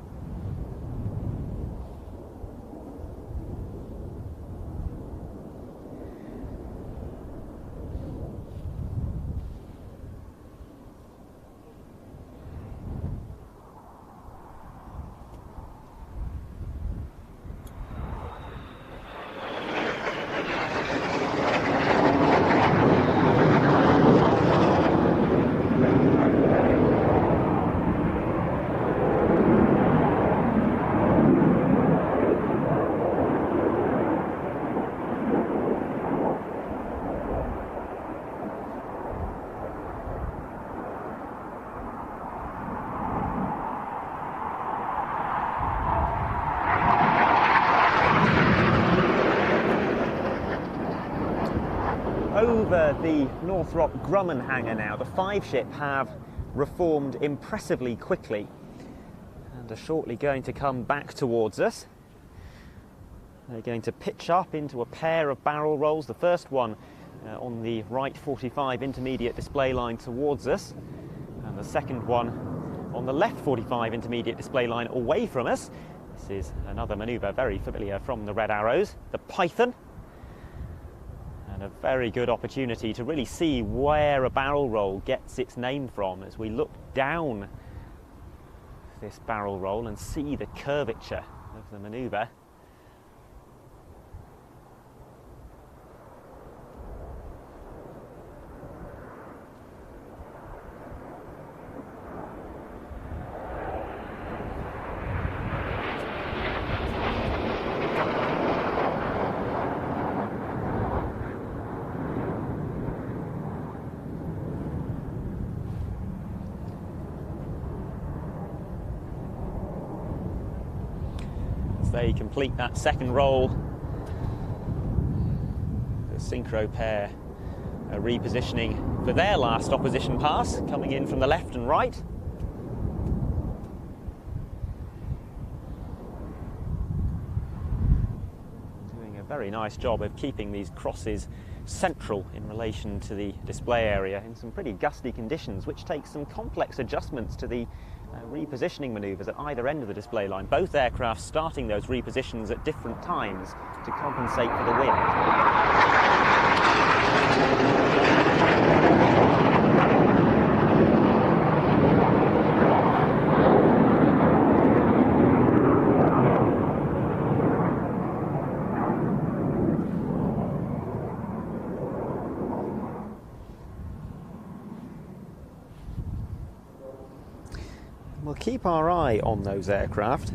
Over the Northrop Grumman hangar now, the 5-ship have reformed impressively quickly and are shortly going to come back towards us. They're going to pitch up into a pair of barrel rolls, the first one on the right 45 intermediate display line towards us, and the second one on the left 45 intermediate display line away from us. This is another manoeuvre very familiar from the Red Arrows, the Python. And a very good opportunity to really see where a barrel roll gets its name from as we look down this barrel roll and see the curvature of the manoeuvre. They complete that second roll. The synchro pair are repositioning for their last opposition pass, coming in from the left and right. Doing a very nice job of keeping these crosses central in relation to the display area in some pretty gusty conditions, which takes some complex adjustments to the repositioning manoeuvres at either end of the display line. Both aircraft starting those repositions at different times to compensate for the We'll keep our eye on those aircraft,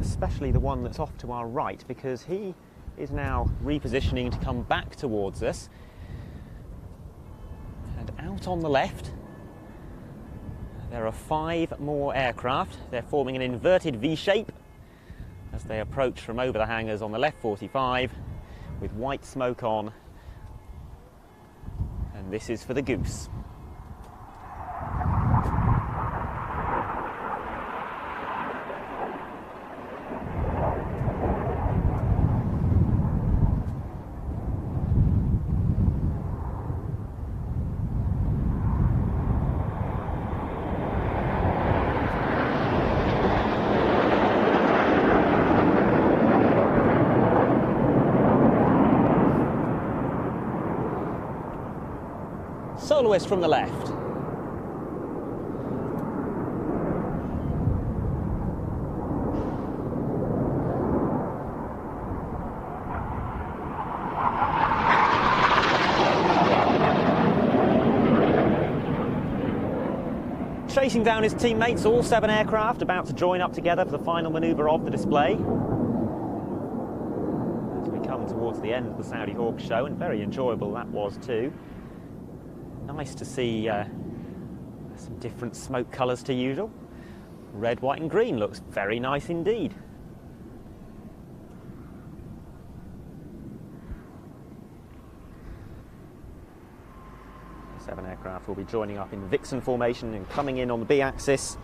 especially the one that's off to our right, because he is now repositioning to come back towards us. And out on the left, There are 5 more aircraft. They're forming an inverted V shape as they approach from over the hangars on the left 45 with white smoke on. And this is for the Goose. Soloist from the left. Chasing down his teammates, all 7 aircraft about to join up together for the final manoeuvre of the display. As we come towards the end of the Saudi Hawk show, and very enjoyable that was too. Nice to see some different smoke colours to usual. Red, white and green looks very nice indeed. The 7 aircraft will be joining up in Vixen formation and coming in on the B axis,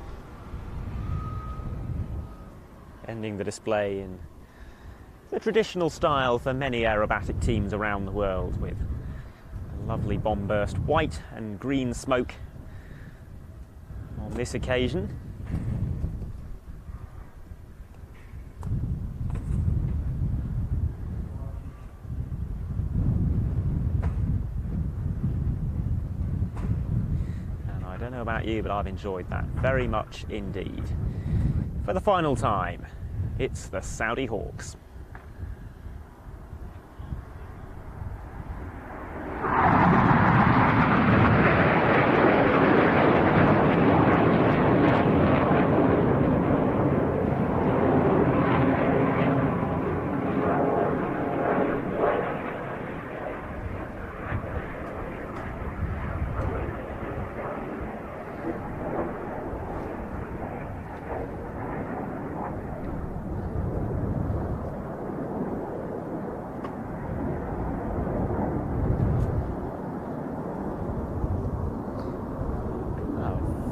ending the display in the traditional style for many aerobatic teams around the world, with lovely bomb burst white and green smoke on this occasion. And I don't know about you, but I've enjoyed that very much indeed. For the final time, it's the Saudi Hawks.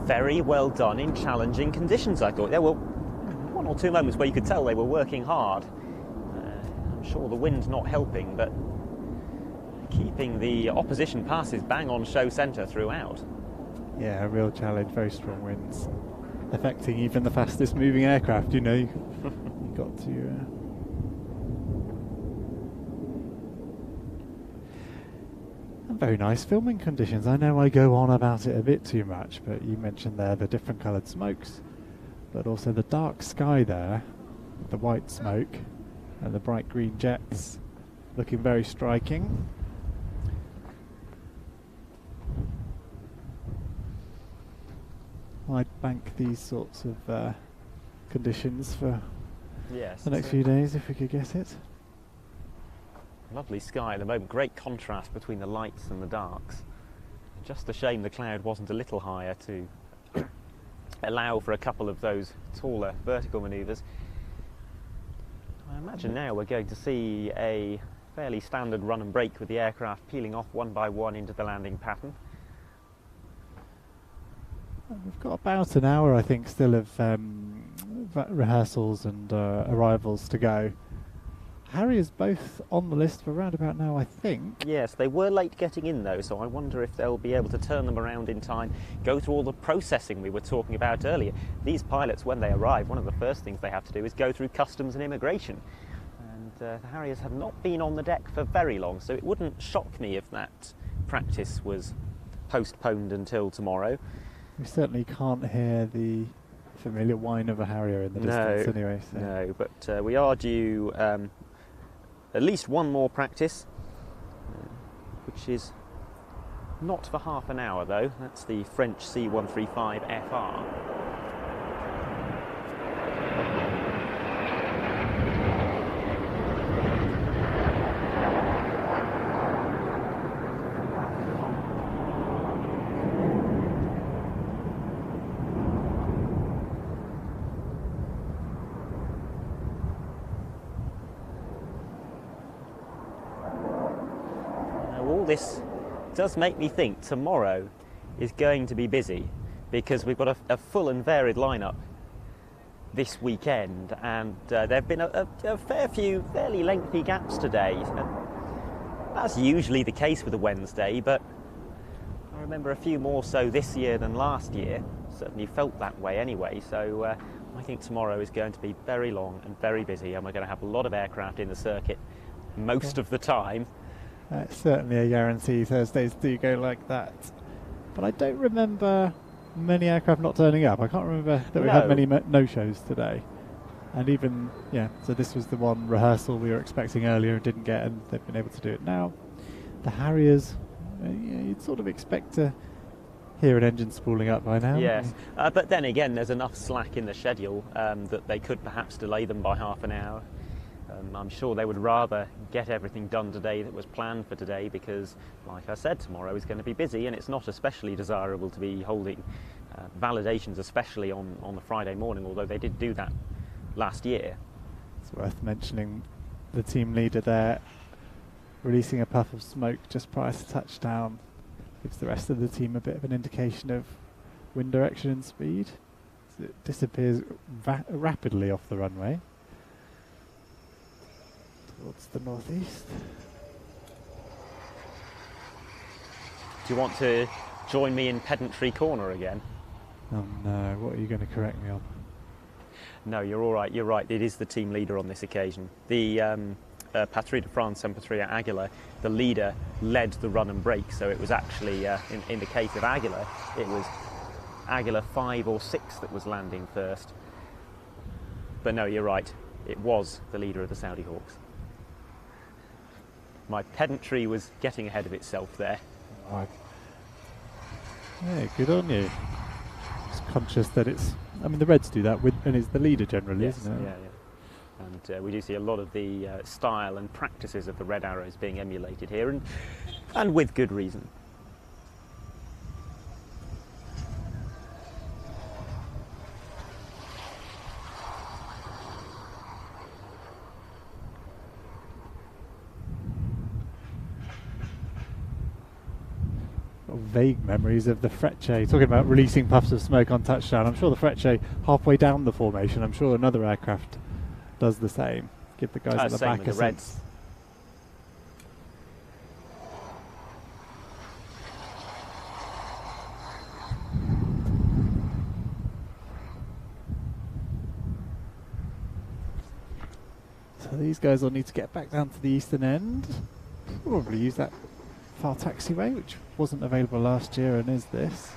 Very well done in challenging conditions, I thought. There were 1 or 2 moments where you could tell they were working hard. I'm sure the wind's not helping, but keeping the opposition passes bang on show centre throughout. Yeah, a real challenge, very strong winds, affecting even the fastest moving aircraft, you know. You've got to... Very nice filming conditions. I know I go on about it a bit too much, but you mentioned there the different coloured smokes, but also the dark sky there, the white smoke and the bright green jets, looking very striking. I'd bank these sorts of conditions for the next few days if we could get it. Lovely sky at the moment, great contrast between the lights and the darks. Just a shame the cloud wasn't a little higher to allow for a couple of those taller vertical manoeuvres. I imagine now we're going to see a fairly standard run and brake with the aircraft peeling off one by one into the landing pattern. We've got about an hour, I think, still of rehearsals and arrivals to go. Harriers both on the list for around about now, I think. Yes, they were late getting in though, so I wonder if they'll be able to turn them around in time, go through all the processing we were talking about earlier. These pilots, when they arrive, one of the first things they have to do is go through customs and immigration. And the Harriers have not been on the deck for very long, so it wouldn't shock me if that practice was postponed until tomorrow. We certainly can't hear the familiar whine of a Harrier in the distance anyway. So. No, but we are due at least one more practice, which is not for half an hour though. That's the French C-135FR. all this does make me think tomorrow is going to be busy, because we've got a full and varied lineup this weekend, and there have been a fair few fairly lengthy gaps today. That's usually the case with a Wednesday, but I remember a few more so this year than last year. Certainly felt that way anyway, so I think tomorrow is going to be very long and very busy, and we're going to have a lot of aircraft in the circuit most of the time. That's certainly a guarantee. Thursdays do go like that. But I don't remember many aircraft not turning up. I can't remember that we had many no-shows today. And even, so this was the one rehearsal we were expecting earlier and didn't get, and they've been able to do it now. The Harriers, you'd sort of expect to hear an engine spooling up by now. Yes, but then again, there's enough slack in the schedule that they could perhaps delay them by half an hour. I'm sure they would rather get everything done today that was planned for today, because, like I said, tomorrow is going to be busy, and it's not especially desirable to be holding validations, especially on the Friday morning, although they did do that last year. It's worth mentioning the team leader there releasing a puff of smoke just prior to touchdown. Gives the rest of the team a bit of an indication of wind direction and speed. So it disappears rapidly off the runway towards the northeast. Do you want to join me in pedantry corner again? Oh no, what are you going to correct me on? No, you're all right, you're right. It is the team leader on this occasion. The Patrouille de France and Patrouille Aguilar, the leader led the run and break, so it was actually, in the case of Aguilar, it was Aguilar 5 or 6 that was landing first. But no, you're right, it was the leader of the Saudi Hawks. My pedantry was getting ahead of itself there. Right. Yeah, good on you. Just conscious that it's, the Reds do that and it's the leader generally, yes, isn't it? Yeah. And we do see a lot of the style and practices of the Red Arrows being emulated here, and with good reason. Vague memories of the Frecce, talking about releasing puffs of smoke on touchdown. I'm sure the Frecce, halfway down the formation, I'm sure another aircraft does the same. Give the guys at the back a sense. Reds. So these guys will need to get back down to the eastern end. Probably use that far taxiway, which wasn't available last year and is this.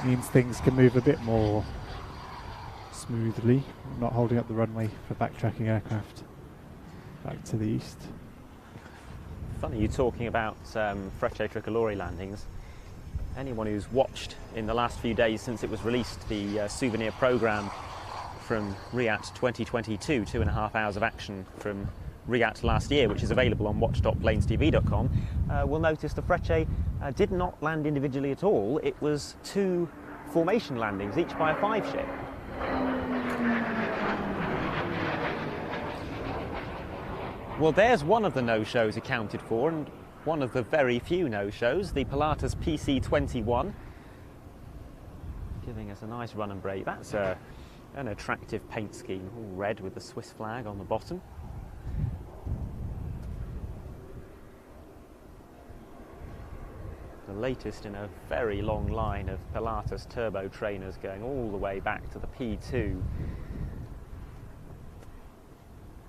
It means things can move a bit more smoothly, not holding up the runway for backtracking aircraft back to the east. Funny you talking about Frecce Tricolore landings. Anyone who's watched in the last few days since it was released the souvenir programme from Riyadh 2022, 2.5 hours of action from Riyadh last year, which is available on watch.planestv.com, will notice the Frecce did not land individually at all. It was 2 formation landings, each by a 5 ship. Well, there's one of the no-shows accounted for, and one of the very few no-shows, the Pilatus PC-21, giving us a nice run and break. That's an attractive paint scheme, all red with the Swiss flag on the bottom. The latest in a very long line of Pilatus turbo trainers going all the way back to the P2.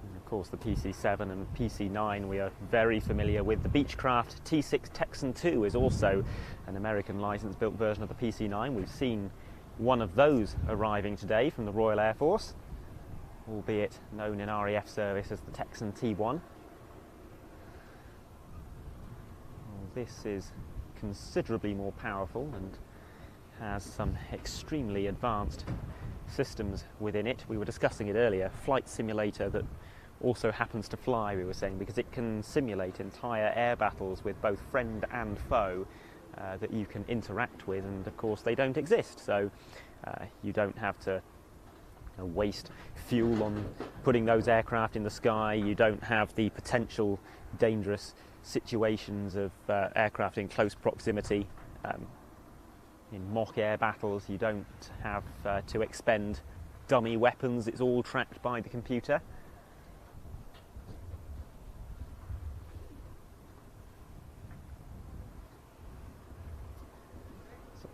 And of course the PC7 and PC9 we are very familiar with. The Beechcraft T6 Texan 2 is also an American license-built version of the PC9. We've seen one of those arriving today from the Royal Air Force, albeit known in RAF service as the Texan T1. Well, this is considerably more powerful and has some extremely advanced systems within it. We were discussing it earlier, flight simulator that also happens to fly, we were saying, because it can simulate entire air battles with both friend and foe that you can interact with, and of course they don't exist, so you don't have to waste fuel on putting those aircraft in the sky. You don't have the potential dangerous situations of aircraft in close proximity. In mock air battles, you don't have to expend dummy weapons. It's all tracked by the computer.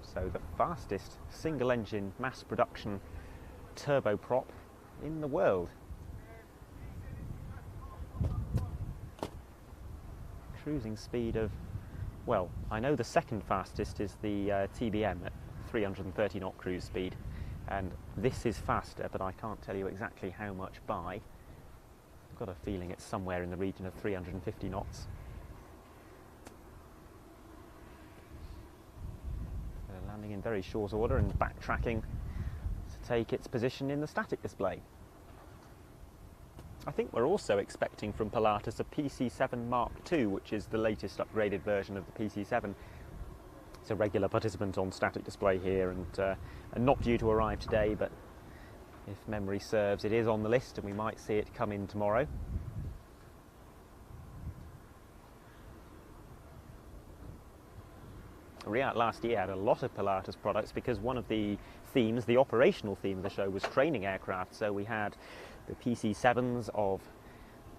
So the fastest single-engine mass production turboprop in the world. Cruising speed of, well, I know the second fastest is the TBM at 330 knot cruise speed, and this is faster, but I can't tell you exactly how much by. I've got a feeling it's somewhere in the region of 350 knots. Landing in very short order and backtracking to take its position in the static display. I think we're also expecting from Pilatus a PC7 Mark II, which is the latest upgraded version of the PC7. It's a regular participant on static display here and not due to arrive today, but if memory serves, it is on the list and we might see it come in tomorrow. Riyadh last year had a lot of Pilatus products because one of the themes, the operational theme of the show, was training aircraft. So we had the PC-7s of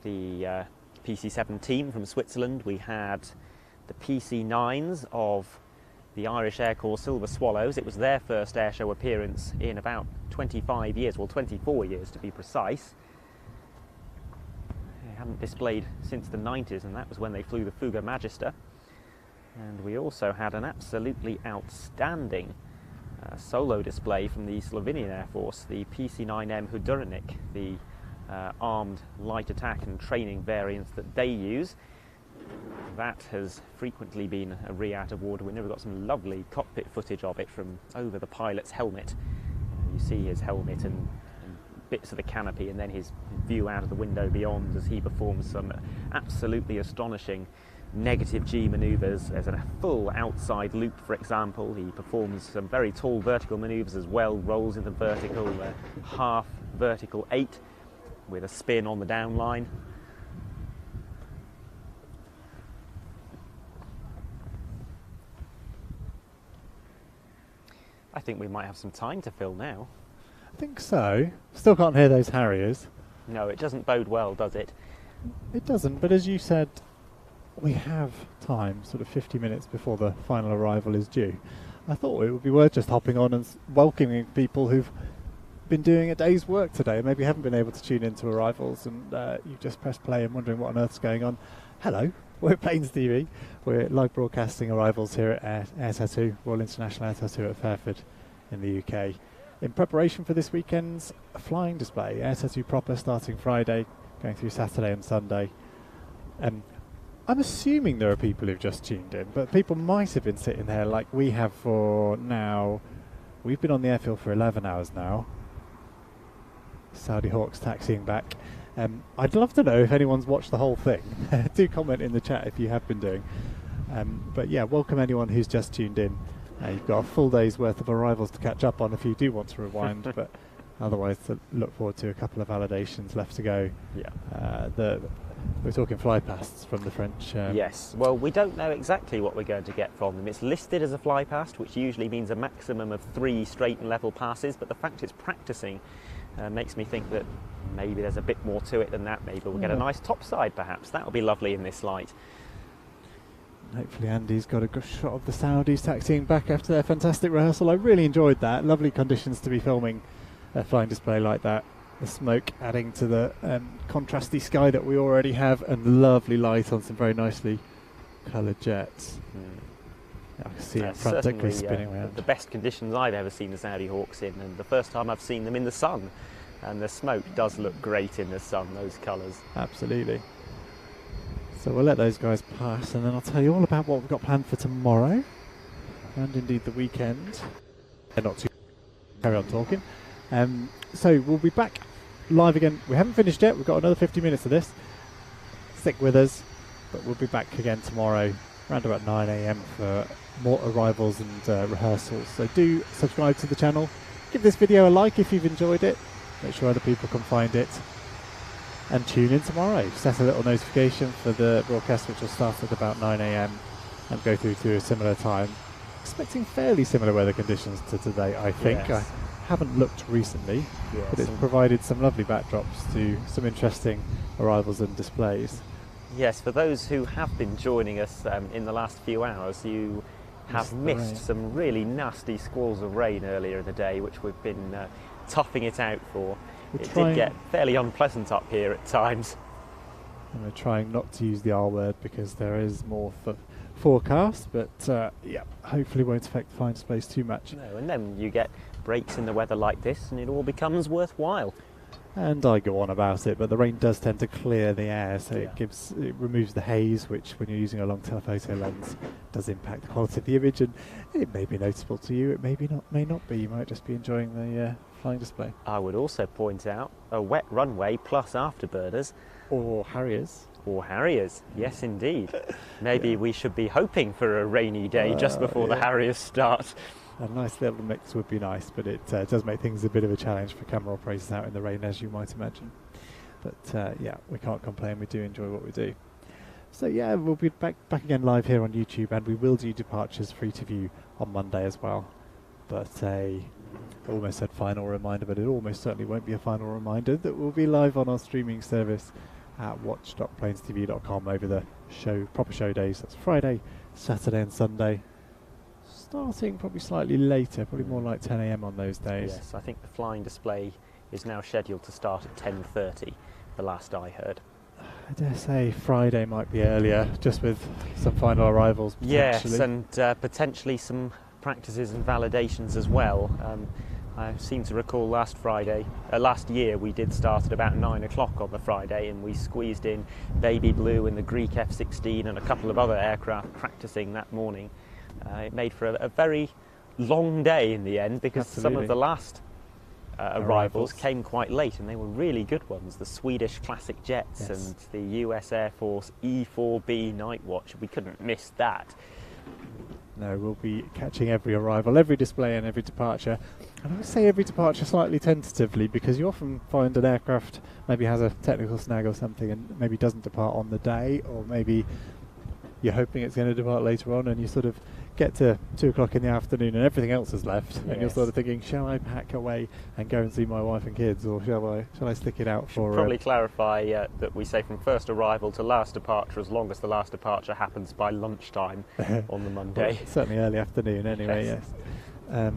the PC-7 team from Switzerland. We had the PC-9s of the Irish Air Corps Silver Swallows. It was their first airshow appearance in about 25 years, well 24 years to be precise. They hadn't displayed since the 90s, and that was when they flew the Fuga Magister. And we also had an absolutely outstanding solo display from the Slovenian Air Force, the PC-9M Hudurnik, the armed light attack and training variants that they use. That has frequently been a Riyadh award winner. We've got some lovely cockpit footage of it from over the pilot's helmet. You see his helmet and bits of the canopy, and then his view out of the window beyond as he performs some absolutely astonishing negative G manoeuvres. There's a full outside loop, for example. He performs some very tall vertical manoeuvres as well, rolls into vertical, half vertical 8 with a spin on the down line. I think we might have some time to fill now. I think so. Still can't hear those Harriers. No, it doesn't bode well, does it? It doesn't, but as you said, we have time, sort of 50 minutes before the final arrival is due. I thought it would be worth just hopping on and welcoming people who've been doing a day's work today and maybe haven't been able to tune into arrivals, and you've just pressed play and wondering what on earth's going on. Hello, we're Planes TV. We're live broadcasting arrivals here at Air Tattoo, Royal International Air Tattoo at Fairford in the UK. In preparation for this weekend's flying display, Air Tattoo proper starting Friday, going through Saturday and Sunday. I'm assuming there are people who've just tuned in, but people might have been sitting there like we have for now. We've been on the airfield for 11 hours now. Saudi Hawks taxiing back. I'd love to know if anyone's watched the whole thing. Do comment in the chat if you have been doing. But yeah, welcome anyone who's just tuned in. You've got a full day's worth of arrivals to catch up on if you do want to rewind, but otherwise to look forward to a couple of validations left to go. Yeah. We're talking fly pasts from the French. Yes, well, we don't know exactly what we're going to get from them. It's listed as a fly past, which usually means a maximum of 3 straight and level passes, but the fact it's practicing makes me think that maybe there's a bit more to it than that. Maybe we'll get a nice topside, perhaps. That would be lovely in this light. Hopefully Andy's got a good shot of the Saudis taxiing back after their fantastic rehearsal. I really enjoyed that. Lovely conditions to be filming a flying display like that. The smoke adding to the contrasty sky that we already have, and lovely light on some very nicely coloured jets. I can see it frantically spinning around. The best conditions I've ever seen the Saudi Hawks in, and the first time I've seen them in the sun. And the smoke does look great in the sun, those colours. Absolutely. So we'll let those guys pass, and then I'll tell you all about what we've got planned for tomorrow, and indeed the weekend. Not to carry on talking. So we'll be back live again. We haven't finished yet. We've got another 50 minutes of this. Stick with us, but we'll be back again tomorrow around about 9 AM for more arrivals and rehearsals. So do subscribe to the channel. Give this video a like if you've enjoyed it. make sure other people can find it, and tune in tomorrow. Set a little notification for the broadcast, which will start at about 9 a.m. and go through to a similar time. Expecting fairly similar weather conditions to today, I think. Yes. I haven't looked recently, Yes, but it's provided some lovely backdrops to some interesting arrivals and displays. Yes, for those who have been joining us in the last few hours, you have missed some really nasty squalls of rain earlier in the day, which we've been toughing it out for. It did get fairly unpleasant up here at times. And we're trying not to use the R word because there is more forecast, but yeah, hopefully won't affect the flying displays too much. No, and then you get breaks in the weather like this and it all becomes worthwhile. And I go on about it, but the rain does tend to clear the air, so it removes the haze, which when you're using a long telephoto lens does impact the quality of the image, and it may be noticeable to you, it may not be. You might just be enjoying the flying display. I would also point out a wet runway plus afterburners. Or Harriers. Or Harriers, yes indeed. Maybe we should be hoping for a rainy day just before the Harriers start. A nice little mix would be nice, but it does make things a bit of a challenge for camera operators out in the rain, as you might imagine. But yeah, we can't complain, we do enjoy what we do. So yeah, we'll be back again live here on YouTube, and we will do departures free to view on Monday as well. But I almost said final reminder, but it almost certainly won't be a final reminder that we'll be live on our streaming service at watch.plainstv.com over the proper show days. That's Friday, Saturday and Sunday. Starting probably slightly later, probably more like 10 a.m. on those days. Yes, I think the flying display is now scheduled to start at 10:30, the last I heard. I dare say Friday might be earlier, just with some final arrivals. Yes, and potentially some practices and validations as well. I seem to recall last year we did start at about 9 o'clock on the Friday, and we squeezed in Baby Blue and the Greek F-16 and a couple of other aircraft practicing that morning. It made for a very long day in the end, because some of the last arrivals came quite late, and they were really good ones. The Swedish classic jets and the US Air Force E-4B Night Watch. We couldn't miss that. No, we'll be catching every arrival, every display and every departure. And I would say every departure slightly tentatively, because you often find an aircraft maybe has a technical snag or something and maybe doesn't depart on the day, or maybe you're hoping it's going to depart later on, and you sort of get to 2 o'clock in the afternoon and everything else is left, and you're sort of thinking, shall I pack away and go and see my wife and kids, or shall I stick it out for... Probably clarify that we say from first arrival to last departure, as long as the last departure happens by lunchtime on the Monday. Well, certainly early afternoon anyway, yes.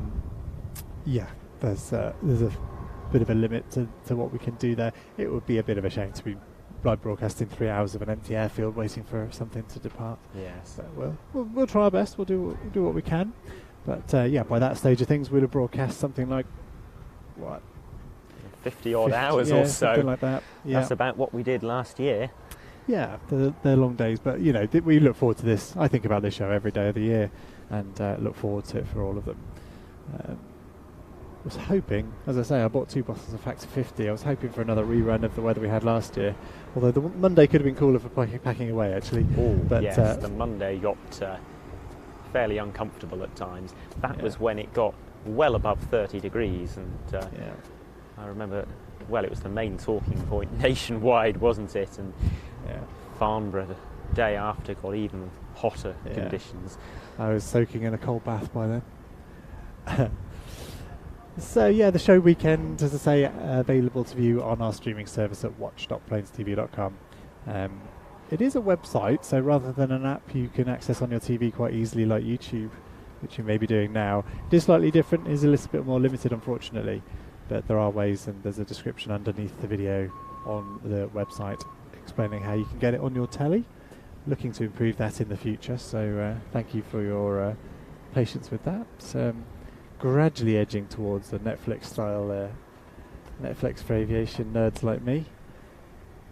Yeah, there's a bit of a limit to what we can do there. It would be a bit of a shame to be live broadcasting 3 hours of an empty airfield waiting for something to depart. Yes. But we'll try our best. We'll do what we can. But yeah, by that stage of things, we'd have broadcast something like 50 odd hours or so. Something like that. Yeah. That's about what we did last year. Yeah, they're long days, but you know, we look forward to this. I think about this show every day of the year, and look forward to it for all of them. Was hoping, as I say, I bought 2 bottles of Factor 50. I was hoping for another rerun of the weather we had last year. Although the Monday could have been cooler for packing away, actually. But yes, the Monday got fairly uncomfortable at times. That was when it got well above 30 degrees, and I remember, well, it was the main talking point nationwide, wasn't it? And Farnborough the day after got even hotter conditions. I was soaking in a cold bath by then. So yeah, the show weekend, as I say, available to view on our streaming service at watch.plainstv.com. It is a website, so rather than an app you can access on your TV quite easily like YouTube, which you may be doing now. It is slightly different, it is a little bit more limited unfortunately, but there are ways, and there's a description underneath the video on the website explaining how you can get it on your telly. Looking to improve that in the future, so thank you for your patience with that. Gradually edging towards the Netflix style, Netflix for aviation nerds like me.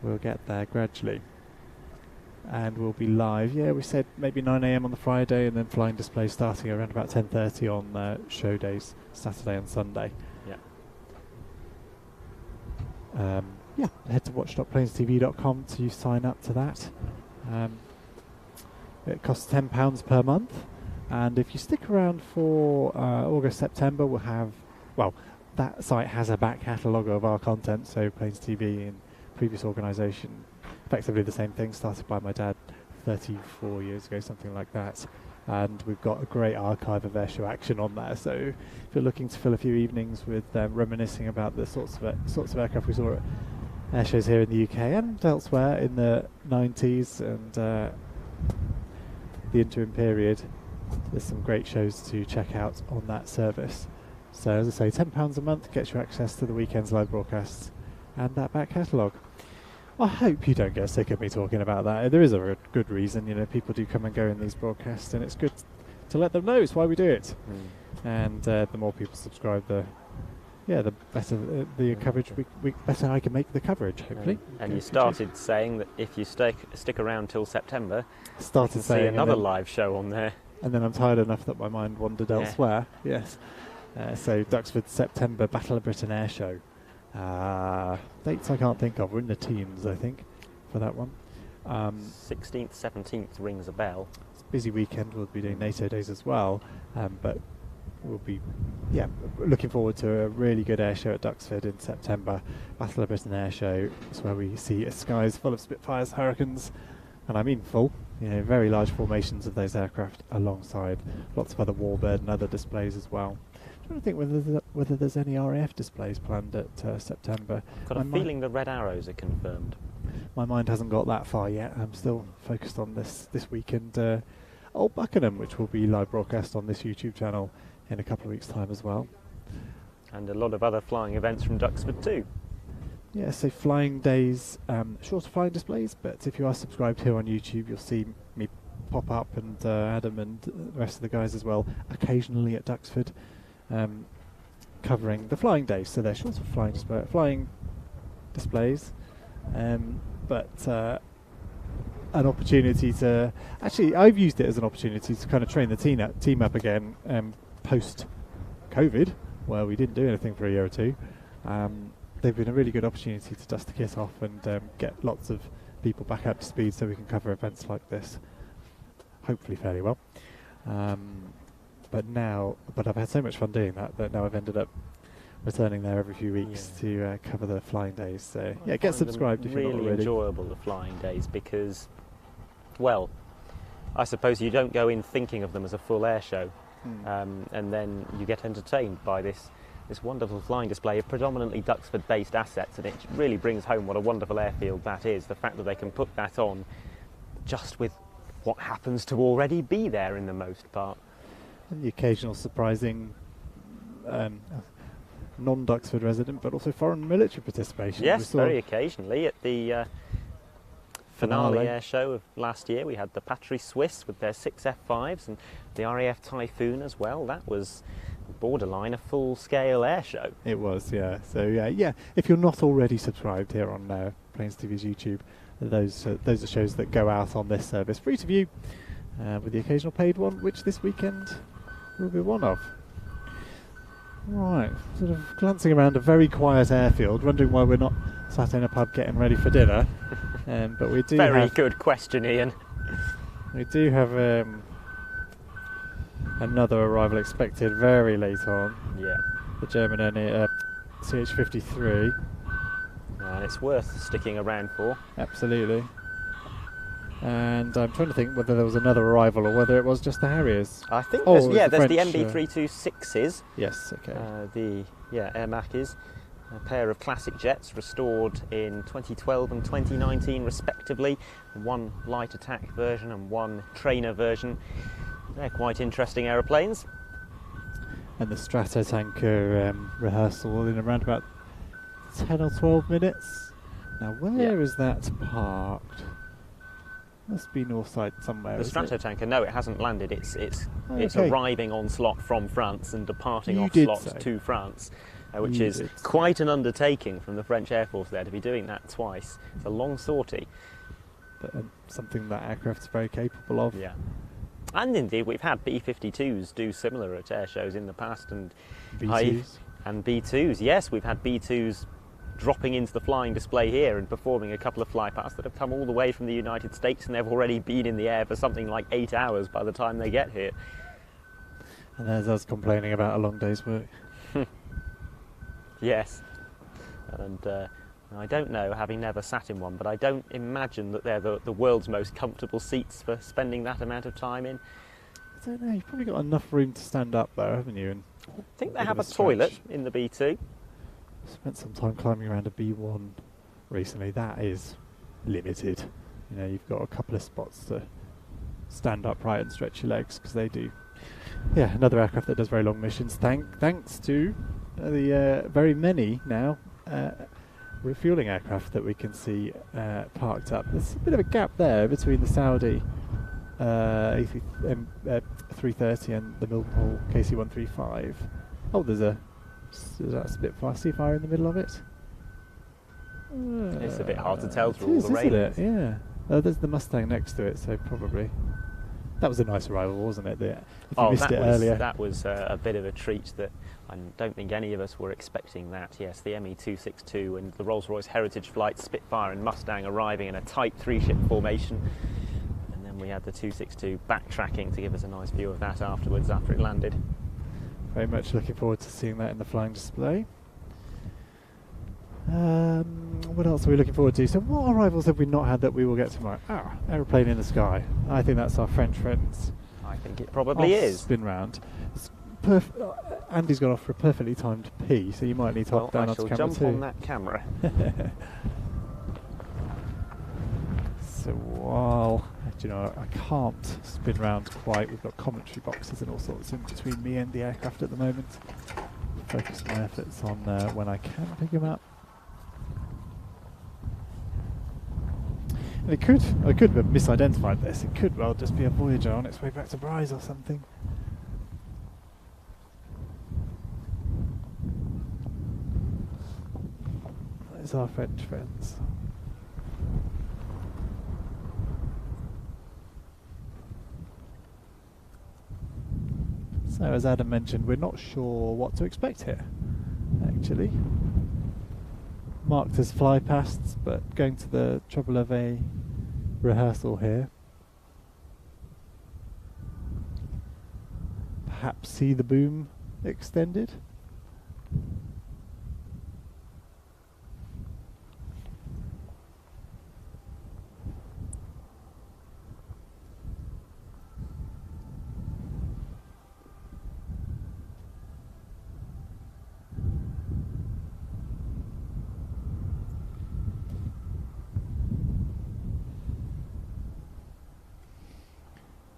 We'll get there gradually. And we'll be live, we said maybe 9 a.m. on the Friday, and then flying display starting around about 10:30 on show days, Saturday and Sunday. Head to watch.plainstv.com to sign up to that. It costs £10 per month. And if you stick around for August, September, we'll have, that site has a back catalogue of our content, so Plains TV in previous organisation, effectively the same thing, started by my dad 34 years ago, something like that. And we've got a great archive of airshow action on there. So if you're looking to fill a few evenings with reminiscing about the sorts of aircraft we saw at airshows here in the UK and elsewhere in the 90s and the interim period, there's some great shows to check out on that service. So as I say, £10 a month gets you access to the weekend's live broadcasts and that back catalogue. I hope you don't get sick of me talking about that. There is a good reason, you know, people do come and go in these broadcasts, and it's good to let them know it's why we do it. And the more people subscribe, the better the coverage, we better I can make the coverage, hopefully. And you started saying that if you stick around till September, started you can saying see another live show on there. And then I'm tired enough that my mind wandered elsewhere. Yes. So Duxford September Battle of Britain Air Show. Dates I can't think of. We're in the teens, I think, for that one. 16th, 17th rings a bell. It's a busy weekend. We'll be doing NATO days as well, but we'll be looking forward to a really good air show at Duxford in September. Battle of Britain Air Show. It's where we see skies full of Spitfires, Hurricanes, and I mean full. You know, very large formations of those aircraft alongside lots of other Warbird and other displays as well. I'm trying to think whether there's any RAF displays planned at September. Got a feeling the Red Arrows are confirmed. My mind hasn't got that far yet. I'm still focused on this weekend. Old Buckingham, which will be live broadcast on this YouTube channel in a couple of weeks' time as well. And a lot of other flying events from Duxford too. Yeah, so flying days, shorter flying displays, but if you are subscribed here on YouTube, you'll see me pop up, and Adam and the rest of the guys as well, occasionally at Duxford. Covering the flying days, so they're short of flying displays, but an opportunity to actually, I've used it as an opportunity to kind of train the team up again post COVID, where we didn't do anything for a year or two. They've been a really good opportunity to dust the kit off and get lots of people back up to speed, so we can cover events like this hopefully fairly well. But I've had so much fun doing that now I've ended up returning there every few weeks to cover the flying days. So yeah, get subscribed if you're not already. Really enjoyable, the flying days, because, well, I suppose you don't go in thinking of them as a full air show, and then you get entertained by this wonderful flying display of predominantly Duxford-based assets, and it really brings home what a wonderful airfield that is. The fact that they can put that on just with what happens to already be there in the most part. And the occasional surprising non-Duxford resident, but also foreign military participation. Yes, very occasionally. At the finale air show of last year, we had the Patrie Suisse with their 6 F5s and the RAF Typhoon as well. That was borderline a full-scale air show. It was, yeah. So yeah. If you're not already subscribed here on Plains TV's YouTube, those are shows that go out on this service, free to view, with the occasional paid one, which this weekend will be one of. Right, sort of glancing around a very quiet airfield, wondering why we're not sat in a pub getting ready for dinner. But we do. Very good question, Ian. We do have another arrival expected very late on. Yeah. The German CH-53. And it's worth sticking around for. Absolutely. And I'm trying to think whether there was another arrival or whether it was just the Harriers. I think there's the French, MB326s. Yes, okay. Air Mac's. A pair of classic jets restored in 2012 and 2019 respectively. One light attack version and one trainer version. They're quite interesting aeroplanes. And the Stratotanker rehearsal in around about 10 or 12 minutes. Now where is that parked? Must be north side somewhere. The Stratotanker, no, it hasn't landed. It's arriving on slot from France and departing off slot to France, which is quite an undertaking from the French Air Force there to be doing that twice. It's a long sortie. But something that aircraft's very capable of. Yeah. And indeed, we've had B-52s do similar at air shows in the past, and B-2s. And B-2s, yes, we've had B-2s dropping into the flying display here and performing a couple of flypasts that have come all the way from the United States, and they've already been in the air for something like 8 hours by the time they get here. And there's us complaining about a long day's work. Yes. And I don't know, having never sat in one, but I don't imagine that they're the world's most comfortable seats for spending that amount of time in. I don't know, you've probably got enough room to stand up though, haven't you? And I think they bit have of a a toilet stretch. in the B2. Spent some time climbing around a B1 recently. That is limited. You know, you've got a couple of spots to stand upright and stretch your legs, because they do. Yeah, another aircraft that does very long missions. Thanks to the very many now refueling aircraft that we can see parked up. There's a bit of a gap there between the Saudi A330 and the Mildenhall KC-135. Oh, there's a Spitfire Seafire in the middle of it. It's a bit hard to tell through all the isn't railings. it? Yeah. There's the Mustang next to it, so probably. That was a nice arrival, wasn't it? If you missed it earlier. That was a bit of a treat that I don't think any of us were expecting that. Yes, the ME-262 and the Rolls-Royce Heritage Flight Spitfire and Mustang arriving in a tight three-ship formation. And then we had the 262 backtracking to give us a nice view of that afterwards after it landed. Very much looking forward to seeing that in the flying display. What else are we looking forward to? So what arrivals have we not had that we will get tomorrow? Aeroplane in the sky. I think that's our French friends. I think it probably is. Spin round. It's Andy's got off for a perfectly timed pee, so you might need to hop down I onto shall camera jump too. on that camera. So while, do you know, I can't spin round quite. We've got commentary boxes and all sorts in between me and the aircraft at the moment. Focus my efforts on when I can pick them up. And I could have misidentified this. It could well just be a Voyager on its way back to Bryce or something. There's our French friends. So as Adam mentioned, we're not sure what to expect here, actually. Marked as fly pasts, but going to the trouble of a rehearsal here. Perhaps see the boom extended.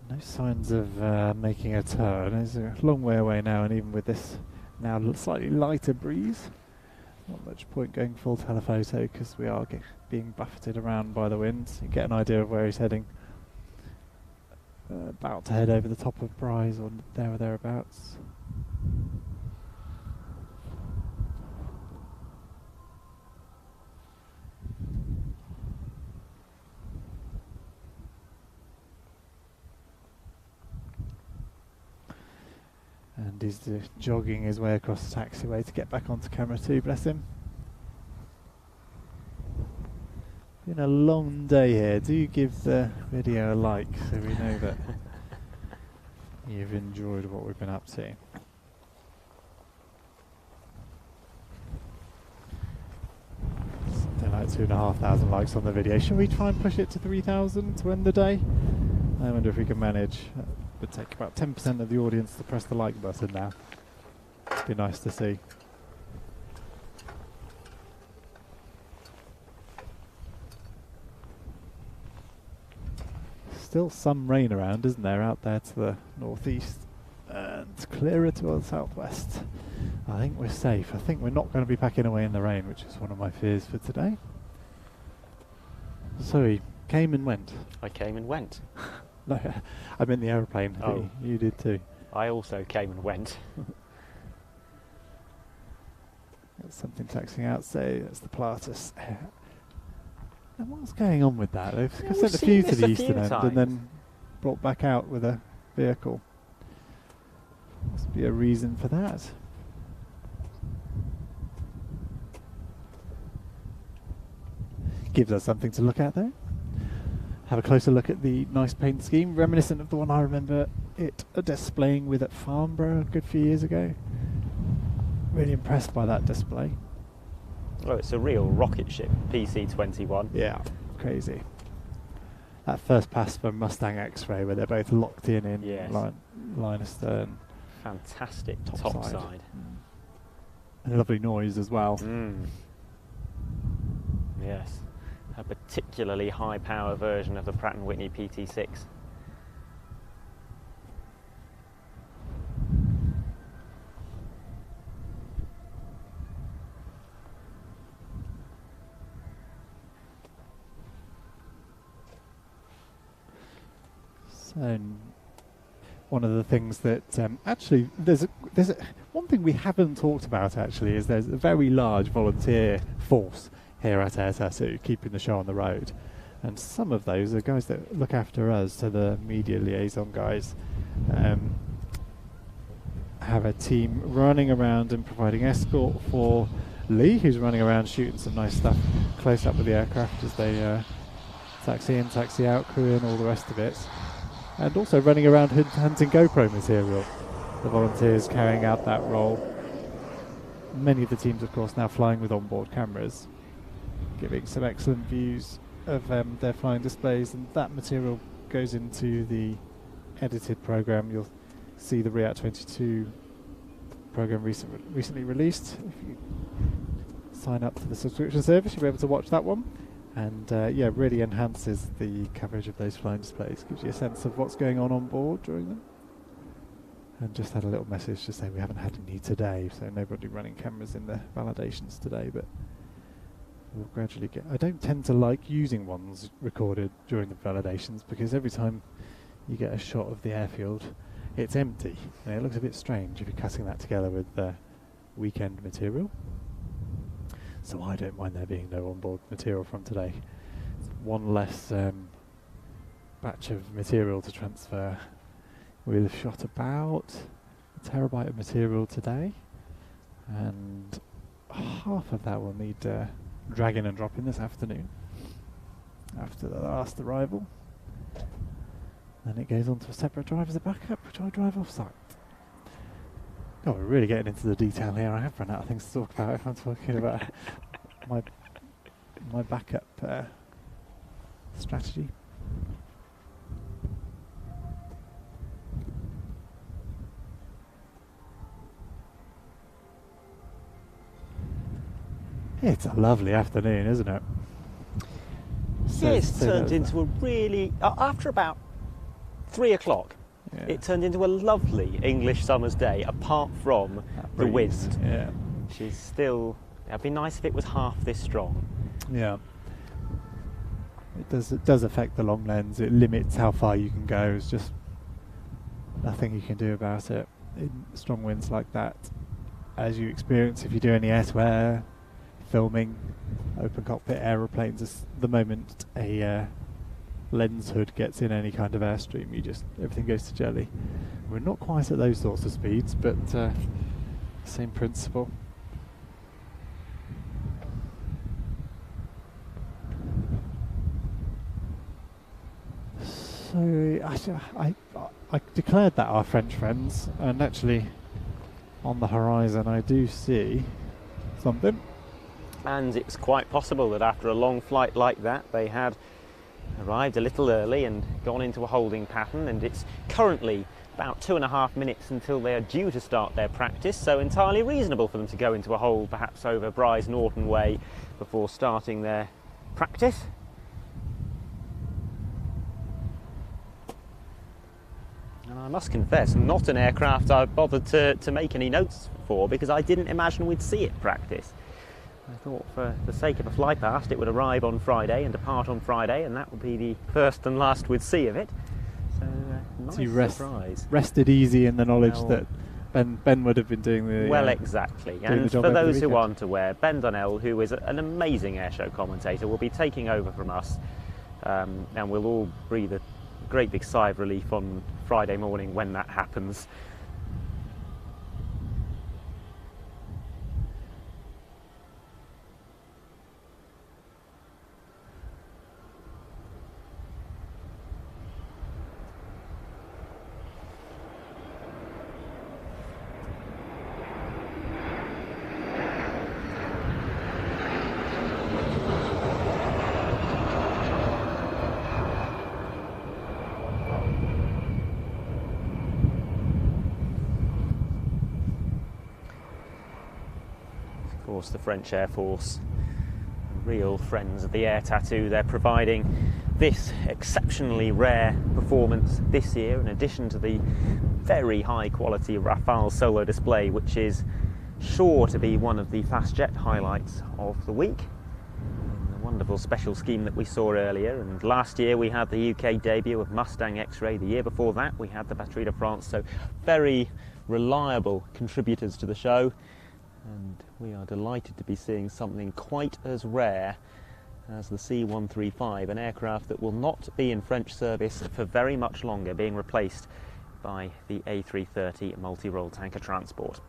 No signs of making a turn. It's a long way away now, and even with this now slightly lighter breeze, not much point going full telephoto because we are being buffeted around by the winds. You get an idea of where he's heading. About to head over the top of Bryce or there or thereabouts. And he's jogging his way across the taxiway to get back onto camera too, bless him. Been a long day here. Do give the video a like so we know that you've enjoyed what we've been up to. Something like 2,500 likes on the video. Should we try and push it to 3,000 to end the day? I wonder if we can manage. It would take about 10% of the audience to press the like button now. It'd be nice to see. Still some rain around, isn't there, out there to the northeast and clearer to the southwest. I think we're safe. I think we're not going to be packing away in the rain, which is one of my fears for today. So he came and went. I came and went. No, I'm in the aeroplane. Oh. You did too. I also came and went. Got something taxiing out, so that's the Pilatus. And what's going on with that? They've Yeah, sent we've a seen few to this the a eastern few end times. and then brought back out with a vehicle. Must be a reason for that. Gives us something to look at there. Have a closer look at the nice paint scheme, reminiscent of the one I remember it displaying with at Farnborough a good few years ago. Really impressed by that display. Oh, it's a real rocket ship, PC-21. Yeah, crazy. That first pass for Mustang X-Ray where they're both locked in Yes. line astern. Fantastic Top side. side. And a lovely noise as well. Yes, a particularly high power version of the Pratt & Whitney PT6. So, one of the things that actually one thing we haven't talked about actually is there's a very large volunteer force here at Air Tattoo keeping the show on the road, and some of those are guys that look after us, so the media liaison guys have a team running around and providing escort for Lee, who's running around shooting some nice stuff close up with the aircraft as they taxi in, taxi out, crew in, all the rest of it. And also running around hunting GoPro material. The volunteers carrying out that role. Many of the teams, of course, now flying with onboard cameras, giving some excellent views of their flying displays, and that material goes into the edited program. You'll see the React 22 program recently released. If you sign up to the subscription service, you'll be able to watch that one. And yeah, really enhances the coverage of those flying displays, gives you a sense of what's going on board during them. And just had a little message to say we haven't had any today, so nobody running cameras in the validations today, but we'll gradually get... I don't tend to like using ones recorded during the validations, because every time you get a shot of the airfield, it's empty, and it looks a bit strange if you're cutting that together with the weekend material. So I don't mind there being no onboard material from today. One less batch of material to transfer. We've shot about a terabyte of material today, and half of that will need dragging and dropping this afternoon after the last arrival. Then it goes on to a separate drive as a backup, which I drive off site. Oh, we're really getting into the detail here. I have run out of things to talk about if I'm talking about my backup strategy. It's a lovely afternoon, isn't it? Yeah, it's turned into a really... after about 3 o'clock, yeah, it turned into a lovely English summer's day, apart from the wind. Yeah. She's still... It'd be nice if it was half this strong. Yeah. It does affect the long lens. It limits how far you can go. It's just nothing you can do about it in strong winds like that. As you experience if you do any air-to-air filming, open cockpit aeroplanes, the moment a lens hood gets in any kind of airstream, everything goes to jelly. We're not quite at those sorts of speeds, but same principle. So I declared that our French friends, and actually on the horizon I do see something. And it's quite possible that after a long flight like that, they had arrived a little early and gone into a holding pattern, and it's currently about 2.5 minutes until they are due to start their practice, so entirely reasonable for them to go into a hold, perhaps over Bryce Norton Way, before starting their practice. And I must confess, not an aircraft I bothered to make any notes for, because I didn't imagine we'd see it practice. I thought for the sake of a fly past it would arrive on Friday and depart on Friday, and that would be the first and last we'd see of it. So nice So you surprise. rested easy in the knowledge that Ben would have been doing the... Well, exactly. And for those who aren't aware, Ben Donnell, who is an amazing airshow commentator, will be taking over from us, and we'll all breathe a great big sigh of relief on Friday morning when that happens. course, the French Air Force, real friends of the air tattoo. They're providing this exceptionally rare performance this year, in addition to the very high quality Rafale solo display, which is sure to be one of the fast jet highlights of the week. And the wonderful special scheme that we saw earlier. And last year we had the UK debut of Mustang X-Ray. The year before that we had the Batterie de France. So very reliable contributors to the show. And we are delighted to be seeing something quite as rare as the C-135, an aircraft that will not be in French service for very much longer, being replaced by the A330 multi-role tanker transport.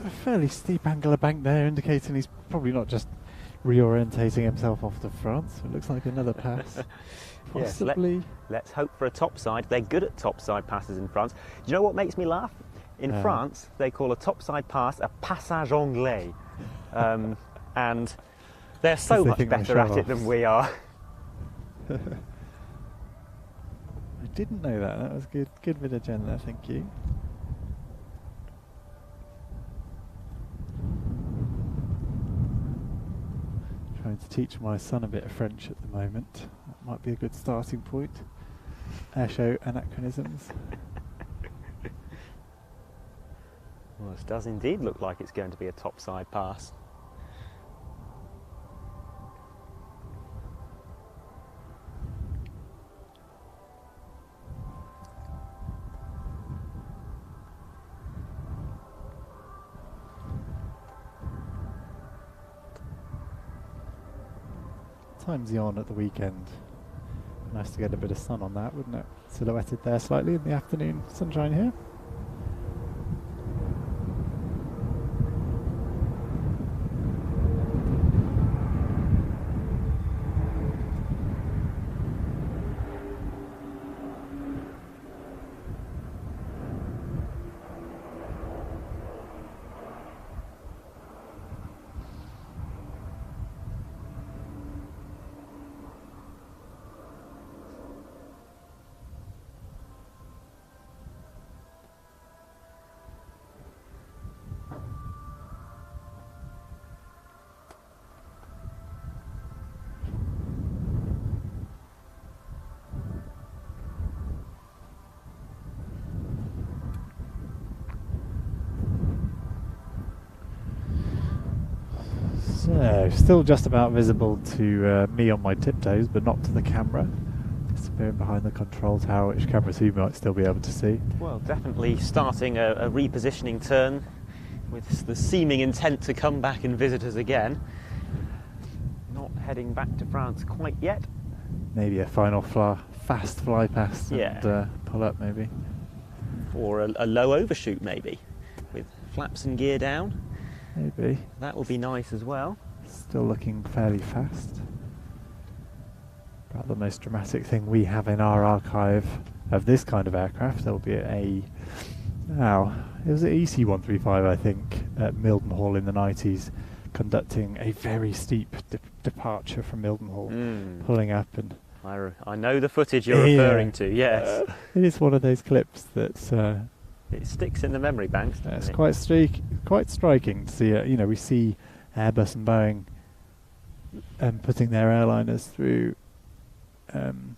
A fairly steep angle of bank there, indicating he's probably not just reorientating himself off to France. It looks like another pass. Possibly. Yes, let's hope for a topside. They're good at topside passes in France. Do you know what makes me laugh? In France, they call a topside pass a passage anglais. And they're so much better at it than we are. I didn't know that. That was good. Good bit of gen there, thank you. Trying to teach my son a bit of French at the moment. That might be a good starting point. Airshow anachronisms. Well, this does indeed look like it's going to be a topside pass. Time's on at the weekend. Nice to get a bit of sun on that, wouldn't it? Silhouetted there slightly in the afternoon sunshine here. So, still just about visible to me on my tiptoes, but not to the camera. Disappearing behind the control tower, which cameras you might still be able to see. Well, definitely starting a repositioning turn with the seeming intent to come back and visit us again. Not heading back to France quite yet. Maybe a final fast fly past and pull up maybe. Or a low overshoot maybe, with flaps and gear down. Maybe. That would be nice as well. Still looking fairly fast. About the most dramatic thing we have in our archive of this kind of aircraft, there'll be it was an EC-135 I think at Mildenhall in the 90s, conducting a very steep departure from Mildenhall, pulling up and... I know the footage you're referring to, yes. It is one of those clips that's... it sticks in the memory banks, doesn't it's it? quite striking to see it. We see Airbus and Boeing putting their airliners through some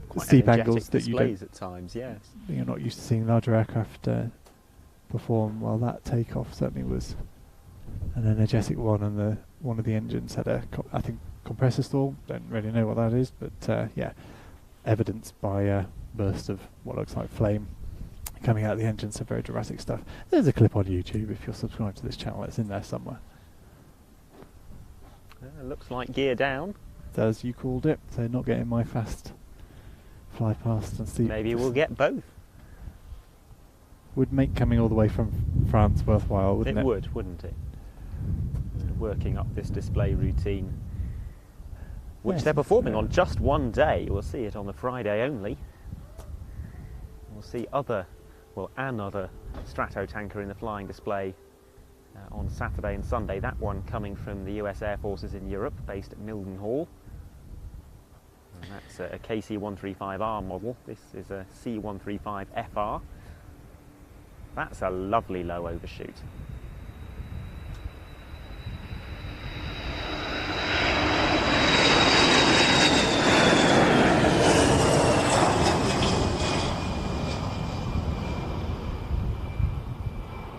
Quite steep energetic angles that displays at times, yes. you're not used to seeing larger aircraft perform. Well, that takeoff certainly was an energetic one, and one of the engines had I think compressor stall. Don't really know what that is, but evidenced by a burst of what looks like flame coming out of the engine. So very dramatic stuff. There's a clip on YouTube if you're subscribed to this channel. It's in there somewhere. Looks like gear down. As you called it, so not getting my fast fly past and steep. Maybe we'll get both. Would make coming all the way from France worthwhile, wouldn't it? It would, wouldn't it? Working up this display routine, which they're performing on just one day. We'll see it on the Friday only. We'll see another Strato tanker in the flying display on Saturday and Sunday. That one coming from the US Air Forces in Europe, based at Mildenhall. And that's a KC-135R model. This is a C-135FR. That's a lovely low overshoot.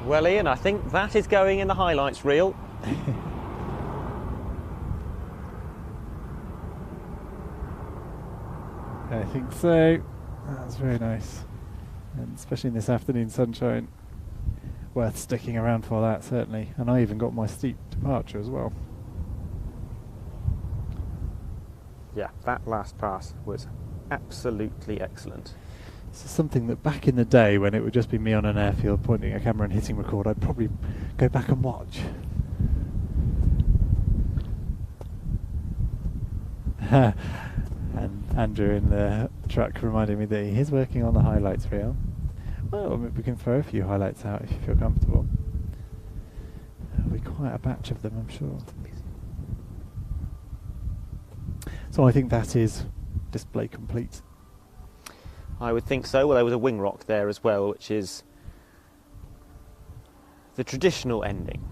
Well, Ian, I think that is going in the highlights reel. I think so. That's very nice. And especially in this afternoon sunshine. Worth sticking around for that, certainly. And I even got my steep departure as well. Yeah, that last pass was absolutely excellent. This is something that back in the day when it would just be me on an airfield pointing a camera and hitting record, I'd probably go back and watch. And Andrew in the truck reminded me that he is working on the highlights reel. Well, we can throw a few highlights out if you feel comfortable. There'll be quite a batch of them, I'm sure. So I think that is display complete. I would think so. Well, there was a wing rock there as well, which is the traditional ending.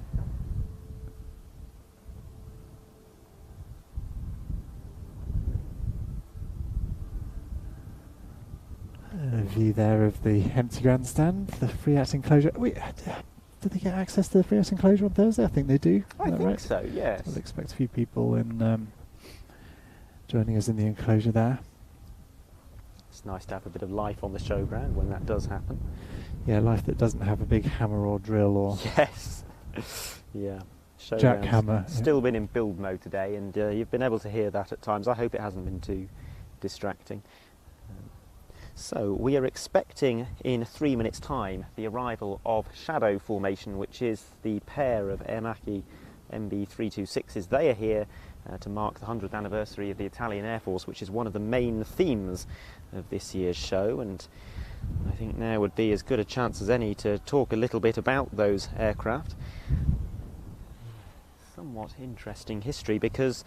A view there of the empty grandstand, the free acts enclosure. Wait, did they get access to the free acts enclosure on Thursday? I think they do. I think right? so, yes. I'll expect a few people in joining us in the enclosure there. It's nice to have a bit of life on the showground when that does happen. Yeah, life that doesn't have a big hammer or drill or Yes. Yeah. jackhammer. Still been in build mode today, and you've been able to hear that at times. I hope it hasn't been too distracting. So we are expecting in 3 minutes' time the arrival of Shadow Formation, which is the pair of Air MB326s. They are here to mark the 100th anniversary of the Italian Air Force, which is one of the main themes of this year's show, and I think now would be as good a chance as any to talk a little bit about those aircraft. Somewhat interesting history, because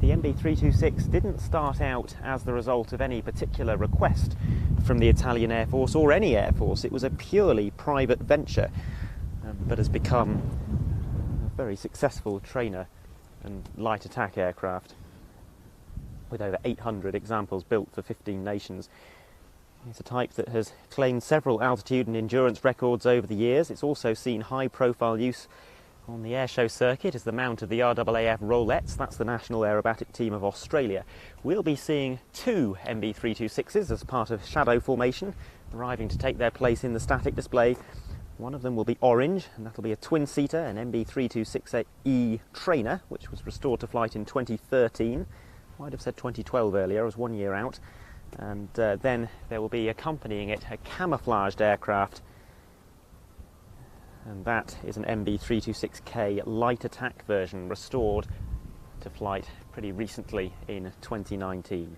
the MB326 didn't start out as the result of any particular request from the Italian Air Force or any Air Force. It was a purely private venture, but has become a very successful trainer and light attack aircraft with over 800 examples built for 15 nations. It's a type that has claimed several altitude and endurance records over the years. It's also seen high profile use on the airshow circuit as the mount of the RAAF Rolettes. That's the National Aerobatic Team of Australia. We'll be seeing two MB326s as part of Shadow Formation, arriving to take their place in the static display. One of them will be orange, and that'll be a twin-seater, an MB326E trainer, which was restored to flight in 2013. Might have said 2012 earlier, I was 1 year out. And then there will be accompanying it a camouflaged aircraft, and that is an MB326K light attack version, restored to flight pretty recently in 2019.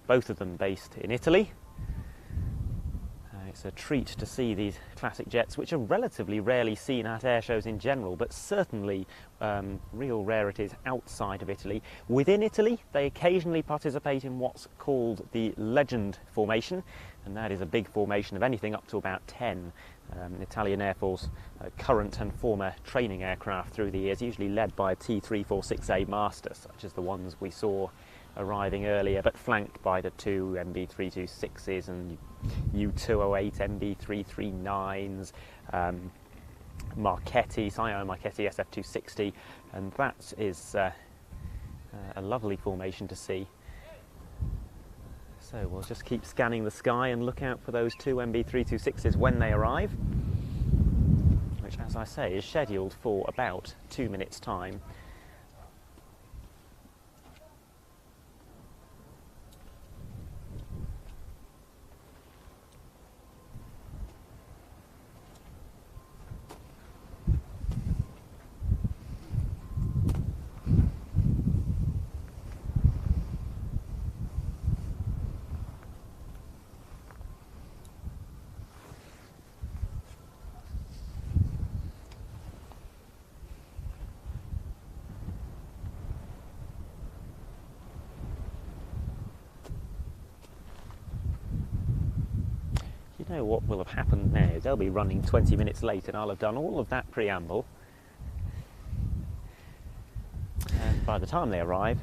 Both of them based in Italy. It's a treat to see these classic jets, which are relatively rarely seen at air shows in general, but certainly real rarities outside of Italy. Within Italy, they occasionally participate in what's called the Legend Formation, and that is a big formation of anything up to about 10 Italian Air Force current and former training aircraft through the years, usually led by a T346A master, such as the ones we saw arriving earlier, but flanked by the two MB326s and U208 MB339s, Marchetti, Scion Marchetti SF260, and that is a lovely formation to see. So we'll just keep scanning the sky and look out for those two MB326s when they arrive, which, as I say, is scheduled for about 2 minutes' time. You know what will have happened now is they'll be running 20 minutes late and I'll have done all of that preamble. And by the time they arrive,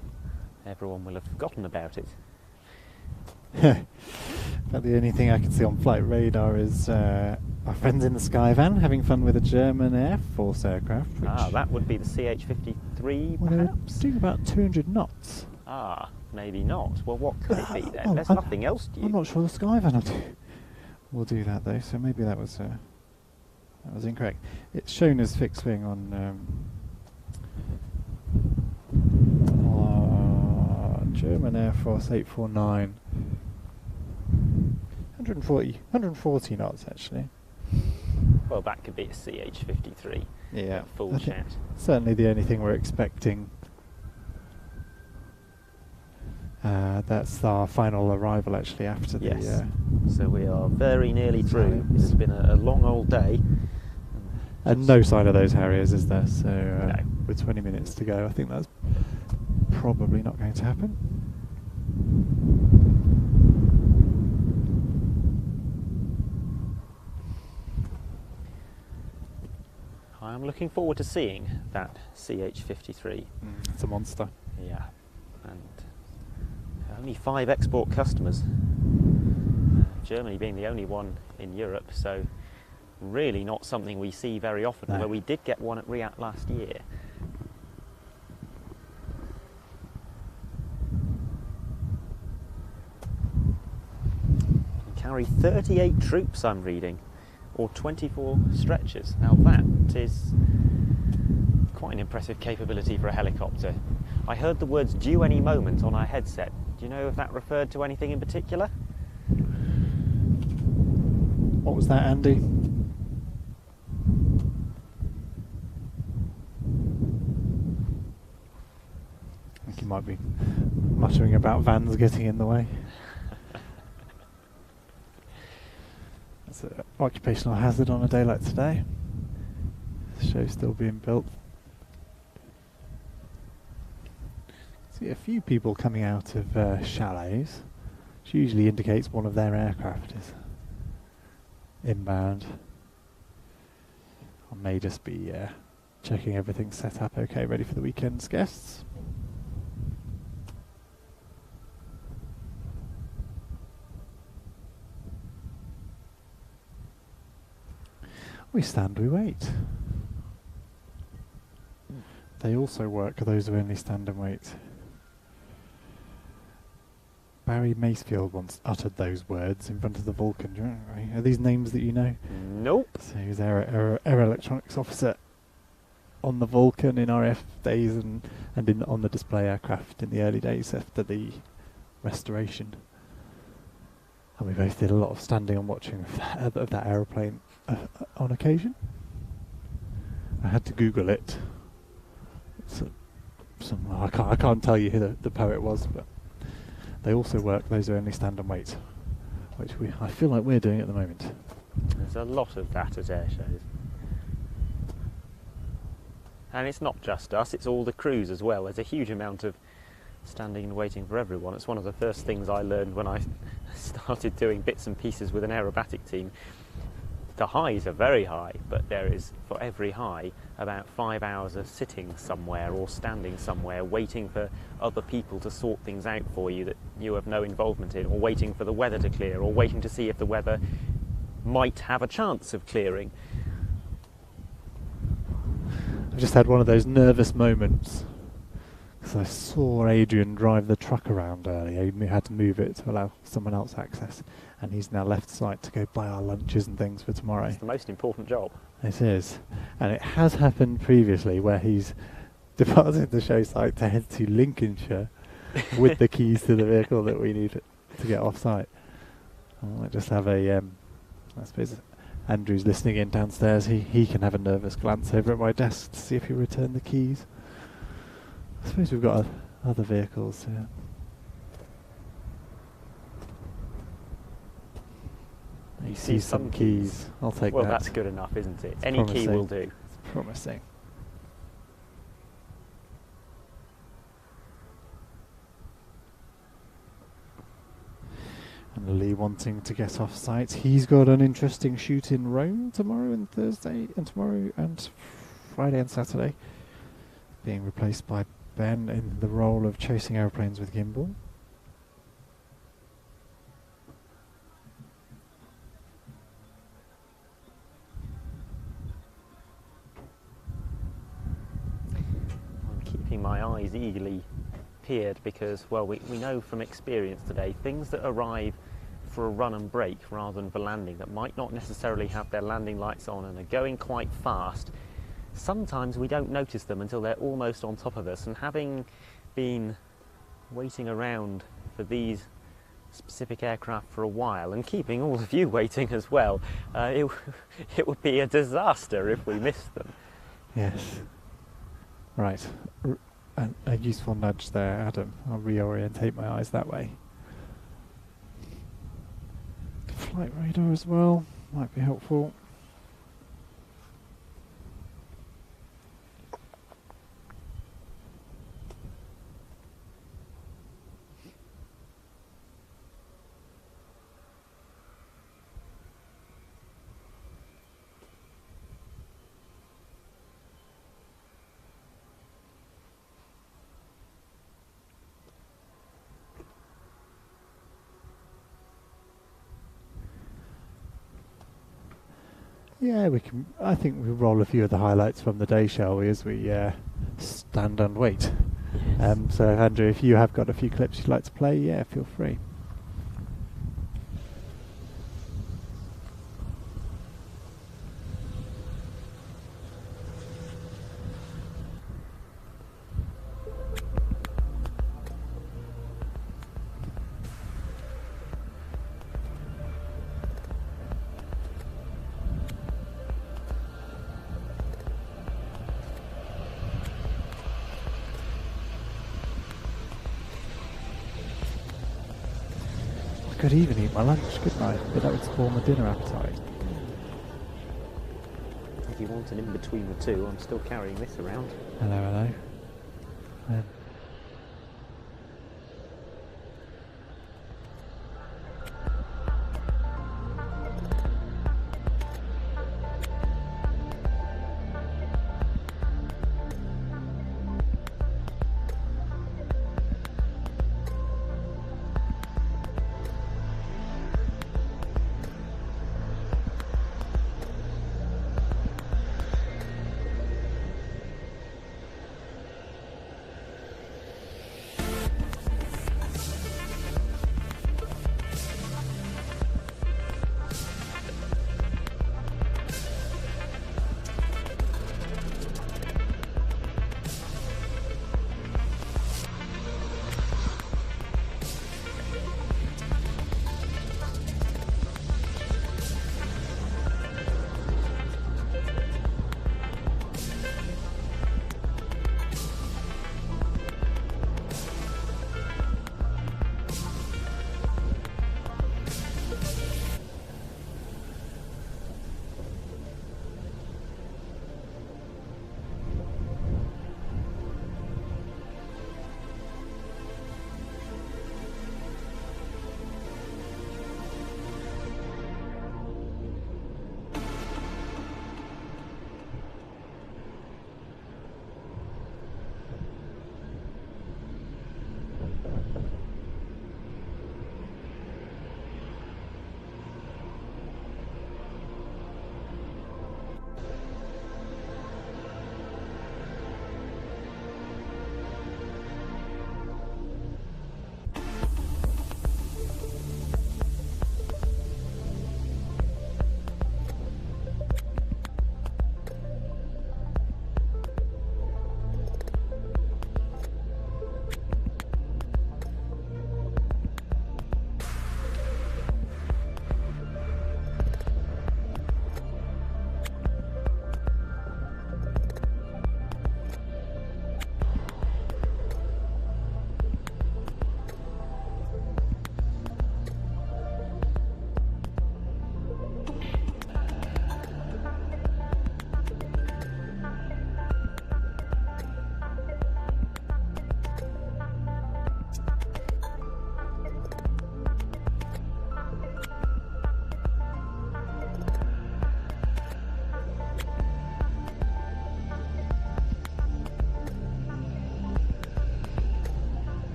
everyone will have forgotten about it. But the only thing I can see on flight radar is our friends in the Skyvan having fun with a German Air Force aircraft. Which That would be the CH-53 well, they're perhaps? doing about 200 knots. Maybe not. Well, what could it be then? There's nothing else to you. I'm not sure the Skyvan will do that though, so maybe that was incorrect. It's shown as fixed wing on German Air Force 849. 140 knots actually. Well, that could be a CH-53. Yeah, Full chat. Certainly the only thing we're expecting. That's our final arrival actually after Yes. the... So we are very nearly through. It has been a long old day. And no sign of those Harriers, is there? So No. with 20 minutes to go, I think that's probably not going to happen. I'm looking forward to seeing that CH-53. It's a monster. Yeah. And only 5 export customers. Germany being the only one in Europe, so really not something we see very often, No. although we did get one at Riyadh last year. Can carry 38 troops, I'm reading, or 24 stretchers. Now that is quite an impressive capability for a helicopter. I heard the words "due any moment" on our headset. Do you know if that referred to anything in particular? What was that, Andy? I think he might be muttering about vans getting in the way. That's an occupational hazard on a day like today. The show's still being built. See a few people coming out of chalets, which usually indicates one of their aircraft is inbound. I may just be checking everything's set up okay, ready for the weekend's guests. We stand, we wait. They also work, those who only stand and wait. Barry Macefield once uttered those words in front of the Vulcan. Do you remember? Are these names that you know? Nope. So he was air electronics officer on the Vulcan in RAF days and on the display aircraft in the early days after the restoration. And we both did a lot of standing and watching of that aeroplane on occasion. I had to Google it. I can't tell you who the poet was, but they also work those who only stand and wait, which I feel like we're doing at the moment. There's a lot of that at air shows. And it's not just us, it's all the crews as well. There's a huge amount of standing and waiting for everyone. It's one of the first things I learned when I started doing bits and pieces with an aerobatic team. The highs are very high, but there is, for every high, about 5 hours of sitting somewhere or standing somewhere, waiting for other people to sort things out for you that you have no involvement in, or waiting for the weather to clear, or waiting to see if the weather might have a chance of clearing. I've just had one of those nervous moments because I saw Adrian drive the truck around earlier. He had to move it to allow someone else access, and he's now left site to go buy our lunches and things for tomorrow. It's the most important job. It is, and it has happened previously where he's departed the show site to head to Lincolnshire with the keys to the vehicle that we need to get off site. I might just have a, I suppose Andrew's listening in downstairs. He can have a nervous glance over at my desk to see if he returned the keys. I suppose we've got other vehicles here. You see some keys. I'll take that. Well, that's good enough, isn't it? It's Any key promising. will do. It's promising. And Lee wanting to get off site. He's got an interesting shoot in Rome tomorrow and Thursday, and tomorrow and Friday and Saturday. Being replaced by Ben in the role of chasing aeroplanes with gimbal. I'm keeping my eyes eagerly peered because, well, we know from experience today, things that arrive for a run and brake rather than for landing that might not necessarily have their landing lights on and are going quite fast, sometimes we don't notice them until they're almost on top of us. And having been waiting around for these specific aircraft for a while and keeping all of you waiting as well, it would be a disaster if we missed them. Yes. Right. A useful nudge there, Adam. I'll reorientate my eyes that way. Flight radar as well might be helpful. Yeah, we can. I think we'll roll a few of the highlights from the day, shall we, as we stand and wait. Yes. So, Andrew, if you have got a few clips you'd like to play, yeah, feel free. I could even eat my lunch, couldn't I? But that would spoil my dinner appetite. If you want an in between the two, I'm still carrying this around. Hello.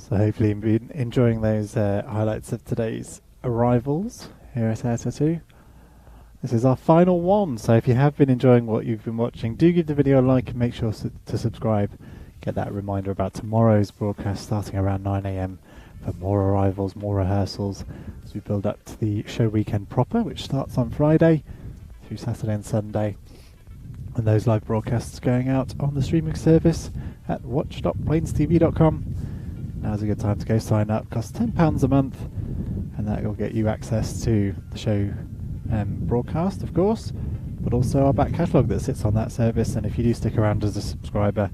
So hopefully you've been enjoying those highlights of today's arrivals here at Air Tattoo. This is our final one, so if you have been enjoying what you've been watching, do give the video a like and make sure to subscribe. Get that reminder about tomorrow's broadcast starting around 9 AM for more arrivals, more rehearsals as we build up to the show weekend proper, which starts on Friday through Saturday and Sunday. And those live broadcasts going out on the streaming service at watch.planestv.com. Now's a good time to go sign up. Costs £10 a month, and that will get you access to the show broadcast, of course, but also our back catalogue that sits on that service. And if you do stick around as a subscriber,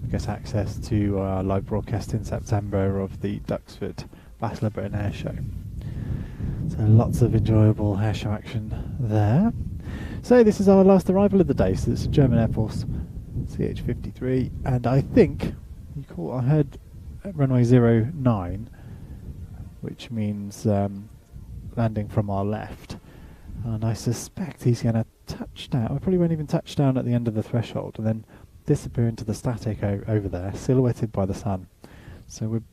you get access to our live broadcast in September of the Duxford Battle of Britain Air Show. So lots of enjoyable air show action there. So this is our last arrival of the day. So it's a German Air Force CH-53, and I think I heard runway 09, which means landing from our left. And I suspect he's going to touch down. I probably won't even touch down at the end of the threshold and then disappear into the static over there, silhouetted by the sun. So we're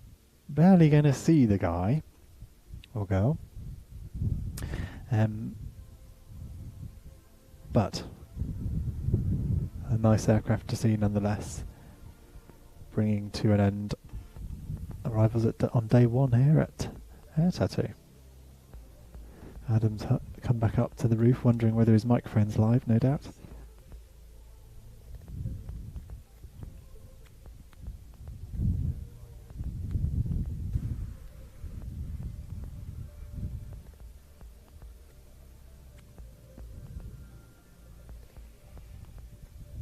barely going to see the guy or girl. But a nice aircraft to see nonetheless, bringing to an end arrivals on day one here at Air Tattoo. Adam's come back up to the roof, wondering whether his microphone's live, no doubt.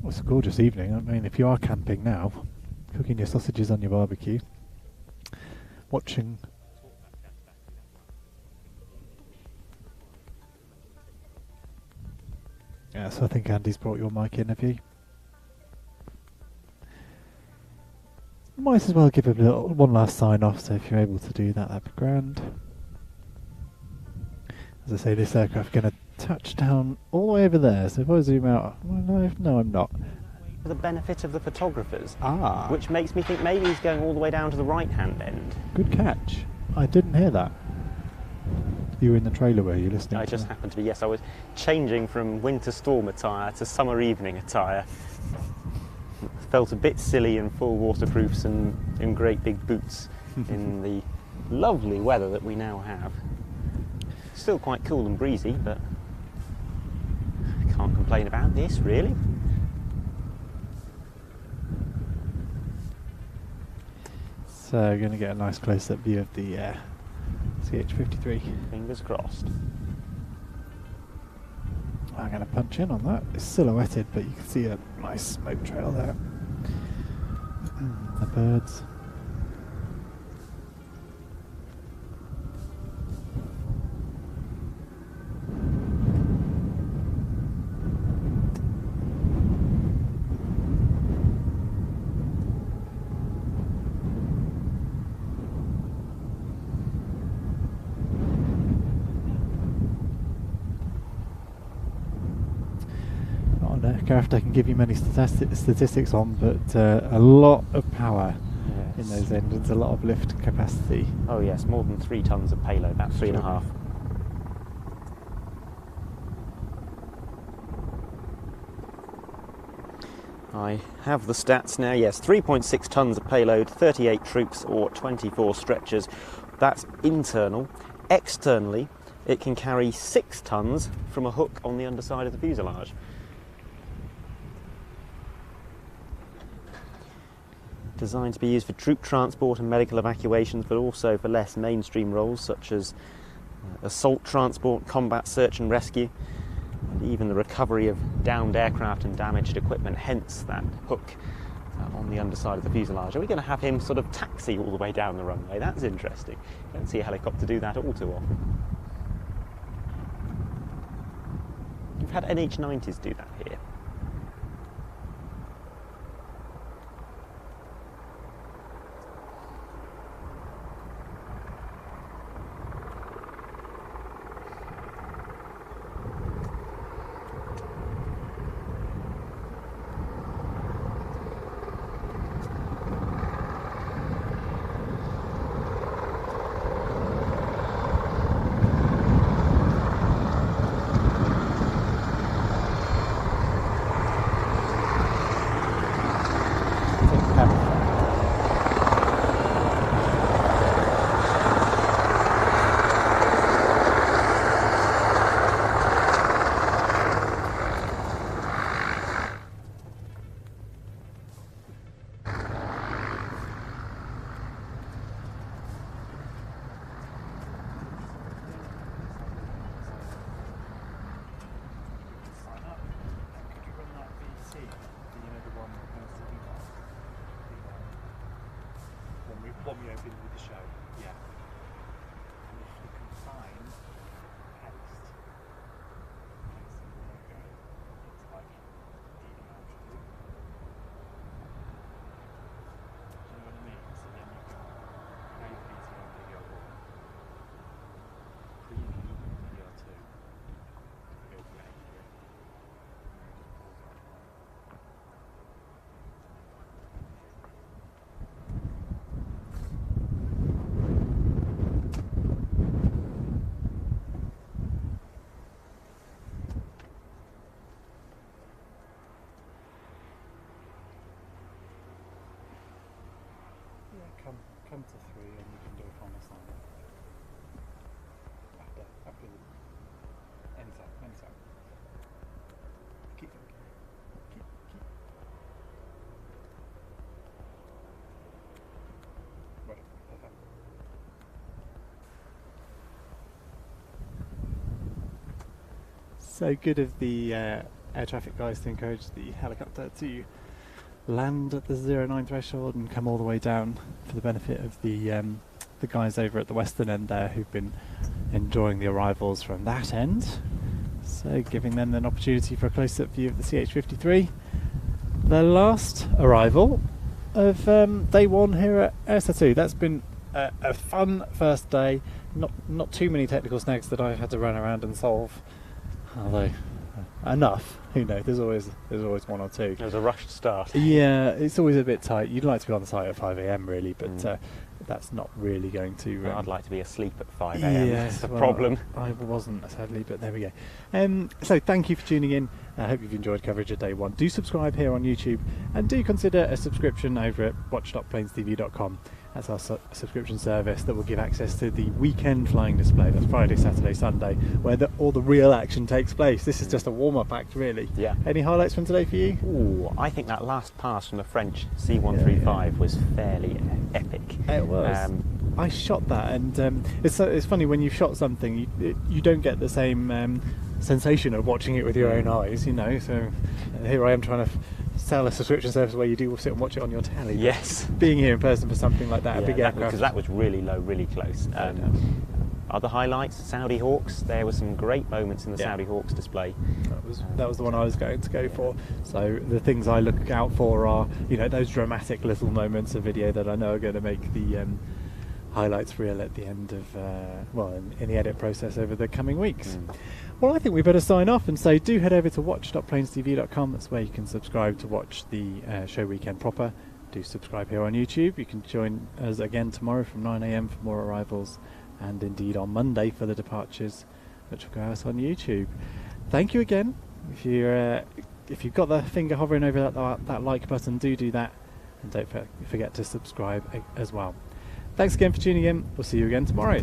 Well, it's a gorgeous evening. I mean, if you are camping now, cooking your sausages on your barbecue, watching. Yeah, so I think Andy's brought your mic in, have you? Might as well give a one last sign off, so if you're able to do that, that'd be grand. As I say, this aircraft going to touch down all the way over there, so if I zoom out, well, no I'm not. For the benefit of the photographers, Which which makes me think maybe he's going all the way down to the right-hand end. Good catch. I didn't hear that. You were in the trailer, were you, listening? I just happened to be, yes, I was changing from winter storm attire to summer evening attire. Felt a bit silly in full waterproofs and great big boots in the lovely weather that we now have. Still quite cool and breezy, but I can't complain about this, really. So we're going to get a nice close-up view of the CH-53. Fingers crossed. I'm going to punch in on that. It's silhouetted, but you can see a nice smoke trail there. The birds. Aircraft I can give you many statistics on, but a lot of power in those engines, a lot of lift capacity. Oh yes, more than 3 tons of payload, about 3.5. I have the stats now, yes, 3.6 tons of payload, 38 troops or 24 stretchers. That's internal. Externally, it can carry 6 tons from a hook on the underside of the fuselage. Designed to be used for troop transport and medical evacuations, but also for less mainstream roles such as assault transport, combat search and rescue, and even the recovery of downed aircraft and damaged equipment, hence that hook on the underside of the fuselage. Are we going to have him sort of taxi all the way down the runway? That's interesting. Don't see a helicopter do that all too often. You've had NH90s do that here. come to 3 and you can do a final sign. Up in enter. Keep. Right, perfect. So good of the air traffic guys to encourage the helicopter to land at the 09 threshold and come all the way down for the benefit of the guys over at the western end there who've been enjoying the arrivals from that end. So giving them an opportunity for a close-up view of the CH-53. The last arrival of day 1 here at Air 2. That's been a fun first day. Not too many technical snags that I've had to run around and solve. Although enough, who knows? There's always one or two. There's a rushed start. Yeah, it's always a bit tight. You'd like to be on the site at 5 a.m. really, but that's not really going to. I'd like to be asleep at 5 a.m. Yes, That's the problem. I wasn't, sadly, but there we go. So thank you for tuning in. I hope you've enjoyed coverage of day 1. Do subscribe here on YouTube, and do consider a subscription over at watch.planestv.com. That's our subscription service that will give access to the weekend flying display. That's Friday, Saturday, Sunday, where all the real action takes place. This is just a warm-up act, really. Yeah. Any highlights from today for you? Ooh, I think that last pass from the French C-135 was fairly epic. It was. I shot that, and it's funny when you've shot something, you don't get the same sensation of watching it with your own eyes, you know. So here I am trying to sell a subscription service where you do sit and watch it on your telly. Yes. Being here in person for something like that, a big aircraft. Because that was really low, really close. Other highlights, Saudi Hawks. There were some great moments in the Saudi Hawks display. That was the one I was going to go for. So the things I look out for are, those dramatic little moments of video that I know are going to make the highlights reel at the end of, in the edit process over the coming weeks. Well, I think we better sign off and say do head over to watch.planestv.com. That's where you can subscribe to watch the show weekend proper. Do subscribe here on YouTube. You can join us again tomorrow from 9 a.m. for more arrivals, and indeed on Monday for the departures, which will go out on YouTube. Thank you again. If you've got the finger hovering over that like button, do that, and don't forget to subscribe as well. Thanks again for tuning in. We'll see you again tomorrow.